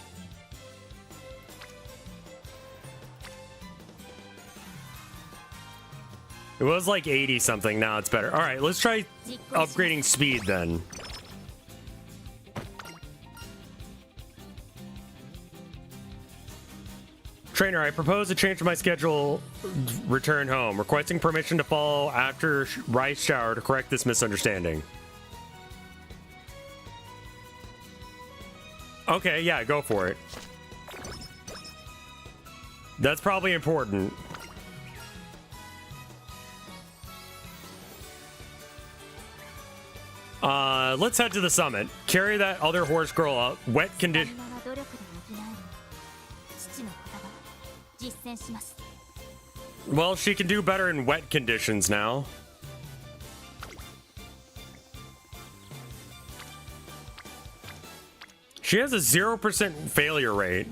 It was like 80 something, now it's better. All right, let's try upgrading speed then. Trainer, I propose a change to my schedule. Return home. Requesting permission to follow after rice shower to correct this misunderstanding. Okay, yeah, go for it. That's probably important. Let's head to the summit. Carry that other horse girl up. Wet condition. Well, she can do better in wet conditions now. She has a 0% failure rate.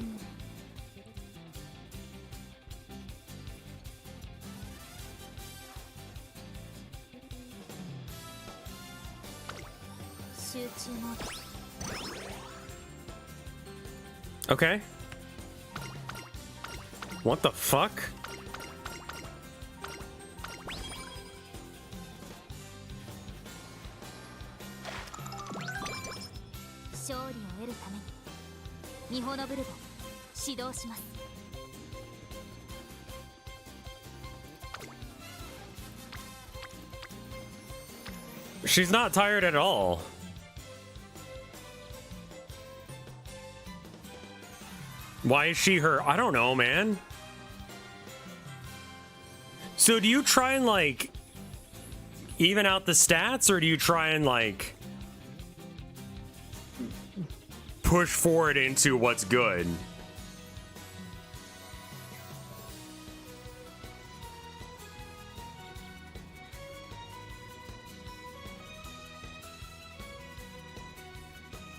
Okay. What the fuck? She's not tired at all. Why is she her? I don't know, man. So do you try and like even out the stats, or do you try and like push forward into what's good?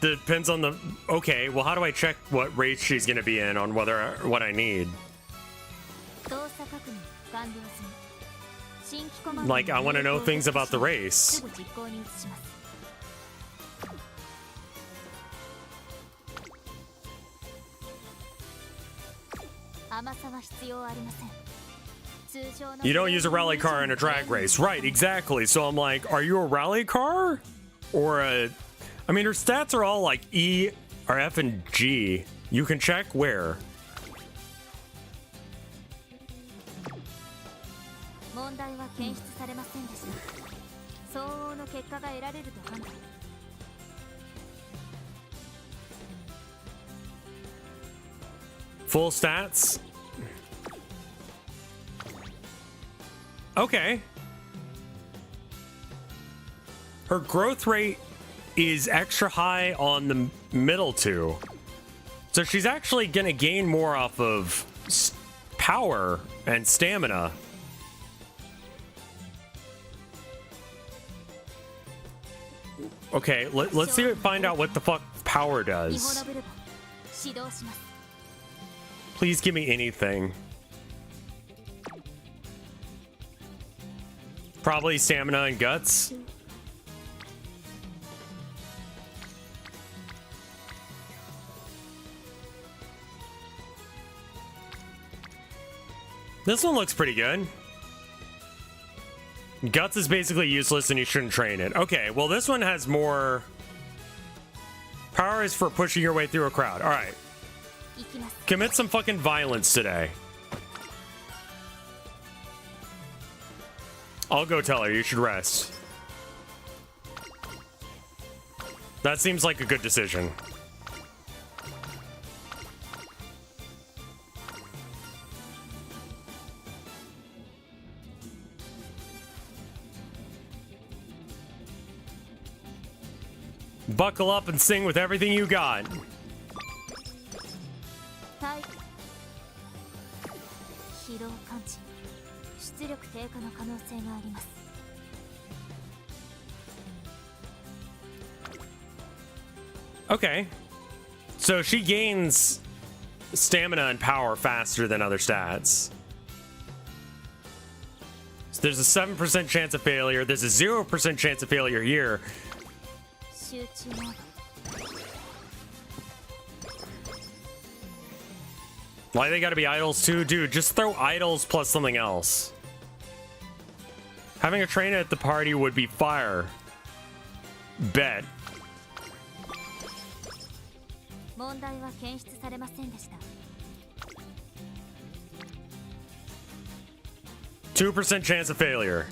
Depends on the... Okay, well, how do I check what race she's gonna be in on whether what I need? Like, I want to know things about the race. You don't use a rally car in a drag race. Right, exactly. So I'm like, are you a rally car? Or a... I mean, her stats are all like E or F and G. You can check where. Full stats? Okay. Her growth rate is extra high on the middle two. So she's actually going to gain more off of power and stamina. Okay, let's see find out what the fuck power does. Please give me anything. Probably stamina and guts. This one looks pretty good. Guts is basically useless and you shouldn't train it. Okay, well this one has more... Power is for pushing your way through a crowd. Alright. Commit some fucking violence today. I'll go tell her you should rest. That seems like a good decision. Buckle up and sing with everything you got. Okay. So she gains stamina and power faster than other stats. So there's a 7% chance of failure. There's a 0% chance of failure here. Why they gotta be idols too? Dude, just throw idols plus something else. Having a trainer at the party would be fire. Bet. %2 chance of failure.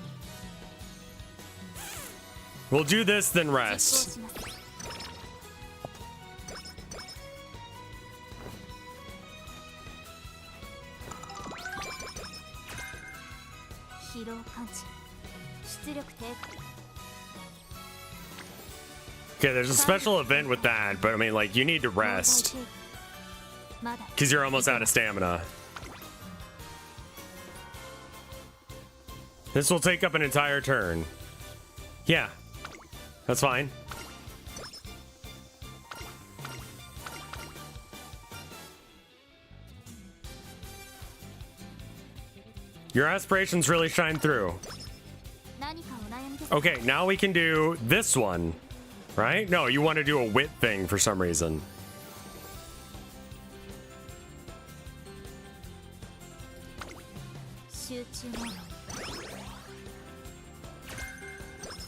We'll do this, then rest. Okay, there's a special event with that, but I mean, like, you need to rest. Because you're almost out of stamina. This will take up an entire turn. Yeah, that's fine. Your aspirations really shine through. Okay, now we can do this one, right? No, you want to do a wit thing for some reason.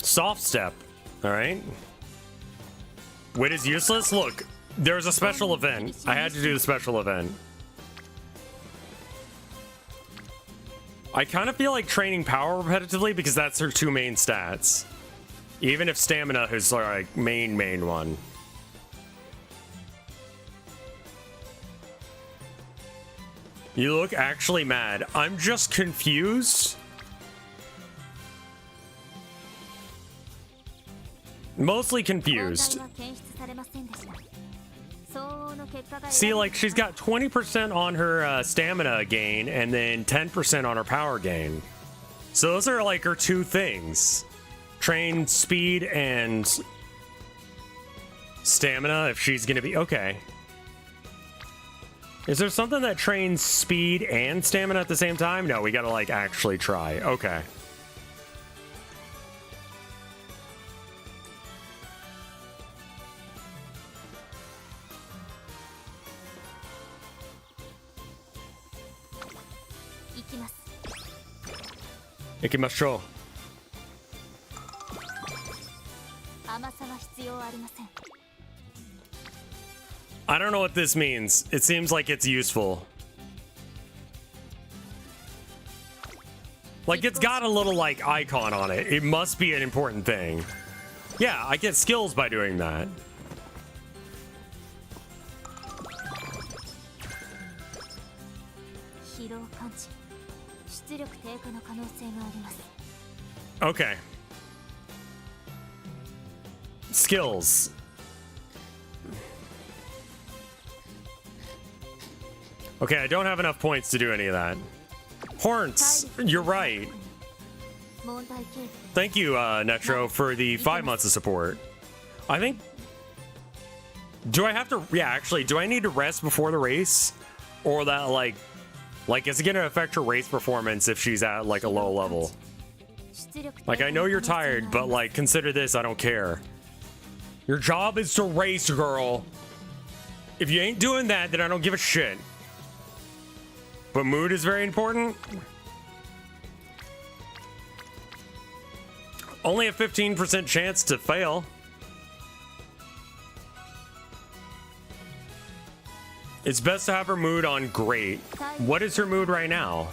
Soft step. All right. Wit is useless. Look, there's a special event. I had to do the special event. I kind of feel like training power repetitively because that's her two main stats. Even if stamina is like main one. You look actually mad. I'm just confused. Mostly confused. See, like, she's got 20% on her stamina gain and then 10% on her power gain. So those are like her two things. Train speed and stamina if she's gonna be okay. Is there something that trains speed and stamina at the same time? No, we gotta like actually try. Okay. Ikimashou. I don't know what this means. It seems like it's useful. Like, it's got a little, like, icon on it. It must be an important thing. Yeah, I get skills by doing that. Okay. skills. Okay, I don't have enough points to do any of that. Horns, you're right. Thank you, Netro, for the 5 months of support. I think... Do I have to... Yeah, actually, do I need to rest before the race? Or that, like, is it going to affect her race performance if she's at, like, a low level? Like, I know you're tired, but, like, consider this, I don't care. Your job is to race, girl. If you ain't doing that, then I don't give a shit. But mood is very important. Only a 15% chance to fail. It's best to have her mood on great. What is her mood right now?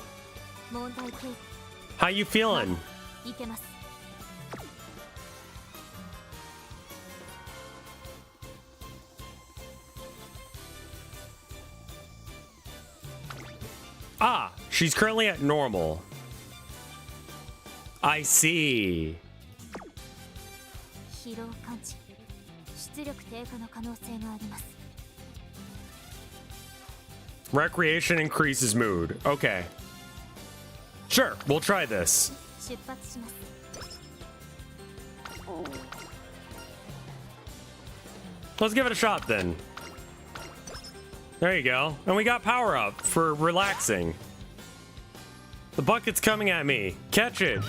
How you feeling? Ah, she's currently at normal. I see. Recreation increases mood. Okay. Sure, we'll try this. Let's give it a shot then. There you go. And we got power up for relaxing. The bucket's coming at me. Catch it.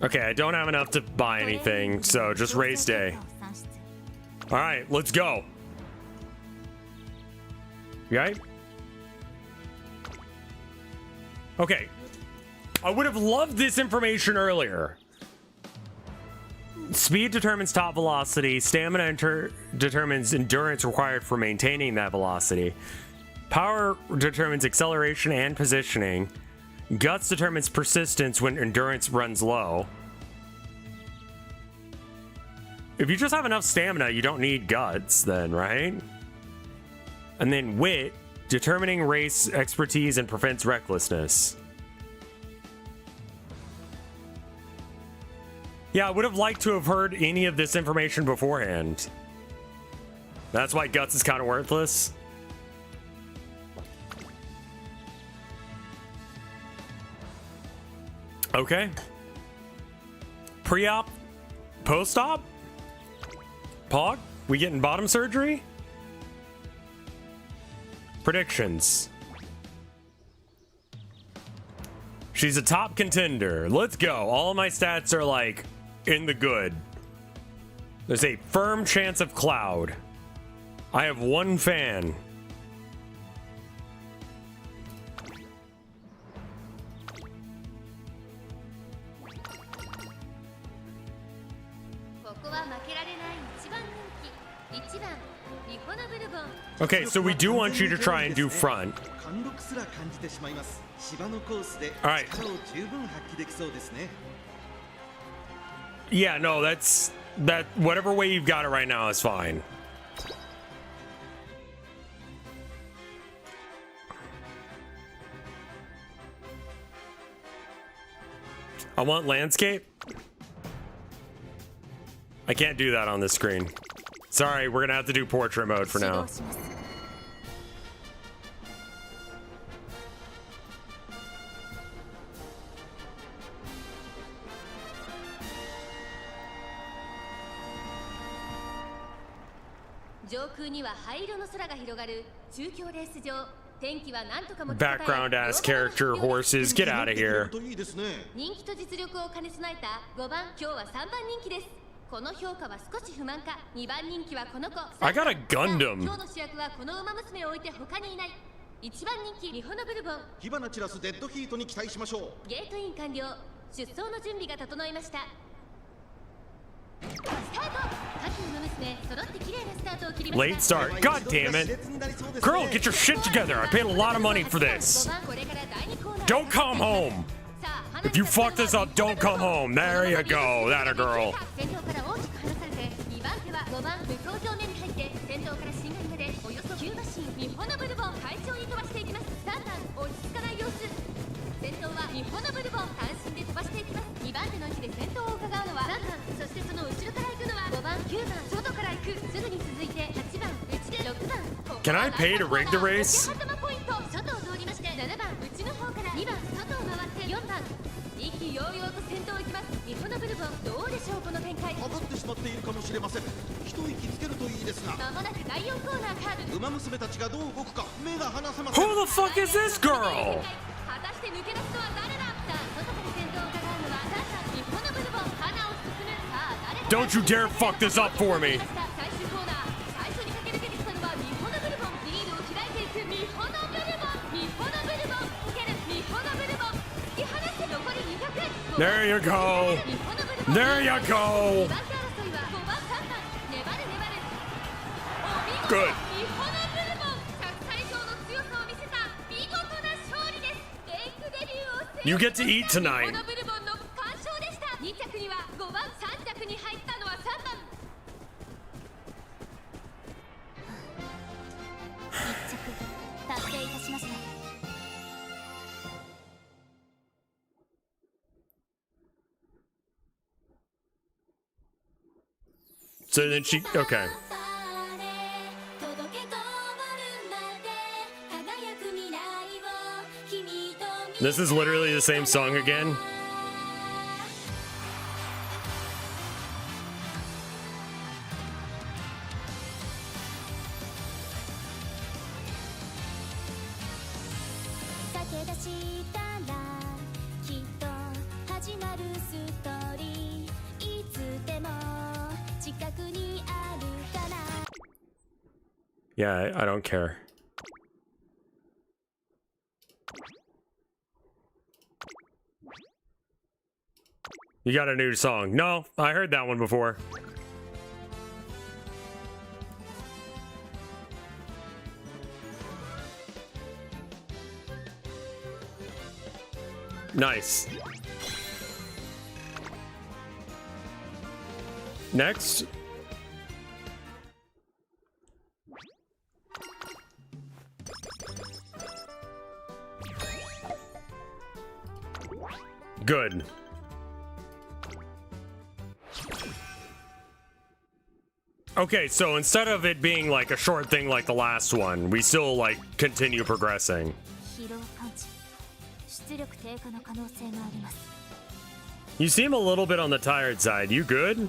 Okay, I don't have enough to buy anything, so just race day. Alright, let's go. You right? Okay. I would have loved this information earlier. Speed determines top velocity. Stamina determines endurance required for maintaining that velocity. Power determines acceleration and positioning. Guts determines persistence when endurance runs low. If you just have enough stamina, you don't need guts then, right? And then wit, determining race expertise and prevents recklessness. Yeah, I would have liked to have heard any of this information beforehand. That's why guts is kind of worthless. Okay. Pre-op? Post-op? Pog? We getting bottom surgery? Predictions. She's a top contender. Let's go. All of my stats are like in the good. There's a firm chance of Cloud. I have one fan. Okay, so we do want you to try and do front. All right. Yeah, no, that's whatever way you've got it right now is fine. I want landscape. I can't do that on this screen. Sorry, we're gonna have to do portrait mode for now. Background ass character horses, get out of here. I got a Gundam. Late start. God damn it. Girl, get your shit together. I paid a lot of money for this. Don't come home. If you fuck this up, don't come home. There you go. That a girl. Can I pay to rig the race? Who the fuck is this girl? Don't you dare fuck this up for me. There you go. There you go. Good. You get to eat tonight. So then she, okay. This is literally the same song again. Yeah, I don't care. You got a new song. No, I heard that one before. Nice. Next. Good. Okay, so instead of it being like a short thing like the last one, we still like continue progressing. You seem a little bit on the tired side. You good?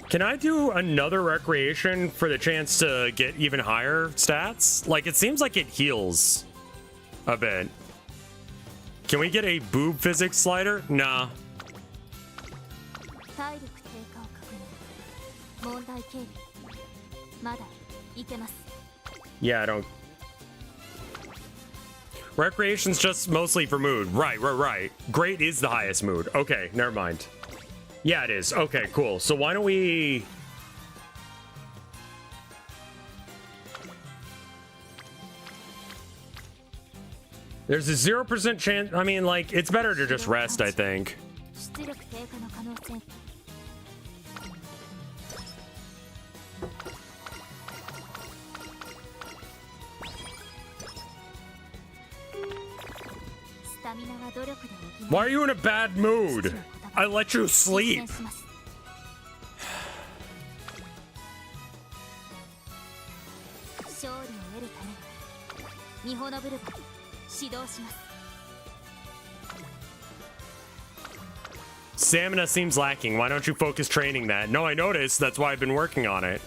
Can I do another recreation for the chance to get even higher stats? Like, it seems like it heals a bit. Can we get a boob physics slider? Nah. Yeah, I don't. Recreation's just mostly for mood. Right. Great is the highest mood. Okay, never mind. Yeah, it is. Okay, cool. So why don't we... There's a 0% chance. I mean, like, it's better to just rest, I think. Why are you in a bad mood? I let you sleep. Stamina seems lacking. Why don't you focus training that? No, I noticed. That's why I've been working on it.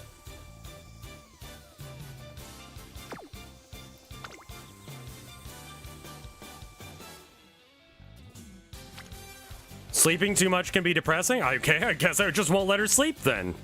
Sleeping too much can be depressing? Okay, I guess I just won't let her sleep then.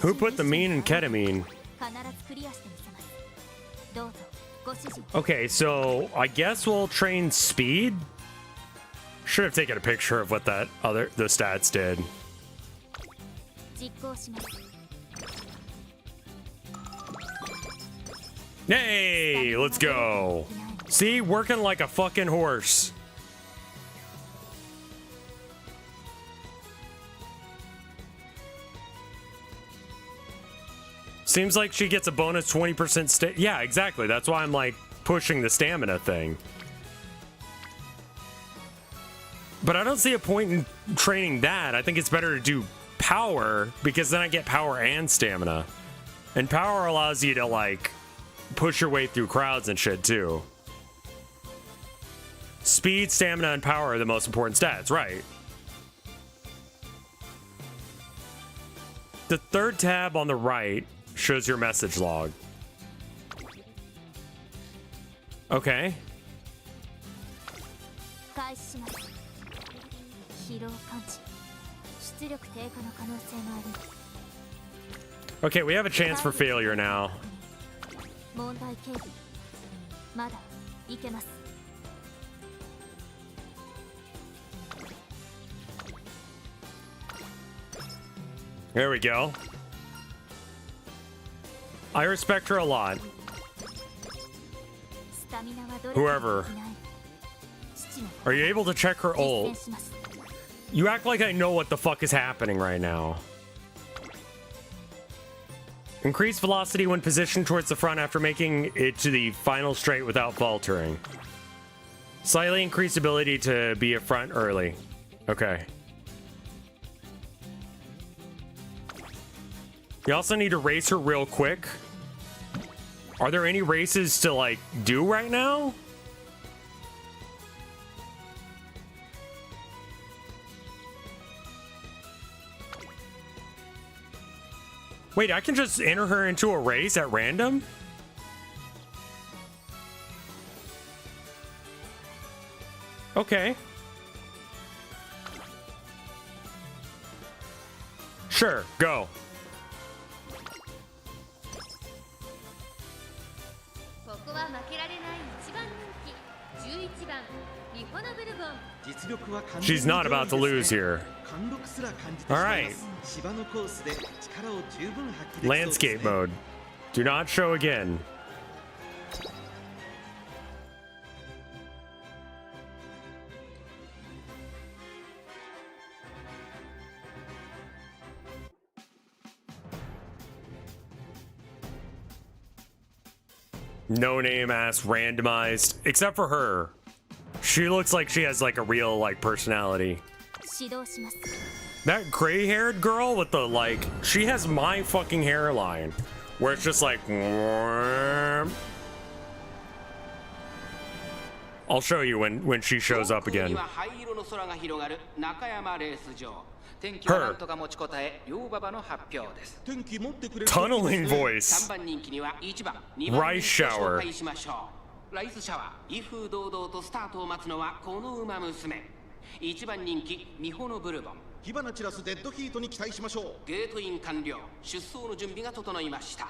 Who put the mean in ketamine? Okay, so I guess we'll train speed. Should have taken a picture of what the stats did. Hey, let's go. See, working like a fucking horse. Seems like she gets a bonus 20% yeah, exactly. That's why I'm like pushing the stamina thing. But I don't see a point in training that. I think it's better to do power, because then I get power and stamina. And power allows you to like push your way through crowds and shit too. Speed, stamina, and power are the most important stats, right? The third tab on the right shows your message log. Okay. Okay, we have a chance for failure now. There we go. I respect her a lot. Whoever. Are you able to check her ult? You act like I know what the fuck is happening right now. Increase velocity when positioned towards the front after making it to the final straight without faltering. Slightly increased ability to be a front early. Okay. You also need to race her real quick. Are there any races to like do right now? Wait, I can just enter her into a race at random? Okay. Sure, go. She's not about to lose here. All right. Landscape mode. Do not show again. No name ass randomized, except for her. She looks like she has like a real like personality. That gray-haired girl with the like, she has my fucking hairline, where it's just like. I'll show you when she shows up again. Her. Tunneling voice. Rice shower. ライスシャワー、威風堂々とスタートを待つのはこの馬娘。一番人気、ミホのブルボン。火花散らすデッドヒートに期待しましょう。ゲートイン完了。出走の準備が整いました。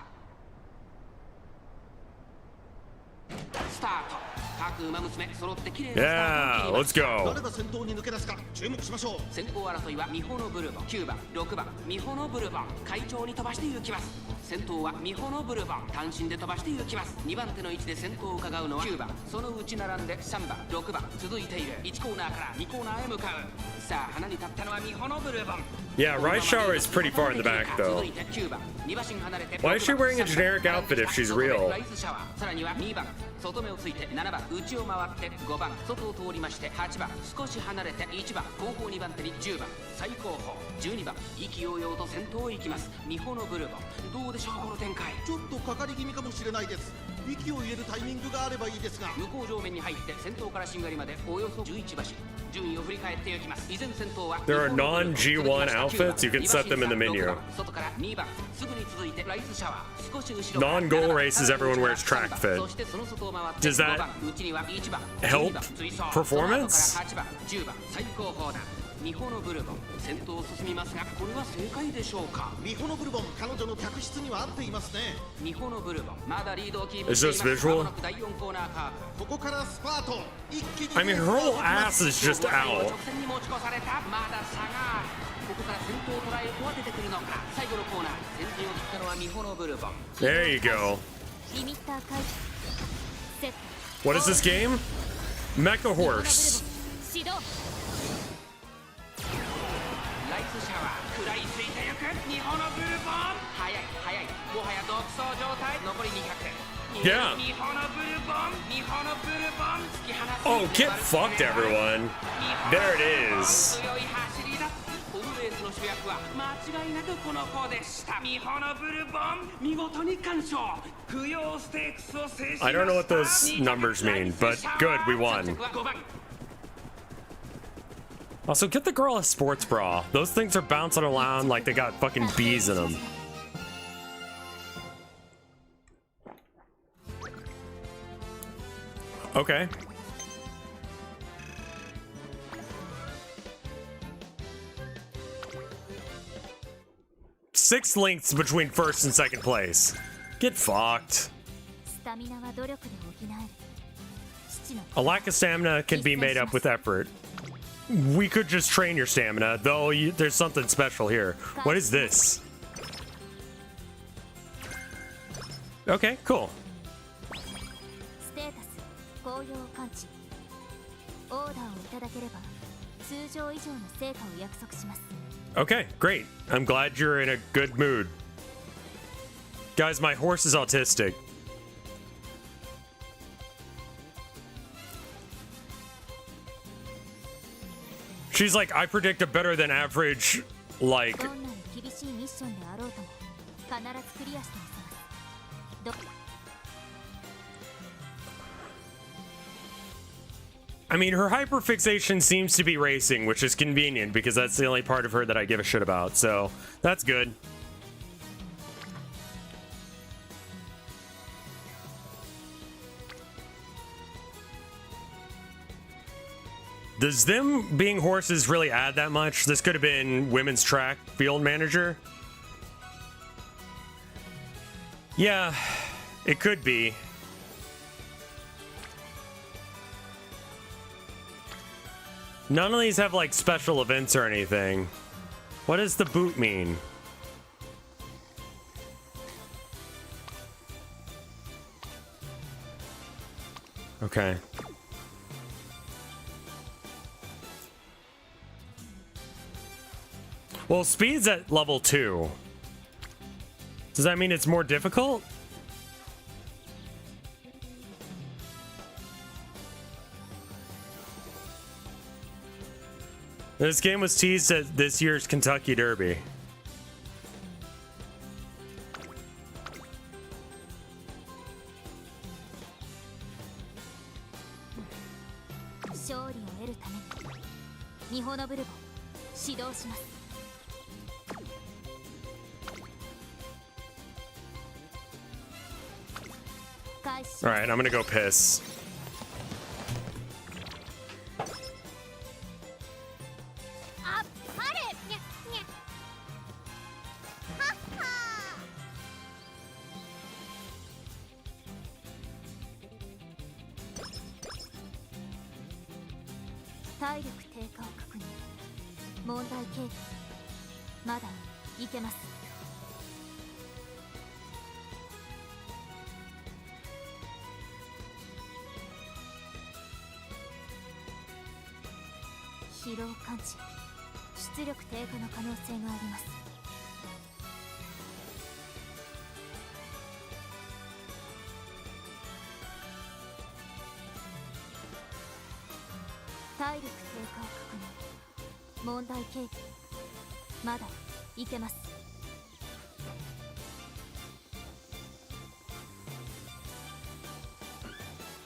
スタート。各馬娘揃って綺麗なスタートを切ります。誰が先頭に抜け出すか注目しましょう。先行争いはミホのブルボン。9番、6番、ミホのブルボン。快調に飛ばして行きます。先頭はミホのブルボン。単身で飛ばして行きます。2番手の位置で先頭を伺うのは9番。そのうち並んで3番、6番続いている。1コーナーから2コーナーへ向かう。さあ、花に立ったのはミホのブルボン。Yeah, Rice Shower is pretty far in the back though. Why is she wearing a generic outfit if she's real? さらには2番。外目をついて7番内を回って5番外を通りまして8番少し離れて1番後方2番手に10番最後方12番意気揚々と先頭へ行きますミホのブルボンどうでしょうこの展開ちょっとかかり気味かもしれないです息を入れるタイミングがあればいいですが向こう上面に入って先頭からしんがりまでおよそ11馬身順位を振り返っていきます依然先頭は There are non-G1 outfits. You can set them in the menu. 外から2番すぐに続いてライスシャワー少し後ろ Non-goal races, everyone wears track fit. Does that help performance? ミホノブルボン戦闘を進みますがこれは正解でしょうかミホノブルボン彼女の客室には合っていますねミホノブルボンまだリードをキープしています It's just visual? 第4コーナーカーブここからスパート一気に I mean, her whole ass is just out. 直線に持ち越されたまだ差があるここから先頭を捉え終わててくるのか最後のコーナー先陣を切ったのはミホノブルボン There you go. What is this game? Mecha Horse. ライスシャワー食らいついてゆくミホノブルボン速い速いもはや独走状態残り200 Yeah. Oh, get fucked, everyone. There it is. I don't know what those numbers mean, but good, we won. Also, get the girl a sports bra. Those things are bouncing around like they got fucking bees in them. Okay. Six lengths between first and second place. Get fucked. A lack of stamina can be made up with effort. We could just train your stamina, though there's something special here. What is this? Okay, cool. Okay, great. I'm glad you're in a good mood. Guys, my horse is autistic. She's like, I predict a better than average, like... I mean, her hyperfixation seems to be racing, which is convenient because that's the only part of her that I give a shit about, so that's good. Does them being horses really add that much? This could have been women's track field manager. Yeah, it could be. None of these have like special events or anything. What does the boot mean? Okay. Well, speed's at level 2. Does that mean it's more difficult? This game was teased at this year's Kentucky Derby. All right, I'm gonna go piss.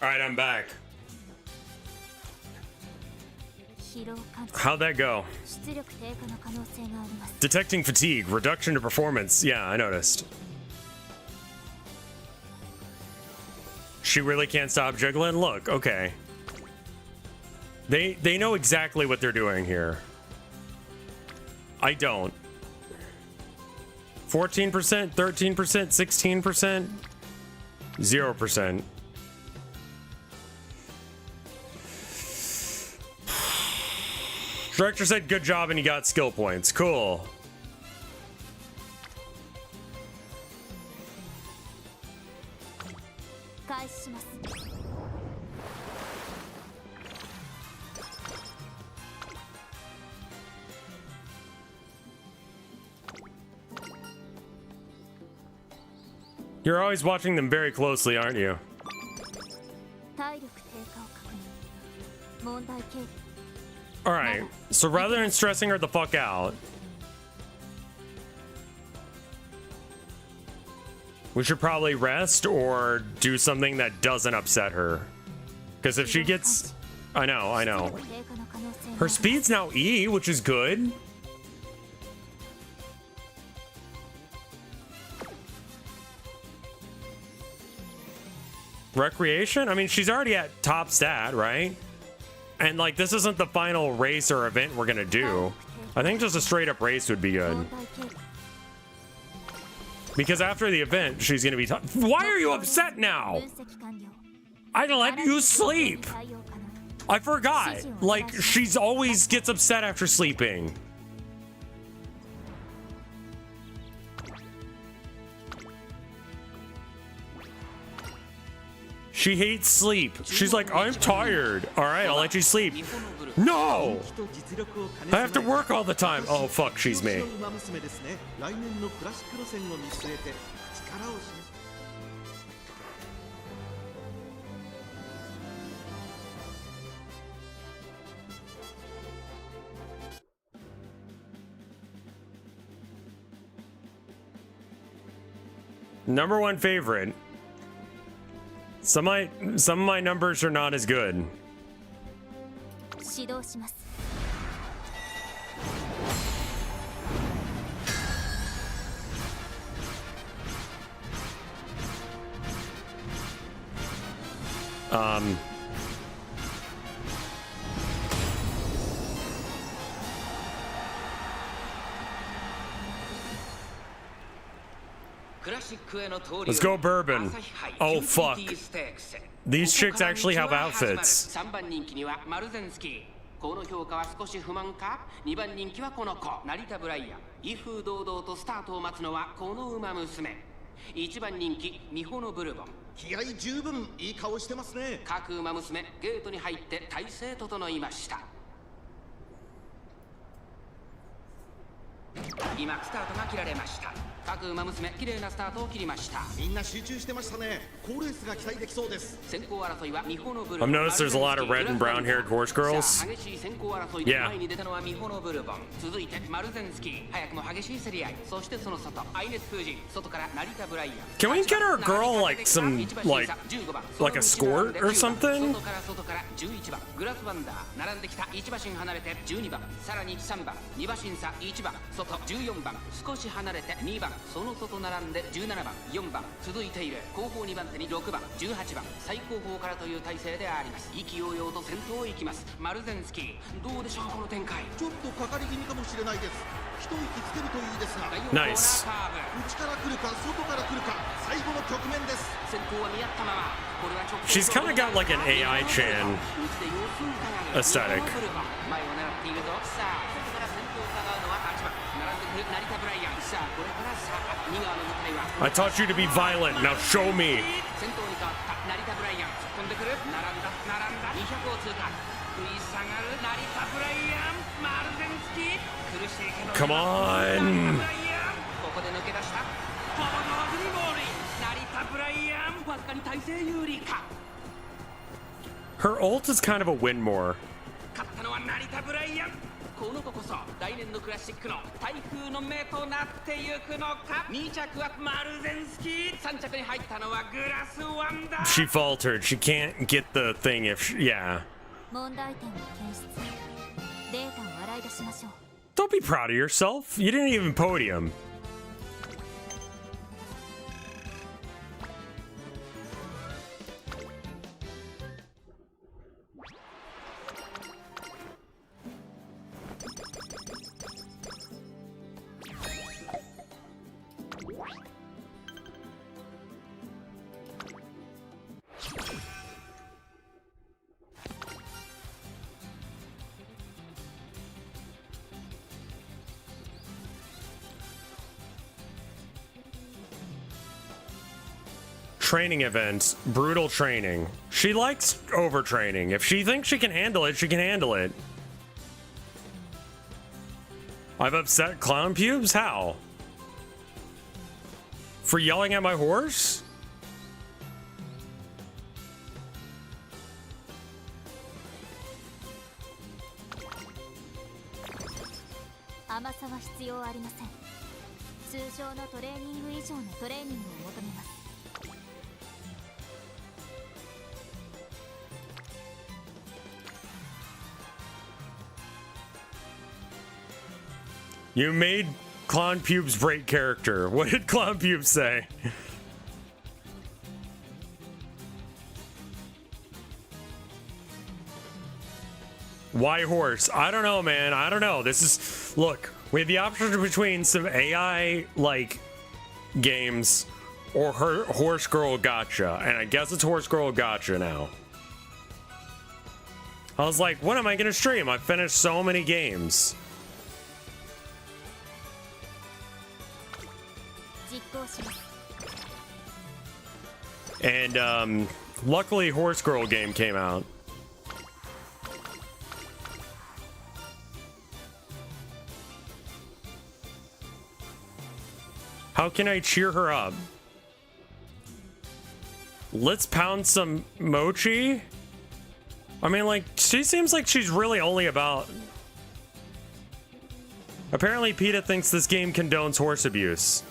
All right, I'm back. How'd that go? Detecting fatigue, reduction to performance. Yeah, I noticed. She really can't stop jiggling? Look, okay. They know exactly what they're doing here. I don't. 14%, 13%, 16%, 0%. Director said good job and you got skill points. Cool. You're always watching them very closely, aren't you? Alright, so rather than stressing her the fuck out, we should probably rest or do something that doesn't upset her. Because if she gets... I know. Her speed's now E, which is good. Recreation? I mean, she's already at top stat, right? And like, this isn't the final race or event we're gonna do. I think just a straight up race would be good. Because after the event, she's gonna be Why are you upset now? I let you sleep. I forgot. Like, she's always gets upset after sleeping. She hates sleep. She's like, I'm tired. All right, I'll let you sleep. No! I have to work all the time. Oh, fuck, she's me. Number one favorite. Some of my numbers are not as good. Let's go bourbon. Oh fuck. These chicks actually have outfits. この評価は少し不満か2番人気はこの子成田ブライアン威風堂々とスタートを待つのはこの馬娘1番人気ミホのブルボン気合十分いい顔してますね各馬娘ゲートに入って体勢整いました今スタートが切られました各馬娘綺麗なスタートを切りましたみんな集中してましたね好レースが期待できそうです先行争いはミホのブルボン I've noticed there's a lot of red and brown haired horse girls 激しい先行争いで前に出たのはミホのブルボン続いてマルゼンスキー早くも激しい競り合いそしてその外アイネス風神外から成田ブライアン Can we get our girl like some like a escort or something 外から外から11番グラスワンダー並んできた1馬身離れて12番さらに3番2馬身差1番外14番少し離れて2番その外並んで17番4番続いている後方2番手に6番18番最後方からという体勢であります意気揚々と先頭を行きますマルゼンスキーどうでしょうこの展開ちょっとかかり気味かもしれないです一息つけるといいですがナイス内から来るか外から来るか最後の局面です先頭は見合ったままこれは直 She's kind of got like an AI Chan aesthetic前を狙っているぞさあ外から先頭を伺うのは8番並んでくる成田ブライアンさあこれからさあ2側の舞台は I taught you to be violent now show me 先頭に変わった成田ブライアン突っ込んでくる並んだ200を通過食い下がる成田ブライアンマルゼンスキー苦しいけど Come on ここで抜け出したほぼ同時にゴールイン成田ブライアンわずかに体勢有利か Her ult is kind of a win more 勝ったのは成田ブライアンこの子こそ来年のクラシックの台風の目となってゆくのか2着はマルゼンスキー3着に入ったのはグラスワンダー She faltered. She can't get the thing if she, yeah. 問題点を検出データを洗い出しましょう Don't be proud of yourself. You didn't even podium. Training event, brutal training. She likes overtraining. If she thinks she can handle it, she can handle it. I've upset clown pubes? How? For yelling at my horse? You made Clown Pubes break character. What did Clown Pubes say? Why horse? I don't know, man. I don't know. This is... Look, we have the option between some AI, like, games or Horse Girl Gotcha. And I guess it's Horse Girl Gotcha now. I was like, when am I going to stream? I've finished so many games. And luckily Horse Girl game came out. How can I cheer her up? Let's pound some mochi? I mean, like, she seems like she's really only about... Apparently PETA thinks this game condones horse abuse.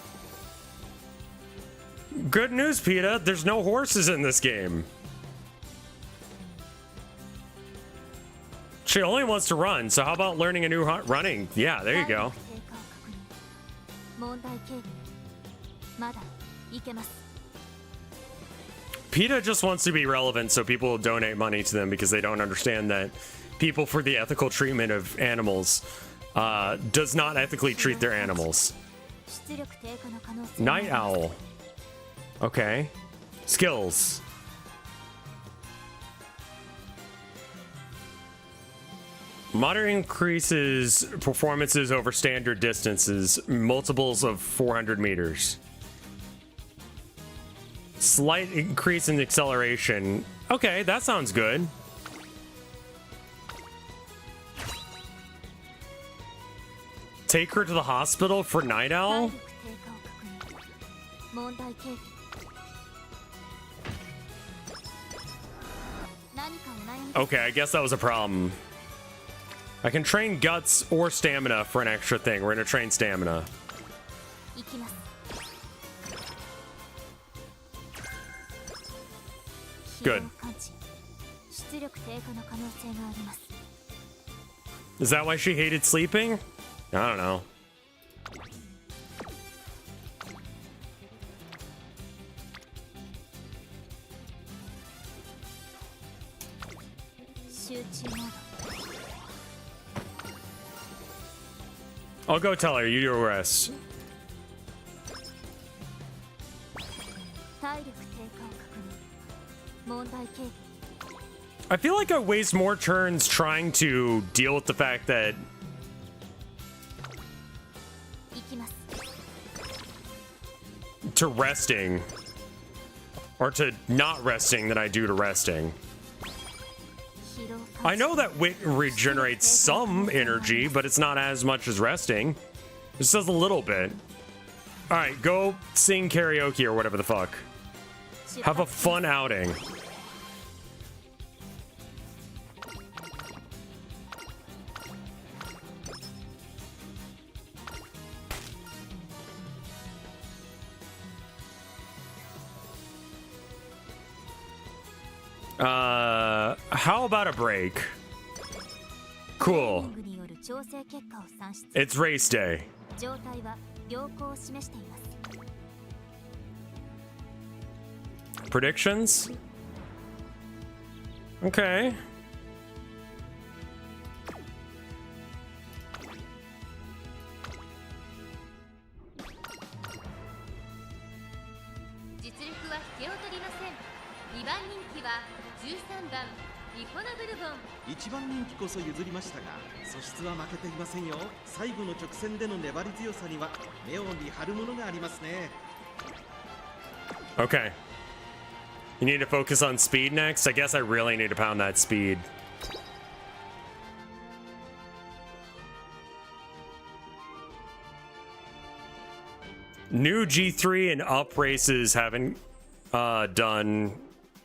Good news, PETA. There's no horses in this game. She only wants to run, so how about learning a new running? Yeah, there you go. PETA just wants to be relevant so people will donate money to them because they don't understand that people for the ethical treatment of animals does not ethically treat their animals. Night Owl. Okay. Skills. Moderate increases performances over standard distances, multiples of 400 meters. Slight increase in acceleration. Okay, that sounds good. Take her to the hospital for Night Owl? Okay, I guess that was a problem. I can train guts or stamina for an extra thing. We're gonna train stamina. Good. Is that why she hated sleeping? I don't know. I'll go tell her, you do a rest. I feel like I waste more turns trying to deal with the fact that to resting or to not resting than I do to resting. I know that wit regenerates some energy, but it's not as much as resting. It does a little bit. All right, go sing karaoke or whatever the fuck. Have a fun outing. How about a break? Cool. It's race day. Predictions? Okay. Okay. You need to focus on speed next? I guess I really need to pound that speed. New G3 and up races haven't done.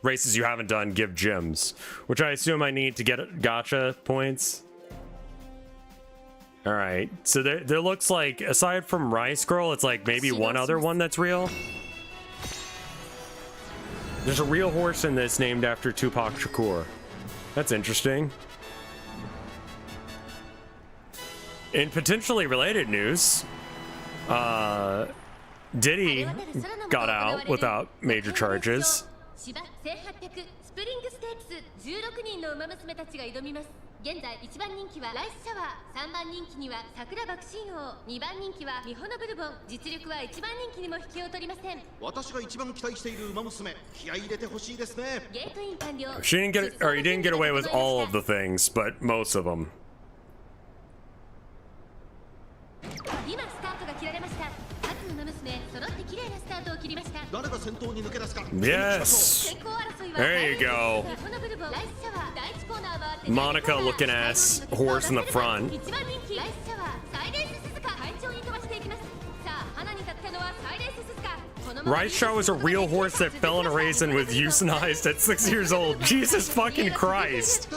Races you haven't done give gems, which I assume I need to get gacha points. All right, so there looks like, aside from Rice Girl, it's like maybe one other one that's real. There's a real horse in this named after Tupac Shakur. That's interesting. In potentially related news, Diddy got out without major charges. She didn't get, or he didn't get away with all of the things, but most of them. Yes! There you go. Monica looking ass horse in the front. Rice Shaw is a real horse that fell in a race and was euthanized at 6 years old. Jesus fucking Christ.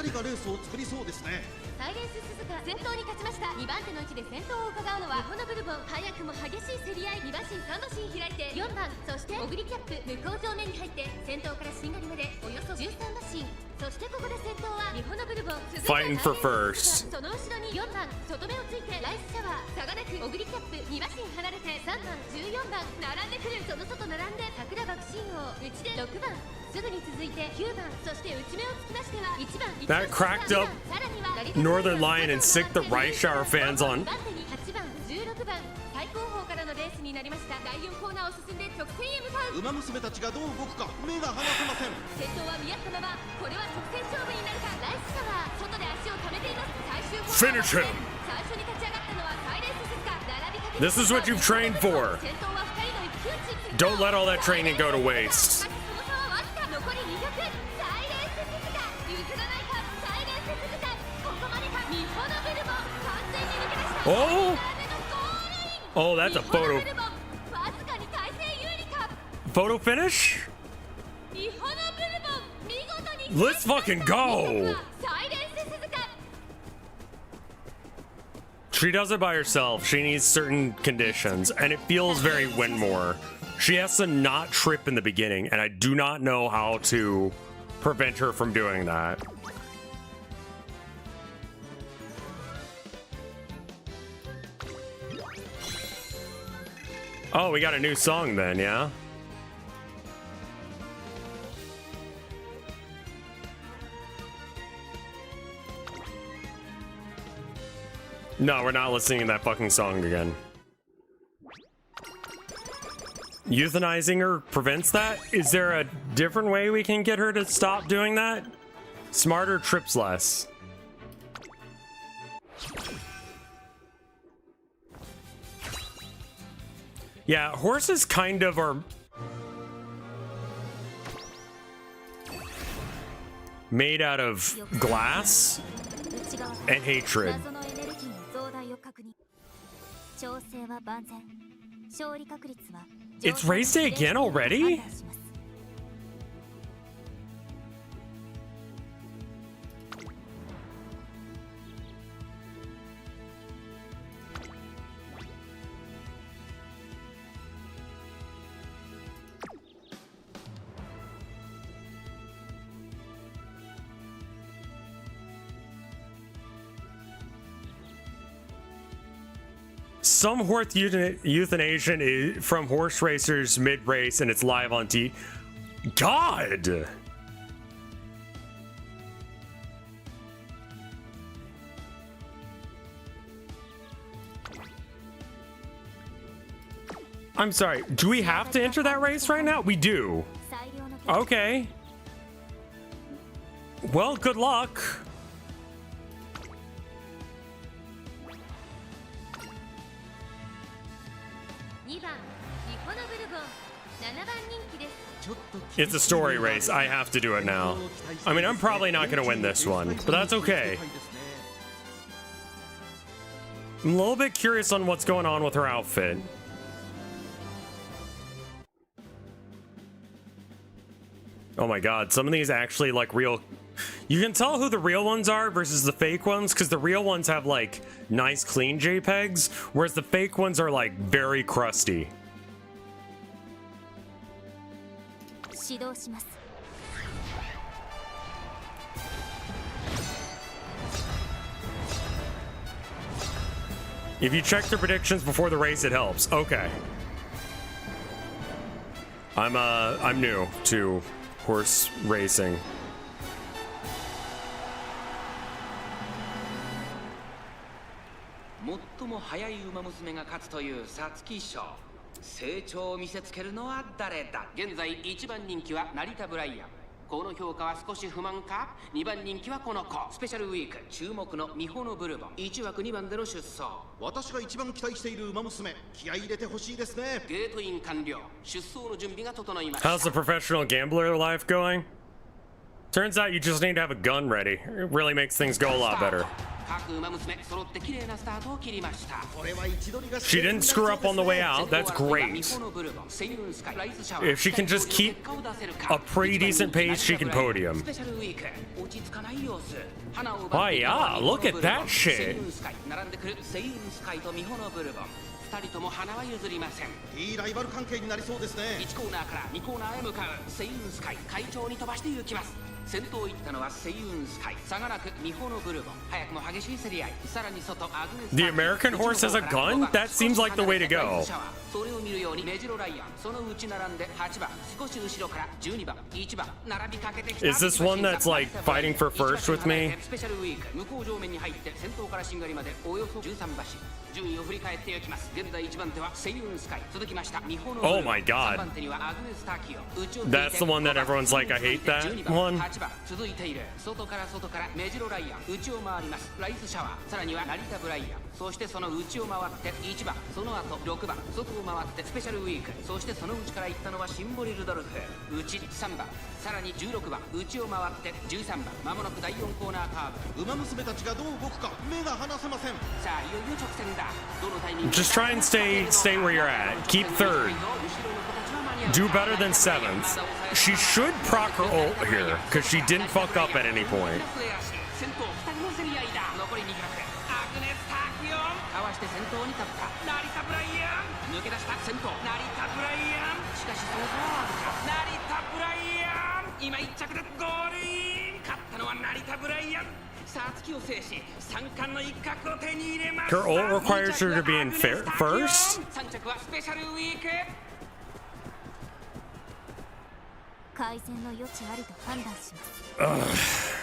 Fighting for first. That cracked up Northern Lion and sick the Rice Shower fans on. Finish him! This is what you've trained for. Don't let all that training go to waste. Oh! Oh, that's a photo. Photo finish? Let's fucking go! She does it by herself. She needs certain conditions, and it feels very Winmore. She has to not trip in the beginning, and I do not know how to prevent her from doing that. Oh, we got a new song then, yeah? No, we're not listening to that fucking song again. Euthanizing her prevents that? Is there a different way we can get her to stop doing that? Smarter trips less. Yeah, horses kind of are made out of glass and hatred. It's race day again already? Some horse euthanasia is from horse racers mid-race, and it's live on TV. God! I'm sorry, do we have to enter that race right now? We do. Okay. Well, good luck. It's a story race. I have to do it now. I mean, I'm probably not going to win this one, but that's okay. I'm a little bit curious on what's going on with her outfit. Oh my god, some of these actually like real... You can tell who the real ones are versus the fake ones, because the real ones have like nice clean JPEGs, whereas the fake ones are like very crusty. If you check the predictions before the race, it helps. Okay. I'm new to horse racing. 最も速い馬娘が勝つという皐月賞。成長を見せつけるのは誰だ。現在1番人気は成田ブライアン。この評価は少し不満か。2番人気はこの子。スペシャルウィーク注目のミホノブルボン。1枠2番での出走。私が一番期待している馬娘。気合い入れてほしいですね。ゲートイン完了。出走の準備が整いました。 How's the professional gambler life going? Turns out you just need to have a gun ready. It really makes things go a lot better. She didn't screw up on the way out. That's great. If she can just keep a pretty decent pace, she can podium. Oh yeah, look at that shit. 2人とも花は譲りません。いいライバル関係になりそうですね。1コーナーから2コーナーへ向かうセイウンスカイ、快調に飛ばして行きます。先頭行ったのはセイウンスカイ、差がなくミホノブルボン、早くも激しい競り合い。さらに外アグネス。 The American horse has a gun? That seems like the way to go. それを見るようにメジロライアン、その内並んで8番、少し後ろから12番、1番並びかけてきた。 Is this one that's like fighting for first with me? スペシャルウィーク向こう上面に入って先頭からしんがりまでおよそ13馬身。順位を振り返っていきます。現在1番手はセイウンスカイ、続きましたミホノブルボン。 Oh my god. 3番手にはアグネスタキオ。 That's the one that everyone's like, I hate that one. 8番続いている。外からメジロライアン、内を回ります。ライスシャワー、さらには成田ブライアン、そしてその内を回って1番、その後6番、外を回ってスペシャルウィーク、そしてその内から行ったのはシンボリルドルフ、内3番、さらに16番、内を回って13番、まもなく第4コーナーカーブ。馬娘たちがどう動くか目が離せません。さあいよいよ直線だ。どのタイミング。 Just try and stay where you're at. Keep third. Do better than 7th. She should proc her ult here, because she didn't fuck up at any point. 先頭2人の競り合いだ。残り200。アグネスタキオンかわして先頭に立った成田ブライアン、抜け出した先頭成田ブライアン、しかしその後は成田ブライアン、今1着でゴールイン。勝ったのは成田ブライアン。皐月を制し3冠の一角を手に入れました。 Her ult requires her to be in first? 3着はスペシャルウィーク。改善の余地ありと判断します。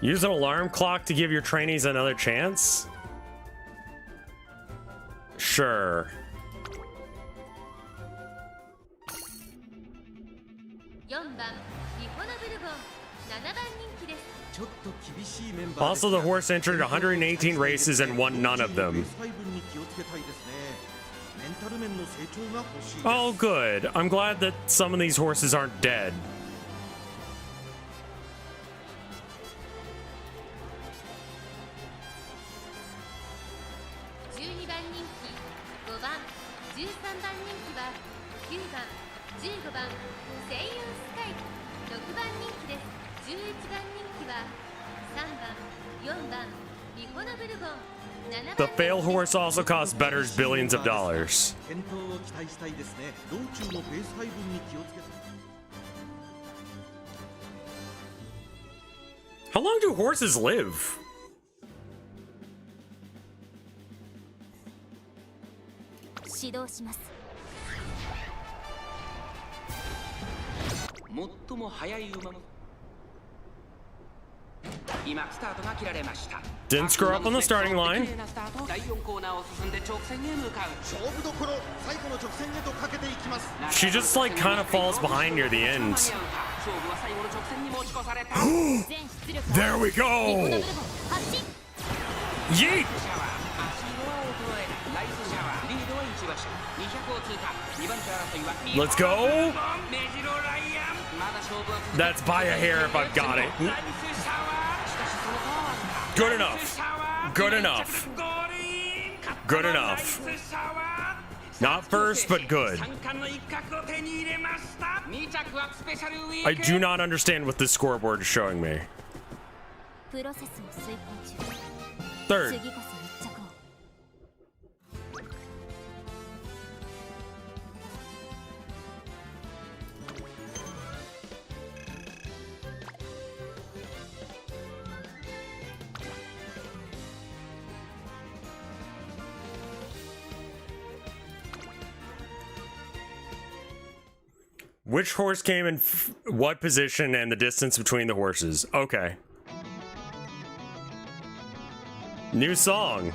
Use an alarm clock to give your trainees another chance? Sure. Also, the horse entered 118 races and won none of them. Oh, good. I'm glad that some of these horses aren't dead. The fail horse also costs bettors billions of dollars. How long do horses live? Didn't screw up on the starting line. She just like kind of falls behind near the end. There we go. Yeet. Let's go. That's by a hair if I've got it. Good enough. Good enough. Good enough. Not first, but good. I do not understand what this scoreboard is showing me. Third. Which horse came in what position and the distance between the horses? Okay. New song.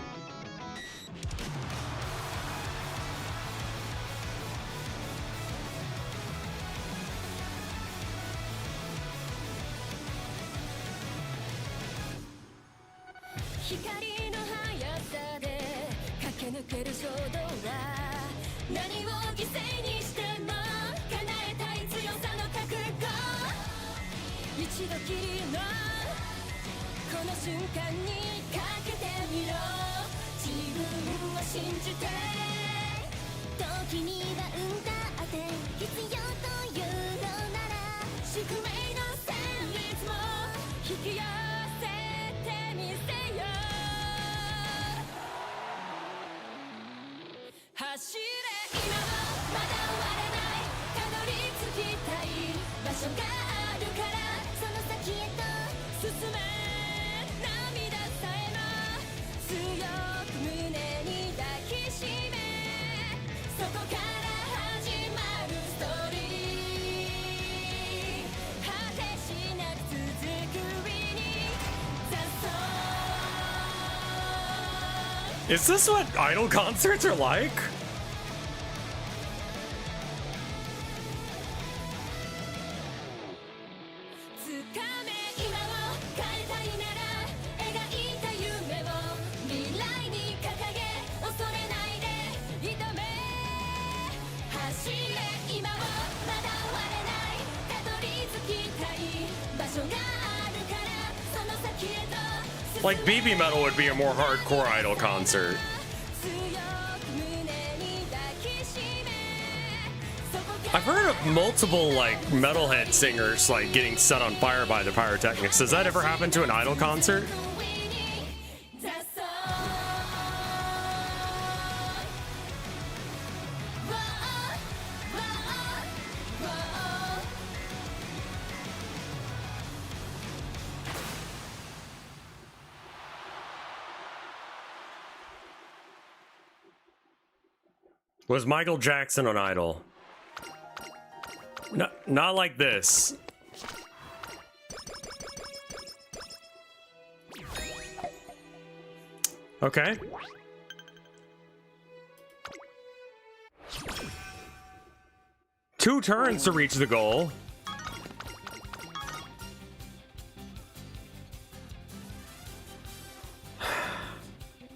Is this what idol concerts are like? Like BB Metal would be a more hardcore idol concert. I've heard of multiple like metalhead singers like getting set on fire by the pyrotechnics. Does that ever happen to an idol concert? Was Michael Jackson on Idol? No, not like this. Okay. Two turns to reach the goal.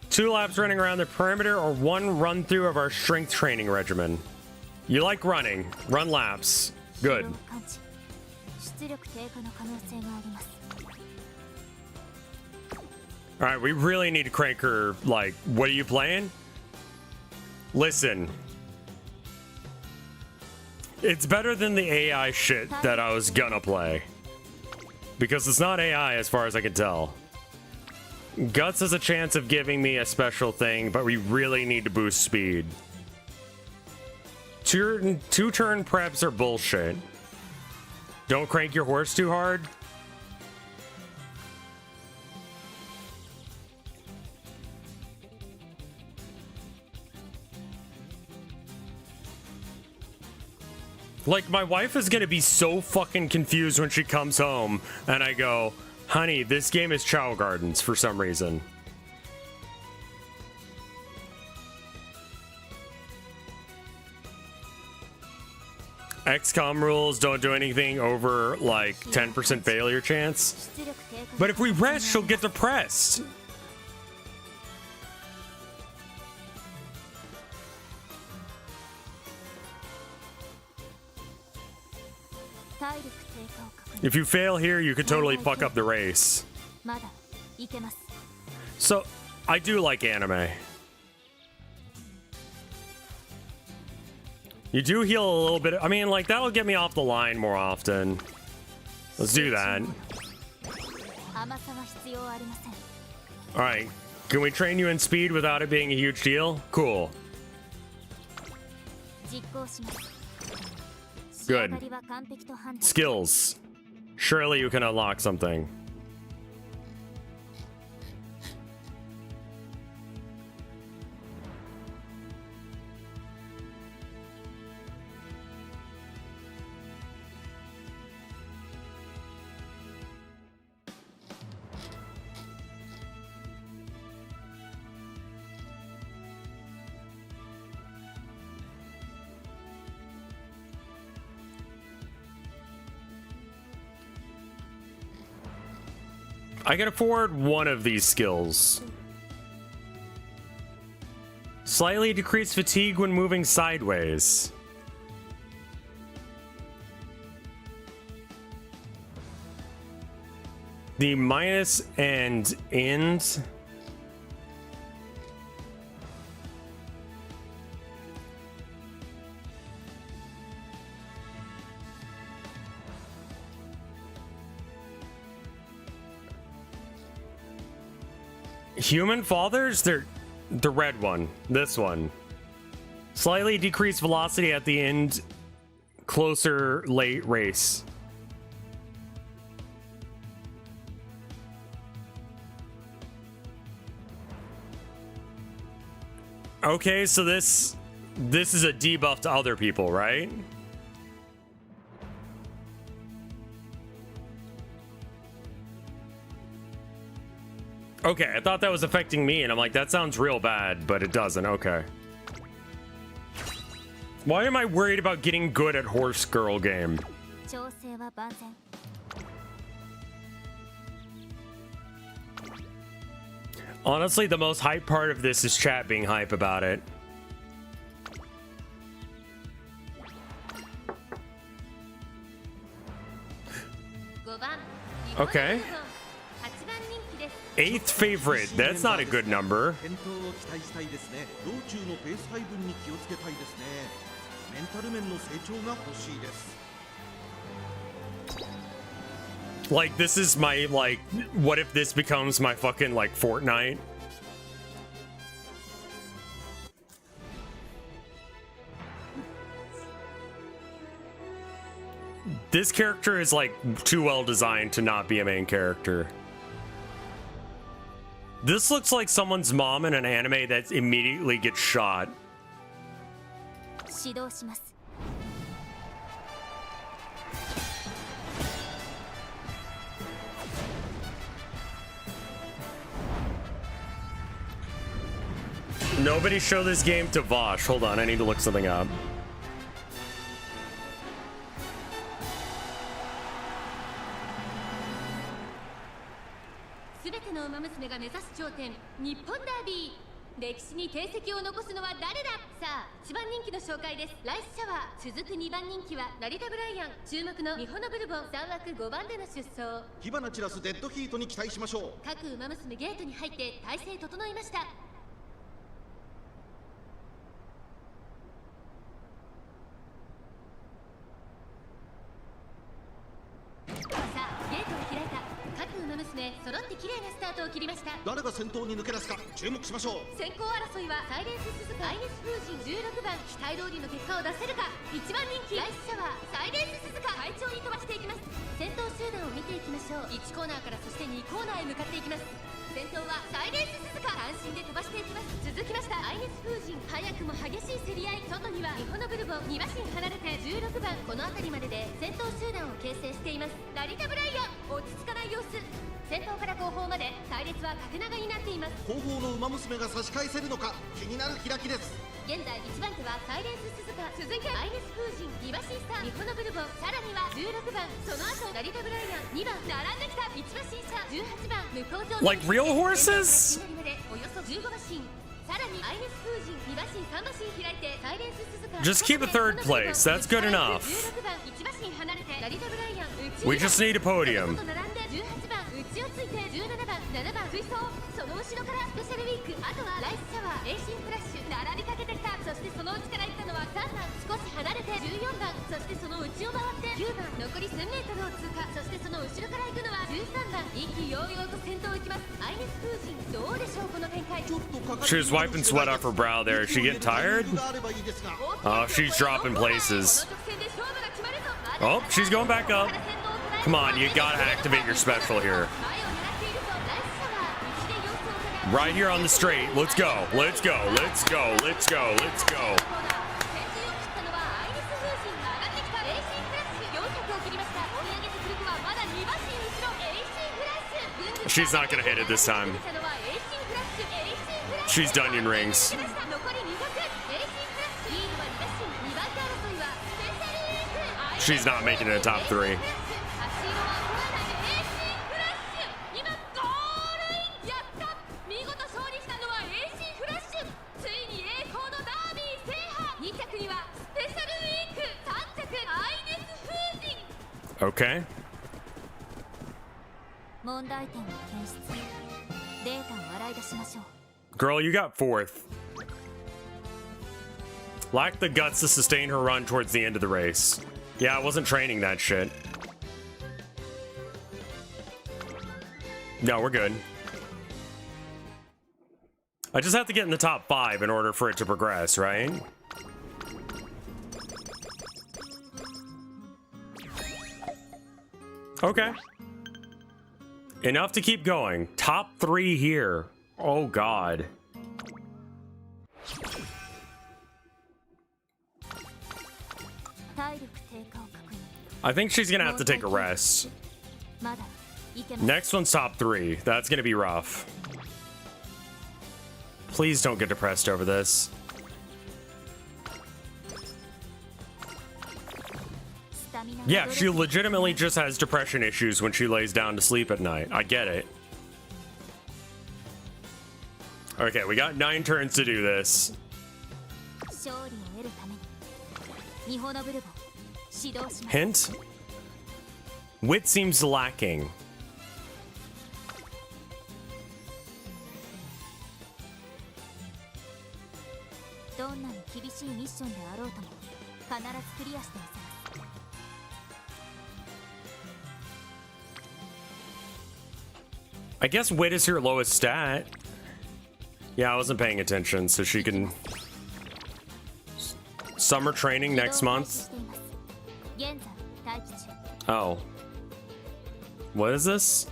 Two laps running around the perimeter or one run through of our strength training regimen. You like running. Run laps. Good. Alright, we really need to crank her. Like, what are you playing? Listen. It's better than the AI shit that I was gonna play. Because it's not AI as far as I can tell. Guts has a chance of giving me a special thing, but we really need to boost speed. Two turn preps are bullshit. Don't crank your horse too hard. Like, my wife is gonna be so fucking confused when she comes home and I go, honey, this game is Chow Gardens for some reason. XCOM rules don't do anything over like 10% failure chance. But if we rest, she'll get depressed. If you fail here, you could totally fuck up the race. So, I do like anime. You do heal a little bit. I mean, like, that'll get me off the line more often. Let's do that. Alright. Can we train you in speed without it being a huge deal? Cool. Good. Skills. Surely you can unlock something. I can afford one of these skills. Slightly decrease fatigue when moving sideways. The minus and end. Human fathers? They're the red one. This one. Slightly decreased velocity at the end. Closer late race. Okay, so this is a debuff to other people, right? Okay, I thought that was affecting me, and I'm like, that sounds real bad, but it doesn't. Okay. Why am I worried about getting good at horse girl game? Honestly, the most hype part of this is chat being hype about it. Okay. 8th favorite. That's not a good number. Like, this is my, like, what if this becomes my fucking, like, Fortnite? This character is, like, too well designed to not be a main character. This looks like someone's mom in an anime that immediately gets shot. Nobody show this game to Vosh. Hold on, I need to look something up. Like real horses? Just keep a third place. That's good enough. We just need a podium. She was wiping sweat off her brow there. Is she getting tired? Oh, she's dropping places. Oh, she's going back up. Come on, you gotta activate your special here. Right here on the straight. Let's go. Let's go. Let's go. Let's go. Let's go. She's not gonna hit it this time. She's Dunyan Rings. She's not making it a top 3. Okay. Girl, you got 4th. Lacked the guts to sustain her run towards the end of the race. Yeah, I wasn't training that shit. No, we're good. I just have to get in the top 5 in order for it to progress, right? Okay. Enough to keep going. Top 3 here. Oh, God. I think she's gonna have to take a rest. Next one's top 3. That's gonna be rough. Please don't get depressed over this. Yeah, she legitimately just has depression issues when she lays down to sleep at night. I get it. Okay, we got 9 turns to do this. Hint? Wit seems lacking. I guess wit is her lowest stat. Yeah, I wasn't paying attention, so she can... Summer training next month? Oh. What is this?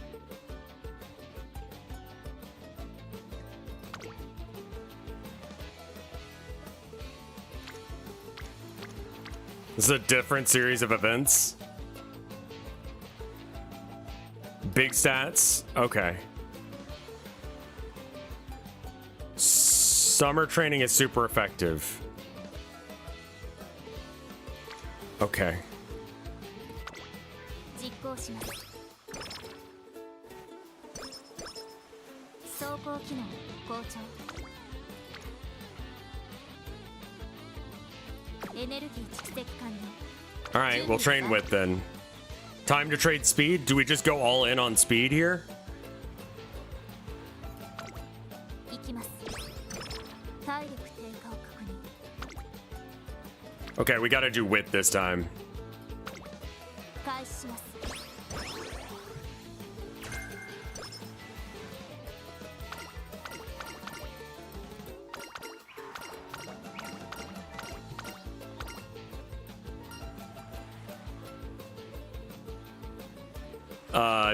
This is a different series of events? Big stats? Okay. Summer training is super effective. Okay. Alright, we'll train with then. Time to trade speed? Do we just go all in on speed here? Okay, we gotta do wit this time.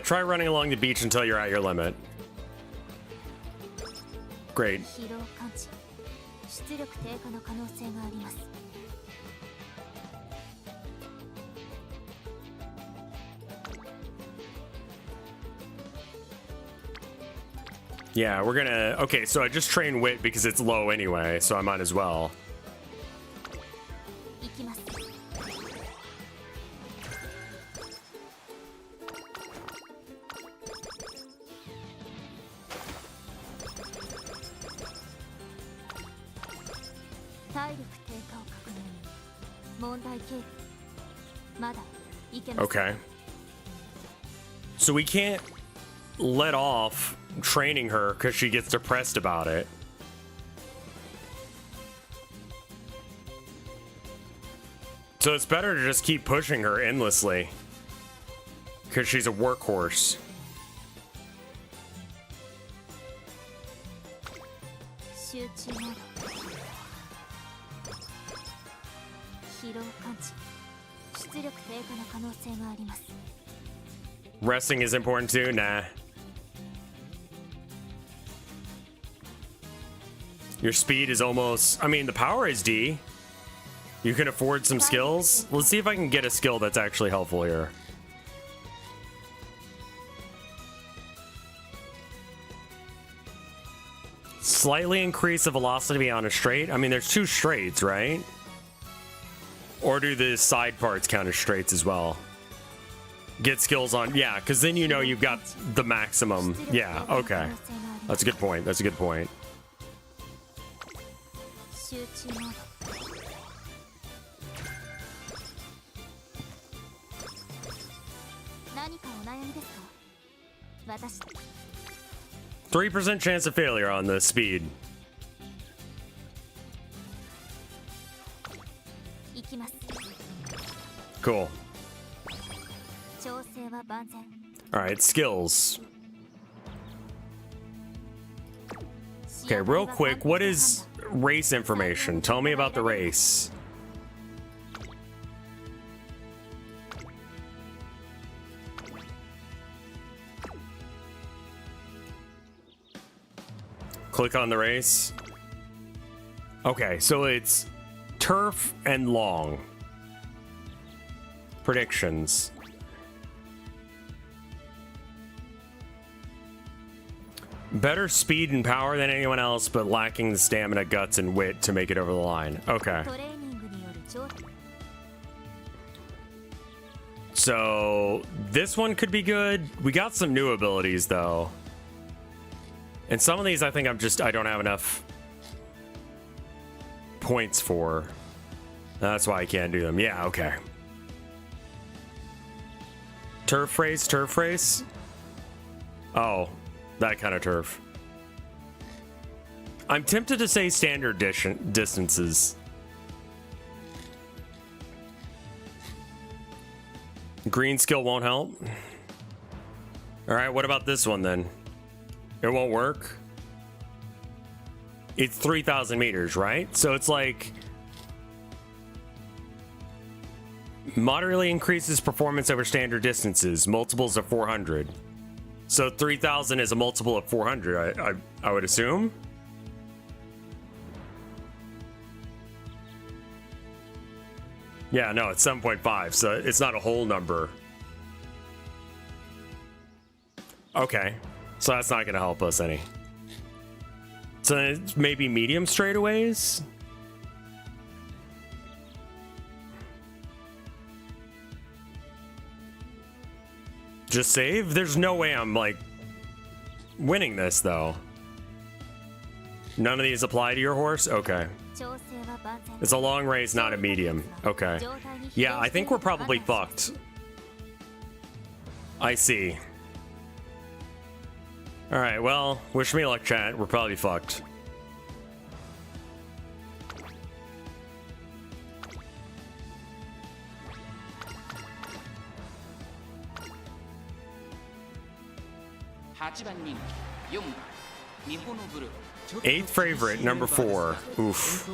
Try running along the beach until you're at your limit. Great. Yeah, we're gonna... Okay, so I just train wit because it's low anyway, so I might as well. Okay. So we can't let off training her because she gets depressed about it. So it's better to just keep pushing her endlessly because she's a workhorse. Resting is important too? Nah. Your speed is almost... I mean, the power is D. You can afford some skills. Let's see if I can get a skill that's actually helpful here. Slightly increase the velocity on a straight. I mean, there's 2 straights, right? Or do the side parts count as straights as well? Get skills on... Yeah, because then you know you've got the maximum. Yeah, okay. That's a good point. That's a good point. %3 chance of failure on the speed. Cool. Alright, skills. Okay, real quick, what is race information? Tell me about the race. Click on the race. Okay, so it's turf and long. Predictions. Better speed and power than anyone else, but lacking the stamina, guts, and wit to make it over the line. Okay. So this one could be good. We got some new abilities though. And some of these I think I don't have enough points for. That's why I can't do them. Yeah, okay. Turf race, turf race? Oh, that kind of turf. I'm tempted to say standard distances. Green skill won't help. All right, what about this one then? It won't work. It's 3,000 meters, right? So it's like moderately increases performance over standard distances, multiples of 400. So 3,000 is a multiple of 400, I would assume. Yeah, no, it's 7.5, so it's not a whole number. Okay, so that's not going to help us any. So it's maybe medium straightaways? Just save? There's no way I'm, like, winning this, though. None of these apply to your horse? Okay. It's a long race, not a medium. Okay. Yeah, I think we're probably fucked. I see. Alright, well, wish me luck, chat. We're probably fucked. Eighth favorite, number 4. Oof.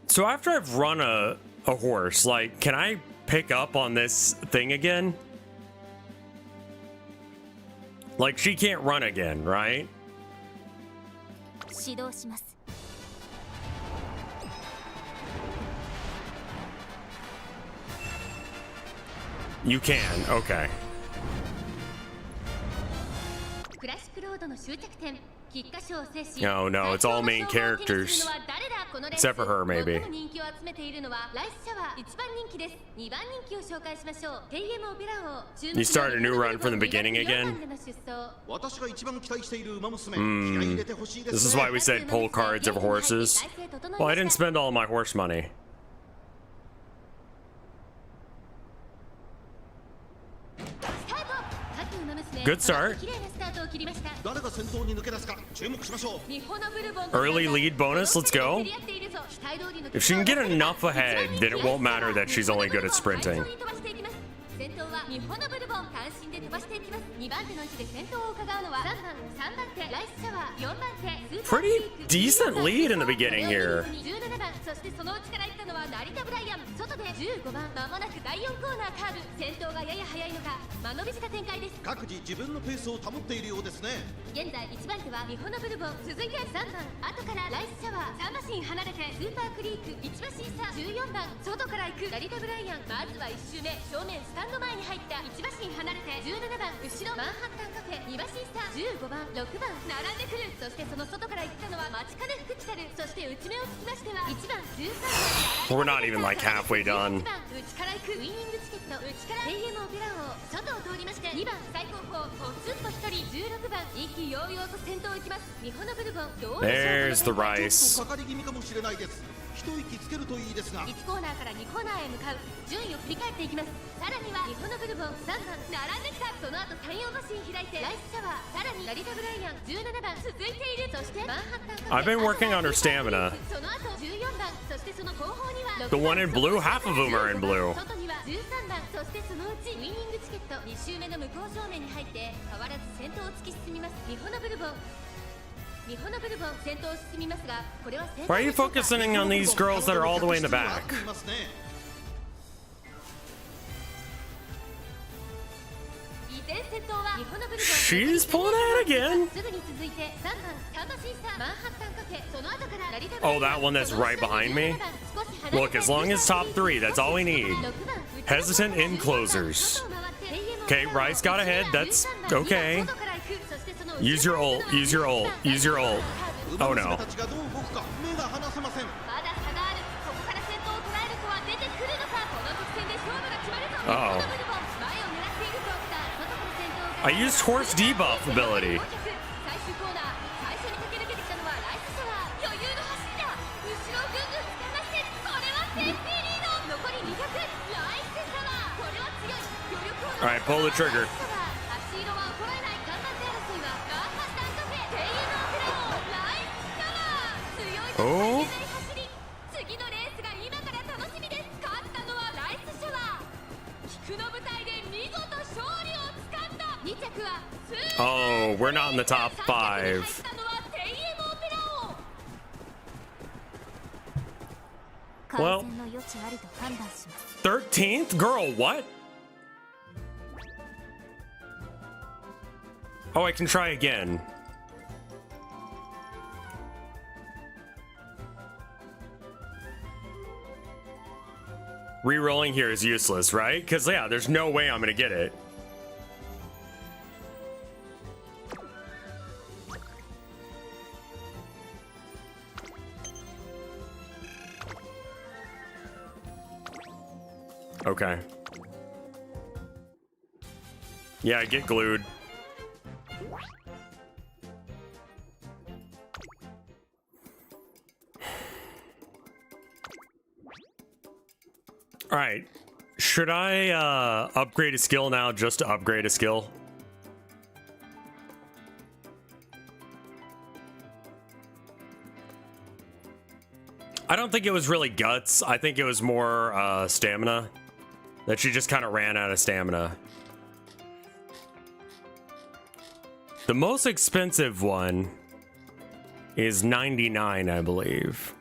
So after I've run a horse, like, can I pick up on this thing again? Like, she can't run again, right? You can, okay. Oh no, it's all main characters. Except for her, maybe. You start a new run from the beginning again? This is why we said pull cards over horses. Well, I didn't spend all my horse money. Good start. Early lead bonus, let's go. If she can get enough ahead, then it won't matter that she's only good at sprinting. Pretty decent lead in the beginning here. We're not even like halfway done. There's the rice. I've been working on her stamina. The one in blue, half of them are in blue. Why are you focusing on these girls that are all the way in the back? She's pulling out again. Oh, that one that's right behind me? Look, as long as top 3, that's all we need. Hesitant in closers. Okay, Rice got ahead. That's okay. Use your ult. Use your ult. Use your ult. Oh no. Uh-oh. I used horse debuff ability. All right, pull the trigger. Oh. Oh, we're not in the top 5. Well, 13th? Girl, what? Oh, I can try again. Rerolling here is useless, right? Because, yeah, there's no way I'm going to get it. Okay. Yeah, get glued. All right. Should I upgrade a skill now just to upgrade a skill? I don't think it was really guts. I think it was more stamina. That she just kind of ran out of stamina. The most expensive one is 99, I believe.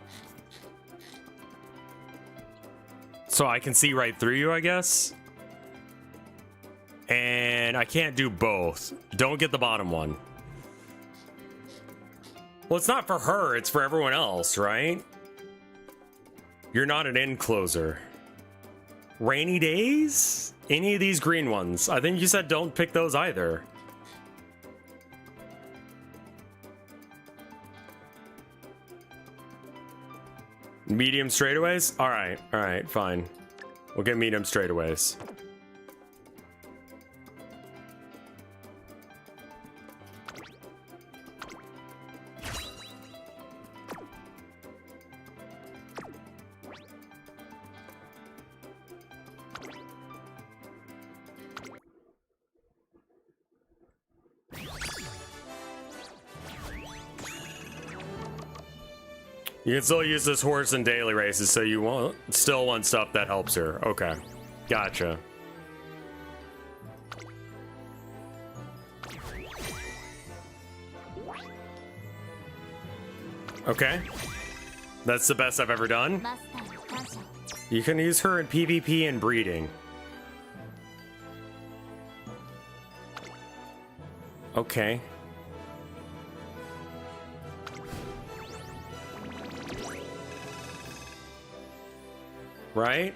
So I can see right through you, I guess. And I can't do both. Don't get the bottom one. Well, it's not for her, it's for everyone else, right? You're not an end closer. Rainy days? Any of these green ones? I think you said don't pick those either. Medium straightaways? Alright, fine. We'll get medium straightaways. You can still use this horse in daily races, so you still want stuff that helps her. Okay. Gotcha. Okay. That's the best I've ever done. You can use her in PvP and breeding. Okay. Right?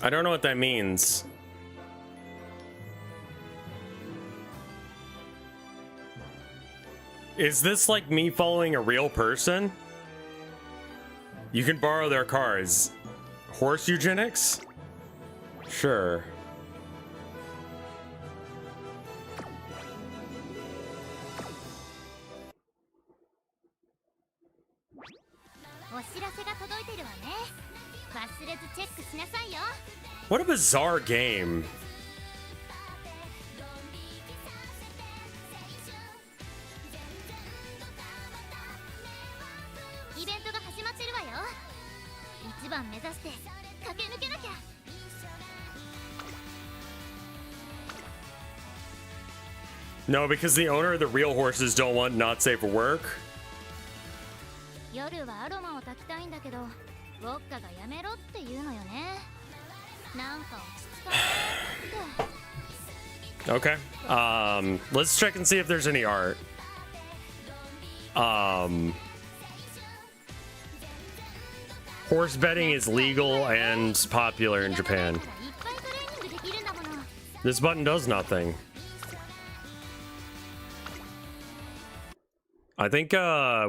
I don't know what that means. Is this like me following a real person? You can borrow their cars. Horse eugenics? Sure. What a bizarre game. No, because the owner of the real horses don't want not safe for work. Okay. Let's check and see if there's any art. Horse betting is legal and popular in Japan. This button does nothing. I think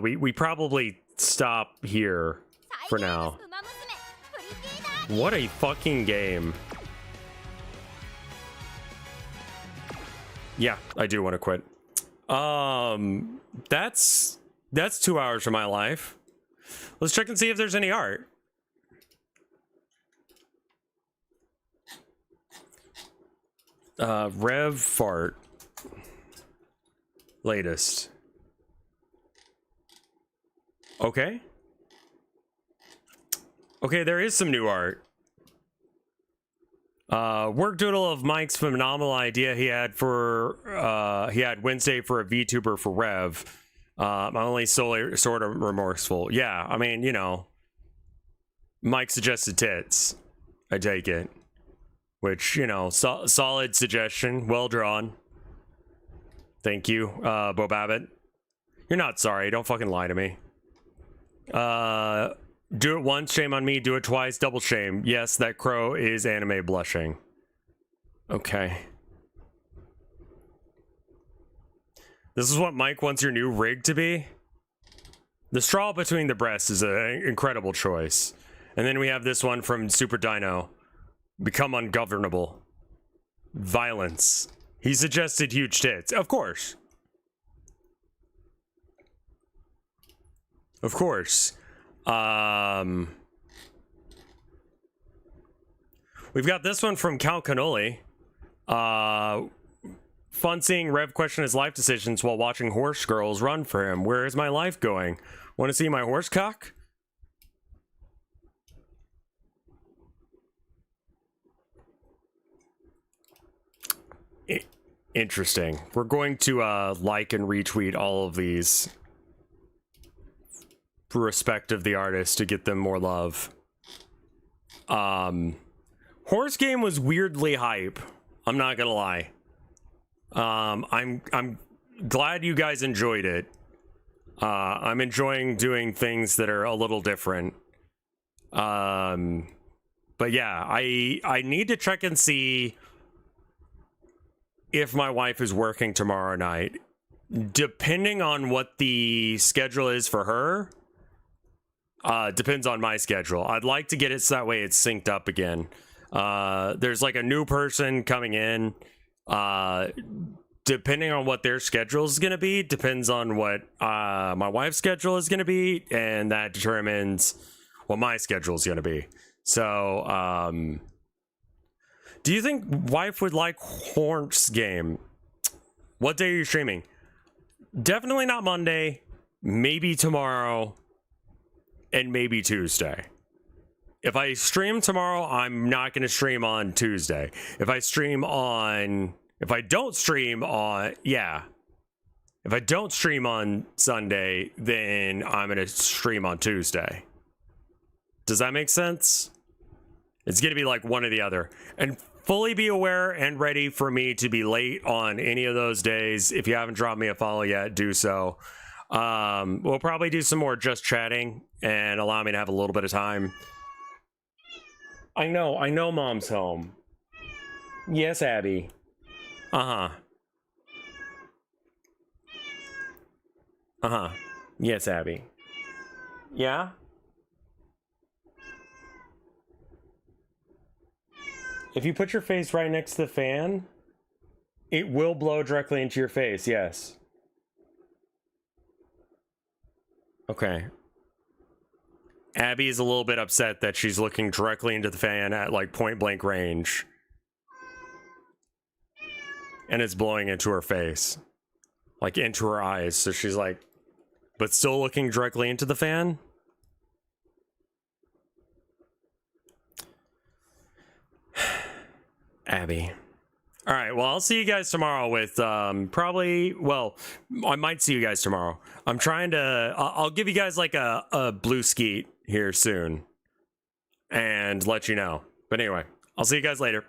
we probably stop here for now. What a fucking game. Yeah, I do want to quit. That's 2 hours of my life. Let's check and see if there's any art. Rev fart. Latest. Okay. Okay, there is some new art. Work doodle of Mike's phenomenal idea he had Wednesday for a VTuber for Rev. I'm only solely sort of remorseful. Yeah, I mean, you know, Mike suggested tits. I take it. Which, you know, solid suggestion. Well drawn. Thank you, Bo Babbitt. You're not sorry. Don't fucking lie to me. Do it once, shame on me. Do it twice, double shame. Yes, that crow is anime blushing. Okay. This is what Mike wants your new rig to be? The straw between the breasts is an incredible choice. And then we have this one from Super Dino. Become ungovernable. Violence. He suggested huge tits. Of course. Of course. We've got this one from Cal Cannoli. Fun seeing Rev question his life decisions while watching horse girls run for him. Where is my life going? Want to see my horse cock? Interesting. We're going to like and retweet all of these respect of the artist to get them more love. Horse game was weirdly hype. I'm not gonna lie. I'm glad you guys enjoyed it. I'm enjoying doing things that are a little different. But yeah, I need to check and see if my wife is working tomorrow night. Depending on what the schedule is for her, depends on my schedule. I'd like to get it so that way it's synced up again. There's like a new person coming in. Depending on what their schedule is going to be, depends on what my wife's schedule is going to be, and that determines what my schedule is going to be. So, do you think wife would like Horse game? What day are you streaming? Definitely not Monday, maybe tomorrow, and maybe Tuesday. If I stream tomorrow, I'm not going to stream on Tuesday. If I don't stream on Sunday, then I'm going to stream on Tuesday. Does that make sense? It's going to be like one or the other. And fully be aware and ready for me to be late on any of those days. If you haven't dropped me a follow yet, do so. We'll probably do some more just chatting and allow me to have a little bit of time. I know mom's home. Yes, Abby. Yes, Abby. Yeah? If you put your face right next to the fan, it will blow directly into your face, yes. Okay. Abby is a little bit upset that she's looking directly into the fan at like point blank range. And it's blowing into her face. Like into her eyes. So she's like, but still looking directly into the fan? Abby. All right, well, I'll see you guys tomorrow with probably, well, I might see you guys tomorrow. I'm trying to, I'll give you guys like a blue skeet here soon and let you know. But anyway, I'll see you guys later.